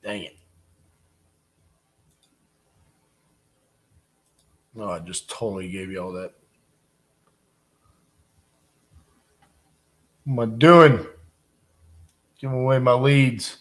Dang it. No, I just totally gave you all that. What am I doing? Giving away my leads.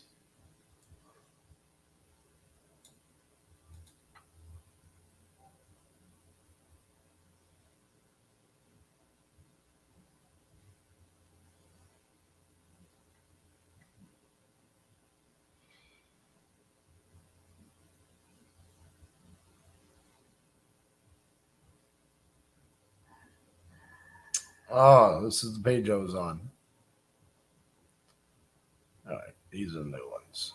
Oh, this is the page I was on. All right, these are the new ones.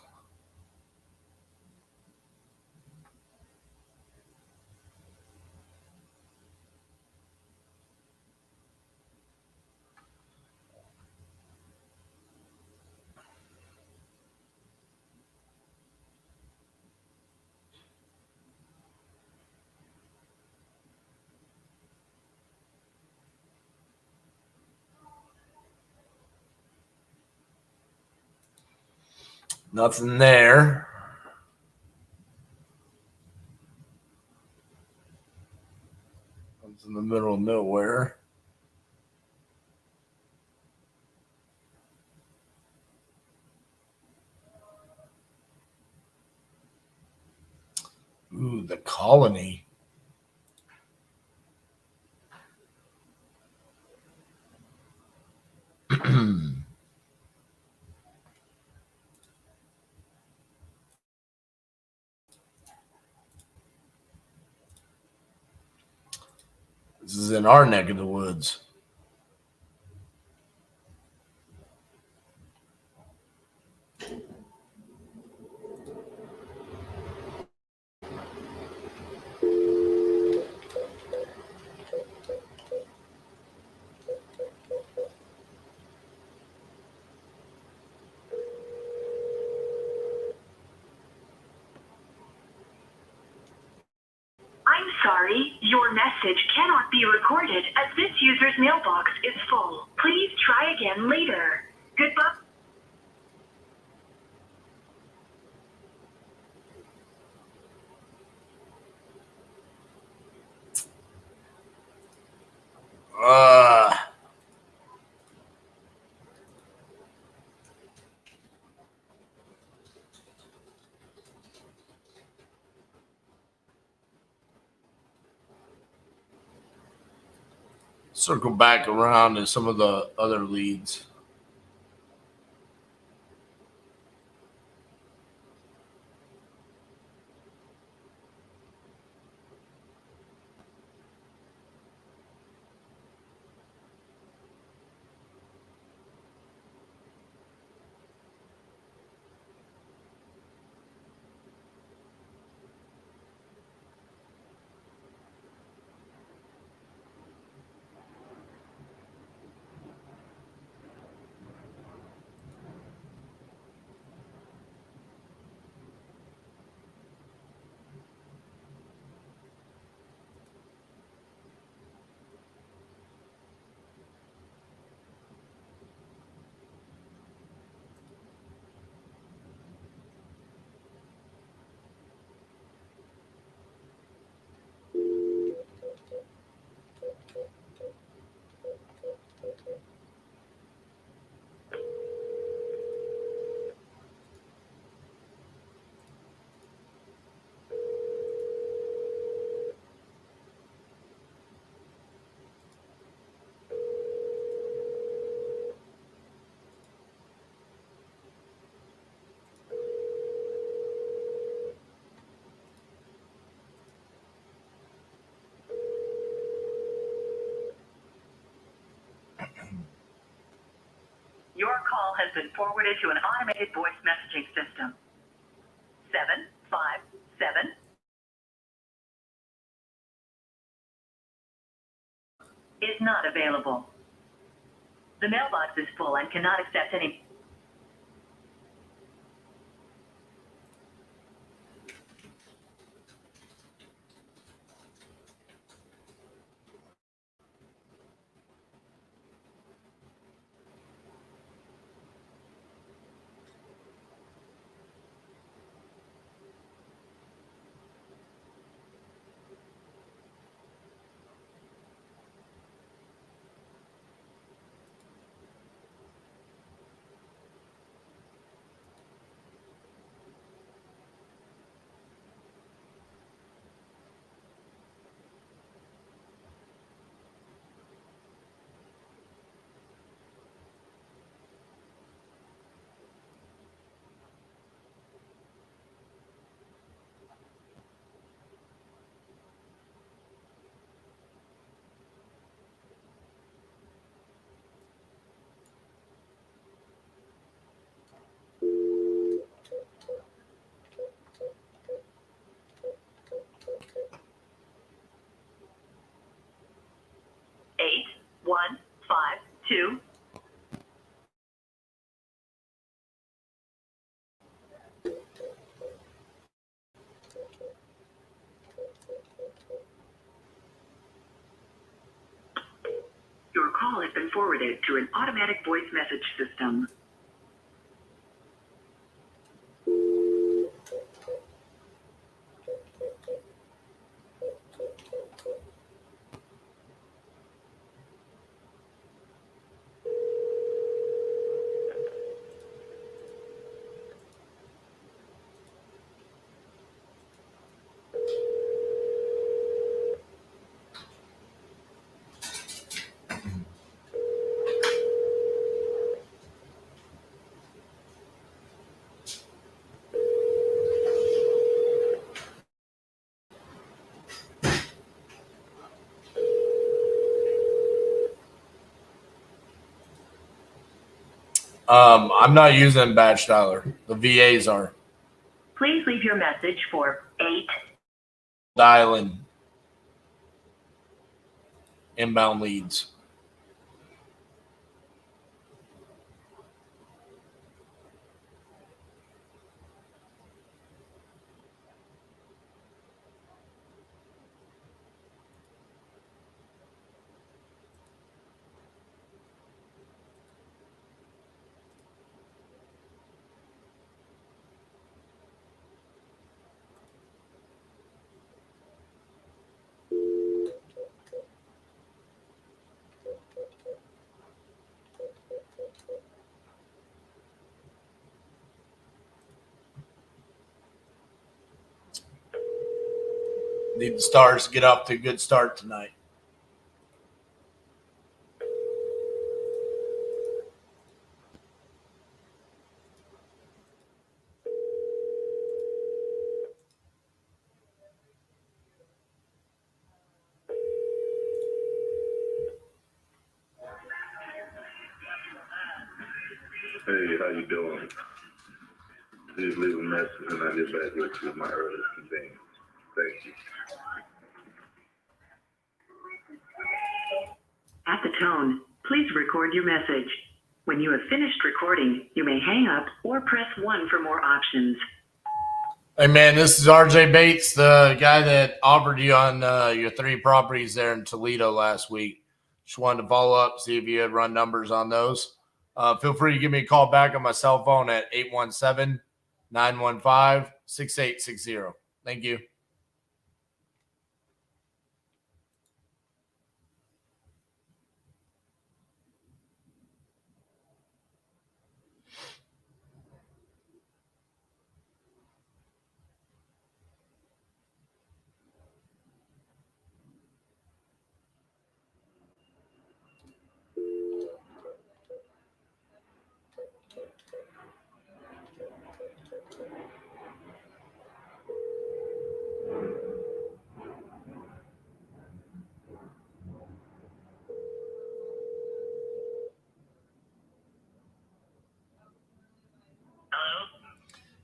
Nothing there. It's in the middle of nowhere. Ooh, the colony. This is in our neck of the woods. I'm sorry, your message cannot be recorded as this user's mailbox is full. Please try again later. Goodbye. Circle back around to some of the other leads. Your call has been forwarded to an automated voice messaging system. 757 is not available. The mailbox is full and cannot accept any. Eight, 1, 5, 2. Your call has been forwarded to an automatic voice message system. I'm not using batch dialer. The VAs are Please leave your message for 8. dialing inbound leads. Need the Stars to get off to a good start tonight. Hey, how you doing? Please leave a message and I'll get back with you at my earliest convenience. Thank you. At the tone, please record your message. When you have finished recording, you may hang up or press 1 for more options. Hey, man, this is RJ Bates, the guy that offered you on your 3 properties there in Toledo last week. Just wanted to follow up, see if you had run numbers on those. Feel free to give me a call back on my cell phone at 817-915-6860. Thank you.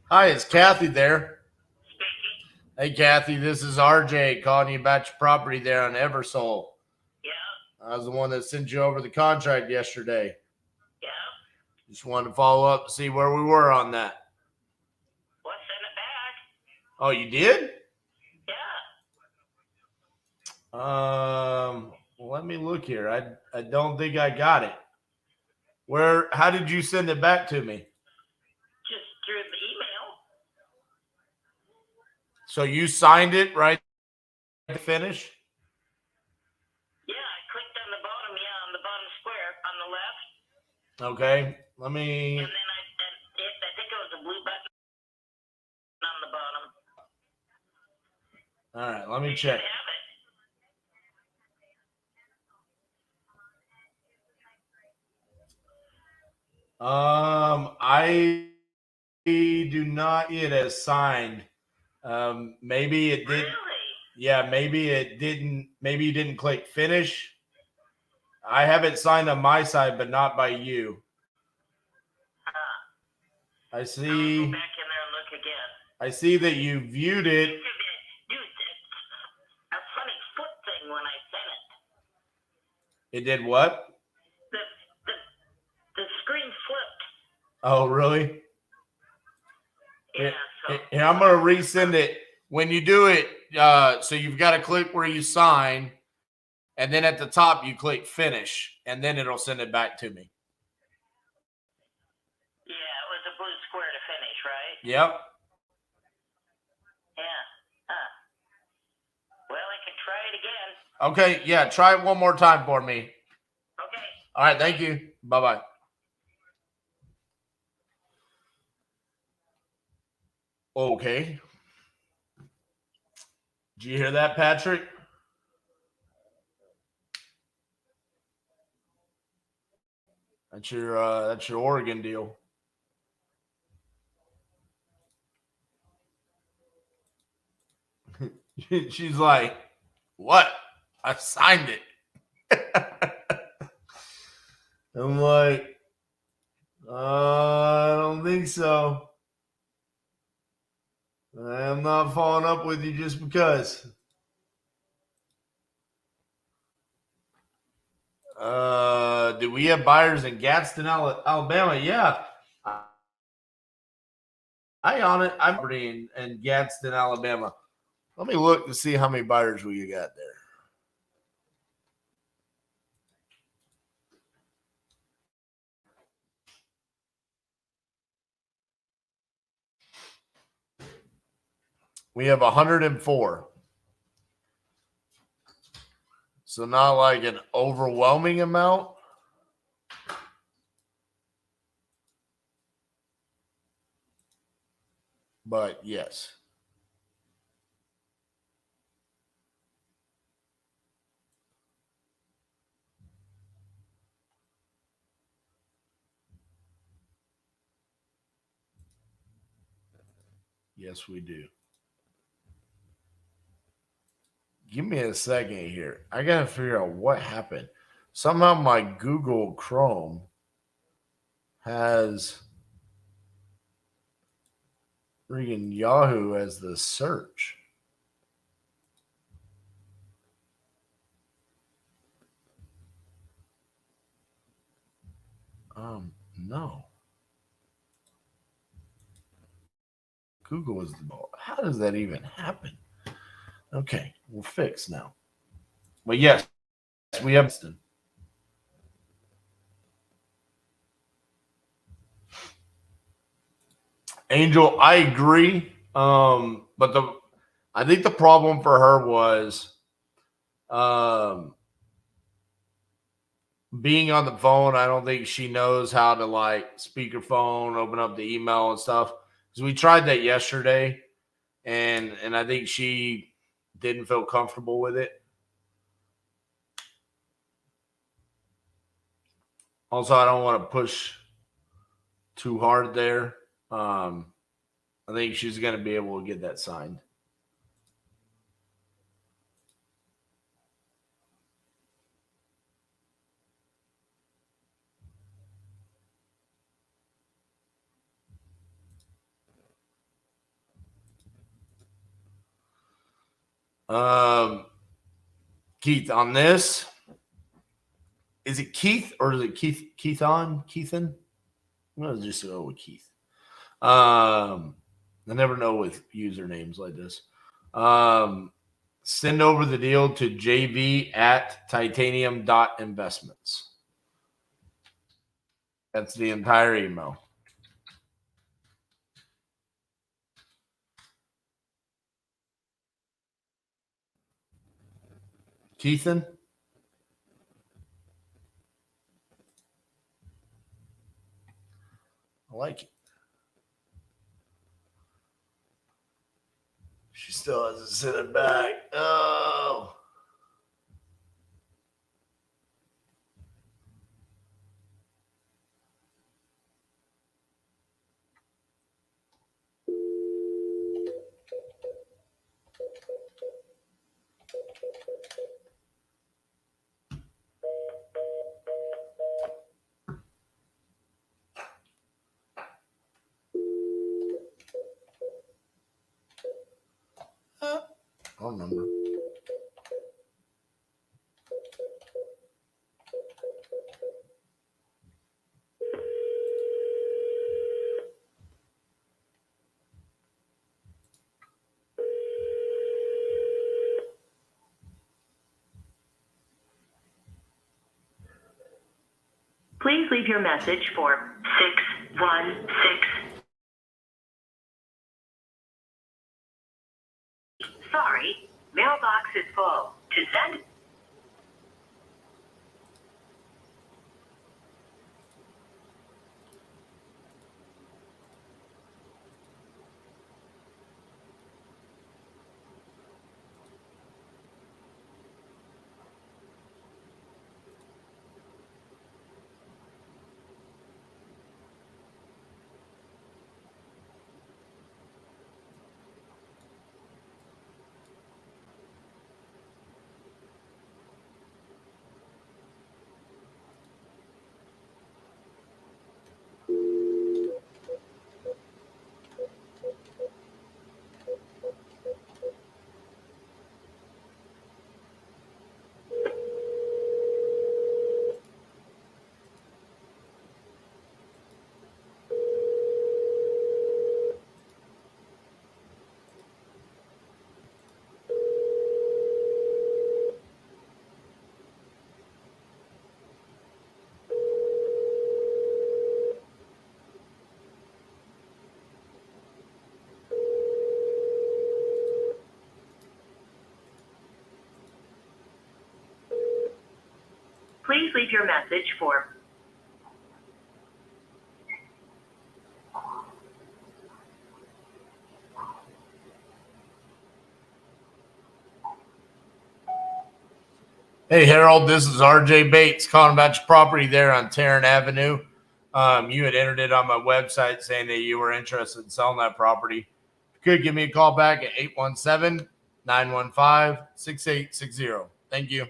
Hi, it's Kathy there. Hey, Kathy, this is RJ calling you about your property there on Eversole. Yeah. I was the one that sent you over the contract yesterday. Yeah. Just wanted to follow up and see where we were on that. Well, send it back. Oh, you did? Yeah. Let me look here. I don't think I got it. How did you send it back to me? Just through the email. So you signed it right to finish? Yeah, I clicked on the bottom, on the bottom square on the left. Okay. Let me. And then I think it was a blue button on the bottom. All right, let me check. I do not see it as signed. Maybe it did. Really? Yeah, maybe it didn't. Maybe you didn't click finish. I have it signed on my side, but not by you. I see. I'll go back in there and look again. I see that you viewed it. Dude, a funny foot thing when I sent it. It did what? The screen flipped. Oh, really? Yeah. Here, I'm going to resend it. When you do it, so you've got to click where you sign, and then at the top you click finish, and then it'll send it back to me. Yeah, it was a blue square to finish, right? Yep. Yeah. Well, I can try it again. Okay, yeah, try it one more time for me. Okay. All right, thank you. Bye-bye. Okay. Did you hear that, Patrick? That's your Oregon deal. She's like, what? I signed it. I'm like, I don't think so. I am not following up with you just because. Did we have buyers in Gadsden, Alabama? Yeah. I on it. I'm in Gadsden, Alabama. Let me look to see how many buyers we got there. We have 104. So not like an overwhelming amount. But yes. Yes, we do. Give me a second here. I got to figure out what happened. Somehow my Google Chrome has freaking Yahoo as the search. No. Google is the ball. How does that even happen? Okay, we're fixed now. But yes, we have. Angel, I agree. But I think the problem for her was being on the phone. I don't think she knows how to like speakerphone, open up the email and stuff. Because we tried that yesterday, and I think she didn't feel comfortable with it. Also, I don't want to push too hard there. I think she's going to be able to get that signed. Keith, on this, is it Keith or is it Keithan? I'm going to just go with Keith. I never know with usernames like this. Send over the deal to jv@titanium.investments. That's the entire email. Keithan? I like it. She still hasn't sent it back. Oh. Phone number. Please leave your message for 616. Sorry, mailbox is full. To send. Please leave your message for Hey, Harold, this is RJ Bates calling about your property there on Tarrant Avenue. You had entered it on my website saying that you were interested in selling that property. You could give me a call back at 817-915-6860. Thank you.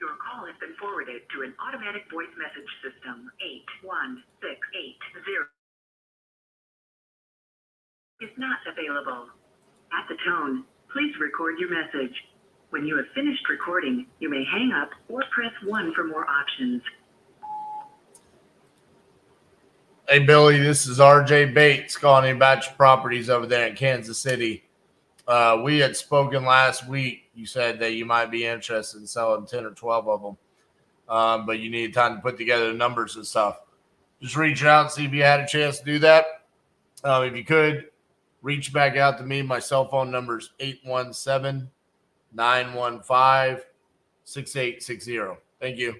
Your call has been forwarded to an automatic voice message system. 81680 is not available. At the tone, please record your message. When you have finished recording, you may hang up or press 1 for more options. Hey, Billy, this is RJ Bates calling you about your properties over there in Kansas City. We had spoken last week. You said that you might be interested in selling 10 or 12 of them, but you needed time to put together the numbers and stuff. Just reach out and see if you had a chance to do that. If you could, reach back out to me. My cell phone number is 817-915-6860. Thank you.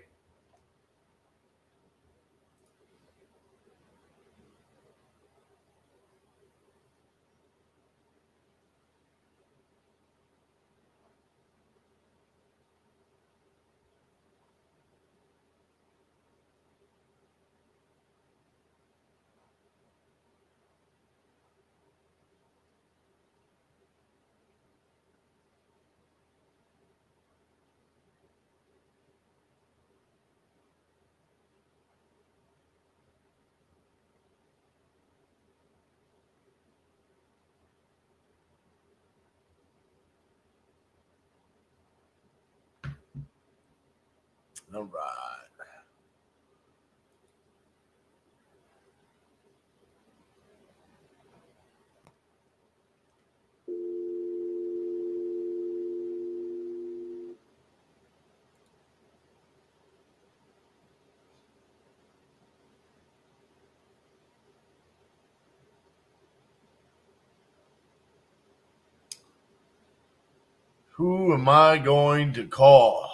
All right. Who am I going to call?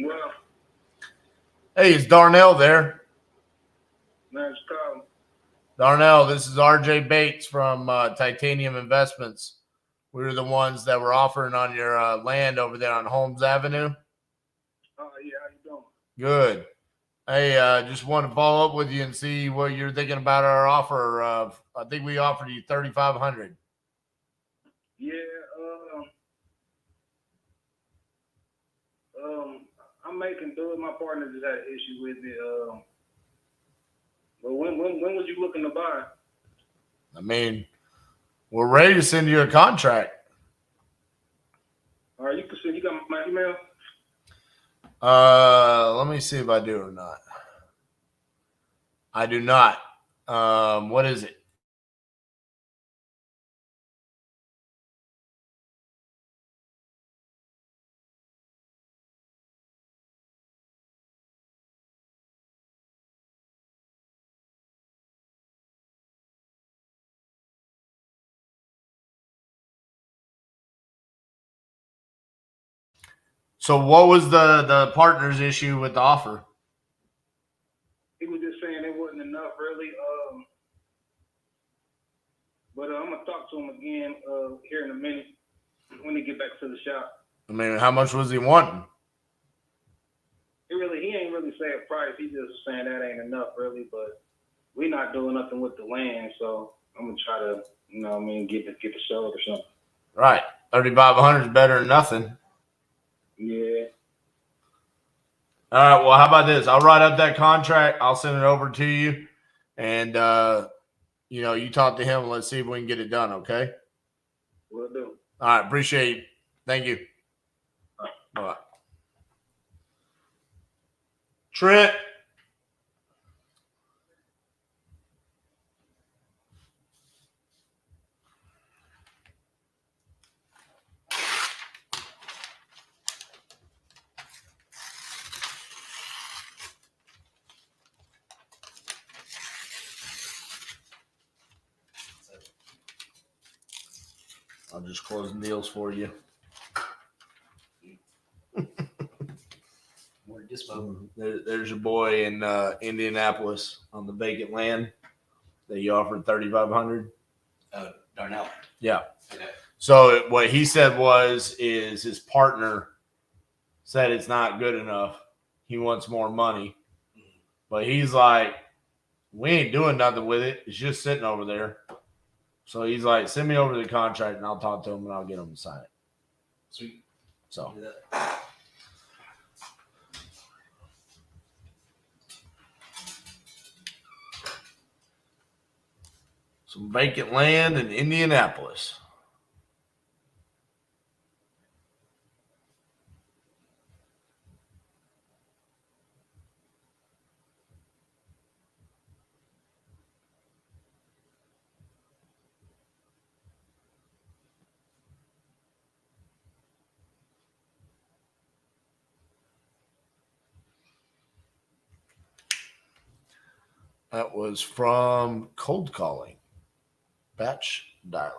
Well, Hey, is Darnell there? nice call. Darnell, this is RJ Bates from Titanium Investments. We were the ones that were offering on your land over there on Holmes Avenue. Oh, yeah, how you doing? Good. Hey, just want to follow up with you and see what you're thinking about our offer. I think we offered you $3,500. Yeah, I'm making do it. My partner just had an issue with it. Well, when was you looking to buy? I mean, we're ready to send you a contract. All right, you can send. You got my email. Let me see if I do or not. I do not. What is it? So what was the partner's issue with the offer? He was just saying it wasn't enough, really. But I'm gonna talk to him again here in a minute when he get back to the shop. I mean, how much was he wanting? He ain't really saying price. He just saying that ain't enough, really. But we not doing nothing with the land, so I'm gonna try to, get the show or something. Right. 3,500 is better than nothing. Yeah. All right. Well, how about this? I'll write up that contract. I'll send it over to you. And, you talk to him and let's see if we can get it done. Okay. Will do. All right. Appreciate you. Thank you. All right. Trent. I'll just close deals for you. There's your boy in Indianapolis on the vacant land that you offered 3,500. Darnell. Yeah. Okay. So what he said is his partner said it's not good enough. He wants more money, but he's like, we ain't doing nothing with it. It's just sitting over there. So he's like, send me over the contract and I'll talk to him and I'll get him to sign it. Sweet. So. Some vacant land in Indianapolis. That was from cold calling. Batch dialer.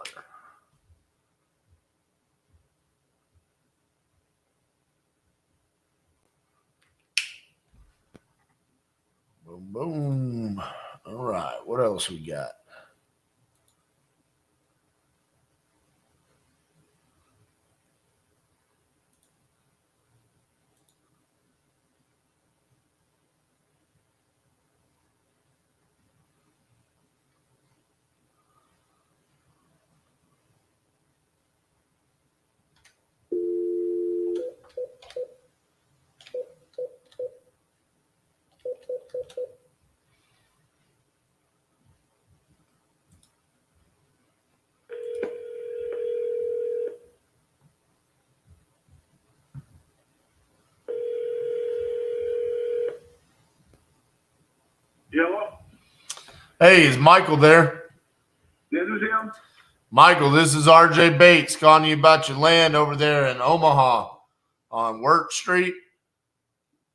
Boom, boom. All right. What else we got? Hello? Hey, is Michael there? This is him. Michael, this is RJ Bates calling you about your land over there in Omaha on Wirt Street.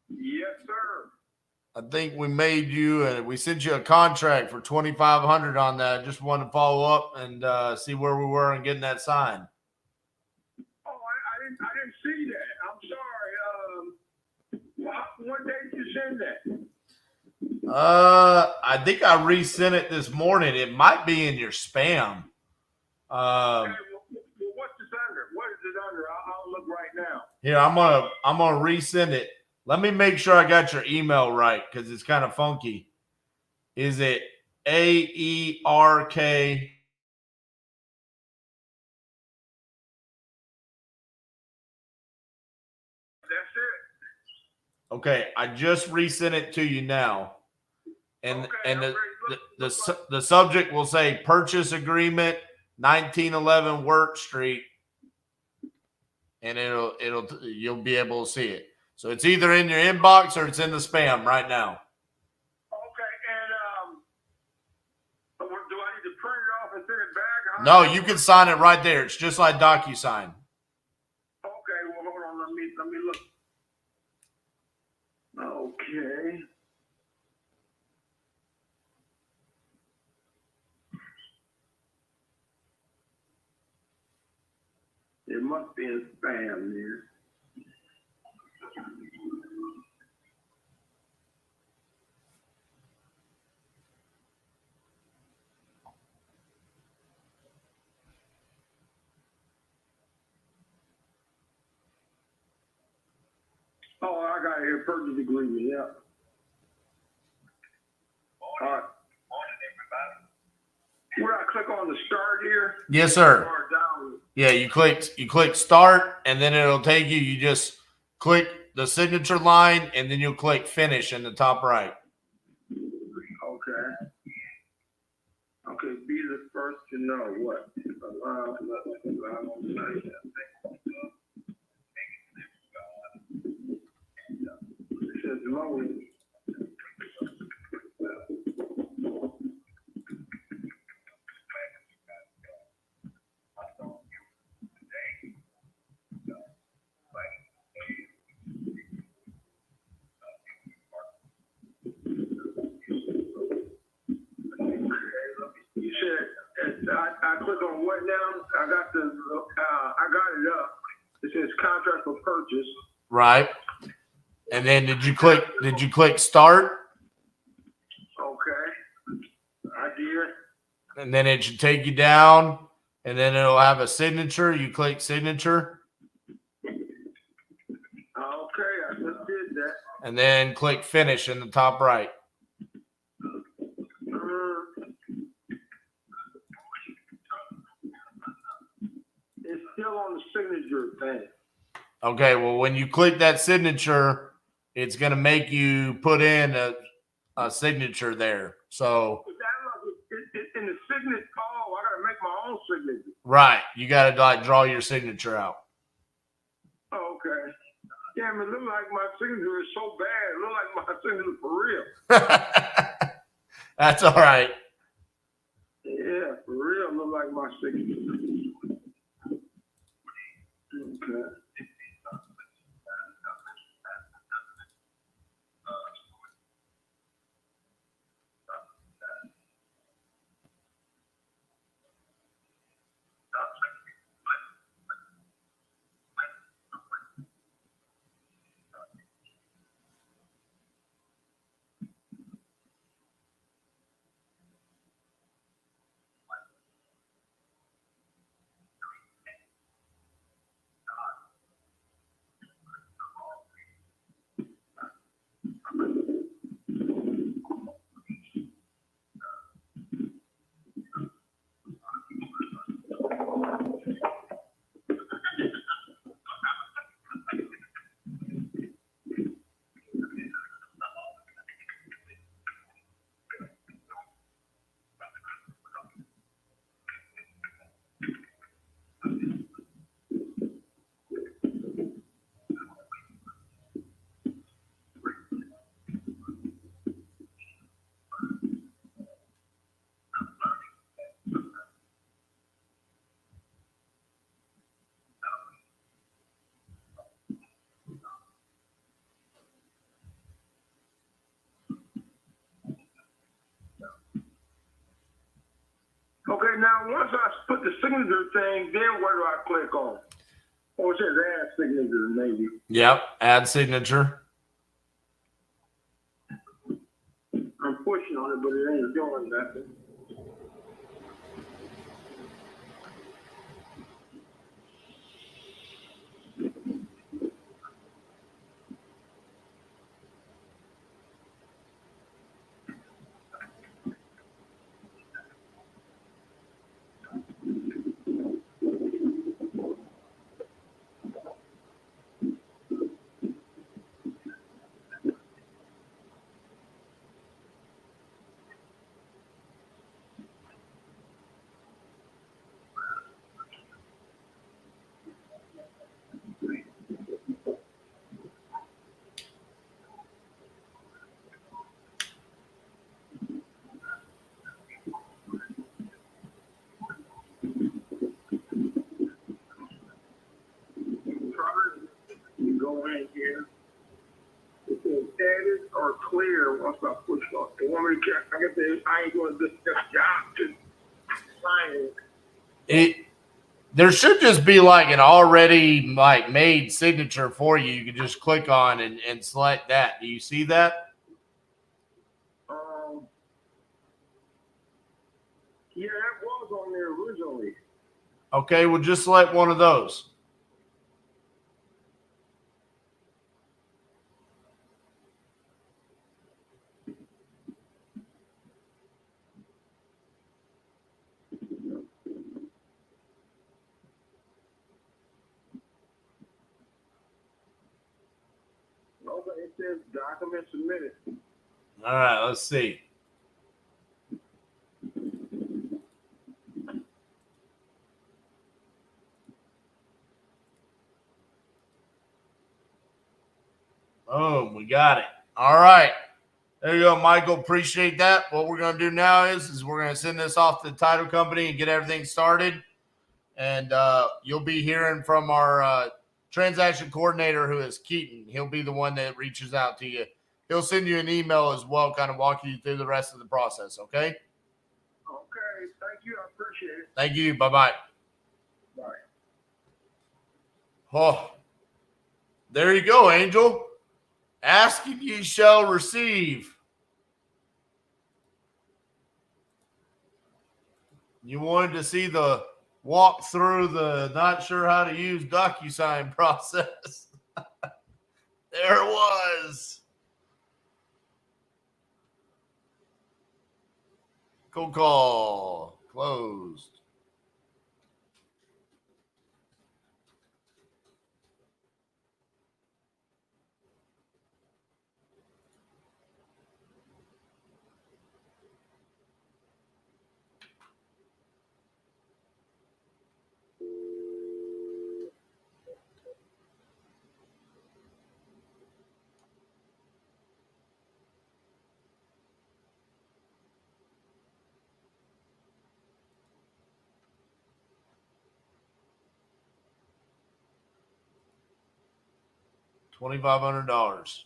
Yes, sir. I think we made you and we sent you a contract for 2,500 on that. I just wanted to follow up and see where we were in getting that signed. Oh, I didn't see that. I'm sorry. What day did you send that? I think I resent it this morning. It might be in your spam. What's this under? What is it under? I'll look right now. Here, I'm gonna resend it. Let me make sure I got your email right because it's kind of funky. Is it AERK? That's it. Okay, I just resent it to you now. and the subject will say purchase agreement 1911 Work Street, and you'll be able to see it. So it's either in your inbox or it's in the spam right now. Okay, and do I need to print it off and send it back? No, you can sign it right there. It's just like DocuSign. Okay, well, hold on. Let me look. Okay. It must be in spam there. Oh, I got it here. Purchase agreement. Yeah. All right. Where I click on the start here? Yes, sir. Or down? Yeah, you click start, and then it'll take you. You just click the signature line, and then you'll click finish in the top right. Okay. Okay, be the first to know what. It says loan. You said I click on what now? I got it up. It says contract for purchase. Right. And then did you click start? Okay. I did. And then it should take you down, and then it'll have a signature. You click signature. Okay, I just did that. And then click finish in the top right. It's still on the signature thing. Okay, well, when you click that signature, it's going to make you put in a signature there. So, In the signature, I got to make my own signature. right, you got to like draw your signature out. Okay. Damn, it look like my signature is so bad. It look like my signature for real. That's all right. Yeah, for real, look like my signature. Okay. Okay, now once I put the signature thing, then where do I click on? Or it says add signature, maybe. Yep, add signature. I'm pushing on it, but it ain't doing nothing. go in here. It says edit or clear once I push off. The one we can, I guess I ain't going to this job to sign it. There should just be like an already like made signature for you. You can just click on and select that. Do you see that? Yeah, that was on there originally. Okay, well, just select one of those. Okay, it says document submitted. All right, let's see. Boom, we got it. All right. There you go, Michael. Appreciate that. What we're going to do now is we're going to send this off to the title company and get everything started. And you'll be hearing from our transaction coordinator, who is Keaton. He'll be the one that reaches out to you. He'll send you an email as well, kind of walking you through the rest of the process, okay? Okay, thank you. I appreciate it. Thank you. Bye-bye. Bye. Oh, there you go, Angel. Ask and ye shall receive. You wanted to see the walk through the not sure how to use DocuSign process. There it was. Cold call. Closed. $2,500.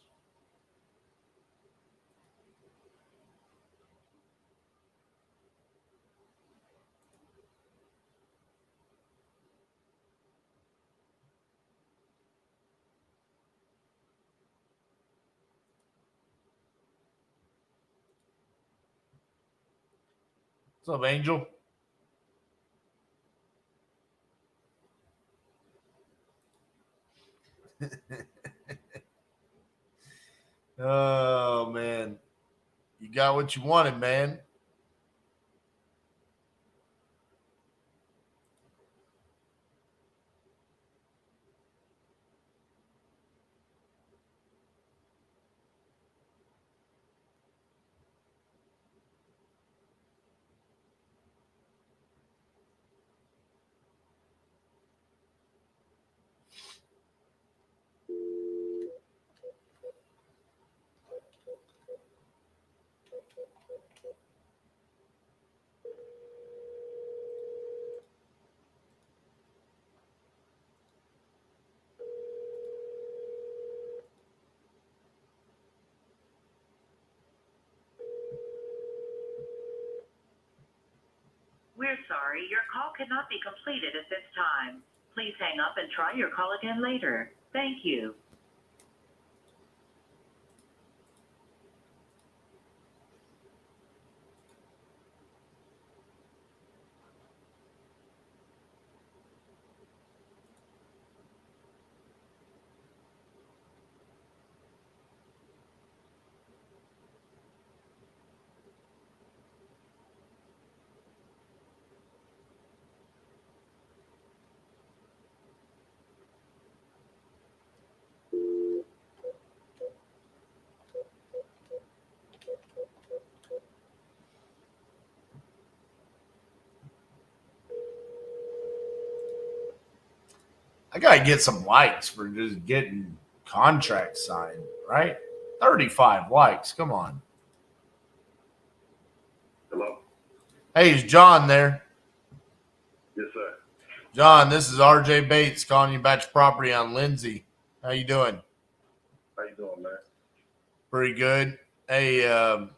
What's up, Angel? Oh, man. You got what you wanted, man. We're sorry, your call cannot be completed at this time. Please hang up and try your call again later. Thank you. I got to get some likes for just getting contracts signed, right? 35 likes. Come on. Hello? Hey, is John there? Yes, sir. John, this is RJ Bates calling you about your property on Lindsay. How you doing? How you doing, man? Pretty good. Hey, I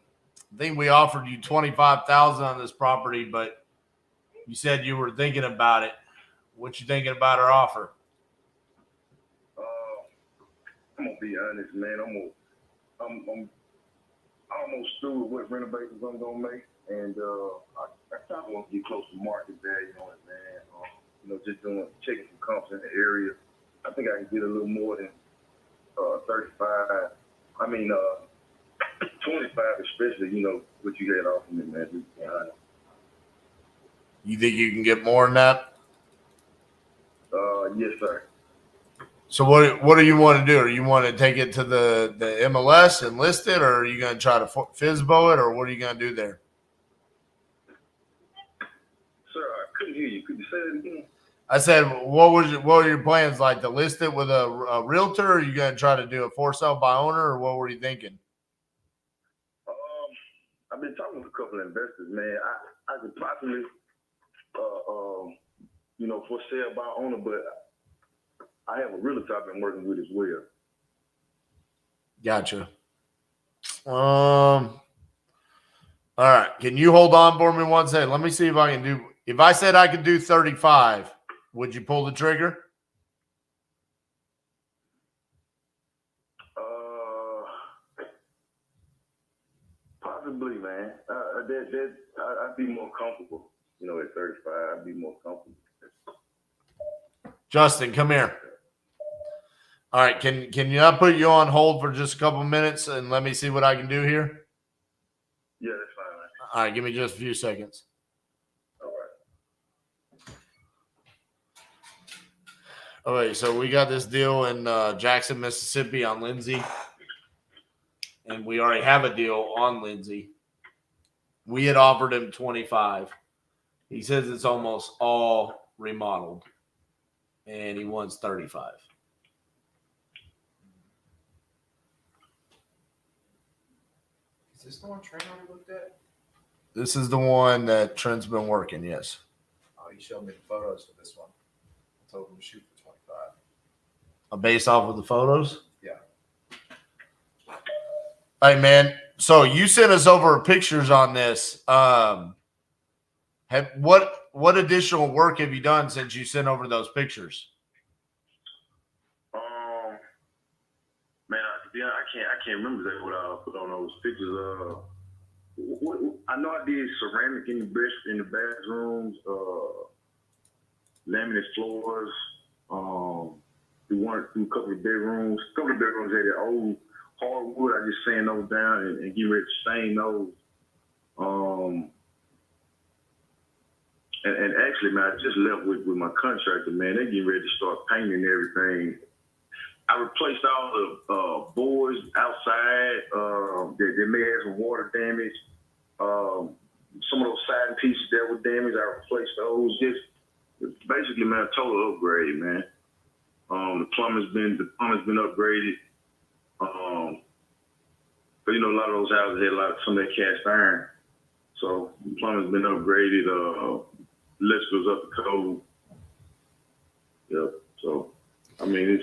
think we offered you 25,000 on this property, but you said you were thinking about it. What you thinking about our offer? I'm gonna be honest, man. I'm almost through with what renovations I'm gonna make, and I kind of want to get close to market value on it, man. Just checking some comps in the area. I think I can get a little more than 35. I mean, 25, especially. What you had offered me, man. Just be honest. You think you can get more than that? Yes, sir. So what do you want to do? Or you want to take it to the MLS and list it, or are you going to try to FISBO it, or what are you going to do there? Sir, I couldn't hear you. Could you say that again? I said, what were your plans, like to list it with a realtor, or are you going to try to do a for sale by owner, or what were you thinking? I've been talking with a couple of investors, man. I could possibly, for sale by owner, but I have a realtor I've been working with as well. Gotcha. All right. Can you hold on for me one second? Let me see if I can do. If I said I could do 35, would you pull the trigger? Possibly, man. I'd be more comfortable. At 35, I'd be more comfortable. Justin, come here. All right. Can I put you on hold for just a couple minutes and let me see what I can do here? Yeah, that's fine, man. All right. Give me just a few seconds. All right. Okay. So we got this deal in Jackson, Mississippi on Lindsay. And we already have a deal on Lindsay. We had offered him 25. He says it's almost all remodeled. And he wants 35. Is this the one Trent already looked at? This is the one that Trent's been working, yes. Oh, he showed me the photos for this one. I told him to shoot for 25. Based off of the photos? Yeah. Hey, man. So you sent us over pictures on this. What additional work have you done since you sent over those pictures? Man, I can't remember exactly what I put on those pictures. I know I did ceramic in the bathrooms, laminate floors. Through a couple of bedrooms. A couple of bedrooms had that old hardwood. I just sand those down and get ready to stain those. And actually, man, I just left with my contractor, man. They getting ready to start painting everything. I replaced all the boards outside. They may have some water damage. Some of those siding pieces that were damaged, I replaced those. Just basically, man, a total upgrade, man. The plumbing's been upgraded. But a lot of those houses had some of that cast iron. So the plumbing's been upgraded. Electrical's up to code. Yep. So I mean,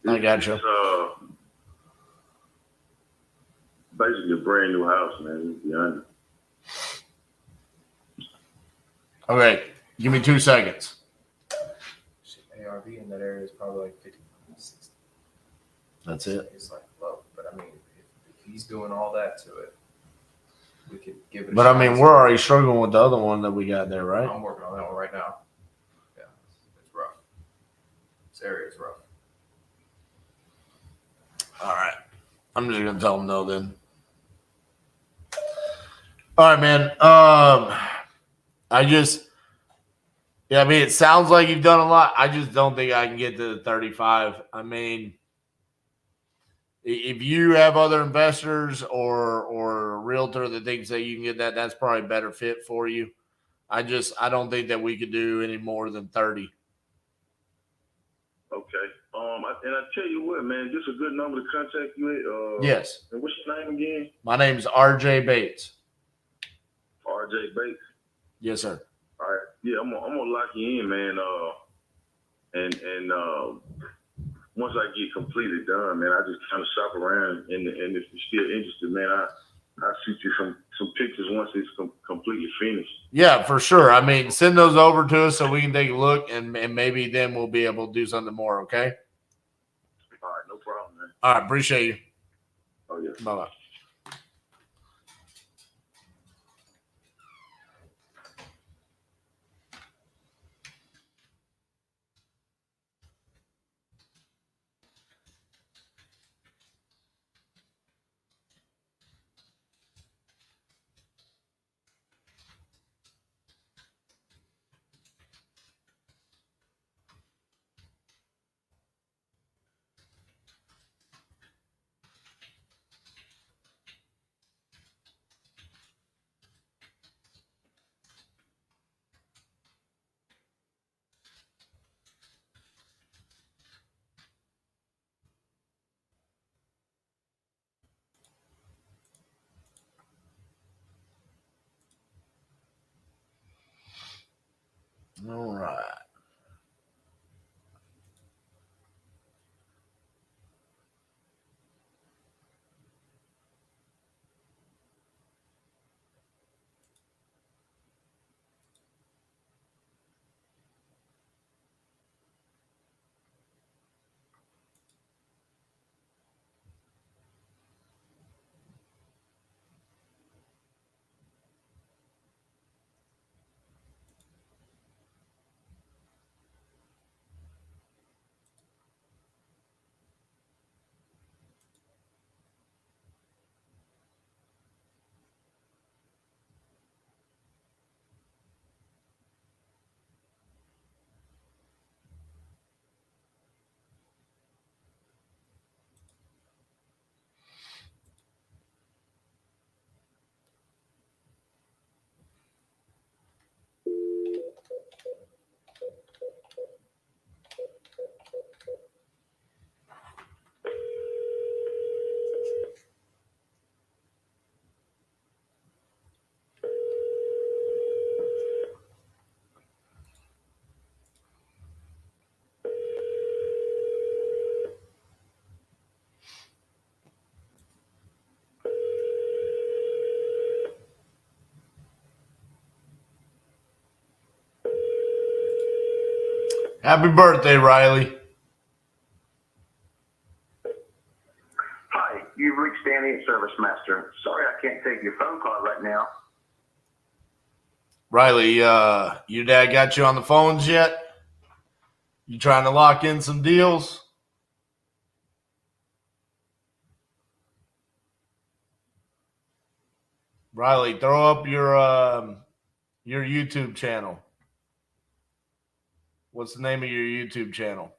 I got you. It's basically a brand new house, man. To be honest. Okay, give me 2 seconds. ARV in that area is probably like 50, 60. That's it. It's like low, but I mean, if he's doing all that to it, we could give it. But I mean, we're already struggling with the other one that we got there, right? I'm working on that one right now. Yeah, it's rough. This area is rough. All right. I'm just gonna tell him no then. All right, man. I mean, it sounds like you've done a lot. I just don't think I can get to the 35. I mean, if you have other investors or a realtor that thinks that you can get that, that's probably a better fit for you. I don't think that we could do any more than 30. Okay. And I tell you what, man, just a good number to contact you at. Yes. And what's your name again? My name's RJ Bates. RJ Bates. Yes, sir. All right. Yeah, I'm gonna lock you in, man. And once I get completely done, man, I just kind of shop around, and if you're still interested, man, I'll shoot you some pictures once it's completely finished. Yeah, for sure. I mean, send those over to us so we can take a look, and maybe then we'll be able to do something more, okay? All right, no problem, man. All right, appreciate you. Oh, yeah. Bye-bye. All right. Happy birthday, Riley. Hi, you've reached Danny at Service Master. Sorry I can't take your phone call right now. Riley, your dad got you on the phones yet? You trying to lock in some deals? Riley, throw up your YouTube channel. What's the name of your YouTube channel?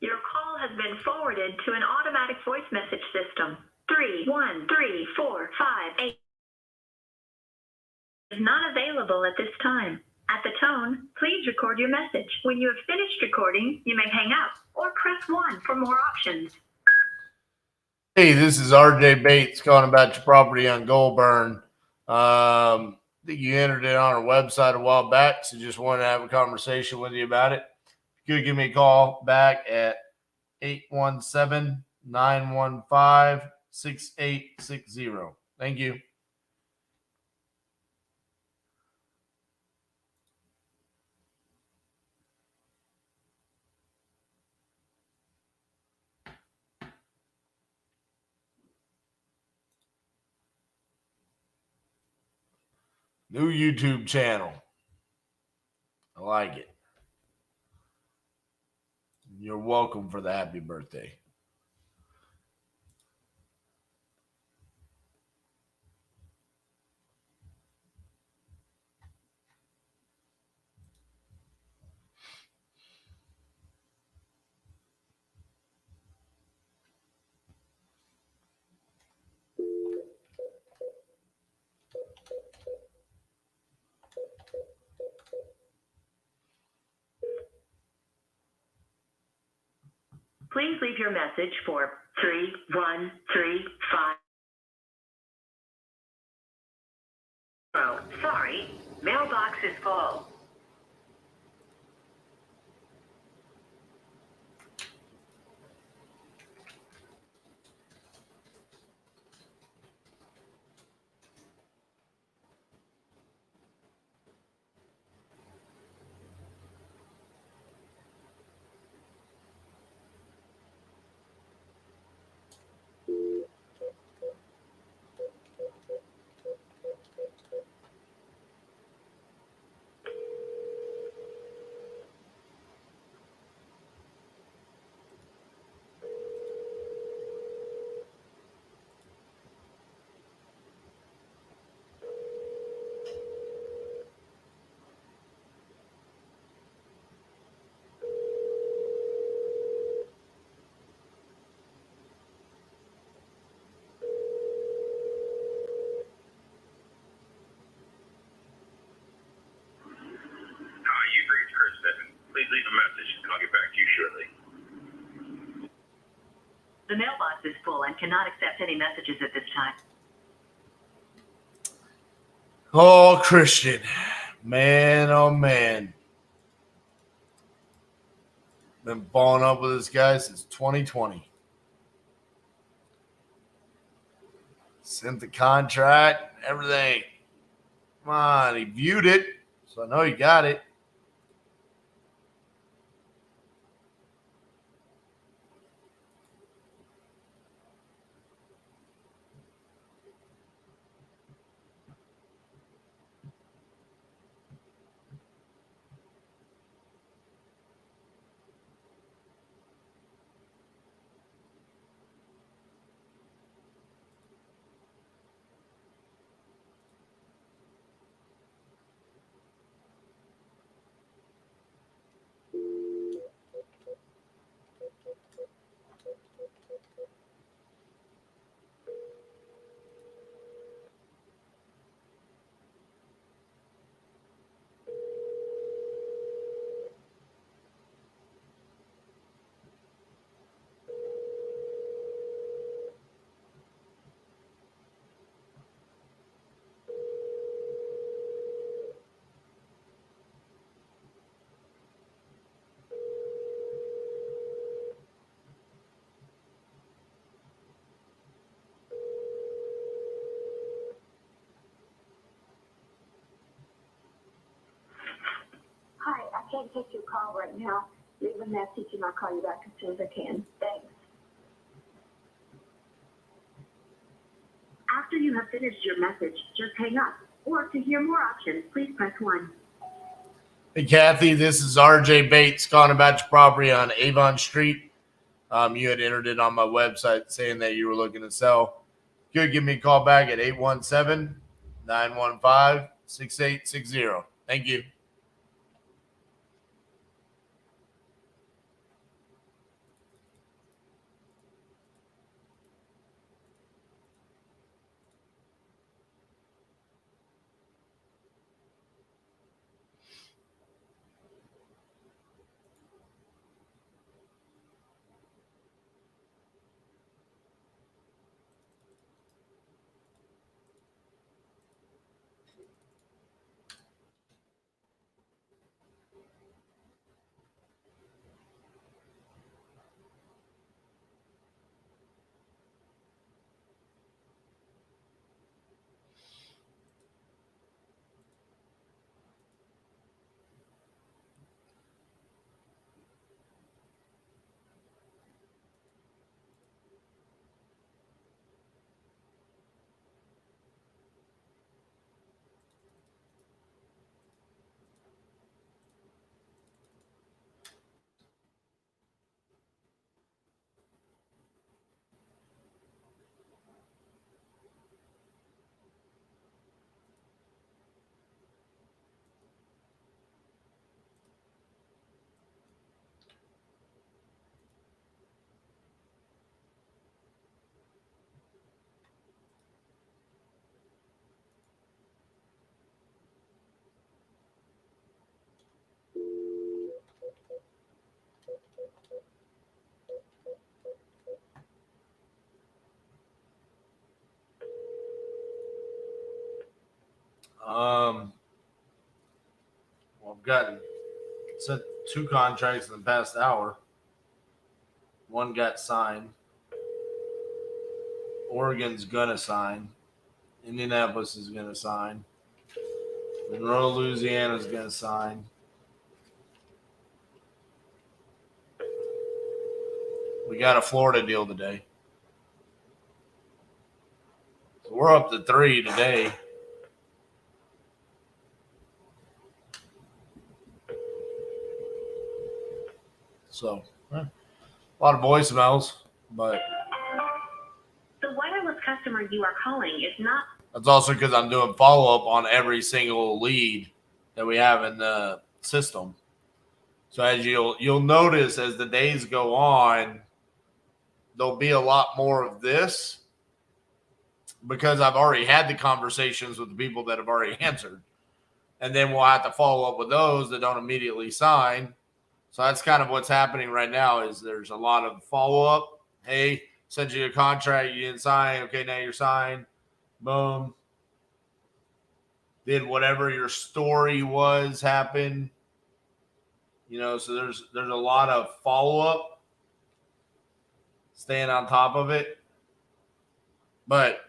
Your call has been forwarded to an automatic voice message system. 313458 is not available at this time. At the tone, please record your message. When you have finished recording, you may hang up or press 1 for more options. Hey, this is RJ Bates calling about your property on Goldburn. I think you entered it on our website a while back, so just wanted to have a conversation with you about it. You could give me a call back at 817-915-6860. Thank you. New YouTube channel. I like it. You're welcome for the happy birthday. Please leave your message for 3135. Oh, sorry, mailbox is full. You've reached Chris Stephen. Please leave a message and I'll get back to you shortly. The mailbox is full and cannot accept any messages at this time. Oh, Christian. Man, oh, man. Been following up with this guy since 2020. Sent the contract, everything. Come on, he viewed it, so I know he got it. Hi, I can't take your call right now. Leave a message and I'll call you back as soon as I can. Thanks. After you have finished your message, just hang up. Or to hear more options, please press 1. Hey, Kathy, this is RJ Bates calling about your property on Avon Street. You had entered it on my website saying that you were looking to sell. You could give me a call back at 817-915-6860. Thank you. gotten sent 2 contracts in the past hour. One got signed. Oregon's gonna sign. Indianapolis is gonna sign. Monroe, Louisiana's gonna sign. We got a Florida deal today. So we're up to 3 today. So a lot of voicemails, but The wireless customer you are calling is not. that's also because I'm doing follow-up on every single lead that we have in the system. So as you'll notice as the days go on, there'll be a lot more of this because I've already had the conversations with the people that have already answered. And then we'll have to follow up with those that don't immediately sign. So that's kind of what's happening right now is there's a lot of follow-up. Hey, sent you a contract, you didn't sign. Okay, now you're signed. Boom. Did whatever your story was happen. You know, so there's a lot of follow-up, staying on top of it. But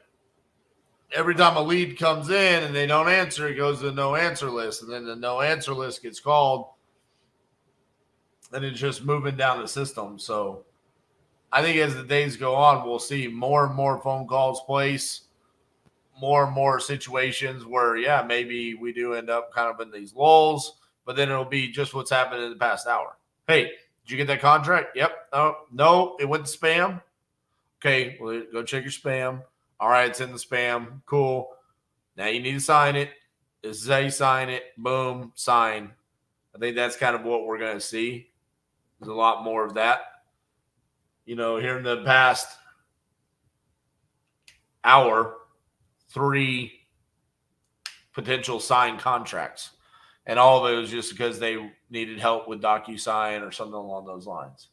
every time a lead comes in and they don't answer, it goes to the no answer list. And then the no answer list gets called. And it's just moving down the system. So I think as the days go on, we'll see more and more phone calls placed, more and more situations where, yeah, maybe we do end up kind of in these lulls, but then it'll be just what's happened in the past hour. Hey, did you get that contract? Yep. Oh, no, it went to spam. Okay, well, go check your spam. All right, it's in the spam. Cool. Now you need to sign it. This is how you sign it. Boom, sign. I think that's kind of what we're going to see. There's a lot more of that. You know, here in the past hour, 3 potential signed contracts. And all of it was just because they needed help with DocuSign or something along those lines.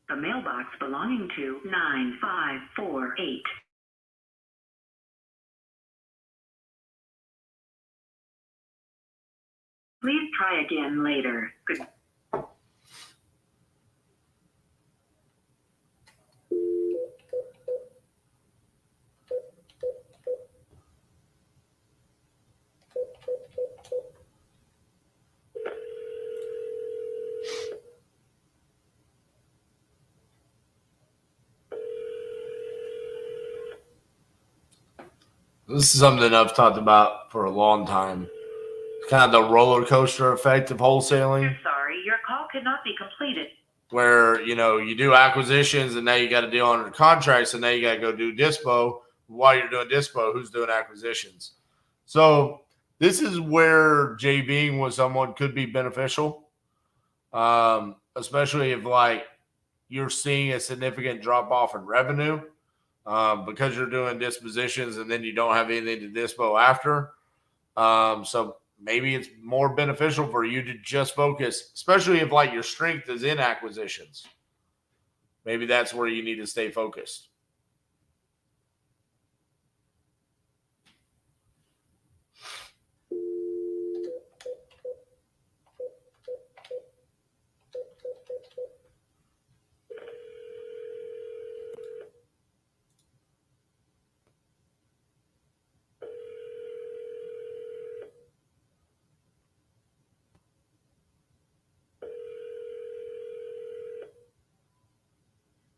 The mailbox belonging to 9548. Please try again later. Good. This is something I've talked about for a long time. It's kind of the roller coaster effect of wholesaling. Sorry, your call could not be completed. Where, you know, you do acquisitions and now you got to deal under contracts and now you got to go do dispo. While you're doing dispo, who's doing acquisitions? So this is where JVing with someone could be beneficial, especially if like you're seeing a significant drop off in revenue because you're doing dispositions and then you don't have anything to dispo after. So maybe it's more beneficial for you to just focus, especially if like your strength is in acquisitions. Maybe that's where you need to stay focused.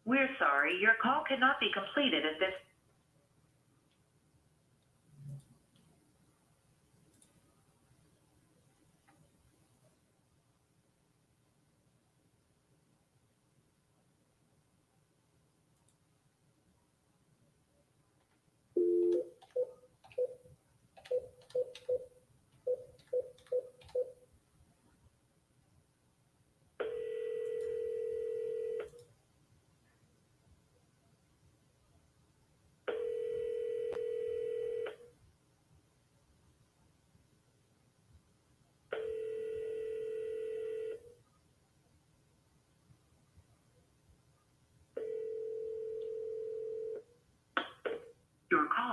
We're sorry, your call cannot be completed at this.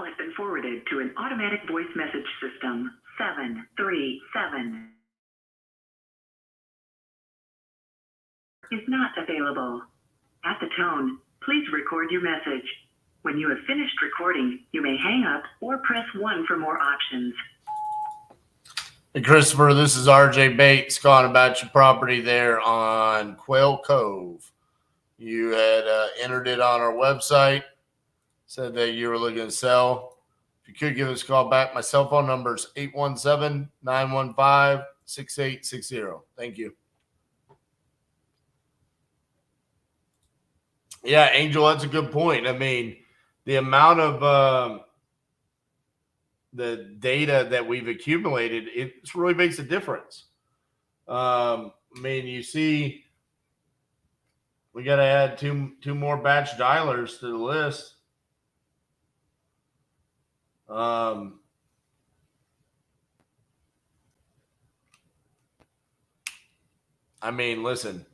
has been forwarded to an automatic voice message system. 737 is not available. At the tone, please record your message. When you have finished recording, you may hang up or press 1 for more options. Hey, Christopher, this is RJ Bates calling about your property there on Quail Cove. You had entered it on our website, said that you were looking to sell. If you could give us a call back, my cell phone number is 817-915-6860. Thank you. Yeah, Angel, that's a good point. I mean, the amount of the data that we've accumulated, it really makes a difference. I mean, you see, we got to add two more batch dialers to the list. I mean, listen,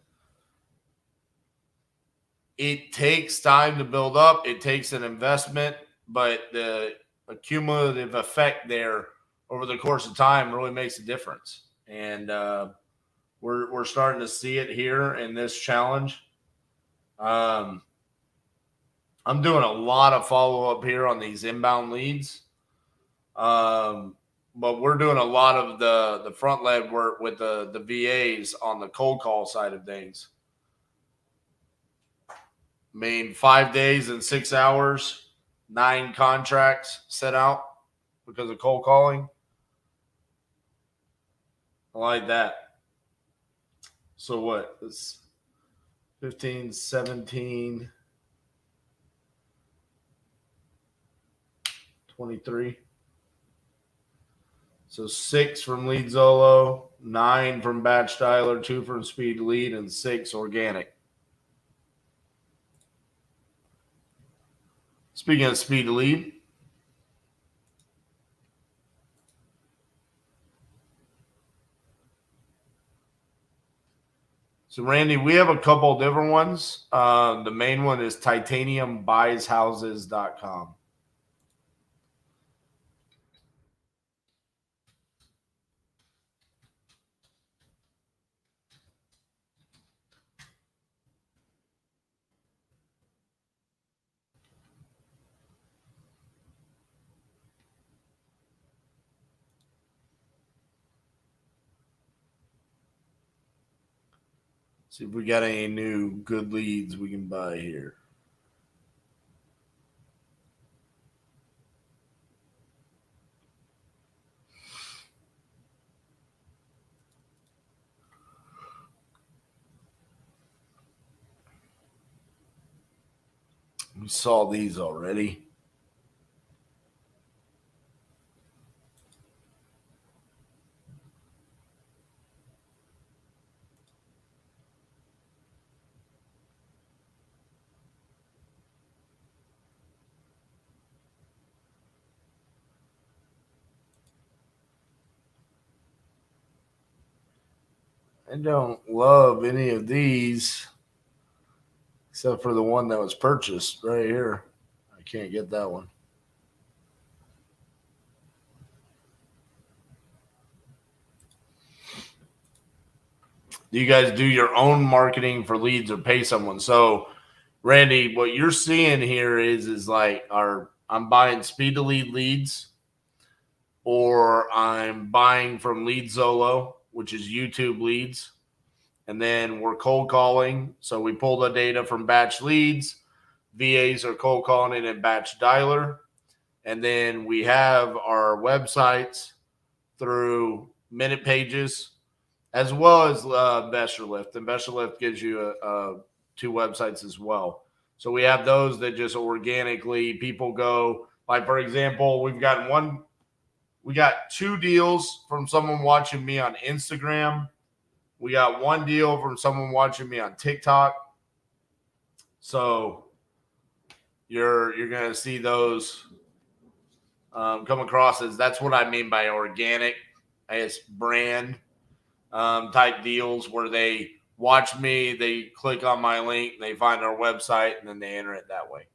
it takes time to build up. It takes an investment, but the accumulative effect there over the course of time really makes a difference. And we're starting to see it here in this challenge. I'm doing a lot of follow-up here on these inbound leads. But we're doing a lot of the front lead work with the VAs on the cold call side of things. I mean, 5 days and 6 hours, 9 contracts set out because of cold calling. I like that. So what? It's 15, 17, 23. So 6 from Lead Zolo, 9 from Batch Dialer, 2 from Speed Lead, and 6 organic. Speaking of Speed Lead, so Randy, we have a couple different ones. The main one is titaniumbuys.houses.com. See if we got any new good leads we can buy here. We saw these already. I don't love any of these except for the one that was purchased right here. I can't get that one. Do you guys do your own marketing for leads or pay someone? So, Randy, what you're seeing here is like I'm buying Speed to Lead leads, or I'm buying from Lead Zolo, which is YouTube leads. And then we're cold calling. So we pull the data from batch leads. VAs are cold calling it in batch dialer. And then we have our websites through Minute Pages, as well as InvestorLift. InvestorLift gives you 2 websites as well. So we have those that just organically people go. Like, for example, we got 2 deals from someone watching me on Instagram. We got 1 deal from someone watching me on TikTok. So you're going to see those come across as, that's what I mean by organic, as brand type deals, where they watch me, they click on my link, they find our website, and then they enter it that way.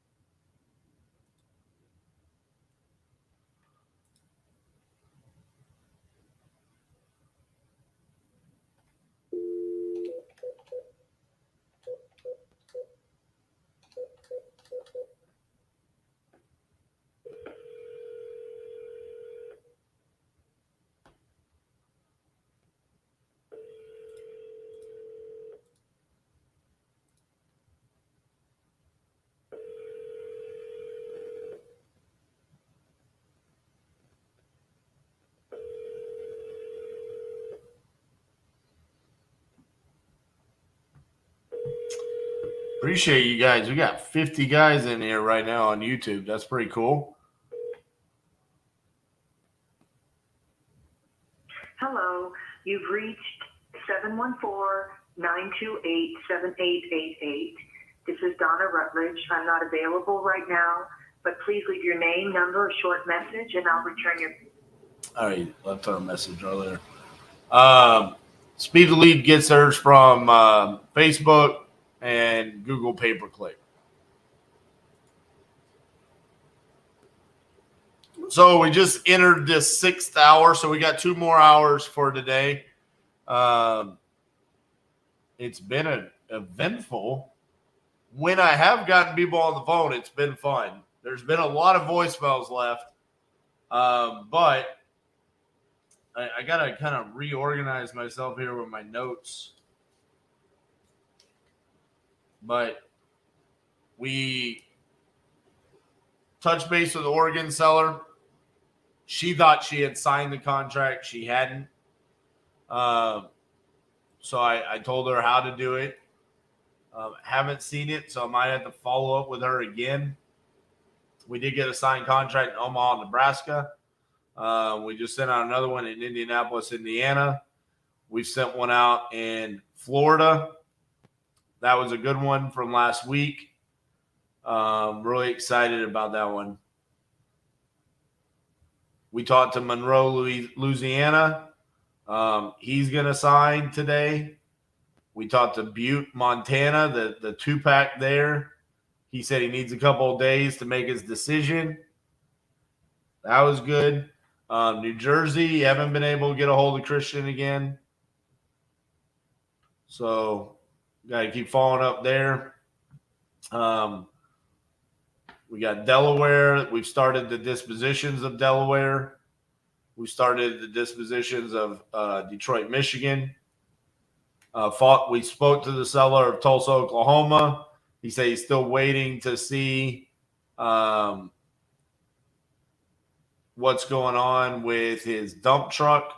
Appreciate you guys. We got 50 guys in here right now on YouTube. That's pretty cool. Hello, you've reached 714-928-7888. This is Donna Rutledge. I'm not available right now, but please leave your name, number, or short message, and I'll return your... All right, left her a message earlier. Speed to Lead gets hers from Facebook and Google pay-per-click. So we just entered this 6th hour, so we got 2 more hours for today. It's been eventful. When I have gotten people on the phone, it's been fun. There's been a lot of voicemails left, but I got to kind of reorganize myself here with my notes. But we touched base with the Oregon seller. She thought she had signed the contract. She hadn't. So I told her how to do it. Haven't seen it, so I might have to follow up with her again. We did get a signed contract in Omaha, Nebraska. We just sent out another one in Indianapolis, Indiana. We've sent one out in Florida. That was a good one from last week. Really excited about that one. We talked to Monroe, Louisiana. He's going to sign today. We talked to Butte, Montana, the 2-pack there. He said he needs a couple of days to make his decision. That was good. New Jersey, haven't been able to get a hold of Christian again. So, got to keep following up there. We got Delaware. We've started the dispositions of Delaware. We started the dispositions of Detroit, Michigan. We spoke to the seller of Tulsa, Oklahoma. He said he's still waiting to see what's going on with his dump truck.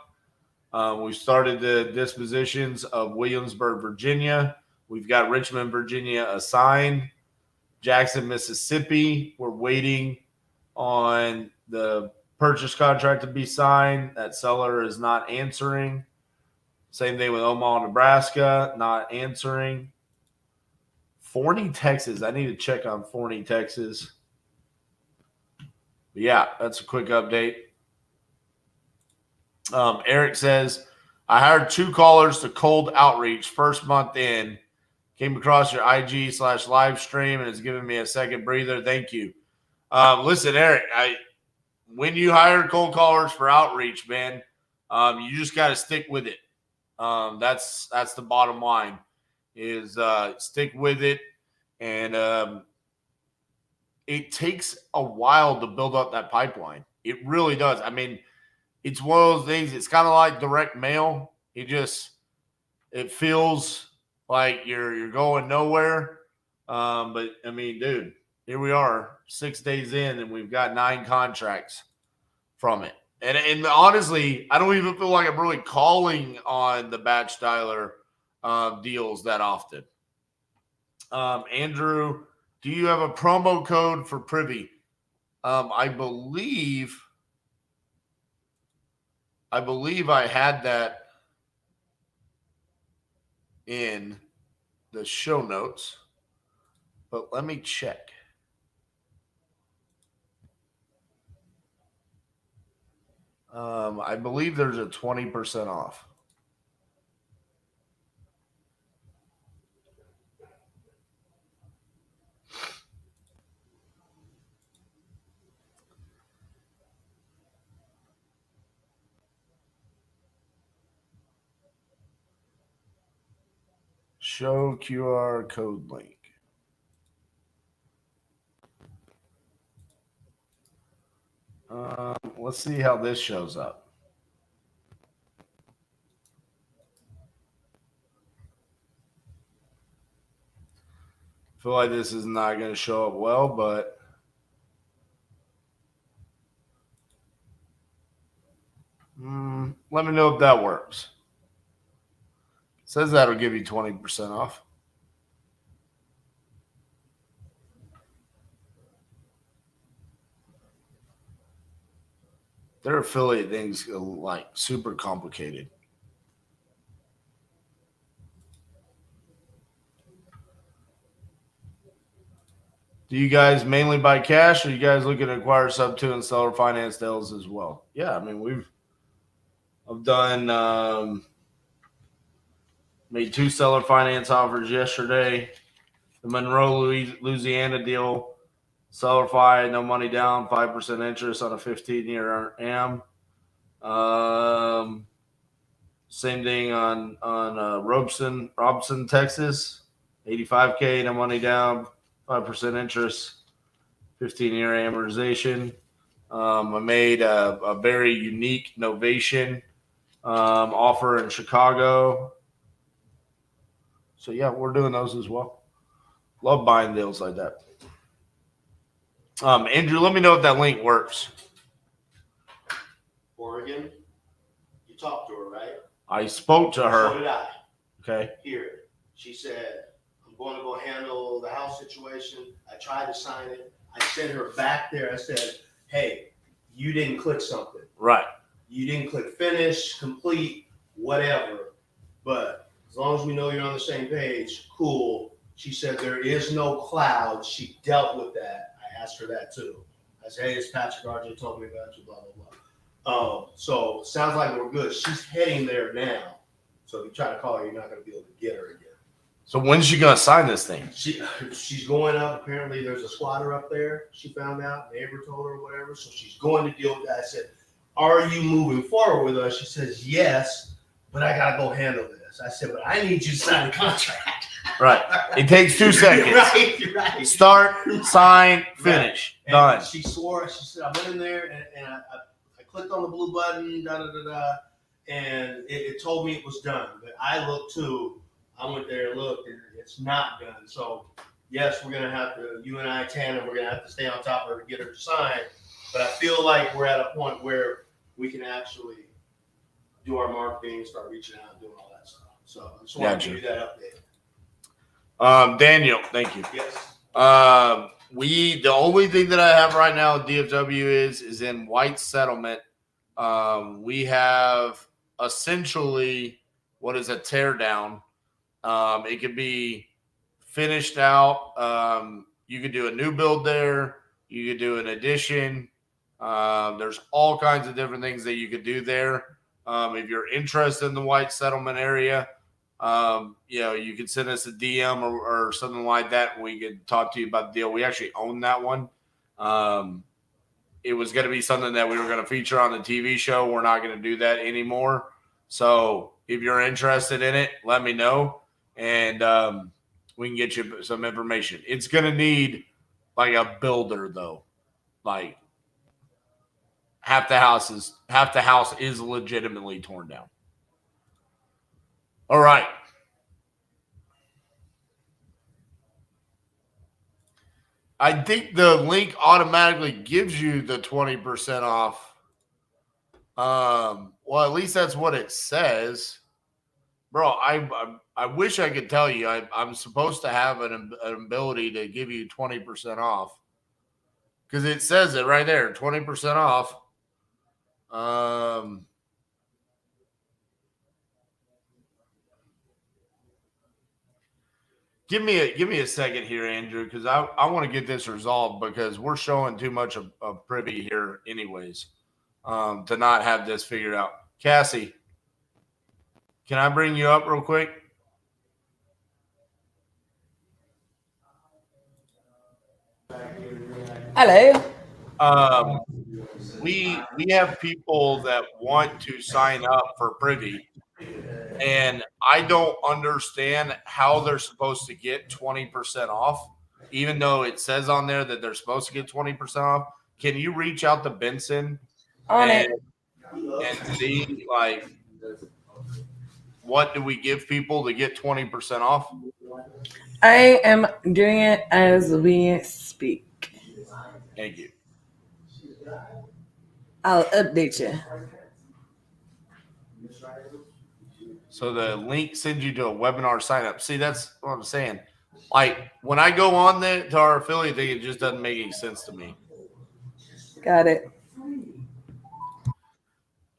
We started the dispositions of Williamsburg, Virginia. We've got Richmond, Virginia assigned. Jackson, Mississippi. We're waiting on the purchase contract to be signed. That seller is not answering. Same thing with Omaha, Nebraska, not answering. Forney, Texas. I need to check on Forney, Texas. But yeah, that's a quick update. Eric says, I hired 2 callers to cold outreach first month in. Came across your IG/live stream and it's given me a second breather. Thank you. Listen, Eric, when you hire cold callers for outreach, man, you just got to stick with it. That's the bottom line is stick with it. And it takes a while to build up that pipeline. It really does. I mean, it's one of those things. It's kind of like direct mail. It feels like you're going nowhere. But I mean, dude, here we are 6 days in and we've got 9 contracts from it. And honestly, I don't even feel like I'm really calling on the batch dialer deals that often. Andrew, do you have a promo code for Privy? I believe I had that in the show notes, but let me check. I believe there's a 20% off. Show QR code link. Let's see how this shows up. I feel like this is not going to show up well, but let me know if that works. It says that'll give you 20% off. Their affiliate things are like super complicated. Do you guys mainly buy cash, or you guys looking to acquire sub 2 and seller finance deals as well? Yeah, I mean I've done made 2 seller finance offers yesterday. The Monroe, Louisiana deal, seller fi, no money down, 5% interest on a 15-year AM. Same thing on Robson, Texas, 85K, no money down, 5% interest, 15-year amortization. I made a very unique novation offer in Chicago. So yeah, we're doing those as well. Love buying deals like that. Andrew, let me know if that link works. Oregon, you talked to her, right? I spoke to her. So did I. Okay. Here, she said, I'm going to go handle the house situation. I tried to sign it. I sent her back there. I said, hey, you didn't click something. Right. You didn't click finish, complete, whatever. But as long as we know you're on the same page, cool. She said there is no cloud. She dealt with that. I asked her that too. I said, hey, it's Patrick. RJ told me about you, blah, blah, blah. So sounds like we're good. She's heading there now. So if you try to call her, you're not going to be able to get her again. So when's she gonna sign this thing? She's going up. Apparently, there's a squatter up there. She found out. Neighbor told her, or whatever. So she's going to deal with that. I said, "Are you moving forward with us?" She says, "Yes, but I gotta go handle this." I said, "But I need you to sign the contract." Right. It takes 2 seconds. Right. Start, sign, finish. And Done. she swore. She said, "I went in there and I clicked on the blue button, and it told me it was done." But I looked too. I went there and looked, and it's not done. So, yes, we're going to have to, you and I, Tanner, we're going to have to stay on top of her to get her to sign. But I feel like we're at a point where we can actually do our marketing, start reaching out and doing all that stuff. So, I just wanted to give you that update. Daniel, thank you. Yes. The only thing that I have right now at DFW is in white settlement. We have essentially what is a tear down. It could be finished out. You could do a new build there. You could do an addition. There's all kinds of different things that you could do there. If you're interested in the white settlement area, you could send us a DM or something like that, and we could talk to you about the deal. We actually own that one. It was going to be something that we were going to feature on the TV show. We're not going to do that anymore. So if you're interested in it, let me know. And we can get you some information. It's going to need like a builder, though. Like half the house is legitimately torn down. All right. I think the link automatically gives you the 20% off. Well, at least that's what it says. Bro, I wish I could tell you. I'm supposed to have an ability to give you 20% off because it says it right there, 20% off. Give me a second here, Andrew, because I want to get this resolved because we're showing too much of privy here, anyways, to not have this figured out. Cassie, can I bring you up real quick? Hello. We have people that want to sign up for privy, and I don't understand how they're supposed to get 20% off, even though it says on there that they're supposed to get 20% off. Can you reach out to Benson and see like what do we give people to get 20% off? I am doing it as we speak. Thank you. I'll update you. So the link sends you to a webinar sign up. See, that's what I'm saying. Like when I go on there to our affiliate thing, it just doesn't make any sense to me. Got it.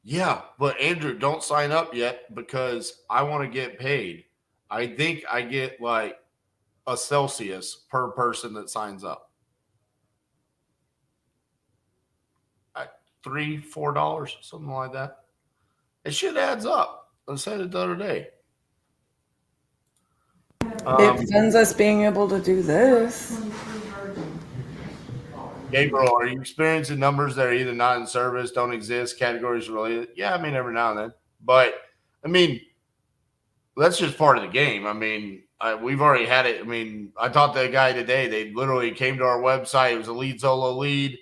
Yeah, but Andrew, don't sign up yet because I want to get paid. I think I get like a Celsius per person that signs up. At $3-4, something like that. It shit adds up. I said it the other day. It funds us being able to do this. Gabriel, are you experiencing numbers that are either not in service, don't exist, categories related? Yeah, I mean, every now and then. But, I mean, that's just part of the game. I mean, we've already had it. I mean, I talked to a guy today. They literally came to our website. It was a lead solo lead.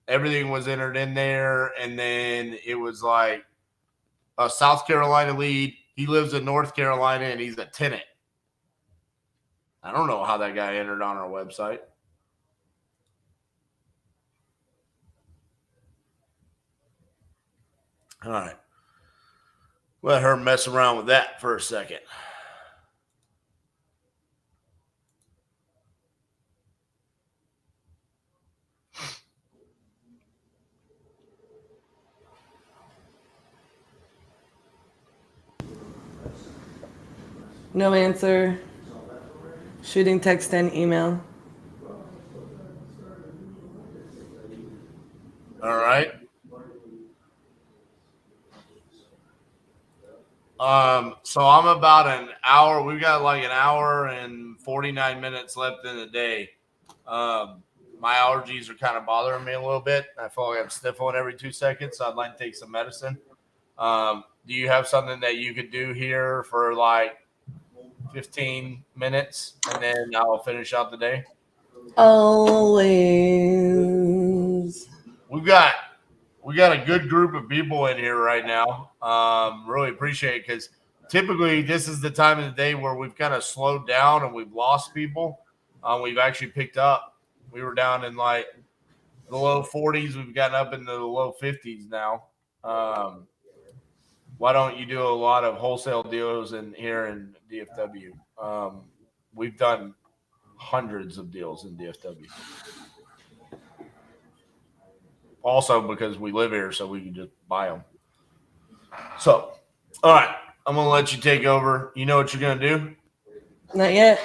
Everything was entered in there. And then it was like a South Carolina lead. He lives in North Carolina, and he's a tenant. I don't know how that guy entered on our website. All right. Let her mess around with that for a second. No answer. Shooting text and email. All right. So I'm about an hour. We've got like an hour and 49 minutes left in the day. My allergies are kind of bothering me a little bit. I feel like I'm sniffling every 2 seconds, so I'd like to take some medicine. Do you have something that you could do here for like 15 minutes, and then I'll finish out the day? Always. We got a good group of people in here right now. Really appreciate it because typically this is the time of the day where we've kind of slowed down and we've lost people. We've actually picked up. We were down in like the low 40s. We've gotten up into the low 50s now. Why don't you do a lot of wholesale deals here in DFW? We've done hundreds of deals in DFW. Also because we live here, so we can just buy them. So, all right, I'm going to let you take over. You know what you're going to do? Not yet.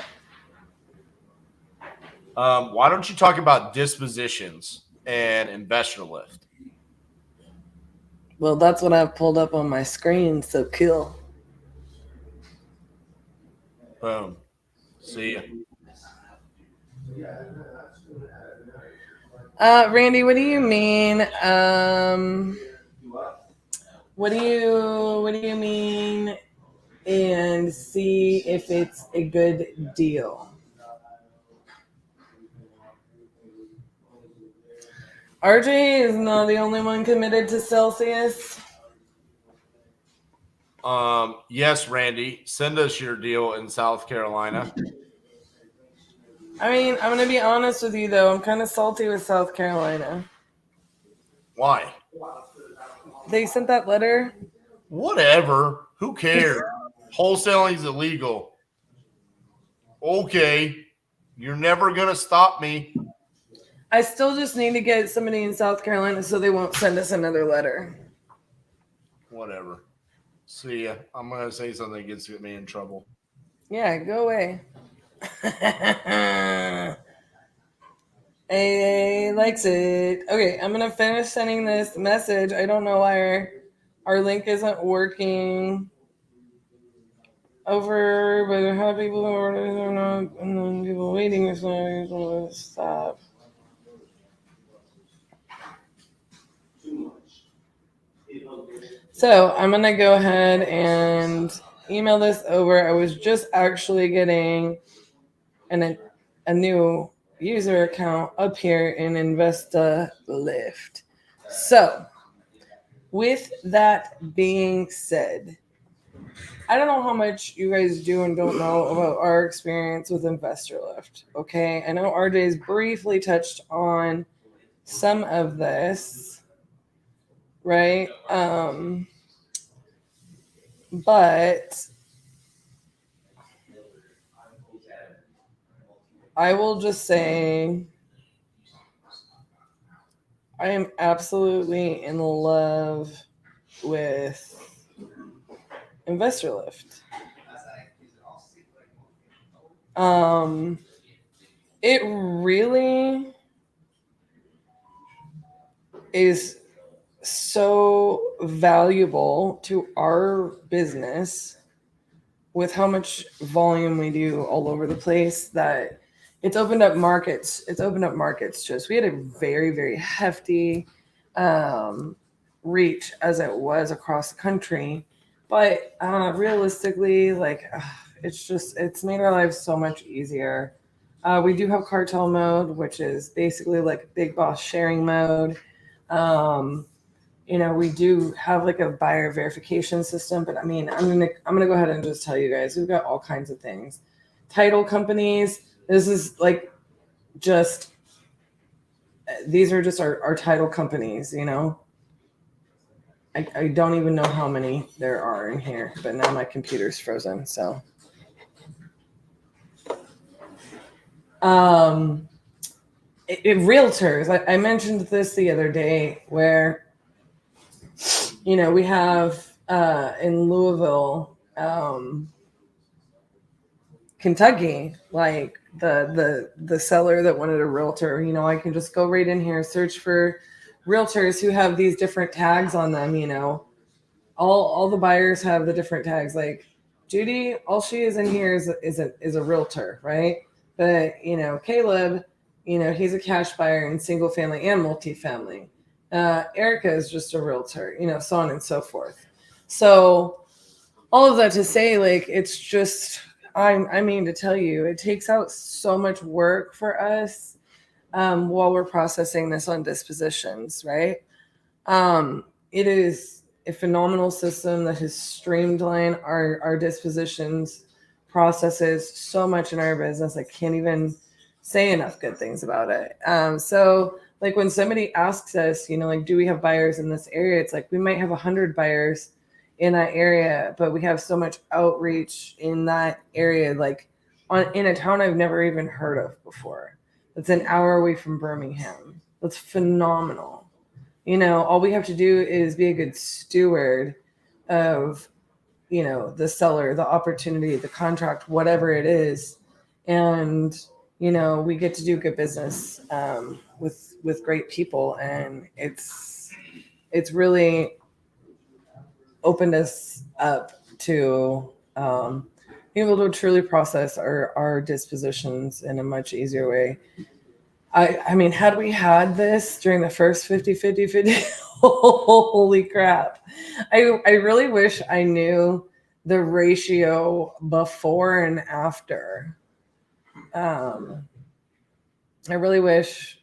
Why don't you talk about dispositions and investor lift? Well, that's what I've pulled up on my screen, so cool. Boom. See ya. Randy, what do you mean? What do you mean? And see if it's a good deal. RJ is not the only one committed to Celsius. Yes, Randy, send us your deal in South Carolina. I mean, I'm going to be honest with you, though. I'm kind of salty with South Carolina. Why? They sent that letter. Whatever. Who cares? Wholesaling is illegal. Okay. You're never going to stop me. I still just need to get somebody in South Carolina so they won't send us another letter. Whatever. See ya. I'm going to say something that gets me in trouble. Yeah, go away. A likes it. Okay, I'm going to finish sending this message. I don't know why our link isn't working. Over, but I have people who are not, and then people waiting, so stop. So I'm going to go ahead and email this over. I was just actually getting a new user account up here in Investa Lift. So with that being said, I don't know how much you guys do and don't know about our experience with Investor Lift. Okay. I know RJ's briefly touched on some of this, right? But I will just say I am absolutely in love with Investor Lift. It really is so valuable to our business with how much volume we do all over the place that it's opened up markets. It's opened up markets to us. We had a very, very hefty reach as it was across the country. But realistically, it's made our lives so much easier. We do have cartel mode, which is basically like big boss sharing mode. We do have like a buyer verification system, but I mean, I'm gonna go ahead and just tell you guys, we've got all kinds of things. Title companies. This is like these are just our title companies. I don't even know how many there are in here, but now my computer's frozen. So, realtors. I mentioned this the other day where, we have in Louisville, Kentucky, like the seller that wanted a realtor. I can just go right in here, search for realtors who have these different tags on them. All the buyers have the different tags. Like Judy, all she is in here is a realtor, right? But Caleb, he's a cash buyer in single family and multifamily. Erica is just a realtor, so on and so forth. So all of that to say, like, it's just, I mean to tell you, it takes out so much work for us while we're processing this on dispositions, right? It is a phenomenal system that has streamlined our dispositions processes so much in our business. I can't even say enough good things about it. So like when somebody asks us, do we have buyers in this area? It's like we might have 100 buyers in that area, but we have so much outreach in that area, like in a town I've never even heard of before. It's an hour away from Birmingham. That's phenomenal. All we have to do is be a good steward of, the seller, the opportunity, the contract, whatever it is. And, we get to do good business with great people. And it's really opened us up to being able to truly process our dispositions in a much easier way. I mean, had we had this during the first 50, holy crap. I really wish I knew the ratio before and after. I really wish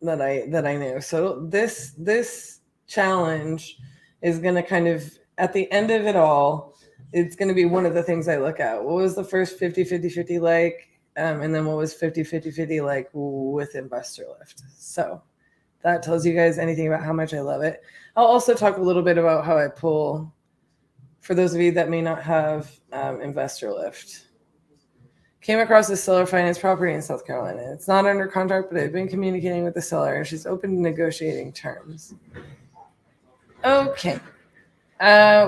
that I knew. So this challenge is going to kind of, at the end of it all, it's going to be one of the things I look at. What was the first 50 like? And then what was 50 like with Investor Lift? So that tells you guys anything about how much I love it. I'll also talk a little bit about how I pull, for those of you that may not have Investor Lift. Came across a seller finance property in South Carolina. It's not under contract, but I've been communicating with the seller and she's open to negotiating terms. Okay.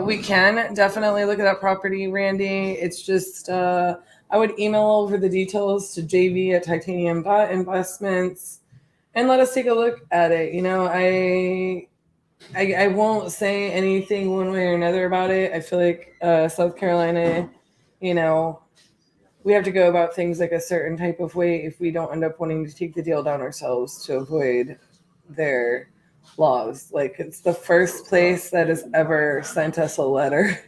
We can definitely look at that property, Randy. It's just, I would email over the details to JV at Titaniumvault Investments and let us take a look at it. I won't say anything one way or another about it. I feel like South Carolina, we have to go about things like a certain type of way if we don't end up wanting to take the deal down ourselves to avoid their laws. Like, it's the first place that has ever sent us a letter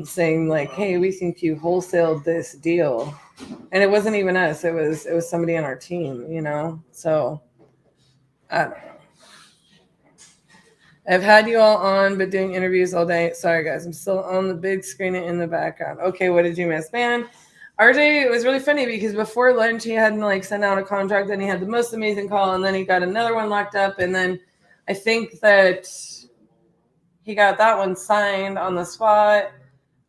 saying like, hey, we think you wholesaled this deal. And it wasn't even us. It was somebody on our team, So I don't know. I've had you all on, but doing interviews all day. Sorry, guys. I'm still on the big screen in the background. Okay, what did you miss? Man, RJ, it was really funny because before lunch, he hadn't sent out a contract. Then he had the most amazing call, and then he got another one locked up. And then I think that he got that one signed on the spot.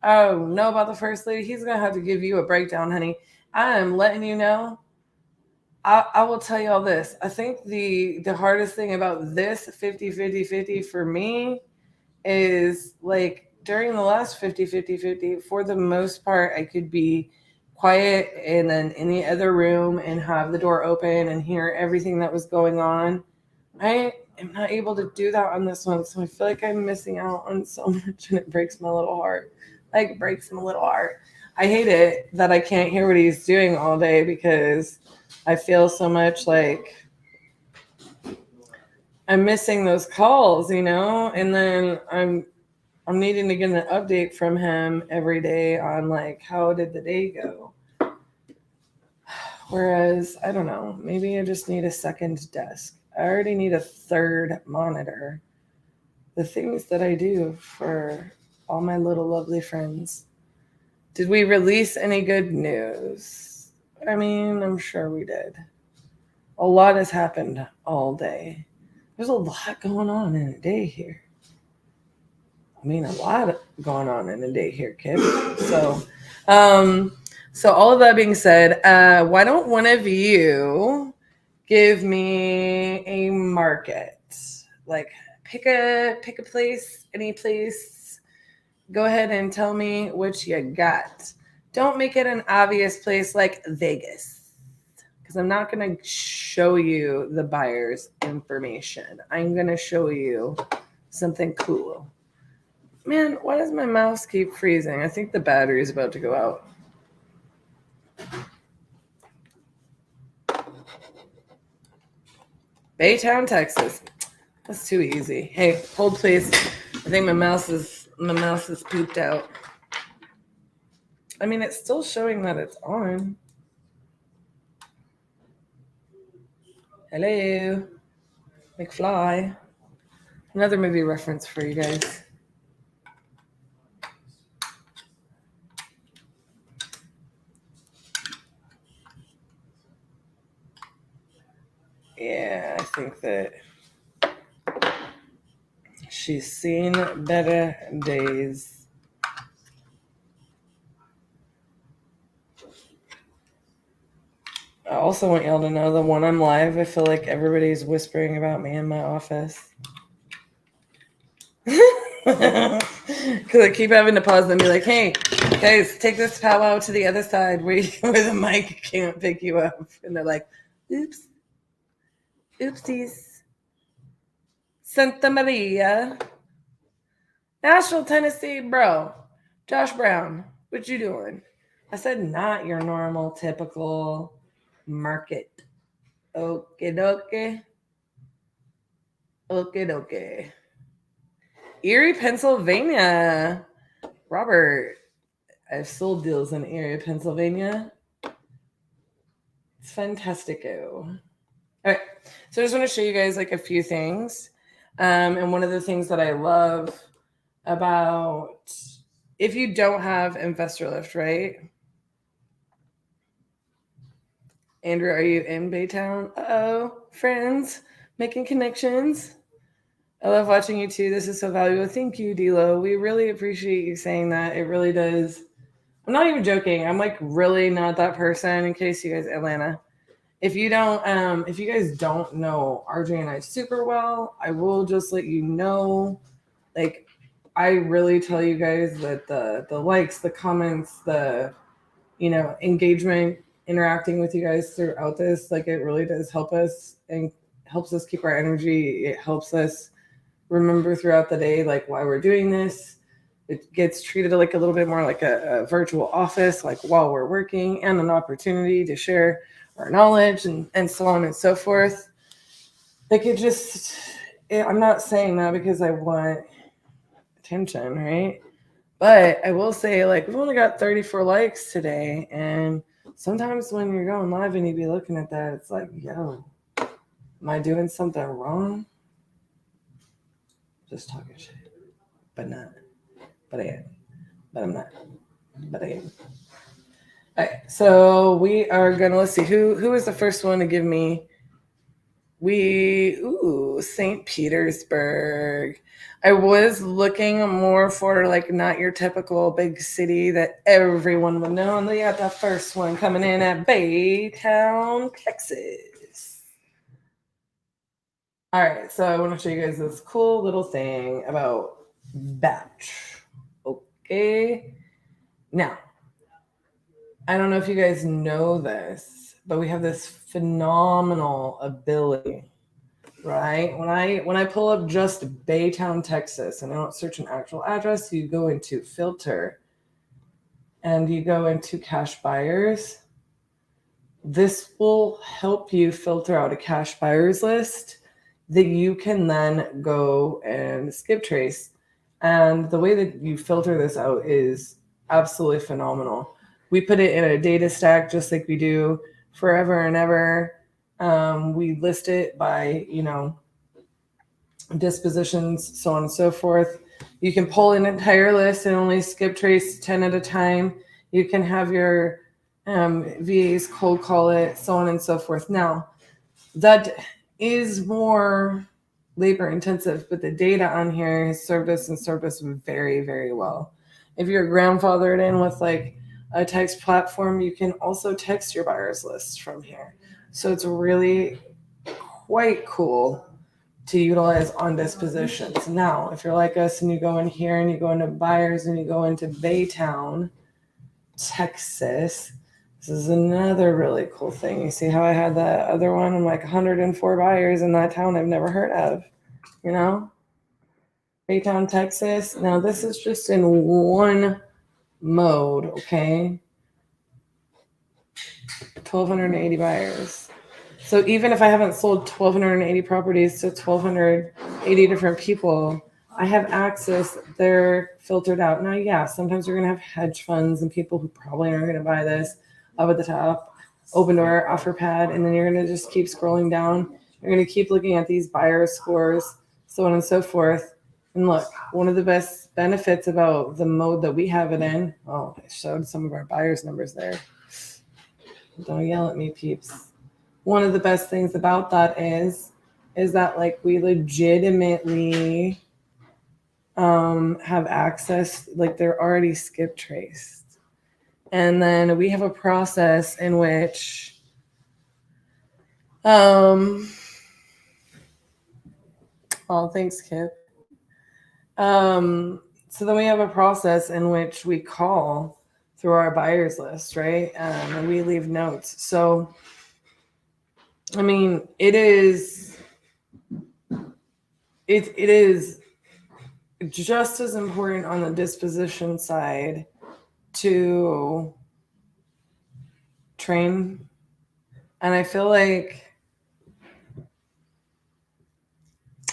Oh, know about the first lady? He's going to have to give you a breakdown, honey. I am letting you know. I will tell you all this. I think the hardest thing about this 50-50-50 for me is like during the last 50-50-50, for the most part, I could be quiet in any other room and have the door open and hear everything that was going on. I am not able to do that on this one, so I feel like I'm missing out on so much, and it breaks my little heart. Like, breaks my little heart. I hate it that I can't hear what he's doing all day because I feel so much like I'm missing those calls, you know? And then I'm needing to get an update from him every day on like, how did the day go? Whereas, I don't know, maybe I just need a second desk. I already need a third monitor. The things that I do for all my little lovely friends. Did we release any good news? I mean, I'm sure we did. A lot has happened all day. There's a lot going on in a day here. I mean, a lot going on in a day here, kid. So all of that being said, why don't one of you give me a market? Like, pick a place, any place. Go ahead and tell me what you got. Don't make it an obvious place like Vegas, because I'm not going to show you the buyer's information. I'm going to show you something cool. Man, why does my mouse keep freezing? I think the battery is about to go out. Baytown, Texas. That's too easy. Hey, hold please. I think my mouse is pooped out. I mean, it's still showing that it's on. Hello, McFly. Another movie reference for you guys. Yeah, I think that she's seen better days. I also want y'all to know that when I'm live, I feel like everybody's whispering about me in my office. Because I keep having to pause and be like, hey, guys, take this powwow to the other side where the mic can't pick you up. And they're like, oops. Oopsies. Santa Maria. Nashville, Tennessee, bro. Josh Brown, what you doing? I said not your normal, typical market. Okie dokie. Okie dokie. Erie, Pennsylvania. Robert, I've sold deals in Erie, Pennsylvania. It's fantastico. All right, so I just want to show you guys like a few things. And one of the things that I love about, if you don't have Investor Lift, right? Andrew, are you in Baytown? Uh-oh, friends, making connections. I love watching you too. This is so valuable. Thank you, D'Lo. We really appreciate you saying that. It really does. I'm not even joking. I'm like really not that person. In case you guys, Atlanta, if you guys don't know RJ and I super well, I will just let you know. Like, I really tell you guys that the likes, the comments, the engagement, interacting with you guys throughout this, like, it really does help us and helps us keep our energy. It helps us remember throughout the day, like, why we're doing this. It gets treated like a little bit more like a virtual office, like while we're working, and an opportunity to share our knowledge and so on and so forth. Like, I'm not saying that because I want attention, right? But I will say, like, we've only got 34 likes today, and sometimes when you're going live and you be looking at that, it's like, yo, am I doing something wrong? Just talking shit. But not. But I am. But I'm not. But I am. All right, so we are gonna, let's see, who is the first one to give me St. Petersburg. I was looking more for like not your typical big city that everyone would know. And we got the first one coming in at Baytown, Texas. All right, so I want to show you guys this cool little thing about batch. Okay. Now, I don't know if you guys know this, but we have this phenomenal ability, right? When I pull up just Baytown, Texas, and I don't search an actual address, you go into filter and you go into cash buyers. This will help you filter out a cash buyers list that you can then go and skip trace. And the way that you filter this out is absolutely phenomenal. We put it in a data stack just like we do forever and ever. We list it by, dispositions, so on and so forth. You can pull an entire list and only skip trace 10 at a time. You can have your VAs cold call it, so on and so forth. Now, that is more labor intensive, but the data on here has served us very, very well. If you're grandfathered in with like a text platform, you can also text your buyers list from here. So it's really quite cool to utilize on dispositions. Now, if you're like us and you go in here and you go into buyers and you go into Baytown, Texas, this is another really cool thing. You see how I had that other one? I'm like 104 buyers in that town I've never heard of, Baytown, Texas. Now, this is just in one mode, okay? 1,280 buyers. So even if I haven't sold 1,280 properties to 1,280 different people, I have access. They're filtered out. Now, yeah, sometimes you're going to have hedge funds and people who probably aren't going to buy this up at the top, open door, offer pad, and then you're going to just keep scrolling down. You're going to keep looking at these buyer scores, so on and so forth. And look, one of the best benefits about the mode that we have it in, I showed some of our buyers numbers there. Don't yell at me, peeps. One of the best things about that is that like we legitimately have access, like they're already skip traced. And then we have a process in which thanks, Kip. So then we have a process in which we call through our buyers list, right? And we leave notes. So I mean, it is just as important on the disposition side to train. And I feel like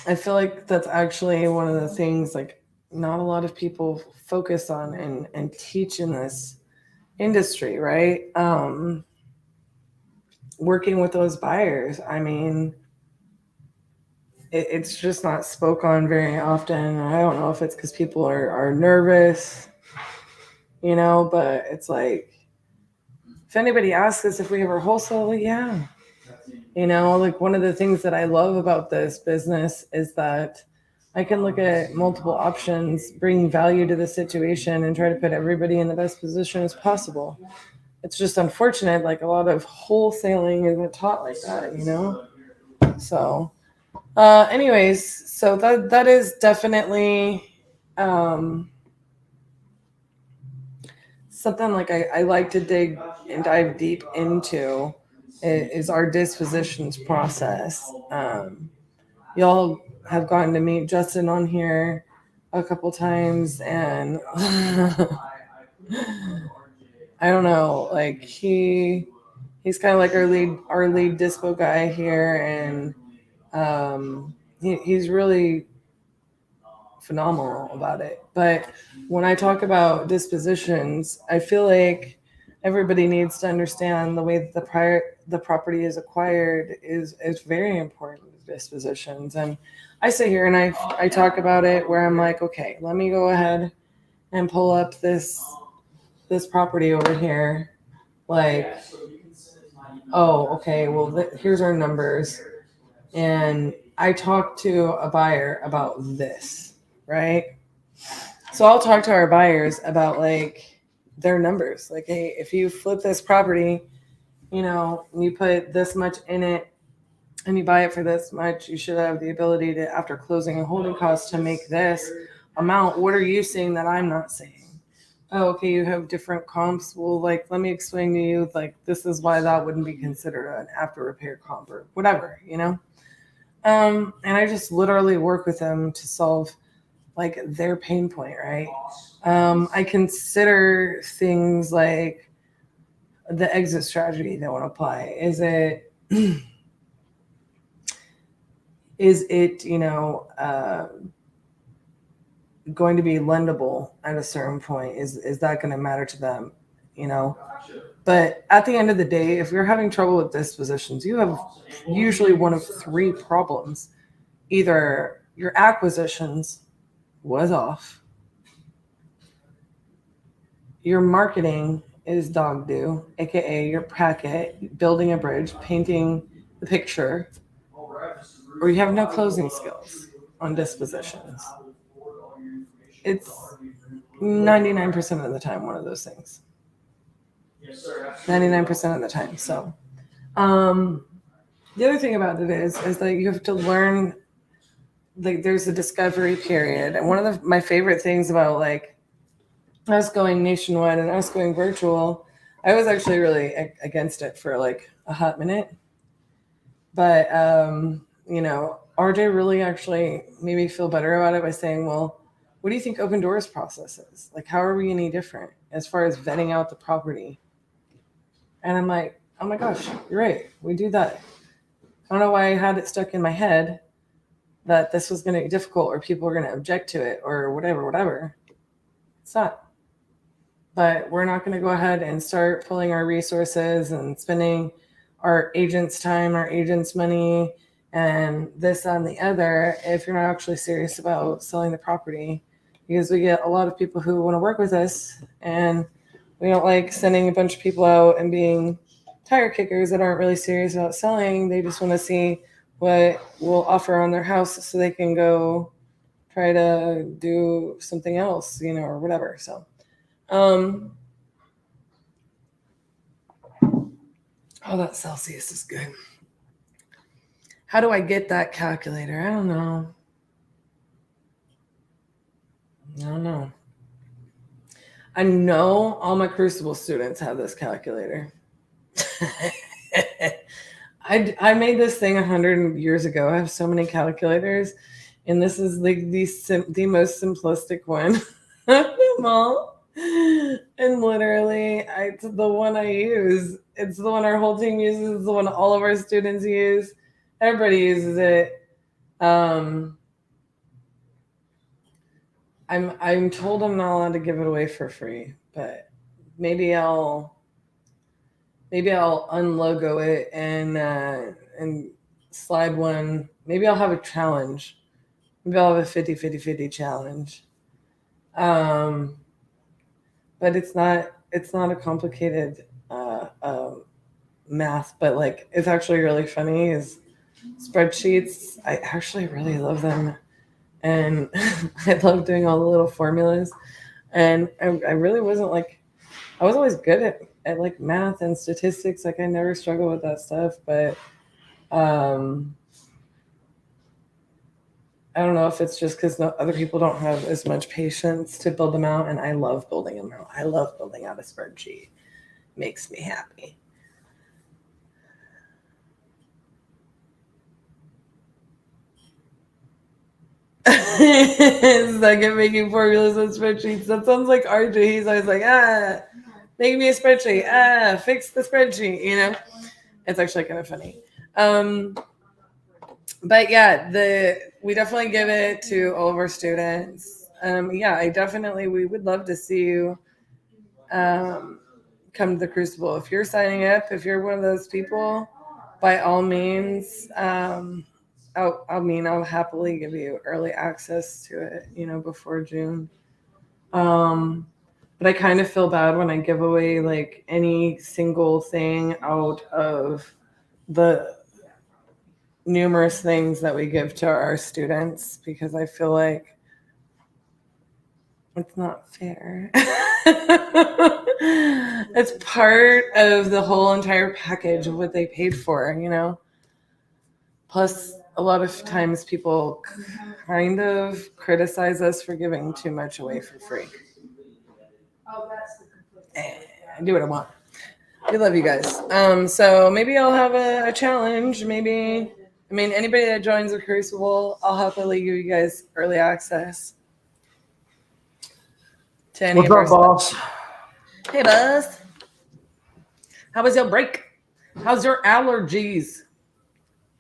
that's actually one of the things like not a lot of people focus on and teach in this industry, right? Working with those buyers. I mean, it's just not spoke on very often. I don't know if it's because people are nervous, but it's like, if anybody asks us if we ever wholesale, yeah. Like one of the things that I love about this business is that I can look at multiple options, bring value to the situation, and try to put everybody in the best position as possible. It's just unfortunate, like a lot of wholesaling isn't taught like that, So anyways, so that is definitely something like I like to dig and dive deep into is our dispositions process. Y'all have gotten to meet Justin on here a couple times, and I don't know, like he's kind of like our lead dispo guy here, and he's really phenomenal about it. But when I talk about dispositions, I feel like everybody needs to understand the way that the property is acquired is very important to dispositions. And I sit here and I talk about it where I'm like, okay, let me go ahead and pull up this property over here. Like, oh, okay, well, here's our numbers. And I talked to a buyer about this, right? So I'll talk to our buyers about like their numbers. Like, hey, if you flip this property, you know, you put this much in it and you buy it for this much, you should have the ability to, after closing and holding costs, to make this amount. What are you seeing that I'm not seeing? Oh, okay, you have different comps. Well, like, let me explain to you, like, this is why that wouldn't be considered an after repair comp or whatever, you know? And I just literally work with them to solve like their pain point, right? I consider things like the exit strategy they want to apply. Is it, you know, going to be lendable at a certain point? Is that going to matter to them, you know? But at the end of the day, if you're having trouble with dispositions, you have usually one of three problems. Either your acquisitions was off, your marketing is dog do, aka your packet, building a bridge, painting the picture, or you have no closing skills on dispositions. It's 99% of the time one of those things. 99% of the time. So the other thing about it is that you have to learn, like, there's a discovery period. And one of my favorite things about like us going nationwide and us going virtual, I was actually really against it for like a hot minute. But, you know, RJ really actually made me feel better about it by saying, well, what do you think Open Doors process is? Like, how are we any different as far as vetting out the property? And I'm like, oh my gosh, you're right. We do that. I don't know why I had it stuck in my head that this was going to be difficult or people are going to object to it or whatever. It's not. But we're not going to go ahead and start pulling our resources and spending our agent's time, our agent's money, and this and the other if you're not actually serious about selling the property. Because we get a lot of people who want to work with us, and we don't like sending a bunch of people out and being tire kickers that aren't really serious about selling. They just want to see what we'll offer on their house so they can go try to do something else, you know, or whatever. So, oh, that Celsius is good. How do I get that calculator? I don't know. I know all my Crucible students have this calculator. I made this thing 100 years ago. I have so many calculators, and this is like the most simplistic one of them all. And literally, it's the one I use. It's the one our whole team uses. It's the one all of our students use. Everybody uses it. I'm told I'm not allowed to give it away for free, but maybe I'll unlogo it and slide one. Maybe I'll have a challenge. Maybe I'll have a 50-50-50 challenge. But it's not a complicated math, but like it's actually really funny is spreadsheets. I actually really love them. And I love doing all the little formulas. And I really wasn't like, I was always good at like math and statistics. Like I never struggled with that stuff, but I don't know if it's just because other people don't have as much patience to build them out. And I love building them out. I love building out a spreadsheet. Makes me happy. Second making formulas and spreadsheets. That sounds like RJ. He's always like, make me a spreadsheet. Fix the spreadsheet. You know, it's actually kind of funny. But yeah, we definitely give it to all of our students. We would love to see you come to the Crucible. If you're signing up, if you're one of those people, by all means, I'll happily give you early access to it, you know, before June. But I kind of feel bad when I give away like any single thing out of the numerous things that we give to our students because I feel like it's not fair. It's part of the whole entire package of what they paid for, you know? Plus, a lot of times people kind of criticize us for giving too much away for free. I do what I want. We love you guys. So maybe I'll have a challenge. Maybe, I mean, anybody that joins the Crucible, I'll happily give you guys early access to any What's of our up, boss? stuff. Hey, boss. How was your break? How's your allergies?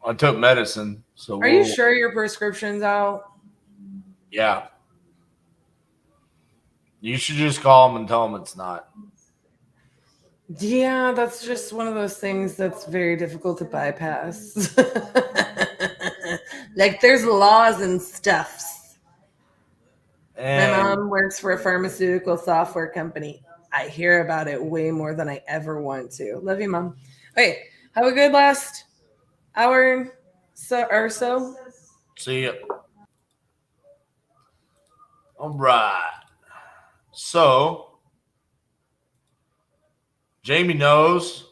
I took medicine, so Are you sure your prescription's out? Yeah. You should just call them and tell them it's not. Yeah, that's just one of those things that's very difficult to bypass. Like there's laws and stuffs. And My mom works for a pharmaceutical software company. I hear about it way more than I ever want to. Love you, Mom. Okay, have a good last hour or so. see ya. All right. So, Jamie knows.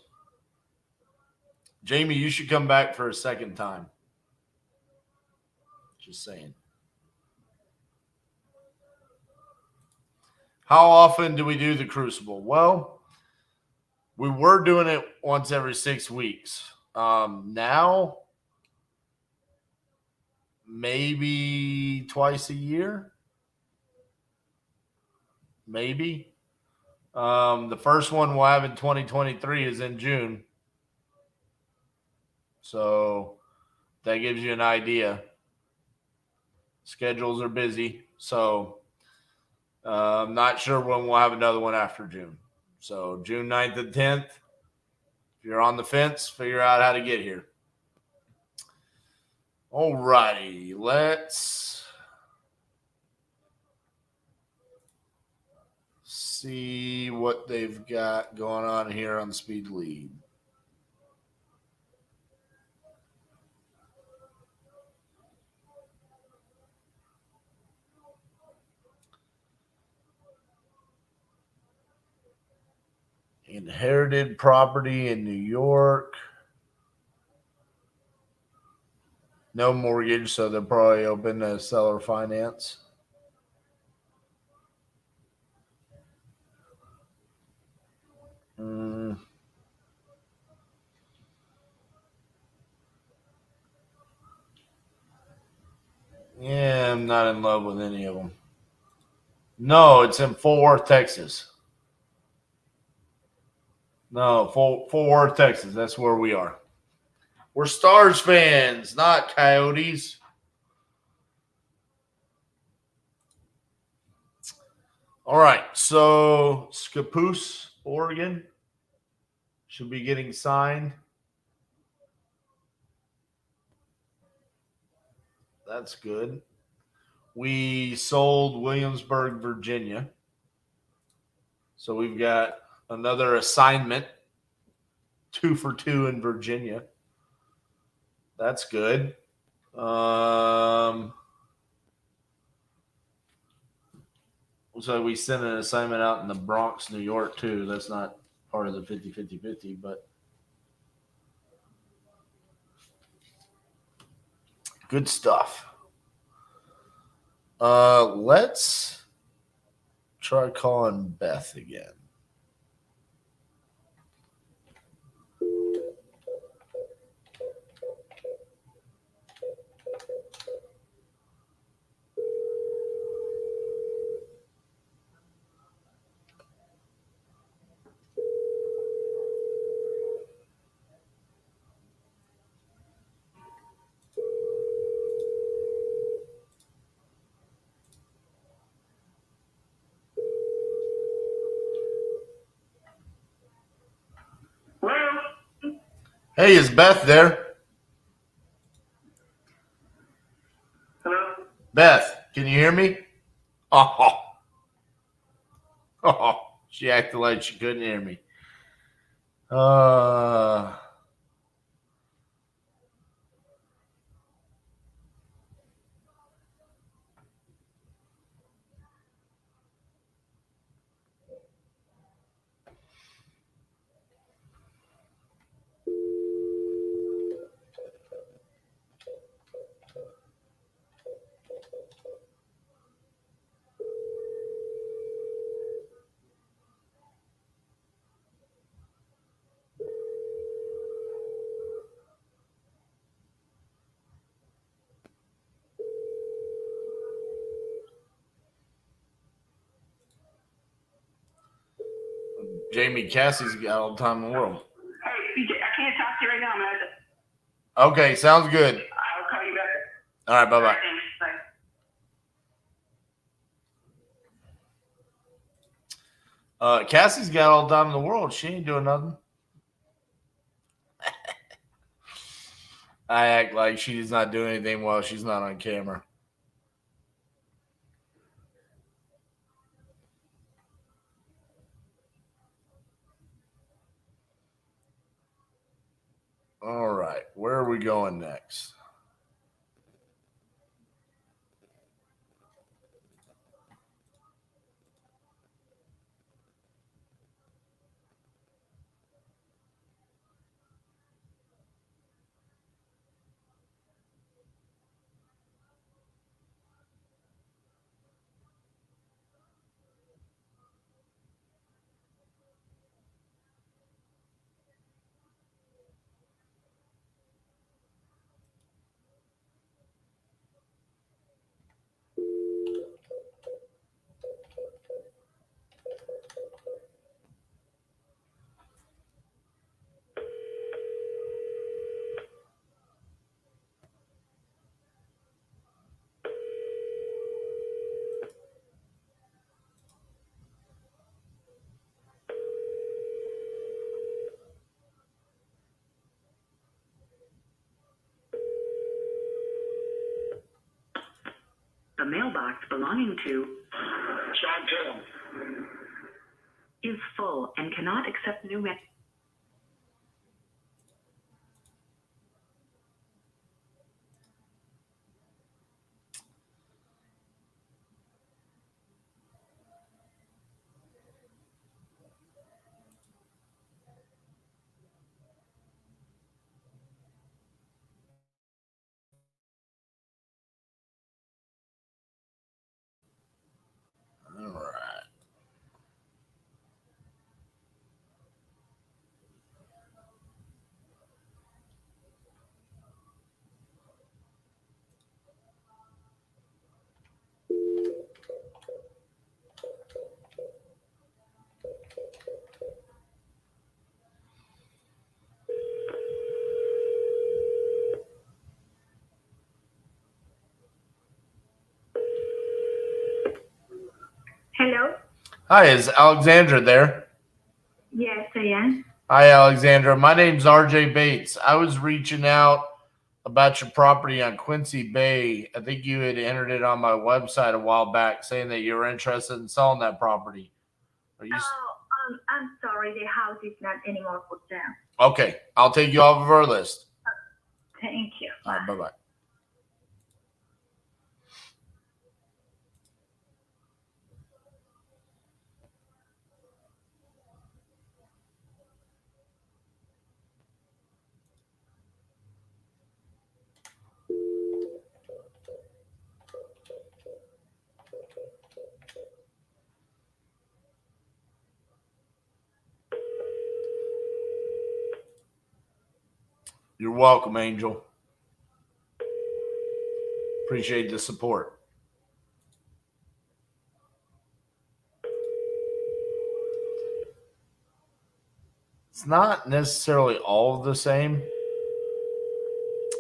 Jamie, you should come back for a second time. Just saying. How often do we do the Crucible? Well, we were doing it once every 6 weeks. Now, maybe twice a year. Maybe. The first one we'll have in 2023 is in June. So that gives you an idea. Schedules are busy. So I'm not sure when we'll have another one after June. So June 9th and 10th. If you're on the fence, figure out how to get here. All righty. Let's see what they've got going on here on the speed lead. Inherited property in New York. No mortgage, so they're probably open to seller finance. Yeah, I'm not in love with any of them. No, it's in Fort Worth, Texas. No, Fort Worth, Texas. That's where we are. We're Stars fans, not Coyotes. All right, so Scappoose, Oregon, should be getting signed. That's good. We sold Williamsburg, Virginia. So we've got another assignment, 2 for 2 in Virginia. That's good. So we sent an assignment out in the Bronx, New York, too. That's not part of the 50-50-50, but good stuff. Let's try calling Beth again. Hey, is Beth there? Hello? Beth, can you hear me? Oh, she acted like she couldn't hear me. Jamie, Cassie's got all the time in the world. Hey, BJ, I can't talk to you right now. I'm gonna have to. Okay, sounds good. I'll call you back. All right, bye bye. All right, thanks. Bye. Cassie's got all the time in the world. She ain't doing nothing. I act like she's not doing anything while she's not on camera. All right, where are we going next? The mailbox belonging to Chantel. is full and cannot accept new messages. All right. Hello? Hi, is Alexandra there? Yes, I am. Hi, Alexandra. My name's RJ Bates. I was reaching out about your property on Quincy Bay. I think you had entered it on my website a while back saying that you were interested in selling that property. Are you I'm sorry, the house is not anymore for sale. okay? I'll take you off of our list. Thank you. All right, bye-bye. You're welcome, Angel. Appreciate the support. It's not necessarily all the same.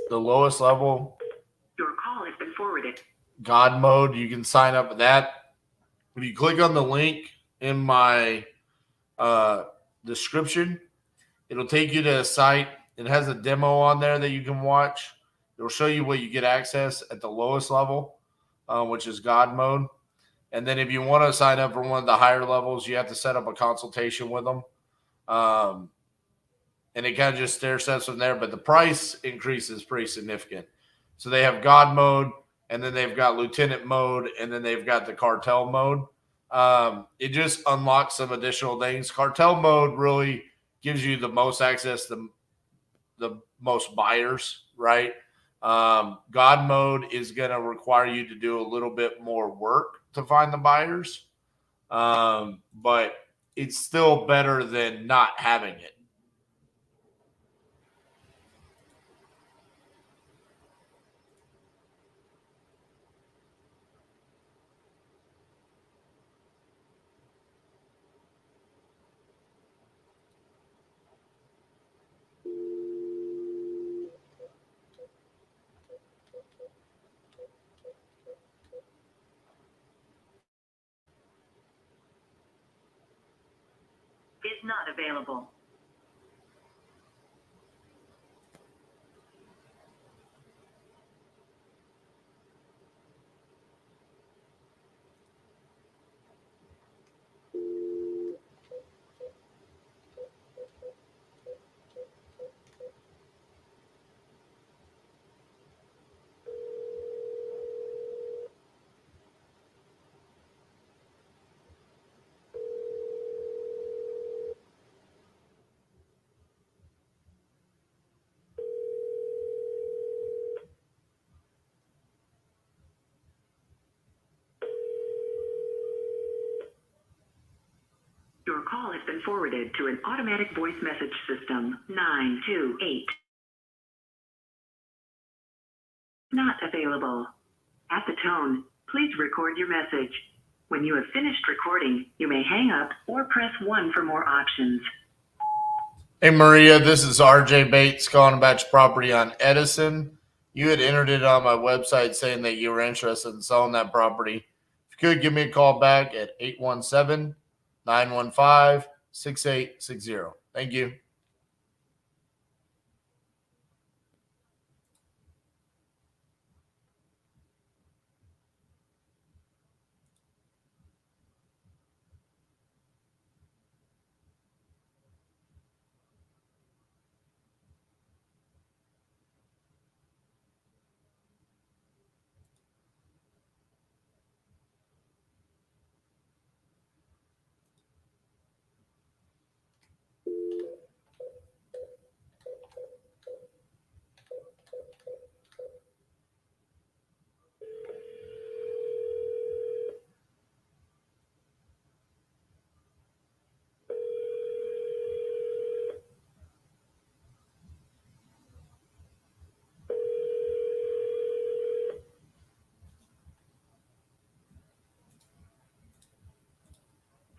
The lowest level, Your call has been forwarded. God mode, you can sign up with that. If you click on the link in my description, it'll take you to a site. It has a demo on there that you can watch. It'll show you what you get access at the lowest level, which is God mode. And then if you want to sign up for one of the higher levels, you have to set up a consultation with them. And it kind of just stair steps from there. But the price increase is pretty significant. So they have God mode, and then they've got Lieutenant mode, and then they've got the Cartel mode. It just unlocks some additional things. Cartel mode really gives you the most access to the most buyers, right? God mode is going to require you to do a little bit more work to find the buyers, but it's still better than not having it. not available. Your call has been forwarded to an automatic voice message system. 928. Not available. At the tone, please record your message. When you have finished recording, you may hang up or press 1 for more options. Hey, Maria, this is RJ Bates calling about your property on Edison. You had entered it on my website saying that you were interested in selling that property. If you could, give me a call back at 817-915-6860. Thank you.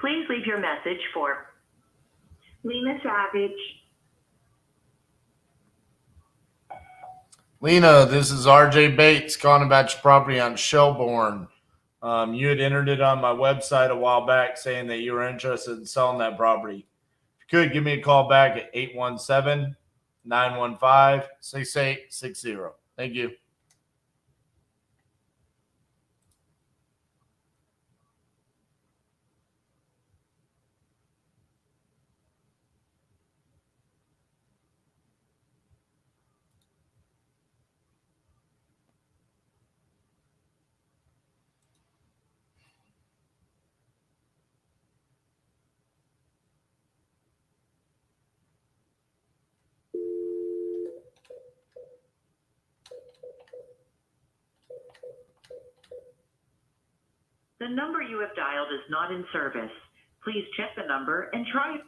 Please leave your message for Lena Savage. Lena, this is RJ Bates calling about your property on Shelbourne. You had entered it on my website a while back saying that you were interested in selling that property. If you could, give me a call back at 817-915-6860. Thank you. The number you have dialed is not in service. Please check the number and try.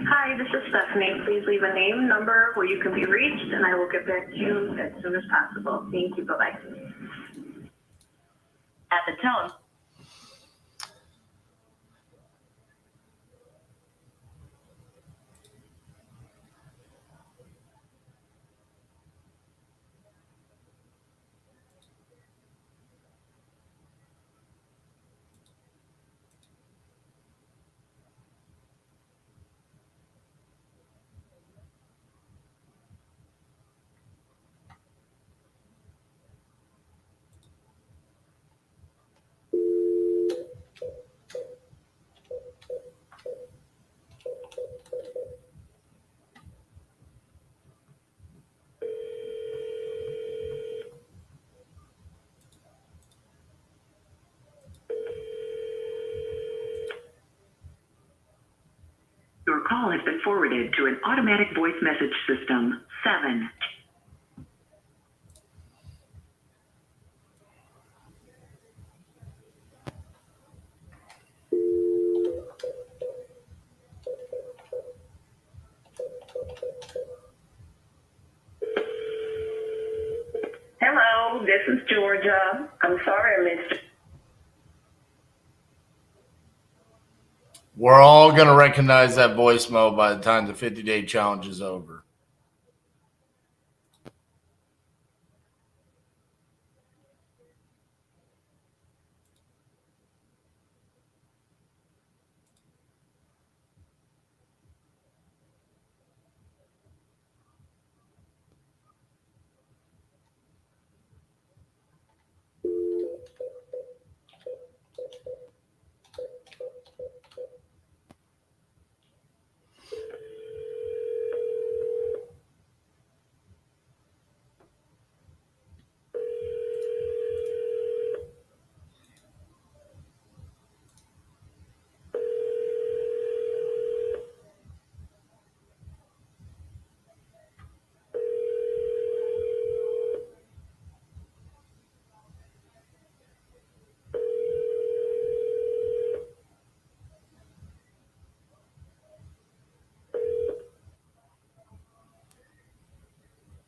Hi, this is Stephanie. Please leave a name, number where you can be reached, and I will get back to you as soon as possible. Thank you. Bye-bye. At the tone, call has been forwarded to an automatic voice message system. 7. Hello, this is Georgia. I'm sorry I missed you. We're all going to recognize that voicemail by the time the 50-day challenge is over.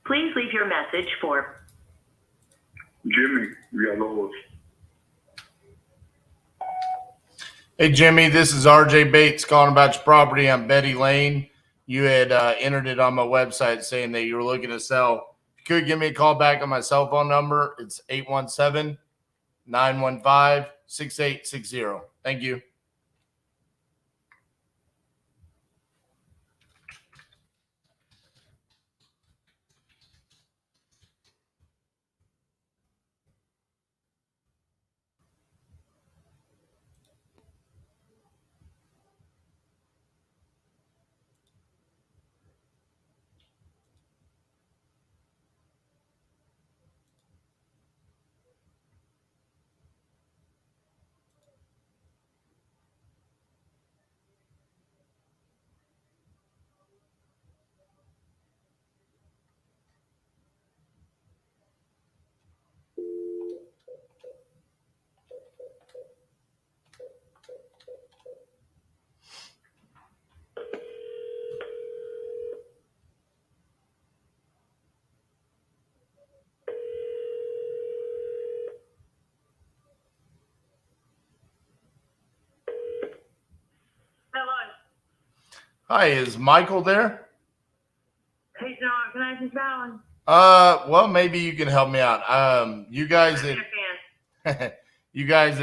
Please leave your message for Jimmy Villalobos. Hey, Jimmy, this is RJ Bates calling about your property on Betty Lane. You had entered it on my website saying that you were looking to sell. If you could give me a call back on my cell phone number, it's 817-915-6860. Thank you. Hello. Hi, is Michael there? He's not. Can I just calling? Well, maybe you can help me out. You guys that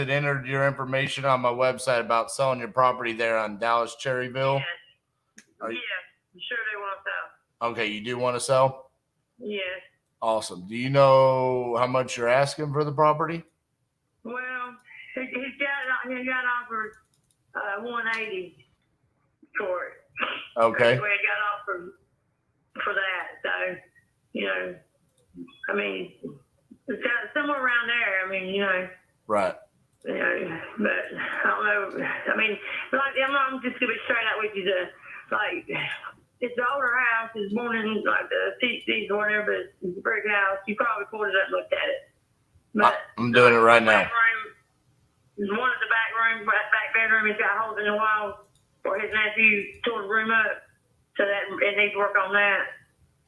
entered your information on my website about selling your property there on Dallas Cherryville. Yes. Yes. You sure they want to sell? Okay, you do want to sell? Yes. Awesome. Do you know how much you're asking for the property? Well, he got offered 180 for it. Okay. We got offered for that. So, you know, I mean, it's got somewhere around there. I mean, you know. Right. You know, but I don't know. I mean, like, I'm just gonna be straight out with you. Like, it's an older house. It's born in like the 60s or whatever. But it's a brick house. You probably pulled it up and looked at it. But I'm doing it right now. One of the back bedroom has got holes in the walls where his nephew tore the room up. So that it needs work on that.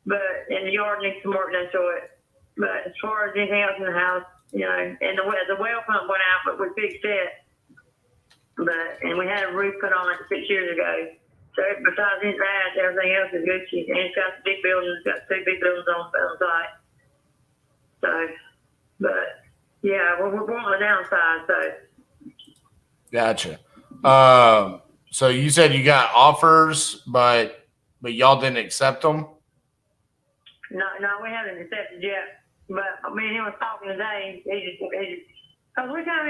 But and the yard needs some work done to it. But as far as anything else in the house, you know, and the well pump went out, but we fixed it. And we had a roof put on it 6 years ago. So besides that, everything else is Gucci. And it's got the big buildings. It's got 2 big buildings on site. So, but yeah, we're wanting the downside. So. Gotcha. So you said you got offers, but y'all didn't accept them? No, we haven't accepted yet. But I mean, he was talking today. He just, cause we come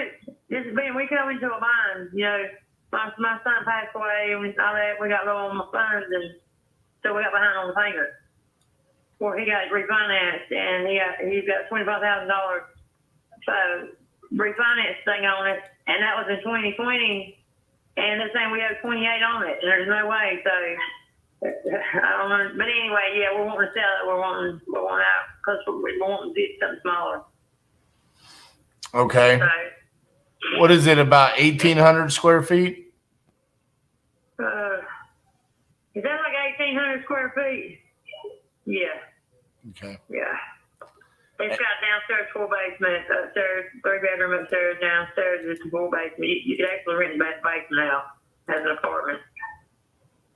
into a bind. You know, my son passed away, and all that. We got low on my funds, and so we got behind on the payments. Well, he got refinanced, and he's got $25,000 so refinance thing on it, and that was in 2020. And they're saying we have 28 on it, and there's no way. So I don't know. But anyway, yeah, we're wanting to sell it. We're wanting out because we're wanting to get something smaller. Okay. So, What is it, about 1,800 square feet? is that like 1,800 square feet? Yeah. Okay. Yeah. It's got downstairs 4 basements, upstairs 3 bedroom, upstairs, downstairs is 4 basement. You could actually rent the basement out as an apartment.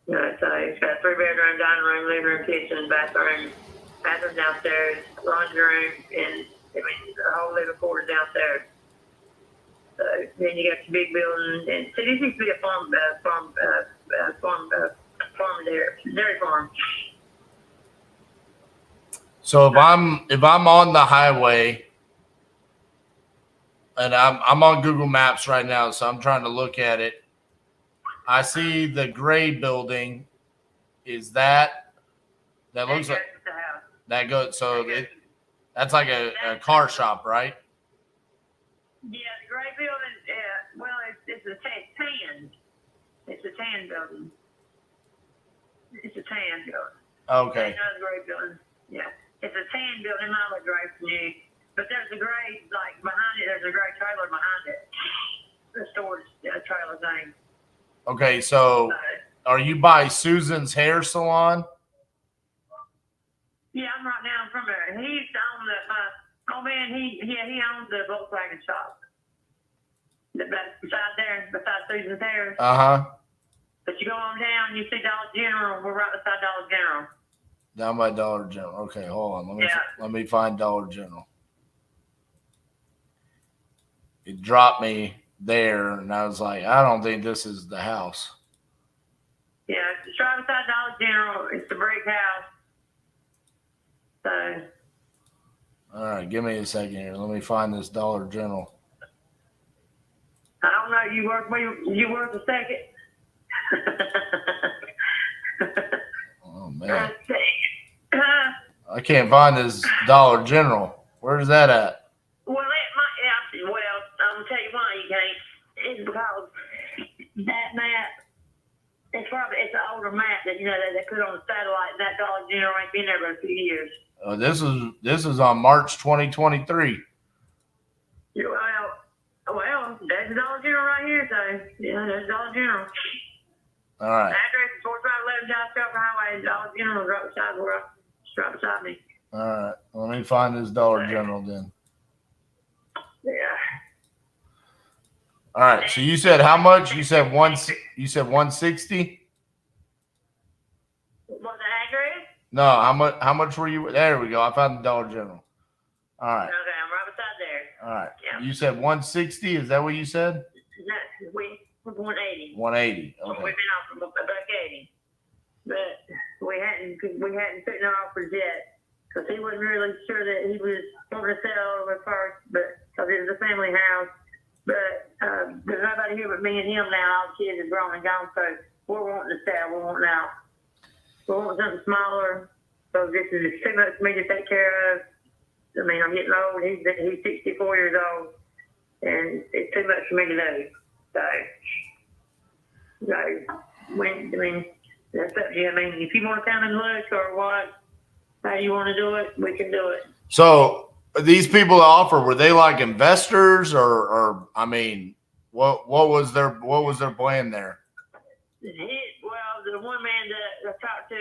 So it's got 3 bedroom, dining room, living room, kitchen, bathroom downstairs, laundry room, and the whole living quarters downstairs. So then you got your big building, and so this used to be a dairy farm. So if I'm on the highway and I'm on Google Maps right now, so I'm trying to look at it. I see the gray building. Is that looks like that goes? So that's like a car shop, right? Yeah, the gray building. Well, it's a tan. It's a tan building. It's a tan building. Okay. It's not a gray building. Yeah. It's a tan building, not a gray from you. But there's a gray, like behind it, there's a gray trailer behind it. The storage trailer thing. Okay, so are you by Susan's hair salon? Yeah, I'm right now from there. He used to own he owns the Volkswagen shop. Beside Susan's hair. But you go on down, you see Dollar General. We're right beside Dollar General. Down by Dollar General. Okay, hold on. Let me find Dollar General. It dropped me there, and I was like, I don't think this is the house. Yeah, it's right beside Dollar General. It's the brick house. So. All right, give me a second here. Let me find this Dollar General. I don't know. You work a second. Oh man. I can't find this Dollar General. Where's that at? Well, I'm gonna tell you why you can't. It's because that map. It's an older map that they put on the satellite. And that Dollar General ain't been there but a few years. This is on March 2023. Well, there's a Dollar General right here, so yeah, there's Dollar General. All right. Address is 4511 South Shelter Highway. Dollar General right beside me. All right. Let me find this Dollar General then. Yeah. All right. So you said how much? You said 160? What, the address? No, how much were you? There we go. I found the Dollar General. All right. Okay, I'm right beside there. All right. Yeah. You said 160? Is that what you said? No, we're 180. 180. We've Okay. been off from $180. But we hadn't put no offers yet. Because he wasn't really sure that he was wanting to sell at first, but because it was a family house. But there's nobody here but me and him now. All the kids are grown and gone, so we're wanting to sell. We're wanting out. We want something smaller. So this is too much for me to take care of. I mean, I'm getting old. He's 64 years old, and it's too much for me to do. So that's up to you. I mean, if you want to come and look or what, how you want to do it, we can do it. So these people that offer, were they like investors or I mean, what was their plan there? The one man that I talked to,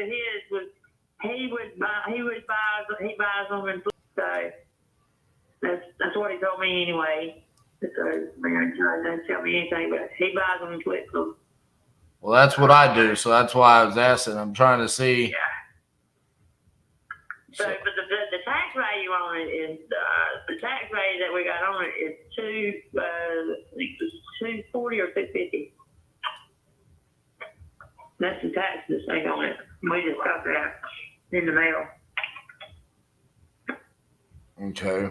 he buys them and so that's what he told me anyway. So man, doesn't tell me anything, but he buys them and flips them. Well, that's what I do, so that's why I was asking. I'm trying to see. Yeah. So, but the tax value on it is the tax value that we got on it is $240 or $250. That's the taxes thing on it. We just got that in the mail. Okay.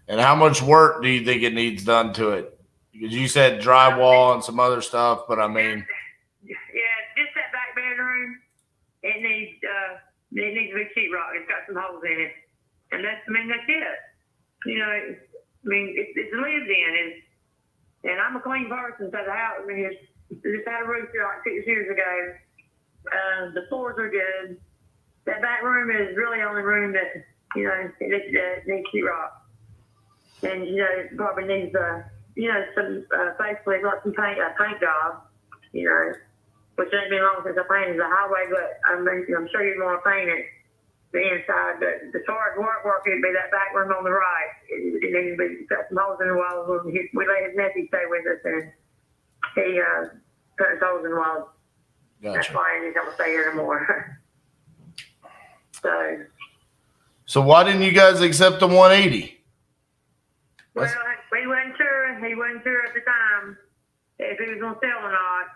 And how much work do you think it needs done to it? Because you said drywall and some other stuff, but I mean. Yeah, just that back bedroom. It needs a big sheetrock. It's got some holes in it, and that's it. It's lived in. And I'm a clean person, so the house, I mean, just had a roof here like 6 years ago. The floors are good. That back room is really the only room that, you know, it needs sheetrock. And, you know, it probably needs, you know, some, basically like some paint job, you know, which ain't been long since I painted the highway, but I'm sure you'd want to paint it, the inside. But as far as work, it'd be that back room on the right. It needs to be cut some holes in the walls. We let his nephew stay with us, and he cut his holes in the walls. Gotcha. That's why I ain't gonna stay here anymore. So why didn't you guys accept the 180? Well, we wasn't sure. He wasn't sure at the time if he was gonna sell or not.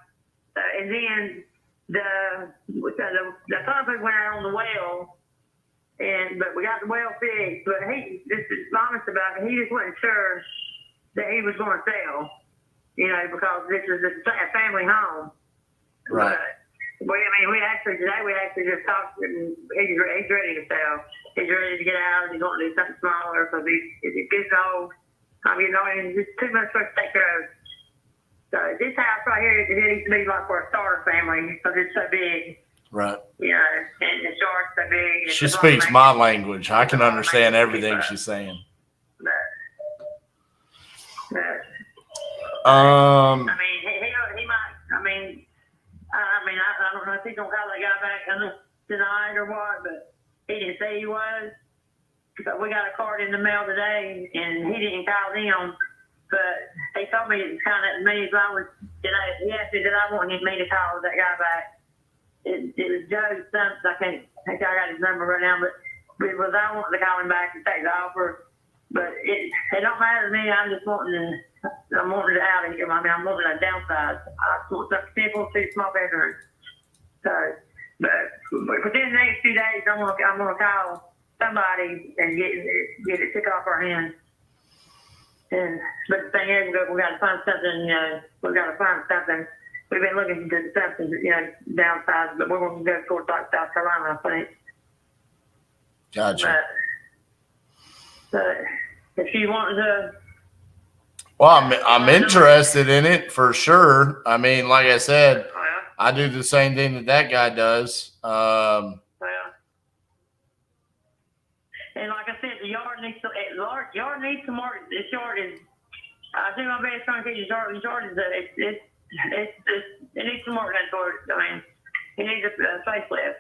And then the pump went out on the well, but we got the well fixed. But he just is honest about it. He just wasn't sure that he was going to sell, you know, because this is a family home. Right. But we actually just talked, and he's ready to sell. He's ready to get out. He's going to do something smaller because he's getting old. You know, and it's too much for us to take care of. So this house right here, it needs to be like for a starter family because it's so big. Right. You know, and the yard's so big. She speaks my language. I can understand everything she's saying. I mean, he might. I don't know if he's gonna call that guy back tonight or what, but he didn't say he was. But we got a card in the mail today, and he didn't call them. But he told me it's kind of me as long as he asked me did I want me to call that guy back. It was Joe something. I think I got his number right now, but it was I wanted to call him back and take the offer. But it don't matter to me. I'm wanting it out of here. I mean, I'm wanting a downsize. I want something simple, 2 small bedrooms. So, but within the next few days, I'm gonna call somebody and get it took off our hands. But the thing is, we got to find something. You know, we got to find something. We've been looking into something, you know, downsize, but we're going to go towards like South Carolina, I think. Gotcha. But if you want to. Well, I'm interested in it for sure. I mean, like I said, I do the same thing that guy does. And like I said, the yard needs some work. This yard is. I do my best trying to get the yard. The yard is it needs some work done to it. I mean, it needs a facelift.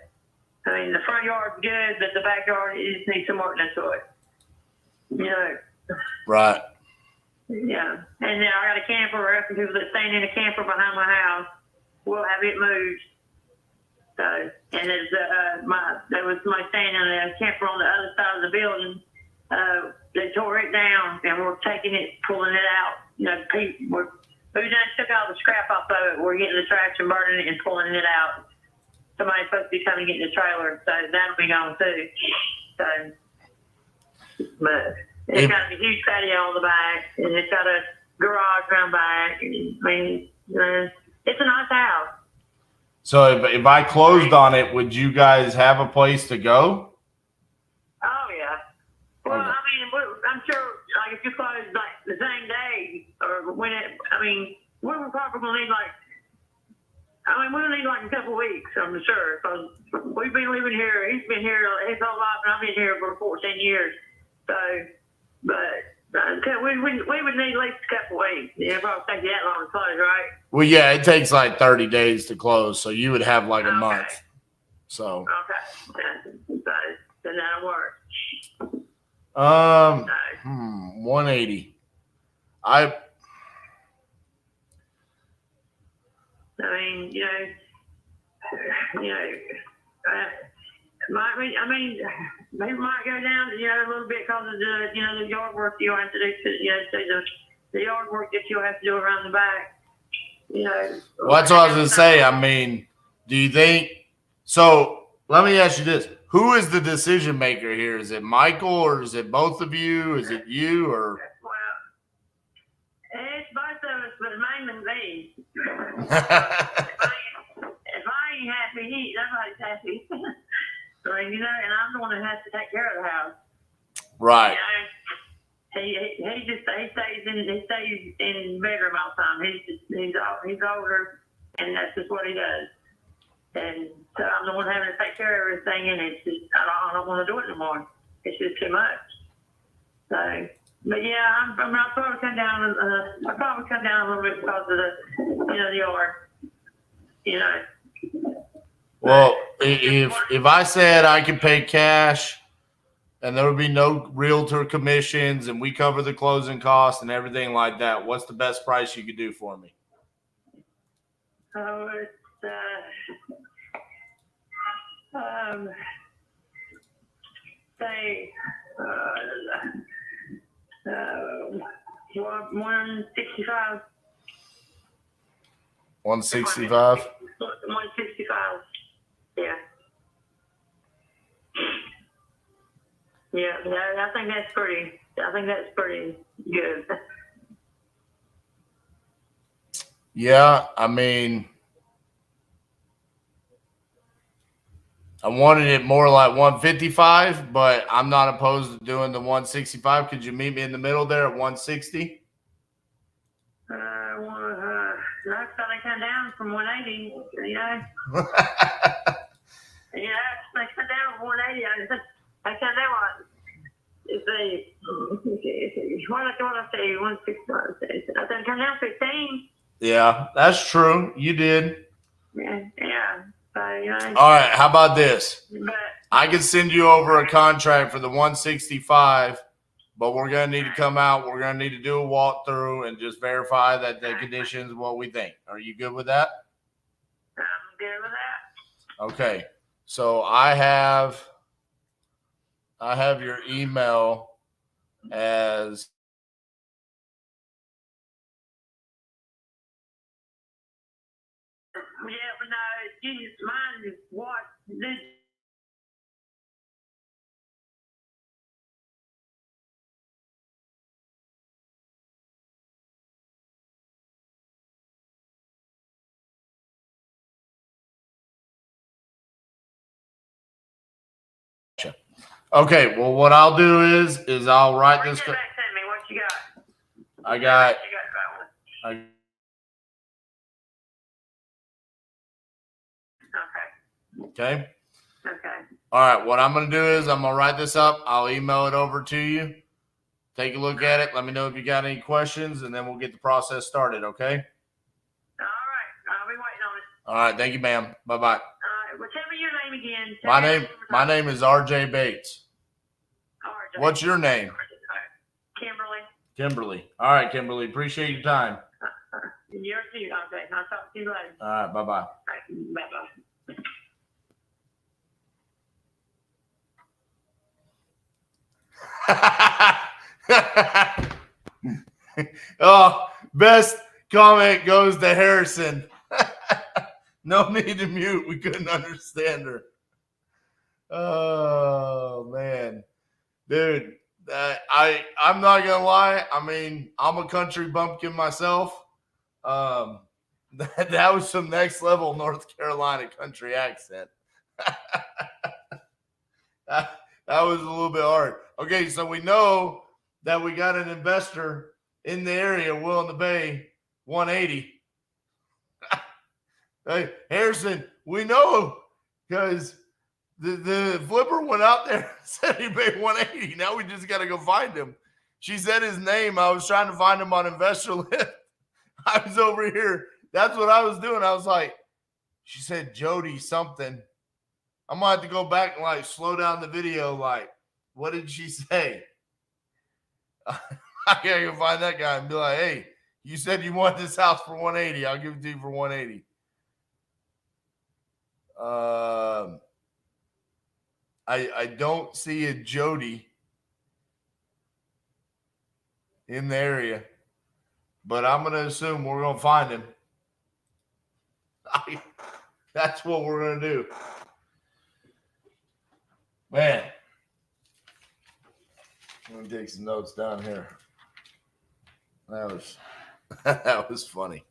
I mean, the front yard's good, but the backyard it just needs some work done to it. You know. Right. Yeah, and now I got a camper. We're asking people that's staying in a camper behind my house. We'll have it moved. So, and there's there was somebody staying in a camper on the other side of the building. They tore it down, and we're taking it, pulling it out. You know, we just took all the scrap off of it. We're getting the trash and burning it and pulling it out. Somebody's supposed to be coming getting the trailer, so that'll be gone too. So, but it's got a huge patio on the back, and it's got a garage around back. And, I mean, it's a nice house. So if I closed on it, would you guys have a place to go? Oh yeah. Well, okay. I mean, I'm sure, like if you close like the same day or when we're probably gonna need we'll need like a couple of weeks. I'm sure because we've been living here. He's been here his whole life, and I've been here for 14 years. So, but we would need at least a couple of weeks. It probably take you that long to close, right? Well, yeah, it takes like 30 days to close, so you would have like a month. So. Okay. So then that'll work. 180. I mean, they might go down, a little bit because of the yard work you'll have to do, the yard work that you'll have to do around the back. Well, that's what I was going to say. I mean, do you think so? Let me ask you this. Who is the decision maker here? Is it Michael or is it both of you? Is it you or? Well, it's both of us, but mainly me. If I ain't happy, nobody's happy. So, and I'm the one that has to take care of the house. Right. he stays in bedroom all the time. He's older, and that's just what he does. And so I'm the one having to take care of everything, and it's just I don't want to do it anymore. It's just too much. So, but yeah, I'll probably come down. I'll probably come down a little bit because of the yard. Well, if I said I could pay cash and there would be no realtor commissions and we cover the closing costs and everything like that, what's the best price you could do for me? Oh, it's 165. 165. 165. Yeah. Yeah, I think that's pretty. I think that's pretty good. Yeah, I mean, I wanted it more like 155, but I'm not opposed to doing the 165. Could you meet me in the middle there at 160? No, they come down from 180. Yeah, they come down from 180. I come down what? What I say? 165. I think come down 15. Yeah, that's true. You did. Yeah. All right. How about this? I can send you over a contract for the 165, but we're going to need to come out. We're going to need to do a walkthrough and just verify that the conditions what we think. Are you good with that? I'm good with that. Okay. So I have your email as Yeah, but no, Jesus, mine is what this. okay. Well, what I'll do is I'll write this. Back to me. What you got? I got. Okay. Okay. All right. What I'm going to do is I'm going to write this up. I'll email it over to you. Take a look at it. Let me know if you got any questions, and then we'll get the process started. Okay. All right. I'll be waiting on it. All right. Thank you, ma'am. Bye bye. Well, tell me your name again. My name is RJ Bates. RJ. What's your name? Kimberly. Kimberly. All right, Kimberly. Appreciate your time. Yours too. Okay. I'll talk to you later. All right. Bye bye. All right. Bye bye. Oh, best comment goes to Harrison. No need to mute. We couldn't understand her. Oh man, dude, I'm not gonna lie. I mean, I'm a country bumpkin myself. That was some next level North Carolina country accent. That was a little bit hard. Okay, so we know that we got an investor in the area willing to pay 180. Hey, Harrison, we know because the flipper went out there and said he paid 180. Now we just got to go find him. She said his name. I was trying to find him on Investor List. I was over here. That's what I was doing. I was like, she said Jody something. I'm going to have to go back and like slow down the video. Like, what did she say? I got to go find that guy and be like, hey, you said you want this house for 180. I'll give it to you for 180. I don't see a Jody in the area, but I'm going to assume we're going to find him. That's what we're going to do. Man, let me take some notes down here. That was funny.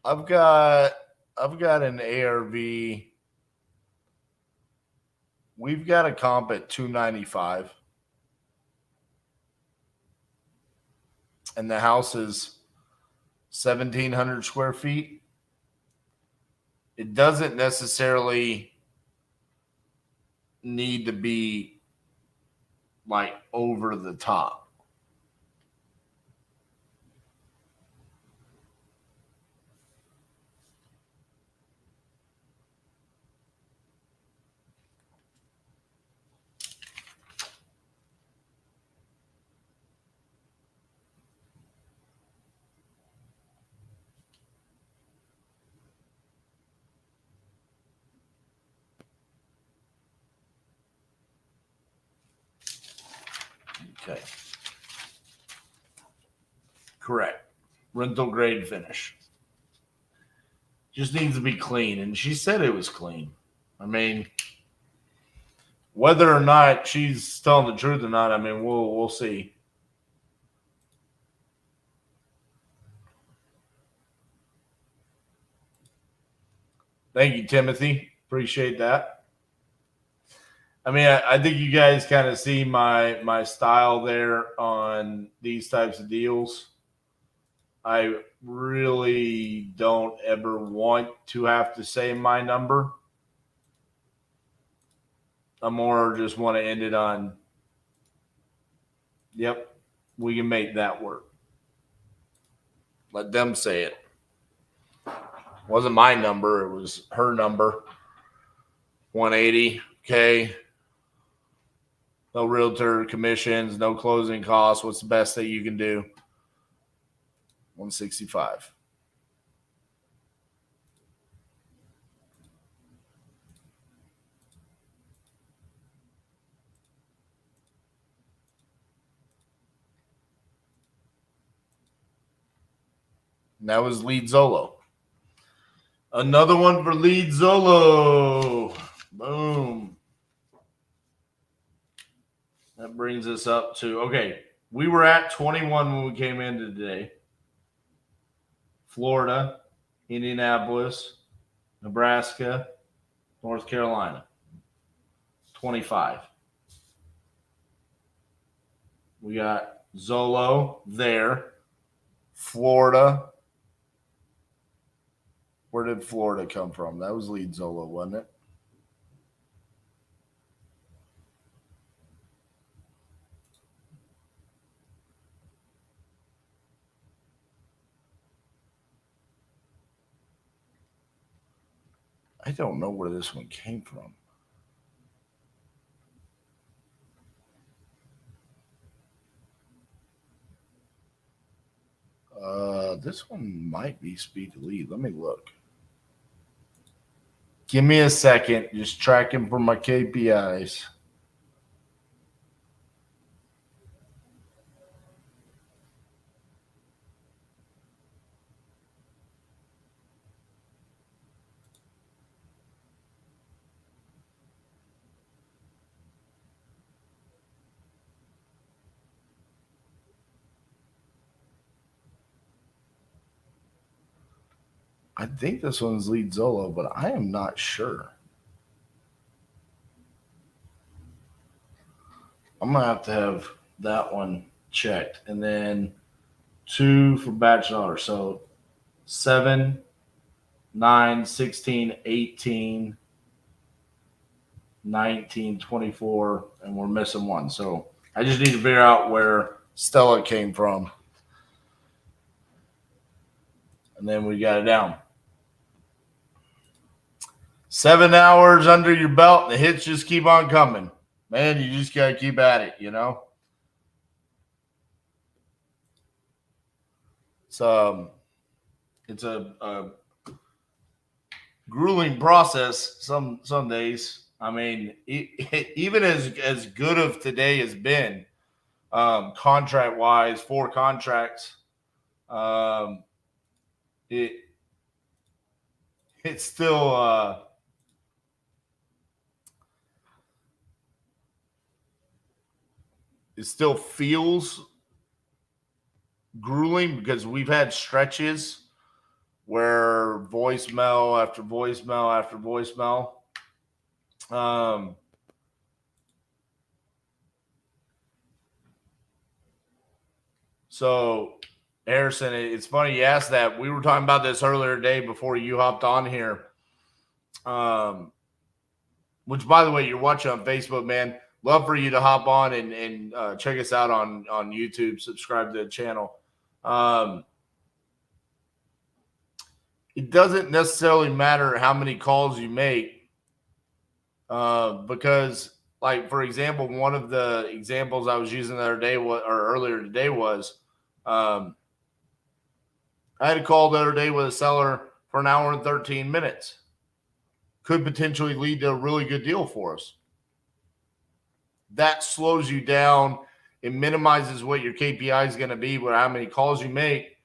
I've got an ARV. We've got a comp at 295. And the house is 1,700 square feet. It doesn't necessarily need to be like over the top. Okay. Correct. Rental grade finish. Just needs to be clean. And she said it was clean. I mean, whether or not she's telling the truth or not, I mean, we'll see. Thank you, Timothy. Appreciate that. I mean, I think you guys kind of see my style there on these types of deals. I really don't ever want to have to say my number. I more just want to end it on, yep, we can make that work. Let them say it. It wasn't my number. It was her number. 180. Okay. No realtor commissions, no closing costs. What's the best that you can do? 165. And that was Lead Zolo. Another one for Lead Zolo. Boom. That brings us up to, okay, we were at 21 when we came into today. Florida, Indianapolis, Nebraska, North Carolina. 25. We got Zolo there. Florida. Where did Florida come from? That was Lead Zolo, wasn't it? I don't know where this one came from. This one might be Speed to Lead. Let me look. Give me a second. Just tracking for my KPIs. I think this one's Lead Zolo, but I am not sure. I'm going to have that one checked. And then 2 for Bachelor. So 7, 9, 16, 18, 19, 24, and we're missing 1. So I just need to figure out where Stella came from. And then we got it down. 7 hours under your belt, and the hits just keep on coming. Man, you just got to keep at it, you know? It's a grueling process some days. I mean, even as good of today has been, contract-wise, 4 contracts, it's still it still feels grueling because we've had stretches where voicemail after voicemail after voicemail. So Harrison, it's funny you asked that. We were talking about this earlier today before you hopped on here. Which, by the way, you're watching on Facebook, man. Love for you to hop on and check us out on YouTube. Subscribe to the channel. It doesn't necessarily matter how many calls you make because, like, for example, one of the examples I was using the other day or earlier today was I had a call the other day with a seller for an hour and 13 minutes. Could potentially lead to a really good deal for us. That slows you down. It minimizes what your KPI is going to be, but how many calls you make.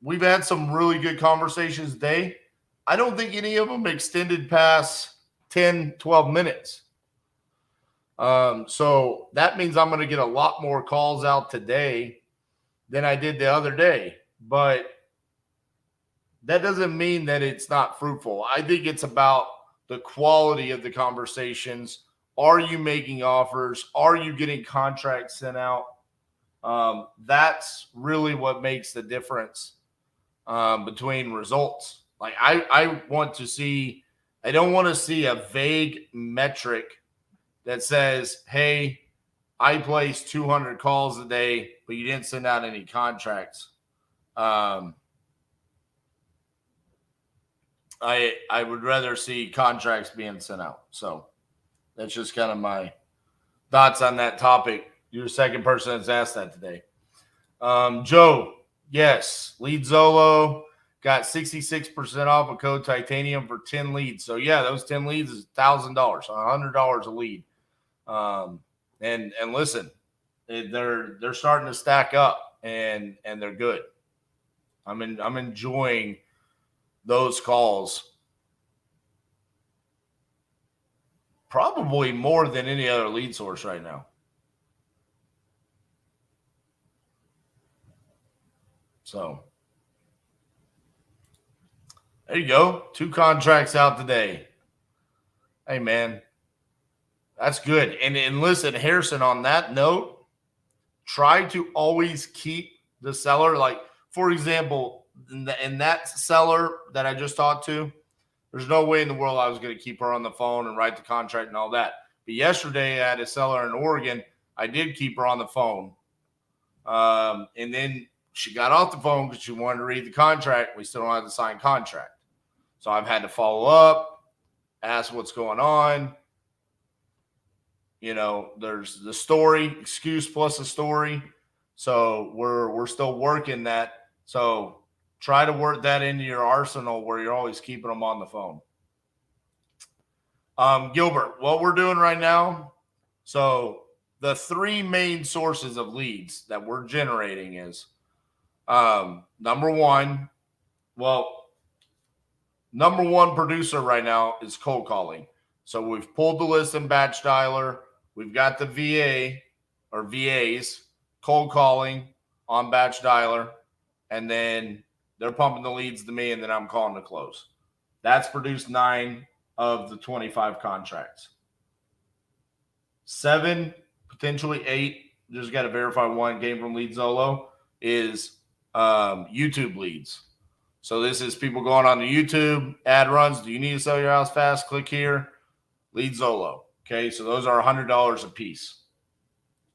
We've had some really good conversations today. I don't think any of them extended past 10, 12 minutes. So that means I'm going to get a lot more calls out today than I did the other day. But that doesn't mean that it's not fruitful. I think it's about the quality of the conversations. Are you making offers? Are you getting contracts sent out? That's really what makes the difference between results. Like I want to see, I don't want to see a vague metric that says, hey, I placed 200 calls a day, but you didn't send out any contracts. I would rather see contracts being sent out. So that's just kind of my thoughts on that topic. You're the second person that's asked that today. Joe, yes, lead Zolo got 66% off a code titanium for 10 leads. So yeah, those 10 leads is $1,000, $100 a lead. And listen, they're starting to stack up and they're good. I'm enjoying those calls probably more than any other lead source right now. So there you go. 2 contracts out today. Hey, man, that's good. And listen, Harrison, on that note, try to always keep the seller, like, for example, in that seller that I just talked to, there's no way in the world I was going to keep her on the phone and write the contract and all that. But yesterday I had a seller in Oregon. I did keep her on the phone. And then she got off the phone because she wanted to read the contract. We still don't have the signed contract. So I've had to follow up, ask what's going on. You know, there's the story, excuse plus a story. So we're still working that. So try to work that into your arsenal where you're always keeping them on the phone. Gilbert, what we're doing right now, so the 3 main sources of leads that we're generating is number one producer right now is cold calling. So we've pulled the list in batch dialer. We've got the VA or VAs cold calling on batch dialer, and then they're pumping the leads to me, and then I'm calling to close. That's produced 9 of the 25 contracts. 7, potentially 8, just got to verify 1 came from Lead Zolo, is YouTube leads. So this is people going on to YouTube, ad runs. Do you need to sell your house fast? Click here, Lead Zolo. Okay, so those are $100 a piece.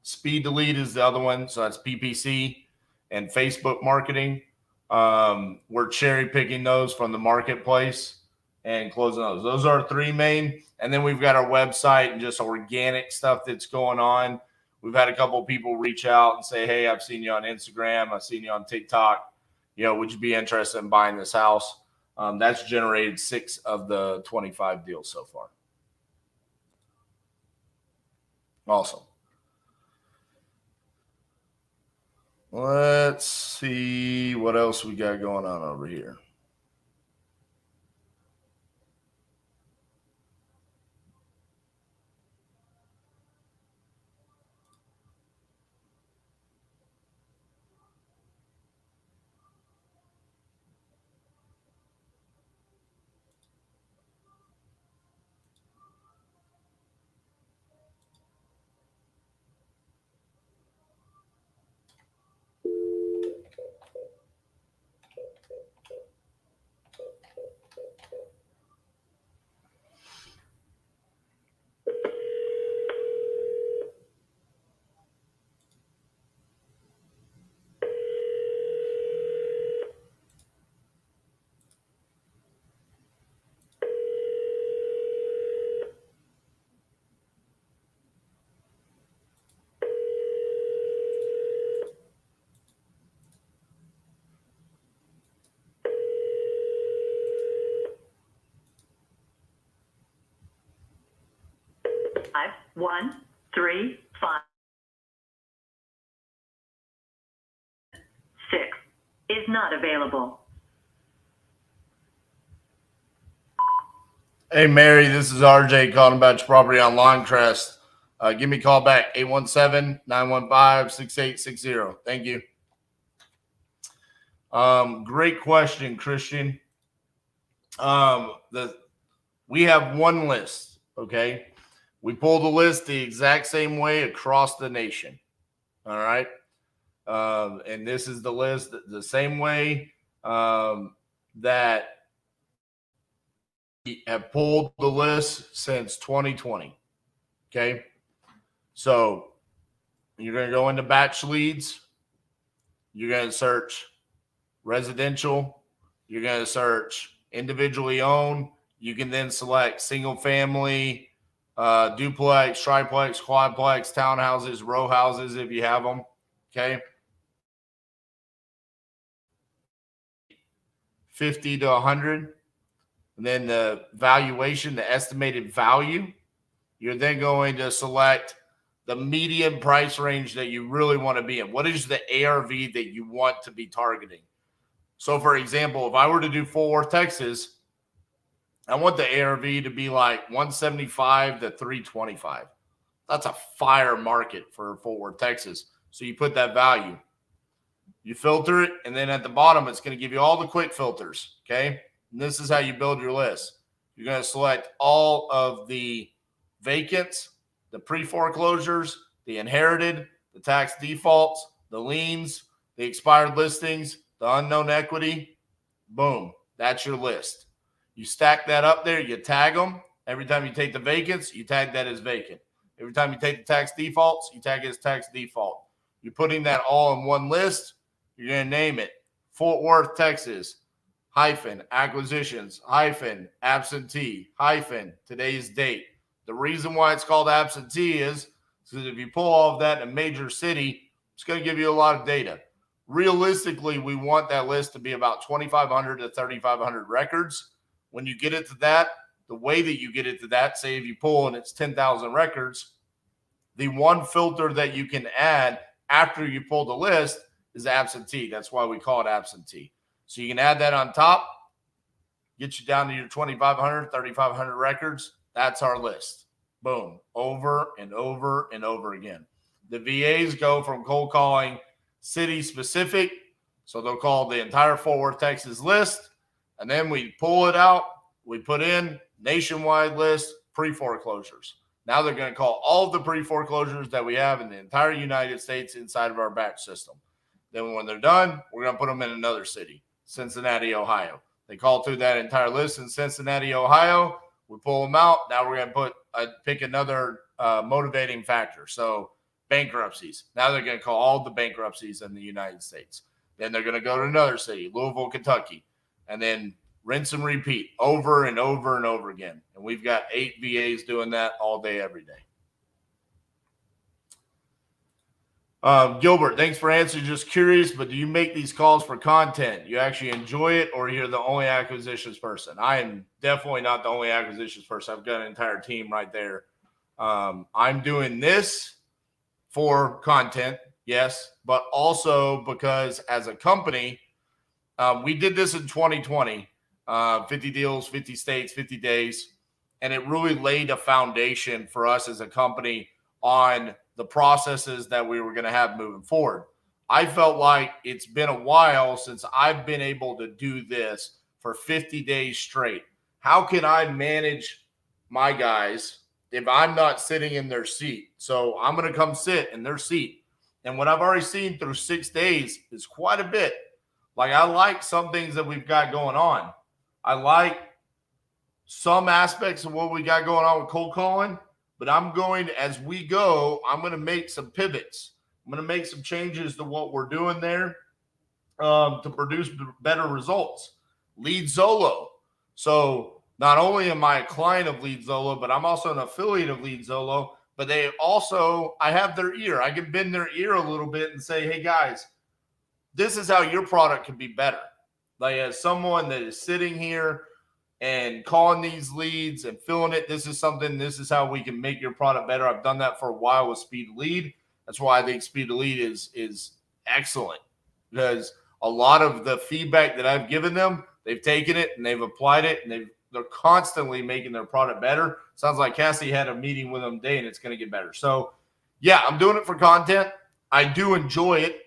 Speed to lead is the other one. So that's PPC and Facebook marketing. We're cherry picking those from the marketplace and closing those. Those are 3 main. And then we've got our website and just organic stuff that's going on. We've had a couple of people reach out and say, hey, I've seen you on Instagram. I've seen you on TikTok. You know, would you be interested in buying this house? That's generated 6 of the 25 deals so far. Awesome. Let's see what else we got going on over here. 5135 6 is not available. Hey, Mary, this is RJ calling about your property on Longcrest. Give me a call back, 817-915-6860. Thank you. Great question, Christian. We have one list, okay? We pull the list the exact same way across the nation, all right? And this is the list the same way that we have pulled the list since 2020, okay? So you're going to go into batch leads. You're going to search residential. You're going to search individually owned. You can then select single family, duplex, triplex, quadplex, townhouses, row houses if you have them. Okay. 50 to 100. And then the valuation, the estimated value. You're then going to select the median price range that you really want to be in. What is the ARV that you want to be targeting? So, for example, if I were to do Fort Worth, Texas, I want the ARV to be like 175 to 325. That's a fire market for Fort Worth, Texas. So you put that value. You filter it, and then at the bottom, it's going to give you all the quick filters, okay? And this is how you build your list. You're going to select all of the vacants, the pre-foreclosures, the inherited, the tax defaults, the liens, the expired listings, the unknown equity. Boom. That's your list. You stack that up there. You tag them. Every time you take the vacants, you tag that as vacant. Every time you take the tax defaults, you tag it as tax default. You're putting that all in one list. You're going to name it Fort Worth, Texas, -acquisitions, -absentee, today's date. The reason why it's called absentee is because if you pull all of that in a major city, it's going to give you a lot of data. Realistically, we want that list to be about 2,500 to 3,500 records. When you get it to that, the way that you get it to that, say if you pull and it's 10,000 records, the one filter that you can add after you pull the list is absentee. That's why we call it absentee. So you can add that on top, get you down to your 2,500, 3,500 records. That's our list. Boom. Over and over and over again. The VAs go from cold calling city specific. So they'll call the entire Fort Worth, Texas list. And then we pull it out. We put in nationwide list, pre-foreclosures. Now they're going to call all of the pre-foreclosures that we have in the entire United States inside of our batch system. Then when they're done, we're going to put them in another city, Cincinnati, Ohio. They call through that entire list in Cincinnati, Ohio. We pull them out. Now we're going to pick another motivating factor. So bankruptcies. Now they're going to call all the bankruptcies in the United States. Then they're going to go to another city, Louisville, Kentucky, and then rinse and repeat over and over and over again. And we've got 8 VAs doing that all day, every day. Gilbert, thanks for answering. Just curious, but do you make these calls for content? You actually enjoy it, or you're the only acquisitions person? I am definitely not the only acquisitions person. I've got an entire team right there. I'm doing this for content, yes, but also because as a company, we did this in 2020, 50 deals, 50 states, 50 days, and it really laid a foundation for us as a company on the processes that we were going to have moving forward. I felt like it's been a while since I've been able to do this for 50 days straight. How can I manage my guys if I'm not sitting in their seat? So I'm going to come sit in their seat. And what I've already seen through 6 days is quite a bit. Like, I like some things that we've got going on. I like some aspects of what we got going on with cold calling. But as we go, I'm going to make some pivots. I'm going to make some changes to what we're doing there to produce better results. Lead Zolo. So not only am I a client of Lead Zolo, but I'm also an affiliate of Lead Zolo. But I have their ear. I can bend their ear a little bit and say, hey, guys, this is how your product can be better. Like, as someone that is sitting here and calling these leads and filling it. This is how we can make your product better. I've done that for a while with Speed to Lead. That's why I think Speed to Lead is excellent, because a lot of the feedback that I've given them, they've taken it and they've applied it, and they're constantly making their product better. Sounds like Cassie had a meeting with them today, and it's going to get better. So yeah, I'm doing it for content. I do enjoy it,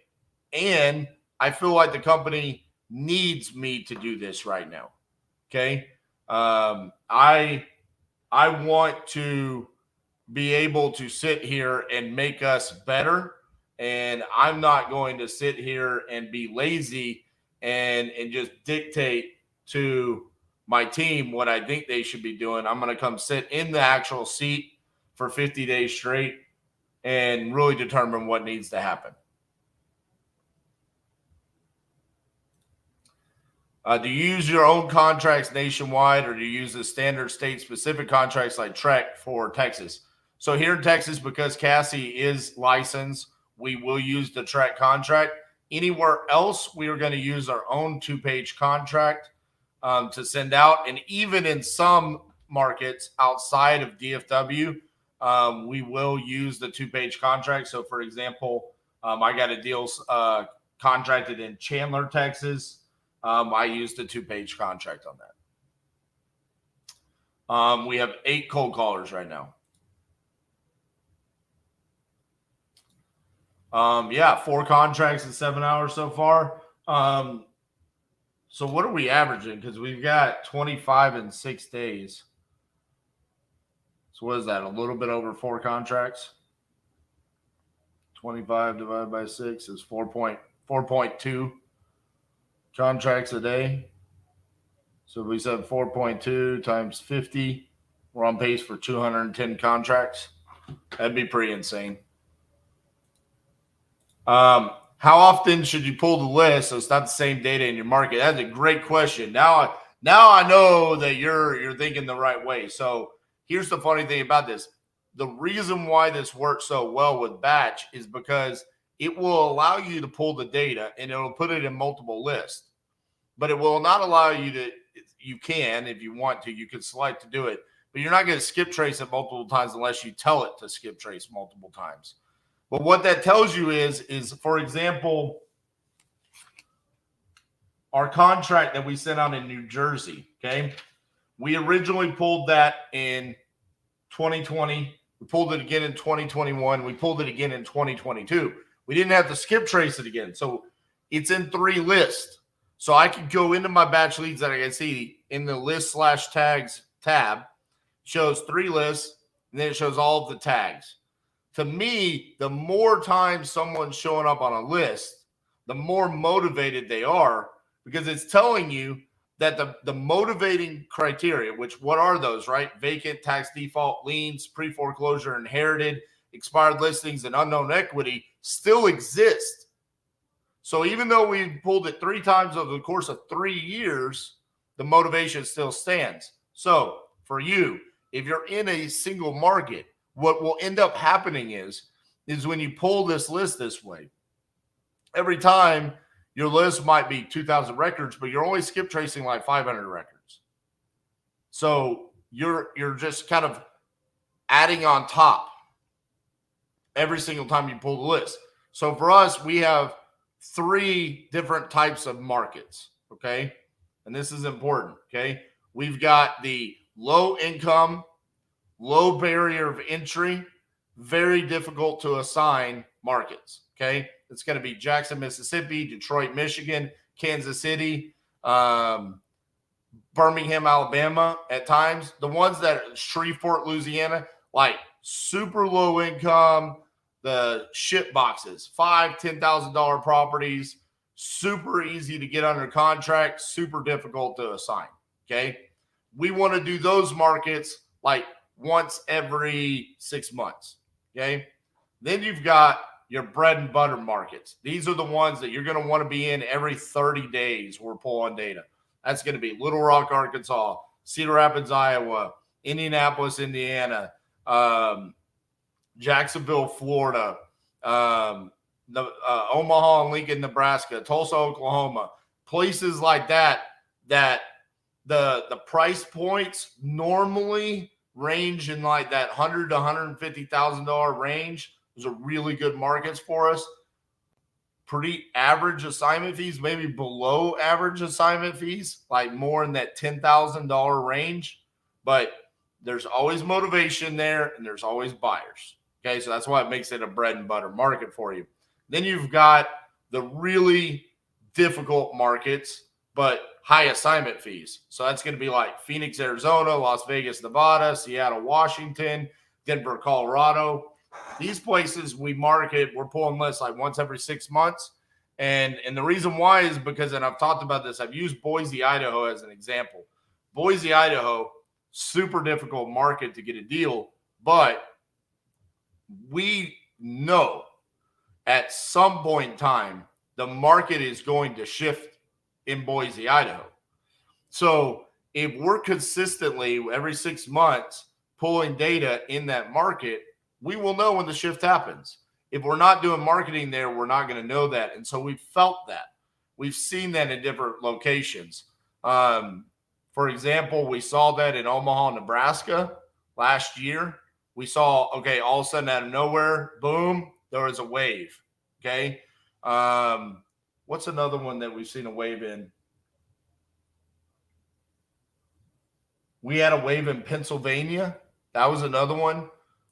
and I feel like the company needs me to do this right now. Okay. I want to be able to sit here and make us better. And I'm not going to sit here and be lazy and just dictate to my team what I think they should be doing. I'm going to come sit in the actual seat for 50 days straight and really determine what needs to happen. Do you use your own contracts nationwide, or do you use the standard state-specific contracts like TREC for Texas? So here in Texas, because Cassie is licensed, we will use the TREC contract. Anywhere else, we are going to use our own 2-page contract to send out. And even in some markets outside of DFW, we will use the 2-page contract. So, for example, I got a deal contracted in Chandler, Texas. I used a 2-page contract on that. We have 8 cold callers right now. 4 contracts in 7 hours so far. So what are we averaging? Because we've got 25 in 6 days. So what is that? A little bit over 4 contracts. 25 divided by 6 is 4.2 contracts a day. So we said 4.2 times 50. We're on pace for 210 contracts. That'd be pretty insane. How often should you pull the list so it's not the same data in your market? That's a great question. Now I know that you're thinking the right way. So here's the funny thing about this. The reason why this works so well with batch is because it will allow you to pull the data and it'll put it in multiple lists. But it will not allow you to, you can, if you want to, you can select to do it, but you're not going to skip trace it multiple times unless you tell it to skip trace multiple times. But what that tells you is for example, our contract that we sent out in New Jersey, okay? We originally pulled that in 2020. We pulled it again in 2021. We pulled it again in 2022. We didn't have to skip trace it again. So it's in 3 lists. So I can go into my batch leads that I can see in the list/tags tab, shows 3 lists, and then it shows all of the tags. To me, the more times someone's showing up on a list, the more motivated they are, because it's telling you that the motivating criteria, which what are those, right? Vacant, tax default, liens, pre-foreclosure, inherited, expired listings, and unknown equity still exist. So even though we pulled it 3 times over the course of 3 years, the motivation still stands. So for you, if you're in a single market, what will end up happening is when you pull this list this way, every time your list might be 2,000 records, but you're only skip tracing like 500 records. So you're just kind of adding on top every single time you pull the list. So for us, we have 3 different types of markets, okay? And this is important, okay? We've got the low income, low barrier of entry, very difficult to assign markets, okay? It's going to be Jackson, Mississippi, Detroit, Michigan, Kansas City, Birmingham, Alabama at times. The ones that are Shreveport, Louisiana, like super low income, the ship boxes, $5,000, $10,000 properties, super easy to get under contract, super difficult to assign, okay? We want to do those markets like once every 6 months, okay? Then you've got your bread and butter markets. These are the ones that you're going to want to be in every 30 days. We're pulling data. That's going to be Little Rock, Arkansas, Cedar Rapids, Iowa, Indianapolis, Indiana, Jacksonville, Florida, Omaha and Lincoln, Nebraska, Tulsa, Oklahoma, places like that the price points normally range in like that $100,000 to $150,000 range. Those are really good markets for us. Pretty average assignment fees, maybe below average assignment fees, like more in that $10,000 range. But there's always motivation there, and there's always buyers. Okay, so that's why it makes it a bread and butter market for you. Then you've got the really difficult markets, but high assignment fees. So that's going to be like Phoenix, Arizona, Las Vegas, Nevada, Seattle, Washington, Denver, Colorado. These places we market, we're pulling lists like once every 6 months. And the reason why is because, and I've talked about this, I've used Boise, Idaho as an example. Boise, Idaho, super difficult market to get a deal, but we know at some point in time, the market is going to shift in Boise, Idaho. So if we're consistently every 6 months pulling data in that market, we will know when the shift happens. If we're not doing marketing there, we're not going to know that. And so we've felt that. We've seen that in different locations. For example, we saw that in Omaha, Nebraska last year. We saw, okay, all of a sudden out of nowhere, boom, there was a wave. Okay. What's another one that we've seen a wave in? We had a wave in Pennsylvania. That was another one.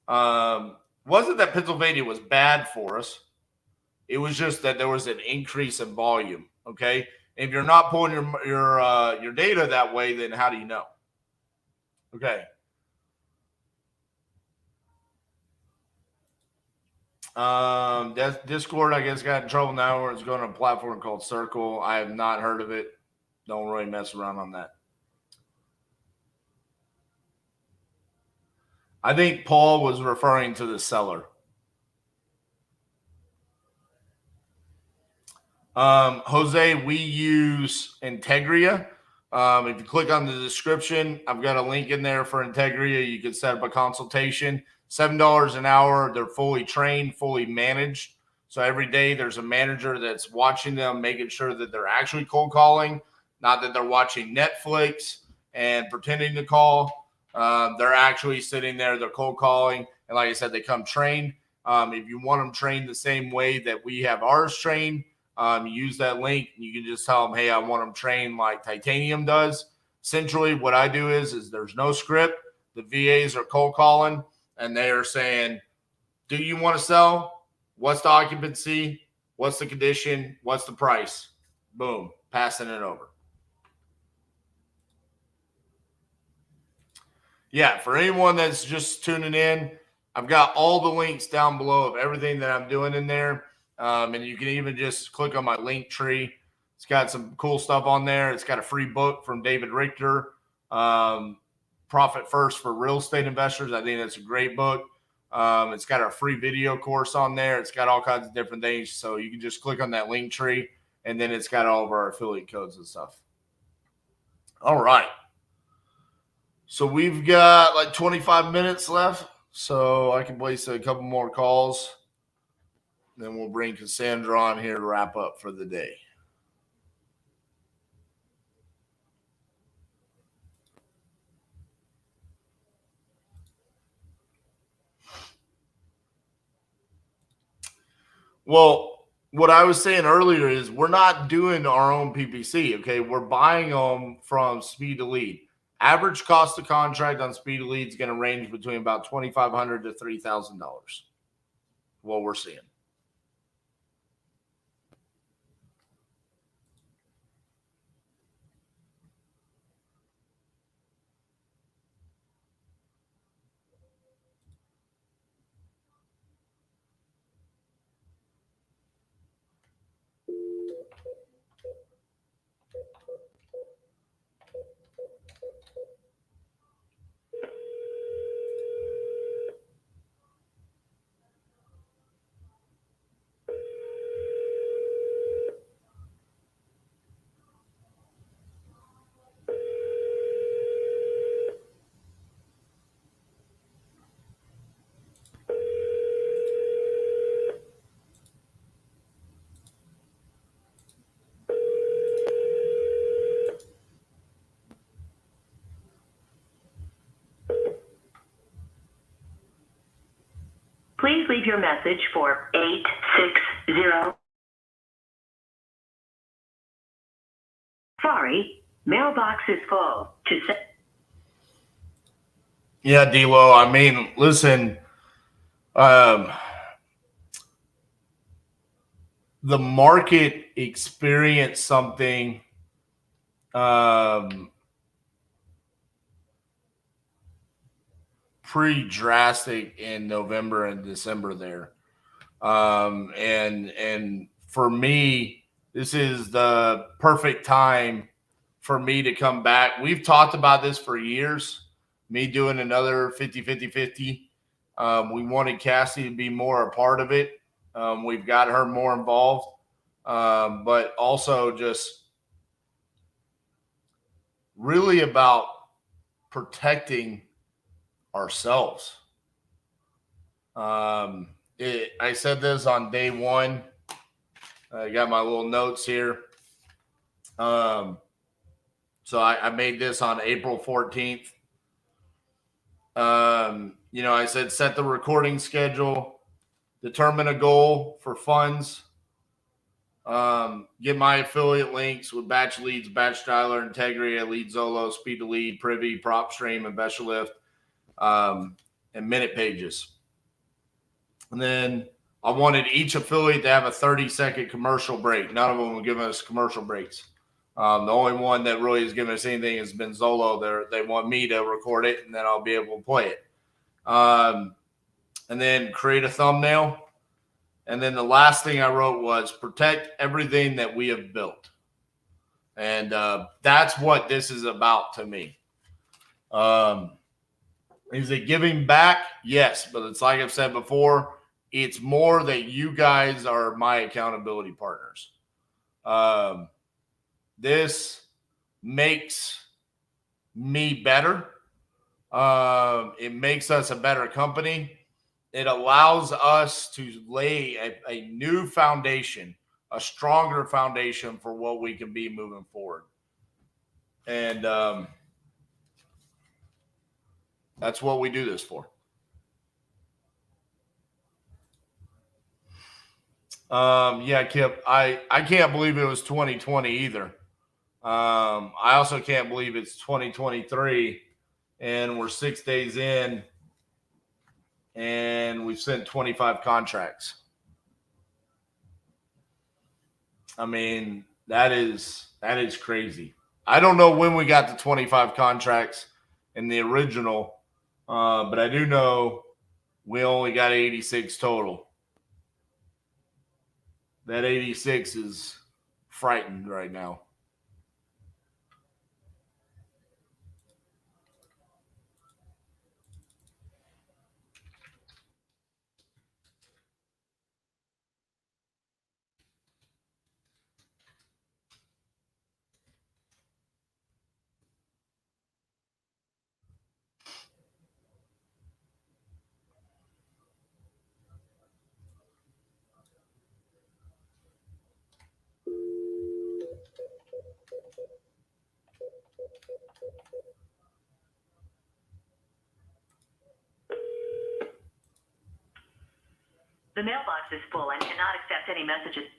Wasn't that Pennsylvania was bad for us. It was just that there was an increase in volume. Okay. If you're not pulling your data that way, then how do you know? Okay. That's Discord, I guess, got in trouble now where it's going to a platform called Circle. I have not heard of it. Don't really mess around on that. I think Paul was referring to the seller. Jose, we use Integria. If you click on the description, I've got a link in there for Integria. You can set up a consultation. $7 an hour. They're fully trained, fully managed. So every day there's a manager that's watching them, making sure that they're actually cold calling, not that they're watching Netflix and pretending to call. They're actually sitting there, they're cold calling. And like I said, they come trained. If you want them trained the same way that we have ours trained, you use that link. You can just tell them, hey, I want them trained like Titanium does. Essentially, what I do is there's no script. The VAs are cold calling, and they are saying, do you want to sell? What's the occupancy? What's the condition? What's the price? Boom, passing it over. Yeah, for anyone that's just tuning in, I've got all the links down below of everything that I'm doing in there. And you can even just click on my link tree. It's got some cool stuff on there. It's got a free book from David Richter, Profit First for Real Estate Investors. I think that's a great book. It's got a free video course on there. It's got all kinds of different things. So you can just click on that link tree, and then it's got all of our affiliate codes and stuff. All right. So we've got like 25 minutes left. So I can place a couple more calls. Then we'll bring Cassandra on here to wrap up for the day. Well, what I was saying earlier is we're not doing our own PPC, okay? We're buying them from Speed to Lead. Average cost of contract on Speed to Lead is going to range between about $2,500 to $3,000. What we're seeing. Please leave your message for 860. Sorry, mailbox is full. Yeah, D-Lo. I mean, listen, the market experienced something pretty drastic in November and December there. And for me, this is the perfect time for me to come back. We've talked about this for years, me doing another 50-50-50. We wanted Cassie to be more a part of it. We've got her more involved, but also just really about protecting ourselves. I said this on day one. I got my little notes here. So I made this on April 14th. I said set the recording schedule, determine a goal for funds, get my affiliate links with batch leads, batch dialer, integrity, lead Zolo, speed to lead, privy, prop stream, and Investor Lift, and minute pages. And then I wanted each affiliate to have a 30-second commercial break. None of them were giving us commercial breaks. The only one that really has given us anything has been Zolo. They want me to record it, and then I'll be able to play it. And then create a thumbnail. And then the last thing I wrote was protect everything that we have built. And that's what this is about to me. Is it giving back? Yes, but it's like I've said before, it's more that you guys are my accountability partners. This makes me better. It makes us a better company. It allows us to lay a new foundation, a stronger foundation for what we can be moving forward. And that's what we do this for. Yeah, Kip, I can't believe it was 2020 either. I also can't believe it's 2023 and we're 6 days in and we've sent 25 contracts. I mean, that is crazy. I don't know when we got the 25 contracts in the original, but I do know we only got 86 total. That 86 is frightened right now. The mailbox is full and cannot accept any messages.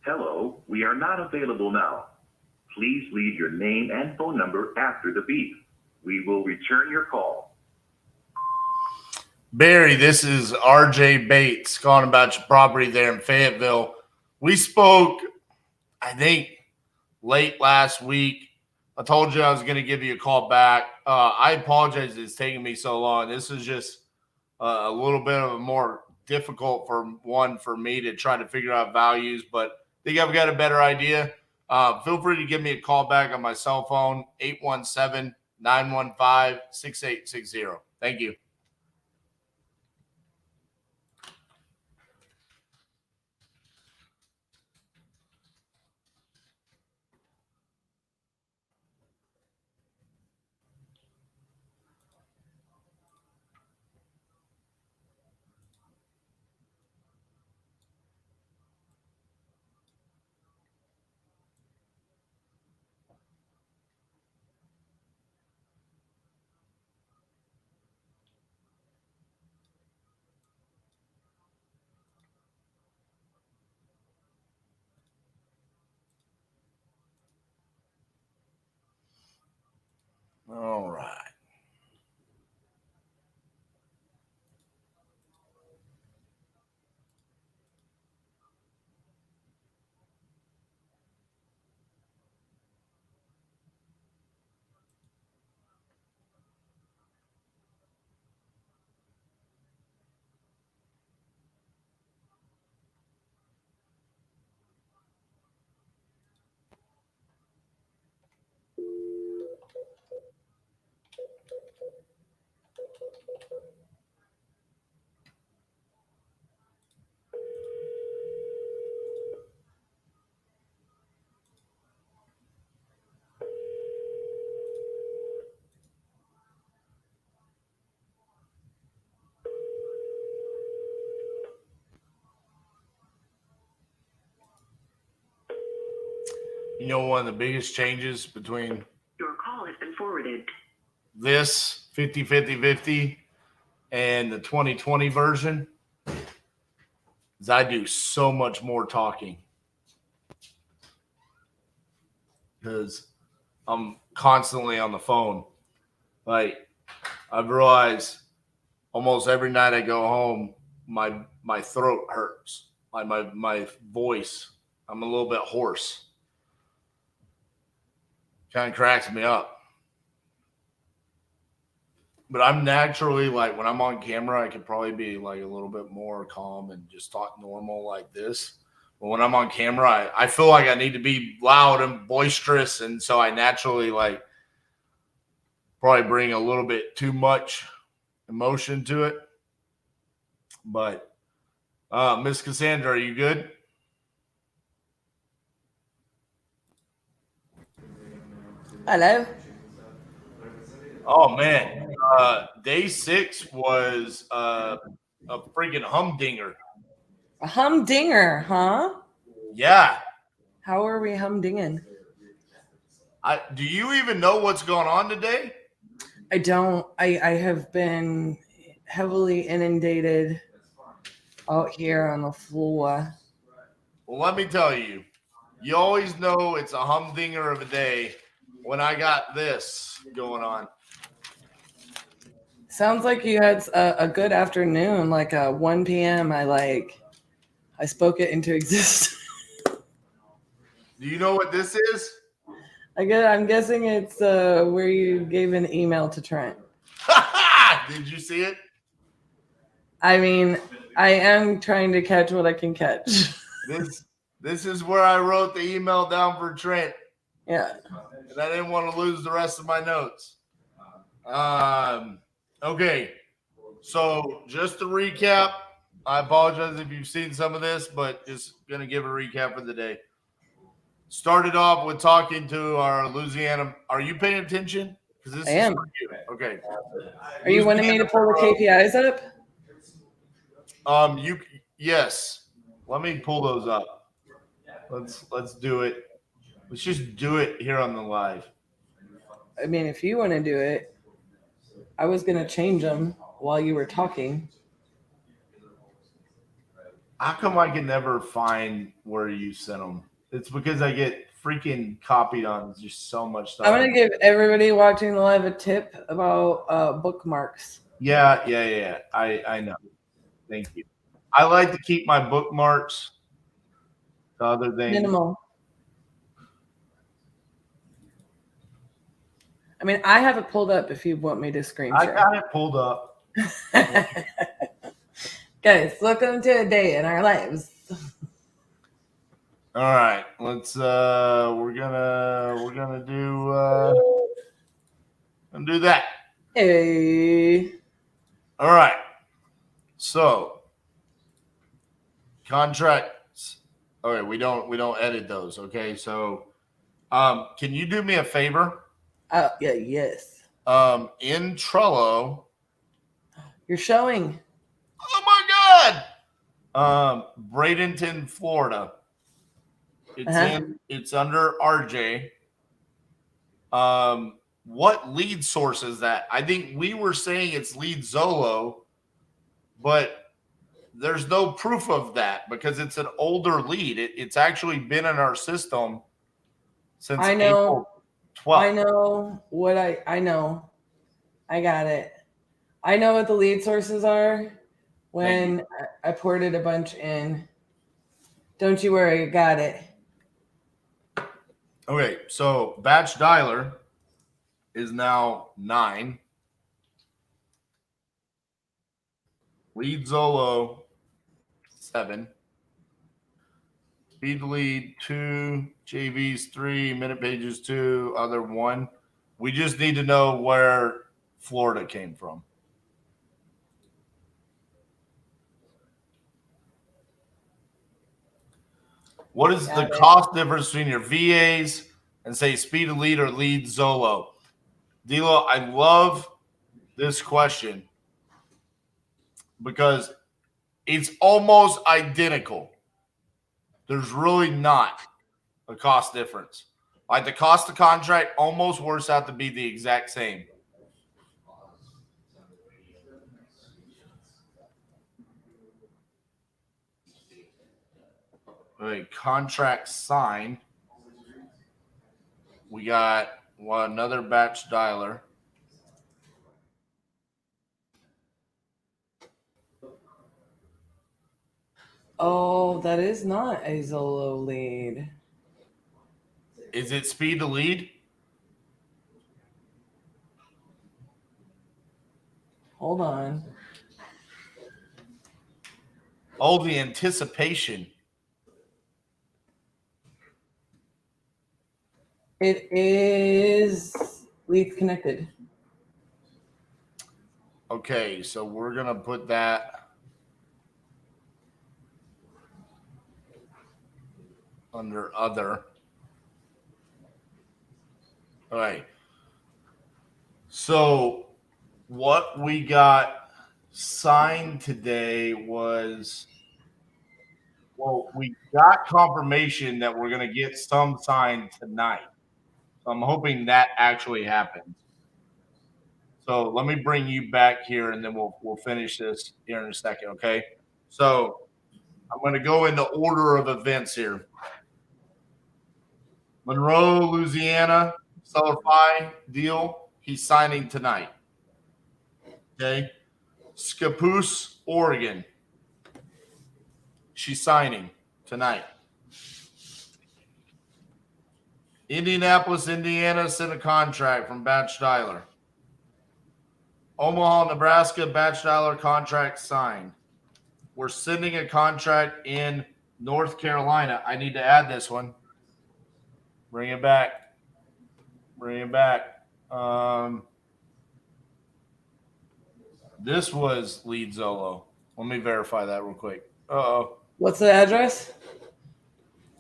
Hello, we are not available now. Please leave your name and phone number after the beep. We will return your call. Barry, this is RJ Bates calling about your property there in Fayetteville. We spoke, I think, late last week. I told you I was going to give you a call back. I apologize it's taking me so long. This is just a little bit of a more difficult for me to try to figure out values, but I think I've got a better idea. Feel free to give me a call back on my cell phone, 817-915-6860. Thank you. All right. You know, one of the biggest changes between Your call has been forwarded. this 50-50-50 and the 2020 version is I do so much more talking because I'm constantly on the phone. Like, I've realized almost every night I go home, my throat hurts. Like my voice, I'm a little bit hoarse. Kind of cracks me up. But I'm naturally, like, when I'm on camera, I could probably be like a little bit more calm and just talk normal like this. But when I'm on camera, I feel like I need to be loud and boisterous. And so I naturally, like, probably bring a little bit too much emotion to it. But Miss Cassandra, are you good? Hello. Oh man, day 6 was a freaking humdinger. A humdinger, huh? Yeah. How are we humdinging? Do you even know what's going on today? I don't. I have been heavily inundated out here on the floor. Well, let me tell you, you always know it's a humdinger of a day when I got this going on. Sounds like you had a good afternoon, like a 1 p.m. I spoke it into existence. Do you know what this is? I'm guessing it's where you gave an email to Trent. Did you see it? I mean, I am trying to catch what I can catch. This is where I wrote the email down for Trent. Yeah. And I didn't want to lose the rest of my notes. Okay. So just to recap, I apologize if you've seen some of this, but just going to give a recap for the day. Started off with talking to our Louisiana. Are you paying attention? Because this I am. is for you. Okay. Are you wanting me to pull the KPIs up? Yes. Let me pull those up. Let's do it. Let's just do it here on the live. I mean, if you want to do it, I was going to change them while you were talking. How come I can never find where you sent them? It's because I get freaking copied on just so much stuff. I'm going to give everybody watching the live a tip about bookmarks. Yeah. I know. Thank you. I like to keep my bookmarks to other things. Minimal. I mean, I have it pulled up if you want me to screen share. I got it pulled up. Guys, welcome to a day in our lives. All right, let's we're gonna do that. Hey. All right. So contracts. Okay, we don't edit those. Okay, so can you do me a favor? Yeah, yes. In Trello. You're showing. Oh my God. Bradenton, Florida. It's under RJ. What lead source is that? I think we were saying it's lead Zolo, but there's no proof of that because it's an older lead. It's actually been in our system since I know. April 12th. I know what I know. I got it. I know what the lead sources are when I ported a bunch in. Don't you worry, got it. Okay, so batch dialer is now 9. Lead Zolo 7. Speed lead 2, JVs 3, minute pages 2, other 1. We just need to know where Florida came from. What is the cost difference between your VAs and say speed of lead or lead Zolo? Dilo, I love this question because it's almost identical. There's really not a cost difference. Like the cost of contract almost works out to be the exact same. Okay, contract signed. We got another batch dialer. Oh, that is not a Zolo lead. Is it speed to lead? Hold on. Oh, the anticipation. It is leads connected. Okay, so we're going to put that under other. All right. So what we got signed today was, well, we got confirmation that we're going to get some signed tonight. So I'm hoping that actually happens. So let me bring you back here and then we'll finish this here in a second, okay? So I'm going to go into order of events here. Monroe, Louisiana, seller fi deal. He's signing tonight. Okay. Scappoose, Oregon. She's signing tonight. Indianapolis, Indiana, sent a contract from batch dialer. Omaha, Nebraska, batch dialer contract signed. We're sending a contract in North Carolina. I need to add this one. Bring it back. Bring it back. This was lead Zolo. Let me verify that real quick. Uh-oh. What's the address?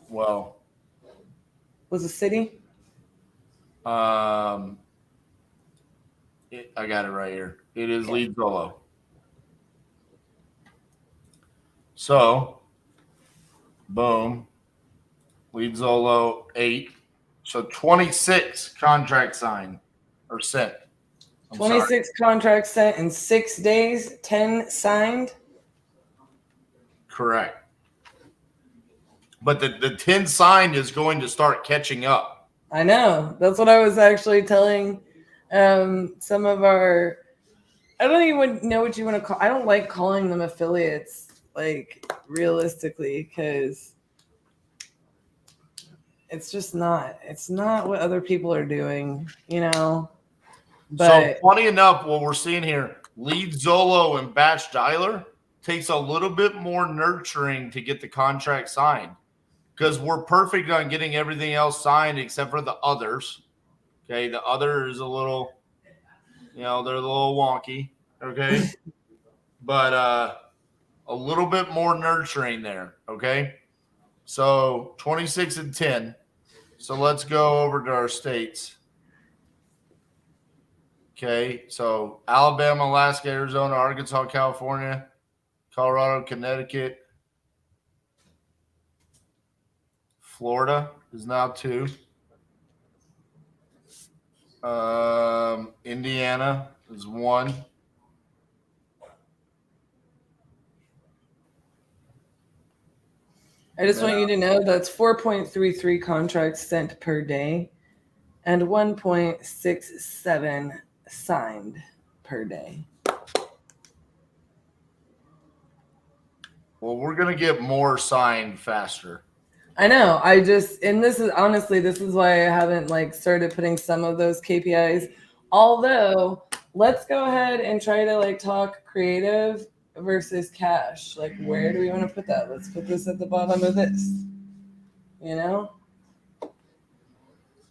Well. Was the city? I got it right here. It is lead Zolo. So, boom. Lead Zolo 8. So 26 contracts signed or sent. 26 contracts sent in 6 days, 10 signed. Correct. But the 10 signed is going to start catching up. I know. That's what I was actually telling some of our, I don't even know what you want to call, I don't like calling them affiliates, like realistically, because it's just not. It's not what other people are doing, you know. But so funny enough, what we're seeing here, lead Zolo and batch dialer takes a little bit more nurturing to get the contract signed. because we're perfect on getting everything else signed except for the others. Okay, the other is a little, they're a little wonky. Okay, but a little bit more nurturing there. Okay, so 26 and 10. So let's go over to our states. Okay, so Alabama, Alaska, Arizona, Arkansas, California, Colorado, Connecticut, Florida is now 2. Indiana is 1. I just want you to know that's 4.33 contracts sent per day and 1.67 signed per day. Well, we're going to get more signed faster. I know. This is why I haven't started putting some of those KPIs. Although, let's go ahead and try to talk creative versus cash. Where do we want to put that? Let's put this at the bottom of this.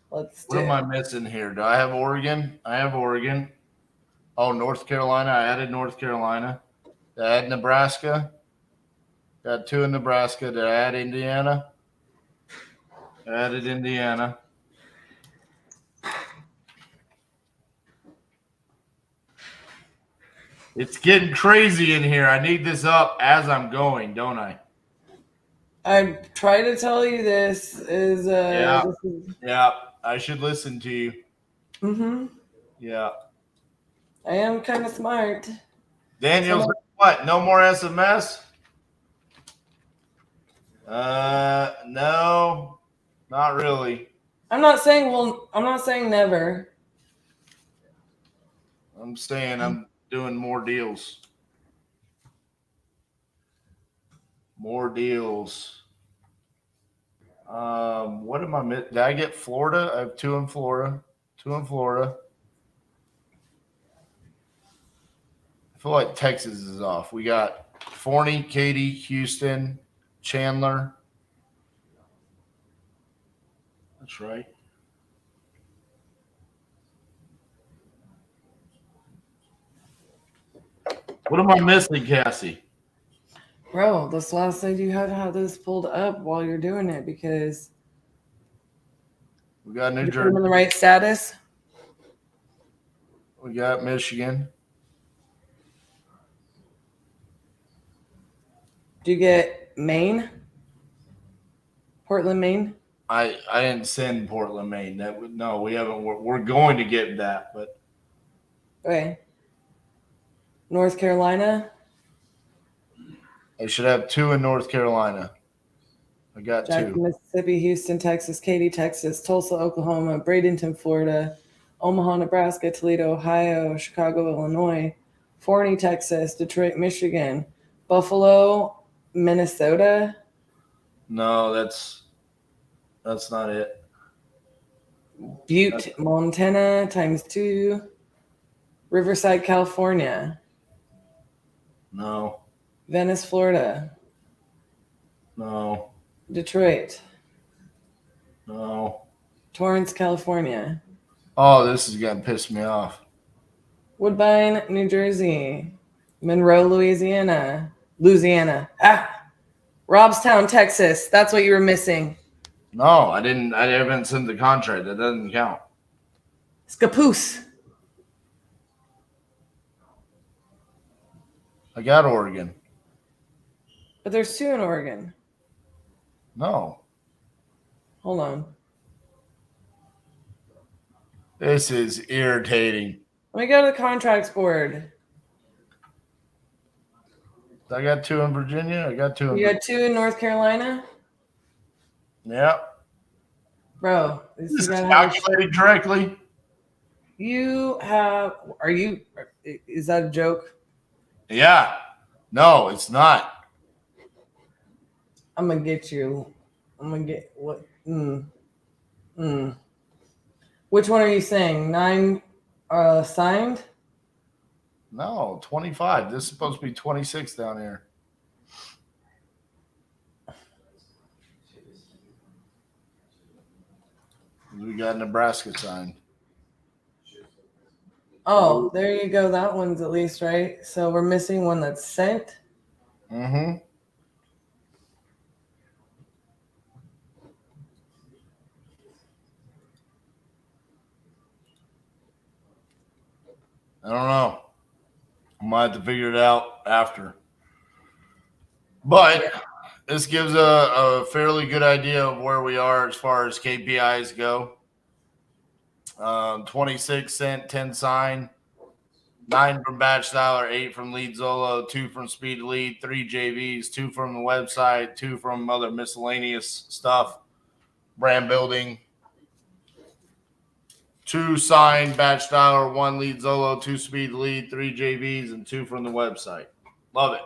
What am I missing here? Do I have Oregon? I have Oregon. Oh, North Carolina. I added North Carolina. Did I add Nebraska? Got 2 in Nebraska. Did I add Indiana? I added Indiana. It's getting crazy in here. I need this up as I'm going, don't I? I try to tell you this is yeah. I should listen to you. Mm-hmm. Yeah. I am kind of smart. Daniel's what? No more SMS? No, not really. I'm not saying never. I'm saying I'm doing more deals. More deals. What am I missing? Did I get Florida? I have 2 in Florida. 2 in Florida. I feel like Texas is off. We got Forney, Katy, Houston, Chandler. That's right. What am I missing, Cassie? Bro, this last night you had to have this pulled up while you're doing it because we got New Jersey. Jersey. Put them in the right status. We got Michigan. Do you get Maine? Portland, Maine? I didn't send Portland, Maine. No, we haven't. We're going to get that, but okay. North Carolina. I should have 2 in North Carolina. I got Jackson, 2. Mississippi, Houston, Texas, Katy, Texas, Tulsa, Oklahoma, Bradenton, Florida, Omaha, Nebraska, Toledo, Ohio, Chicago, Illinois, Forney, Texas, Detroit, Michigan, Buffalo, Minnesota. No, that's not it. Butte, Montana, ×2. Riverside, California. No. Venice, Florida. No. Detroit. No. Torrance, California. Oh, this is going to piss me off. Woodbine, New Jersey. Monroe, Louisiana. Robstown, Texas. That's what you were missing. No, I didn't. I haven't sent the contract. That doesn't count. Scappoose. I got Oregon. But there's 2 in Oregon. No. Hold on. This is irritating. Let me go to the contracts board. I got 2 in Virginia. I got 2 in You got 2 in North Carolina? Yeah. Bro, this is calculated correctly. Is that a joke? Yeah. No, it's not. I'm going to get you. I'm going to get what? Which one are you saying? 9 signed? No, 25. This is supposed to be 26 down here. We got Nebraska signed. Oh, there you go. That one's at least right. So we're missing one that's sent. Mm-hmm. I don't know. I might have to figure it out after. But this gives a fairly good idea of where we are as far as KPIs go. 26 sent, 10 signed, 9 from Batch Styler, 8 from Lead Zolo, 2 from Speed Lead, 3 JVs, 2 from the website, 2 from other miscellaneous stuff, brand building. 2 signed Batch Styler, 1 Lead Zolo, 2 Speed Lead, 3 JVs, and 2 from the website. Love it.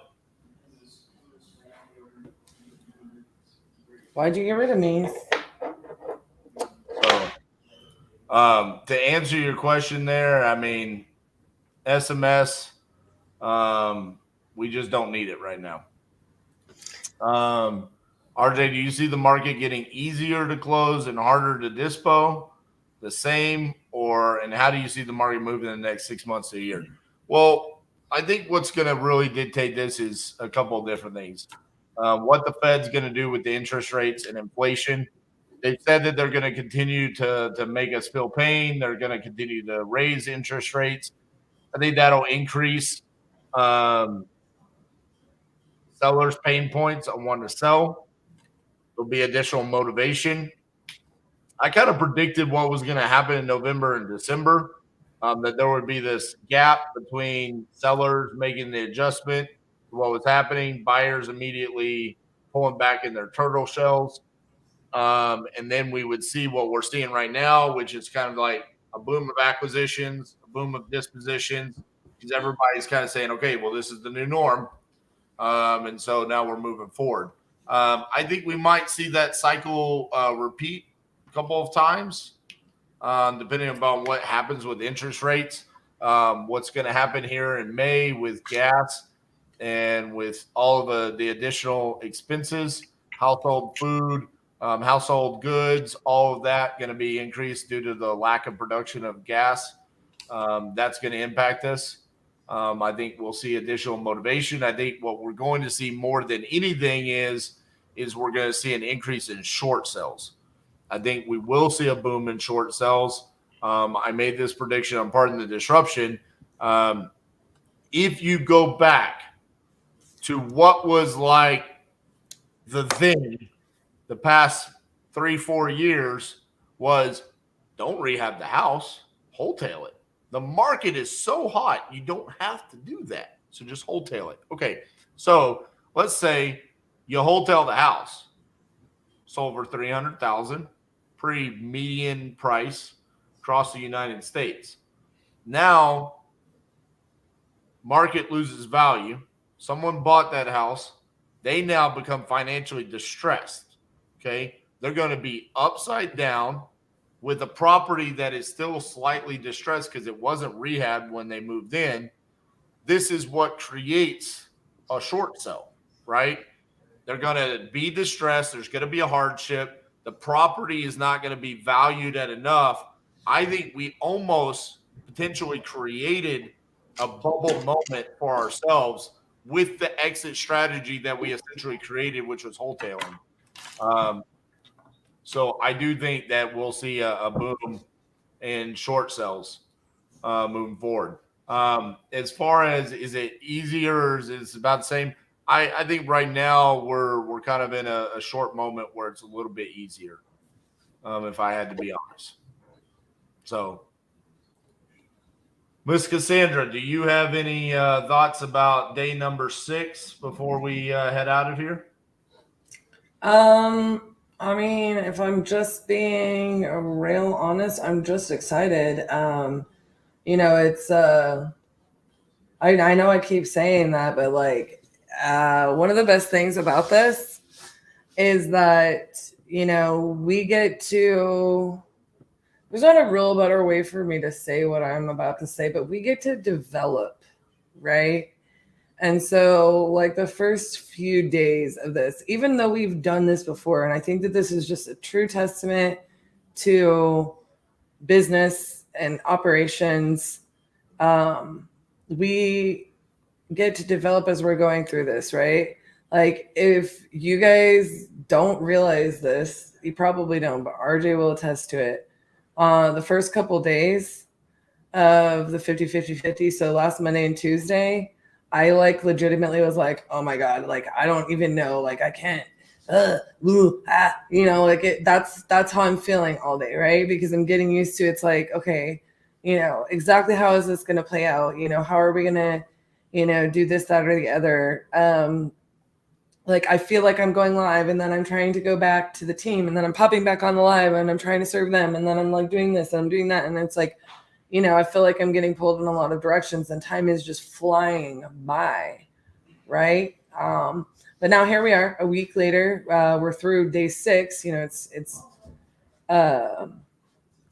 Why'd you get rid of me? So, to answer your question there, I mean, SMS, we just don't need it right now. RJ, do you see the market getting easier to close and harder to dispo? The same, and how do you see the market moving in the next 6 months to a year? Well, I think what's going to really dictate this is a couple of different things. What the Fed's going to do with the interest rates and inflation. They've said that they're going to continue to make us feel pain. They're going to continue to raise interest rates. I think that'll increase sellers' pain points on wanting to sell. There'll be additional motivation. I kind of predicted what was going to happen in November and December, that there would be this gap between sellers making the adjustment to what was happening, buyers immediately pulling back in their turtle shells. And then we would see what we're seeing right now, which is kind of like a boom of acquisitions, a boom of dispositions, because everybody's kind of saying, okay, well, this is the new norm. And so now we're moving forward. I think we might see that cycle repeat a couple of times, depending upon what happens with interest rates, what's going to happen here in May with gas and with all of the additional expenses, household food, household goods, all of that going to be increased due to the lack of production of gas. That's going to impact us. I think we'll see additional motivation. I think what we're going to see more than anything is we're going to see an increase in short sales. I think we will see a boom in short sales. I made this prediction on Pardon the Disruption. If you go back to what was like the thing the past 3-4 years was, don't rehab the house, wholesale it. The market is so hot, you don't have to do that. So just wholesale it. Okay, so let's say you wholesale the house, sold for $300,000, pretty median price across the United States. Now, market loses value. Someone bought that house. They now become financially distressed. Okay, they're going to be upside down with a property that is still slightly distressed because it wasn't rehabbed when they moved in. This is what creates a short sell, right? They're going to be distressed. There's going to be a hardship. The property is not going to be valued at enough. I think we almost potentially created a bubble moment for ourselves with the exit strategy that we essentially created, which was wholesaling. So I do think that we'll see a boom in short sales moving forward. As far as is it easier or is it about the same? I think right now we're kind of in a short moment where it's a little bit easier, if I had to be honest. So, Miss Cassandra, do you have any thoughts about day number 6 before we head out of here? I mean, if I'm just being real honest, I'm just excited. It's I know I keep saying that, but like one of the best things about this is that we get to, there's not a real better way for me to say what I'm about to say, but we get to develop, right? And so like the first few days of this, even though we've done this before, and I think that this is just a true testament to business and operations. We get to develop as we're going through this, right? Like, if you guys don't realize this, you probably don't, but RJ will attest to it. The first couple days of the 50-50-50, so last Monday and Tuesday, I like legitimately was like, oh my God, like I don't even know, like I can't, you know, like that's how I'm feeling all day, right? Because I'm getting used to, it's like, okay, you know, exactly how is this going to play out? You know, how are we going to, you know, do this, that, or the other? Like I feel like I'm going live and then I'm trying to go back to the team and then I'm popping back on the live and I'm trying to serve them and then I'm like doing this and I'm doing that, and it's like, you know, I feel like I'm getting pulled in a lot of directions and time is just flying by, right? But now here we are, a week later. We're through day 6. You know, it's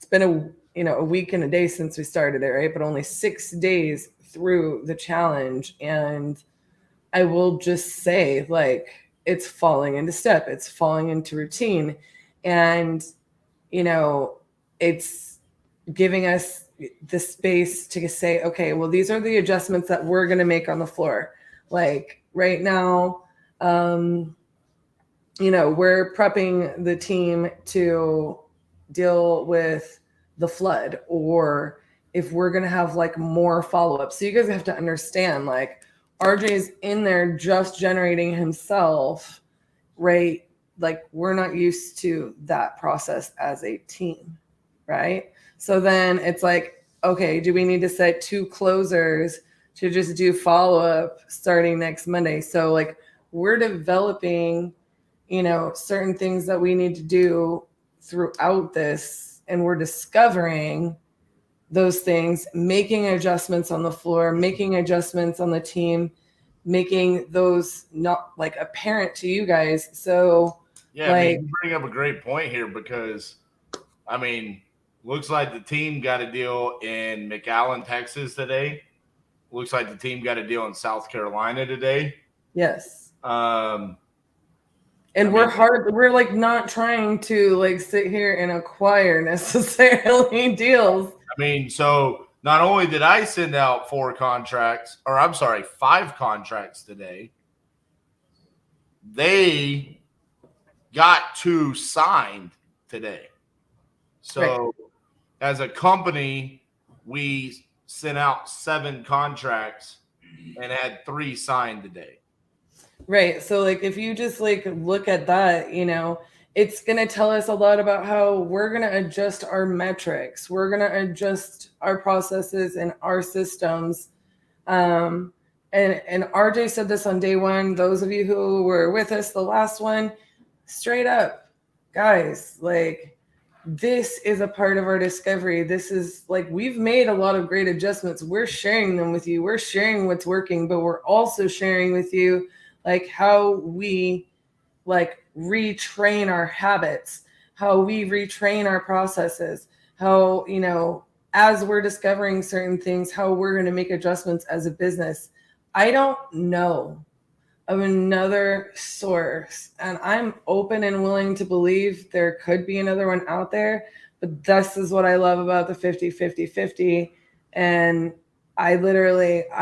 been a week and a day since we started it, right? But only 6 days through the challenge, and I will just say, like, it's falling into step, it's falling into routine, and you know, it's giving us the space to say, okay, well, these are the adjustments that we're going to make on the floor. Like right now, you know, we're prepping the team to deal with the flood, or if we're going to have like more follow-up. So you guys have to understand, like, RJ's in there just generating himself, right? Like, we're not used to that process as a team, right? So then it's like, okay, do we need to set 2 closers to just do follow-up starting next Monday? So like, we're developing, you know, certain things that we need to do throughout this, and we're discovering those things, making adjustments on the floor, making adjustments on the team, making those not like apparent to you guys. So yeah, I mean, you bring up a great point here, because I mean, looks like the team got a deal in McAllen, Texas today. Looks like the team got a deal in South Carolina today. Yes. And we're like not trying to like sit here and acquire necessarily deals. I mean, so not only did I send out 5 contracts today, they got 2 signed today. So as a company, we sent out 7 contracts and had 3 signed today. Right. So like, if you just like look at that, you know, it's going to tell us a lot about how we're going to adjust our metrics. We're going to adjust our processes and our systems. And RJ said this on day 1. Those of you who were with us, the last one, straight up, guys, like, this is a part of our discovery. This is like, we've made a lot of great adjustments. We're sharing them with you. We're sharing what's working, but we're also sharing with you like how we like retrain our habits, how we retrain our processes, how, you know, as we're discovering certain things, how we're going to make adjustments as a business. I don't know of another source, and I'm open and willing to believe there could be another one out there, but this is what I love about the 50-50-50. And I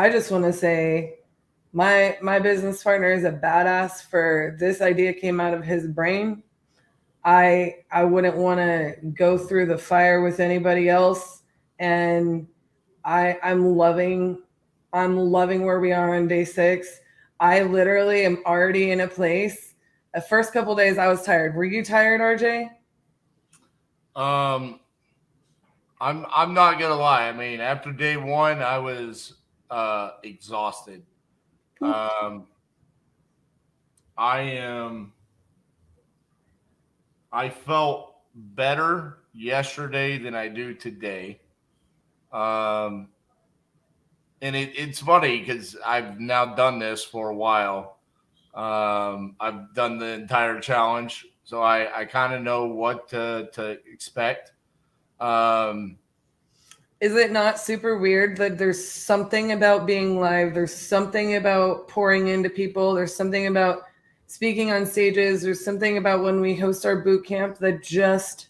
just want to say, my business partner is a badass. For this idea came out of his brain. I wouldn't want to go through the fire with anybody else, and I'm loving where we are on day 6. I literally am already in a place. The first couple of days I was tired. Were you tired, RJ? I'm not gonna lie. I mean, after day 1, I was exhausted. I felt better yesterday than I do today. And it's funny because I've now done this for a while. I've done the entire challenge, so I kind of know what to expect. Is it not super weird that there's something about being live? There's something about pouring into people. There's something about speaking on stages. There's something about when we host our boot camp that just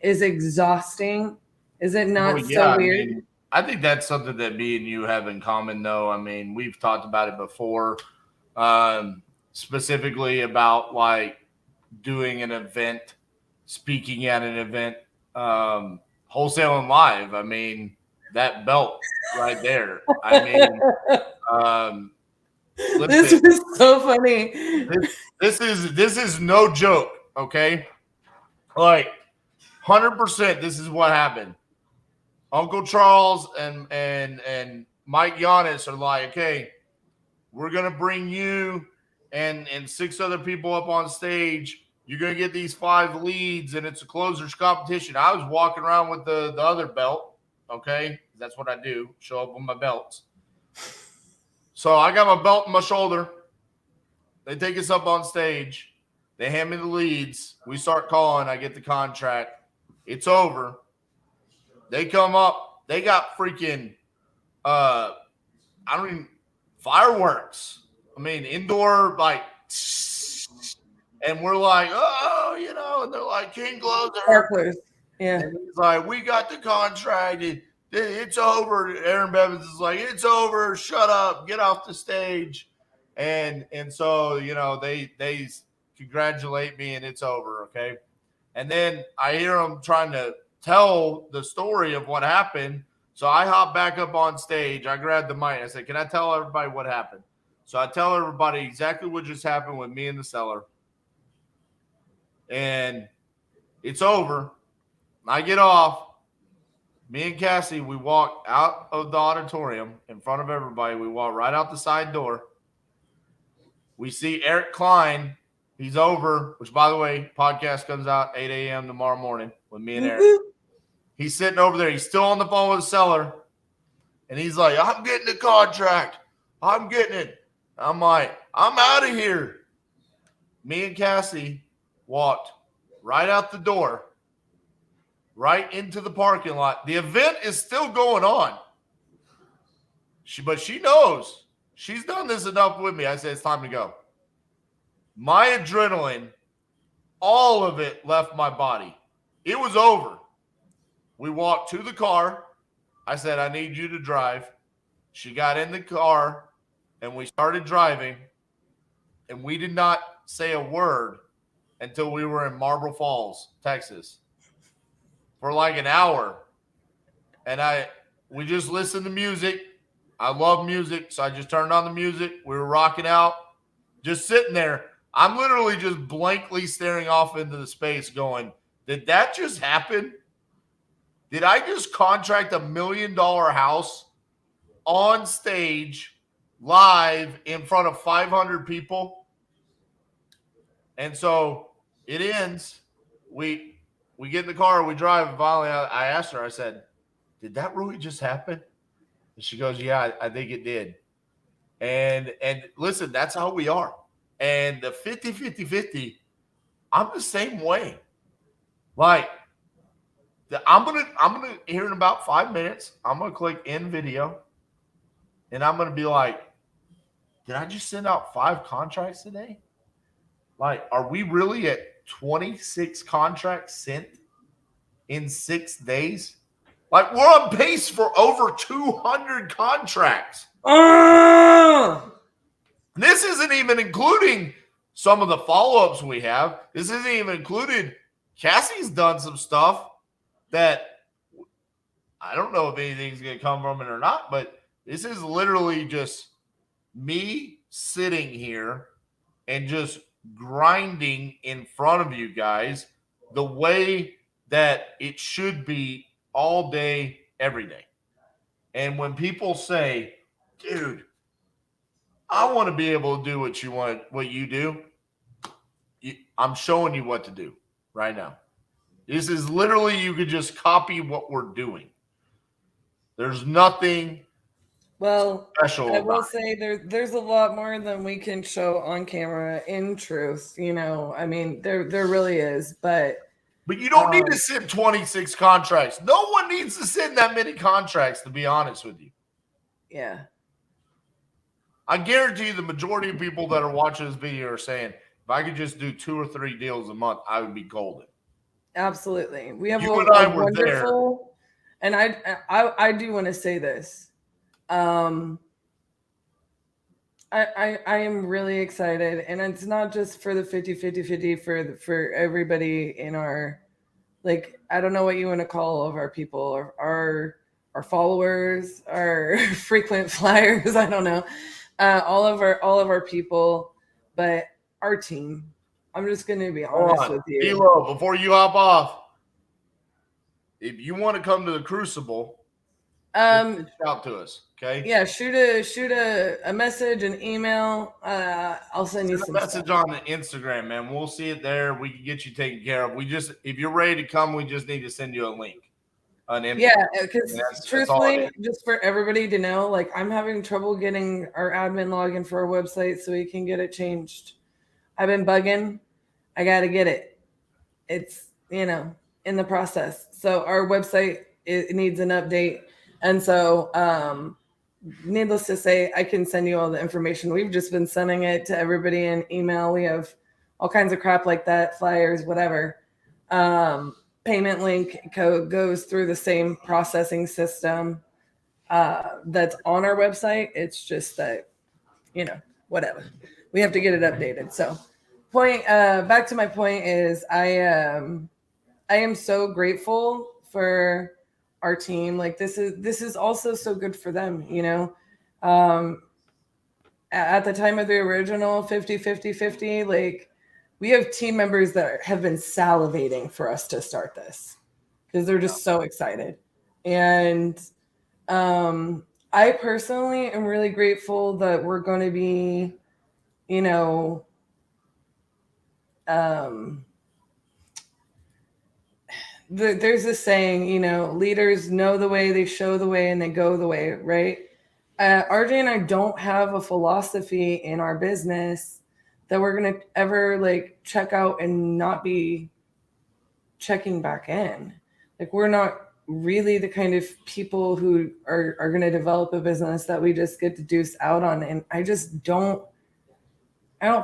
is exhausting. Is it not Well, so weird? I think that's something that me and you have in common, though. I mean, we've talked about it before, specifically about like doing an event, speaking at an event, wholesaling live. I mean, that belt right there. I mean, This listen, is so funny. this is no joke. Okay, like 100%. This is what happened. Uncle Charles and Mike Giannis are like, okay, we're gonna bring you and 6 other people up on stage. You're gonna get these 5 leads, and it's a closers competition. I was walking around with the other belt, okay? That's what I do, show up with my belts. So I got my belt on my shoulder. They take us up on stage. They hand me the leads. We start calling. I get the contract. It's over. They come up. They got freaking fireworks. I mean, indoor, like, and we're like, oh, you know, and they're like, King Glows. Yeah. And he's like, we got the contract. It's over. Aaron Bevins is like, it's over. Shut up. Get off the stage. And so, you know, they congratulate me and it's over. Okay. And then I hear them trying to tell the story of what happened. So I hop back up on stage. I grab the mic. I said, can I tell everybody what happened? So I tell everybody exactly what just happened with me and the seller. And it's over. I get off. Me and Cassie, we walk out of the auditorium in front of everybody. We walk right out the side door. We see Eric Klein. He's over, which, by the way, podcast comes out 8 a.m. tomorrow morning with me and Eric. He's sitting over there. He's still on the phone with the seller. And he's like, I'm getting the contract. I'm getting it. I'm like, I'm out of here. Me and Cassie walked right out the door, right into the parking lot. The event is still going on. But she knows. She's done this enough with me. I said, it's time to go. My adrenaline, all of it left my body. It was over. We walked to the car. I said, I need you to drive. She got in the car, and we started driving, and we did not say a word until we were in Marble Falls, Texas, for like an hour. And we just listened to music. I love music, so I just turned on the music. We were rocking out, just sitting there. I'm literally just blankly staring off into the space going, did that just happen? Did I just contract $1 million house on stage live in front of 500 people? And so it ends. We get in the car, we drive, and finally I asked her, I said, did that really just happen? And she goes, yeah, I think it did. And listen, that's how we are. And the 50-50-50, I'm the same way. Like, I'm gonna here in about 5 minutes, I'm gonna click end video, and I'm gonna be like, did I just send out 5 contracts today? Like, are we really at 26 contracts sent in 6 days? Like, we're on pace for over 200 contracts. This isn't even including some of the follow-ups we have. This isn't even included. Cassie's done some stuff that I don't know if anything's going to come from it or not, but this is literally just me sitting here and just grinding in front of you guys the way that it should be all day, every day. And when people say, dude, I want to be able to do what you do, I'm showing you what to do right now. This is literally, you could just copy what we're doing. There's nothing special I will about it. say there's a lot more than we can show on camera, in truth. You know, I mean, there really is. But you don't need to send 26 contracts. No one needs to send that many contracts, to be honest with you. Yeah. I guarantee you the majority of people that are watching this video are saying, if I could just do 2 or 3 deals a month, I would be golden. Absolutely. We have You and I were wonderful, and I do want to say this. I am really excited, and it's not just for the 50-50-50 for everybody in our, like, I don't know what you want to call all of our people, or our followers, our frequent flyers, I don't know. All of our people, but our team. I'm just going to be honest with you. Hilo, before you hop off, if you want to come to the Crucible, just reach out to us, okay? Yeah, shoot a message, an email. I'll send you some message stuff. on the Instagram, man. We'll see it there. We can get you taken care of. If you're ready to come, we just need to send you a link. Yeah, because truthfully, just for everybody to know, like, I'm having trouble getting our admin login for our website so we can get it changed. I've been bugging. I got to get it. It's, in the process. So our website, it needs an update. And so, needless to say, I can send you all the information. We've just been sending it to everybody in email. We have all kinds of crap like that, flyers, whatever. Payment link code goes through the same processing system that's on our website. It's just that, whatever. We have to get it updated. So back to my point is I am so grateful for our team. Like, this is also so good for them, at the time of the original 50-50-50, like, we have team members that have been salivating for us to start this because they're just so excited. And I personally am really grateful that we're going to be, there's this saying, leaders know the way, they show the way, and they go the way, right? RJ and I don't have a philosophy in our business that we're going to ever, like, check out and not be checking back in. Like, we're not really the kind of people who are going to develop a business that we just get to deuce out on. And I don't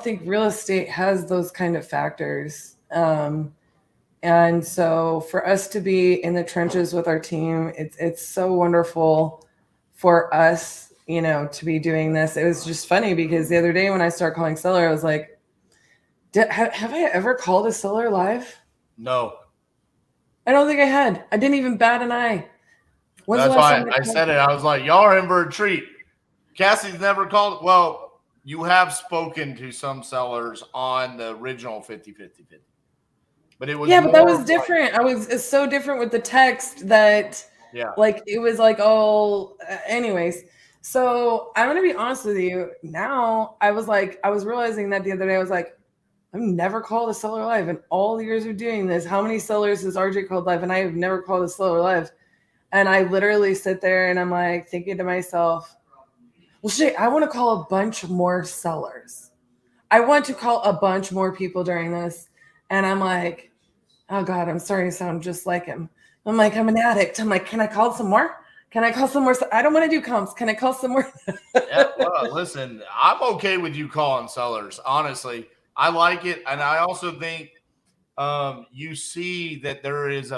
think real estate has those kind of factors. And so for us to be in the trenches with our team, it's so wonderful for us, to be doing this. It was just funny because the other day when I started calling seller, I was like, have I ever called a seller live? No. I don't think I had. I didn't even bat an eye. That's why I said it. I was like, y'all are in for a treat. Cassie's never called. Well, you have spoken to some sellers on the original 50-50-50. But it was but that was different. It's so different with the text that, like, it was like, anyways. So I'm going to be honest with you. Now I was realizing that the other day, I was like, I've never called a seller live in all the years of doing this. How many sellers has RJ called live? And I have never called a seller live. And I literally sit there and I'm like thinking to myself, well, shit, I want to call a bunch more sellers. I want to call a bunch more people during this. And I'm like, oh God, I'm starting to sound just like him. I'm like, I'm an addict. I'm like, can I call some more? Can I call some more? I don't want to do comps. Can I call some more? Well, listen, I'm okay with you calling sellers. Honestly, I like it. And I also think you see that there's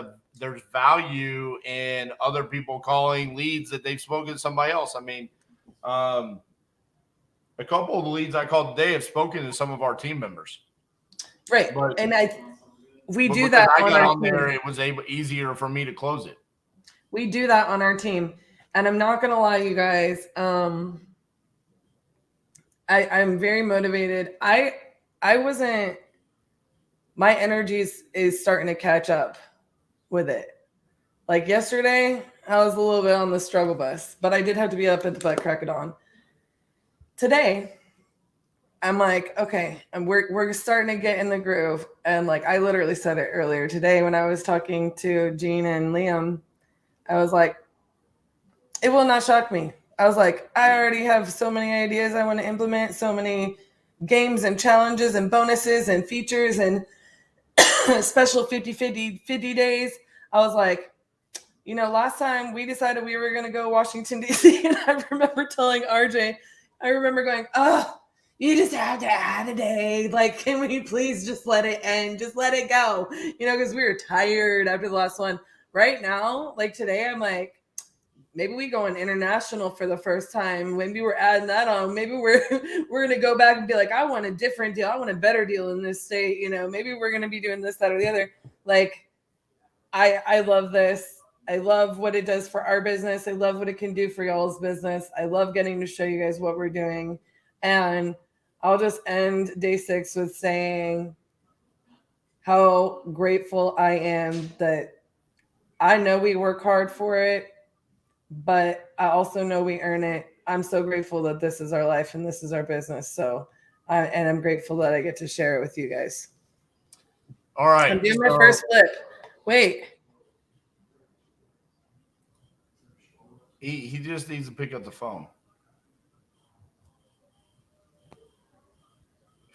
value in other people calling leads that they've spoken to somebody else. I mean, a couple of the leads I called today have spoken to some of our team members. Right. And we do that. On our team. There, it was easier for me to close it. We do that on our team. And I'm not going to lie, you guys. I'm very motivated. My energy is starting to catch up with it. Like yesterday, I was a little bit on the struggle bus, but I did have to be up at the butt crack of dawn. Today, I'm like, okay, and we're starting to get in the groove. And like, I literally said it earlier today when I was talking to Gene and Liam, I was like, it will not shock me. I was like, I already have so many ideas I want to implement, so many games and challenges and bonuses and features and special 50-50 days. I was like, last time we decided we were going to go Washington, D.C. And I remember telling RJ, I remember going, You just have to add a day. Like, can we please just let it end? Just let it go. You know, because we were tired after the last one. Right now, like today, I'm like, maybe we going international for the first time. Maybe we're adding that on. Maybe we're gonna go back and be like, I want a different deal. I want a better deal in this state. You know, maybe we're gonna be doing this, that, or the other. Like, I love this. I love what it does for our business. I love what it can do for y'all's business. I love getting to show you guys what we're doing. And I'll just end day 6 with saying how grateful I am that I know we work hard for it, but I also know we earn it. I'm so grateful that this is our life and this is our business. So, and I'm grateful that I get to share it with you guys. All right. I'm doing my first flip. Wait. He just needs to pick up the phone.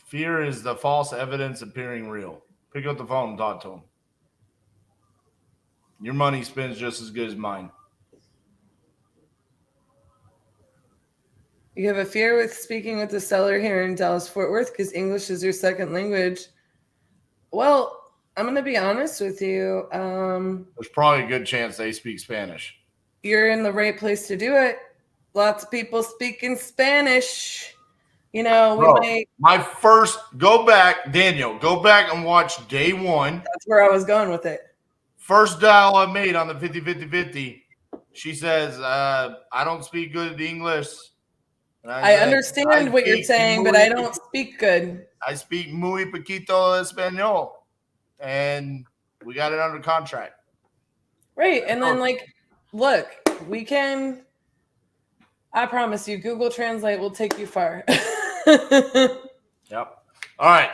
Fear is the false evidence appearing real. Pick up the phone and talk to him. Your money spends just as good as mine. You have a fear with speaking with the seller here in Dallas-Fort Worth because English is your second language. Well, I'm going to be honest with you. There's probably a good chance they speak Spanish. You're in the right place to do it. Lots of people speak in Spanish. You know, go back, Daniel, go back and watch day 1. That's where I was going with it. First dial I made on the 50-50-50. She says, I don't speak good English. I understand what you're saying, but I don't speak good. I speak muy poquito español. And we got it under contract. Right. And then, like, look, we can, I promise you, Google Translate will take you far. Yep. All right.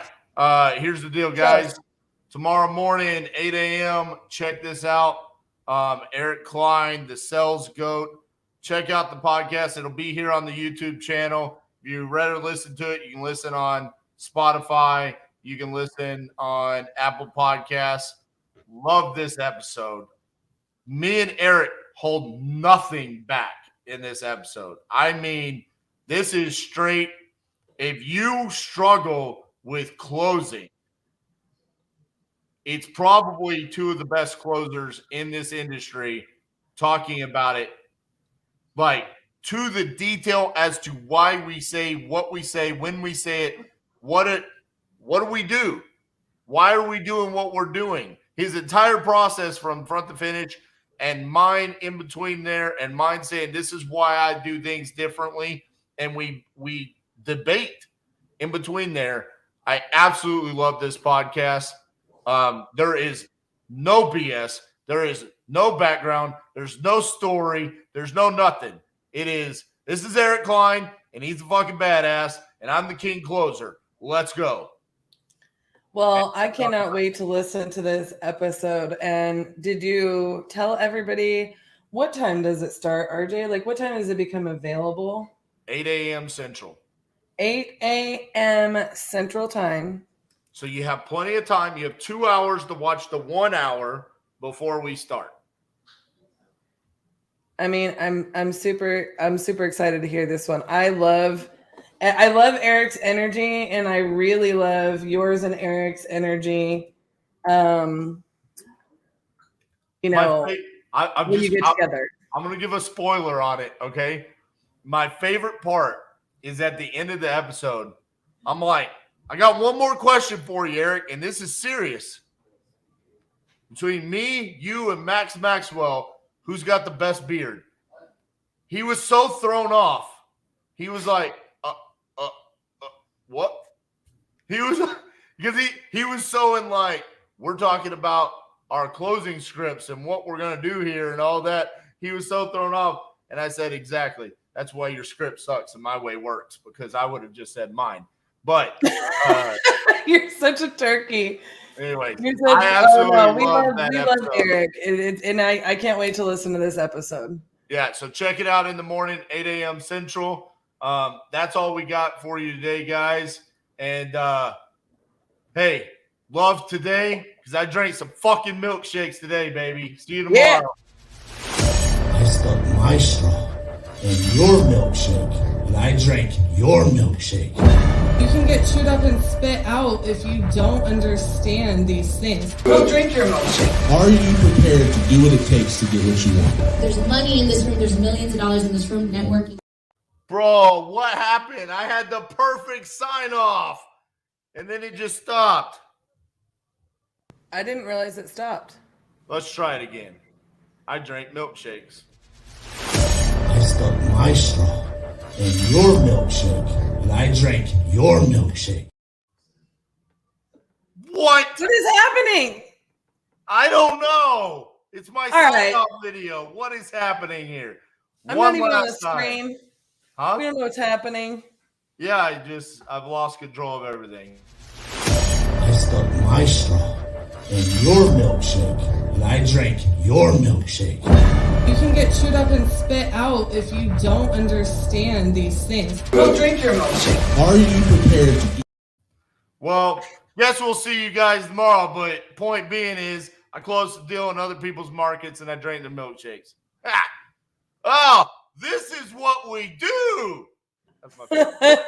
Here's the deal, guys. Tomorrow morning, 8 a.m., check this out. Eric Klein, the sales goat. Check out the podcast. It'll be here on the YouTube channel. If you'd rather listen to it, you can listen on Spotify. You can listen on Apple Podcasts. Love this episode. Me and Eric hold nothing back in this episode. I mean, this is straight. If you struggle with closing, it's probably 2 of the best closers in this industry talking about it, like, to the detail as to why we say what we say, when we say it, what do we do? Why are we doing what we're doing? His entire process from front to finish, and mine in between there, and mine saying this is why I do things differently, and we debate in between there. I absolutely love this podcast. There is no BS. There is no background. There's no story. There's no nothing. This is Eric Klein, and he's a fucking badass, and I'm the king closer. Let's go. Well, I cannot wait to listen to this episode. And did you tell everybody, what time does it start, RJ? Like, what time does it become available? 8 a.m. Central. 8 a.m. Central Time. So you have plenty of time. You have 2 hours to watch the 1 hour before we start. I mean, I'm super excited to hear this one. I love Eric's energy, and I really love yours and Eric's energy. You know, when you get together. I'm going to give a spoiler on it, okay? My favorite part is at the end of the episode. I'm like, I got one more question for you, Eric, and this is serious. Between me, you, and Max Maxwell, who's got the best beard? He was so thrown off. He was like, what? He was, because he was so in like, we're talking about our closing scripts and what we're going to do here and all that. He was so thrown off. And I said, exactly. That's why your script sucks and my way works, because I would have just said mine. But you're such a turkey. Anyway, I absolutely love that episode. Love Eric, and I can't wait to listen to this episode. Yeah, so check it out in the morning, 8 a.m. Central. That's all we got for you today, guys. And hey, love today, because I drank some fucking milkshakes today, baby. See you tomorrow. Yeah. I stuck my straw in your milkshake, and I drank your milkshake. You can get chewed up and spit out if you don't understand these things. Go drink your milkshake. Are you prepared to do what it takes to get what you want? There's money in this room. There's millions of dollars in this room. Networking. Bro, what happened? I had the perfect sign off, and then it just stopped. I didn't realize it stopped. Let's try it again. I drank milkshakes. I stuck my straw in your milkshake, and I drank your milkshake. What? What is happening? I don't know. It's my All sign right. off video. What is happening here? I'm One not even on the last time. screen. Huh? We don't know what's happening. Yeah, I've lost control of everything. I stuck my straw in your milkshake, and I drank your milkshake. You can get chewed up and spit out if you don't understand these things. Go drink your milkshake. Are you prepared to do? Well, guess we'll see you guys tomorrow. But point being is, I closed the deal in other people's markets and I drank the milkshakes. Ha! Oh, this is what we do. That's my favorite.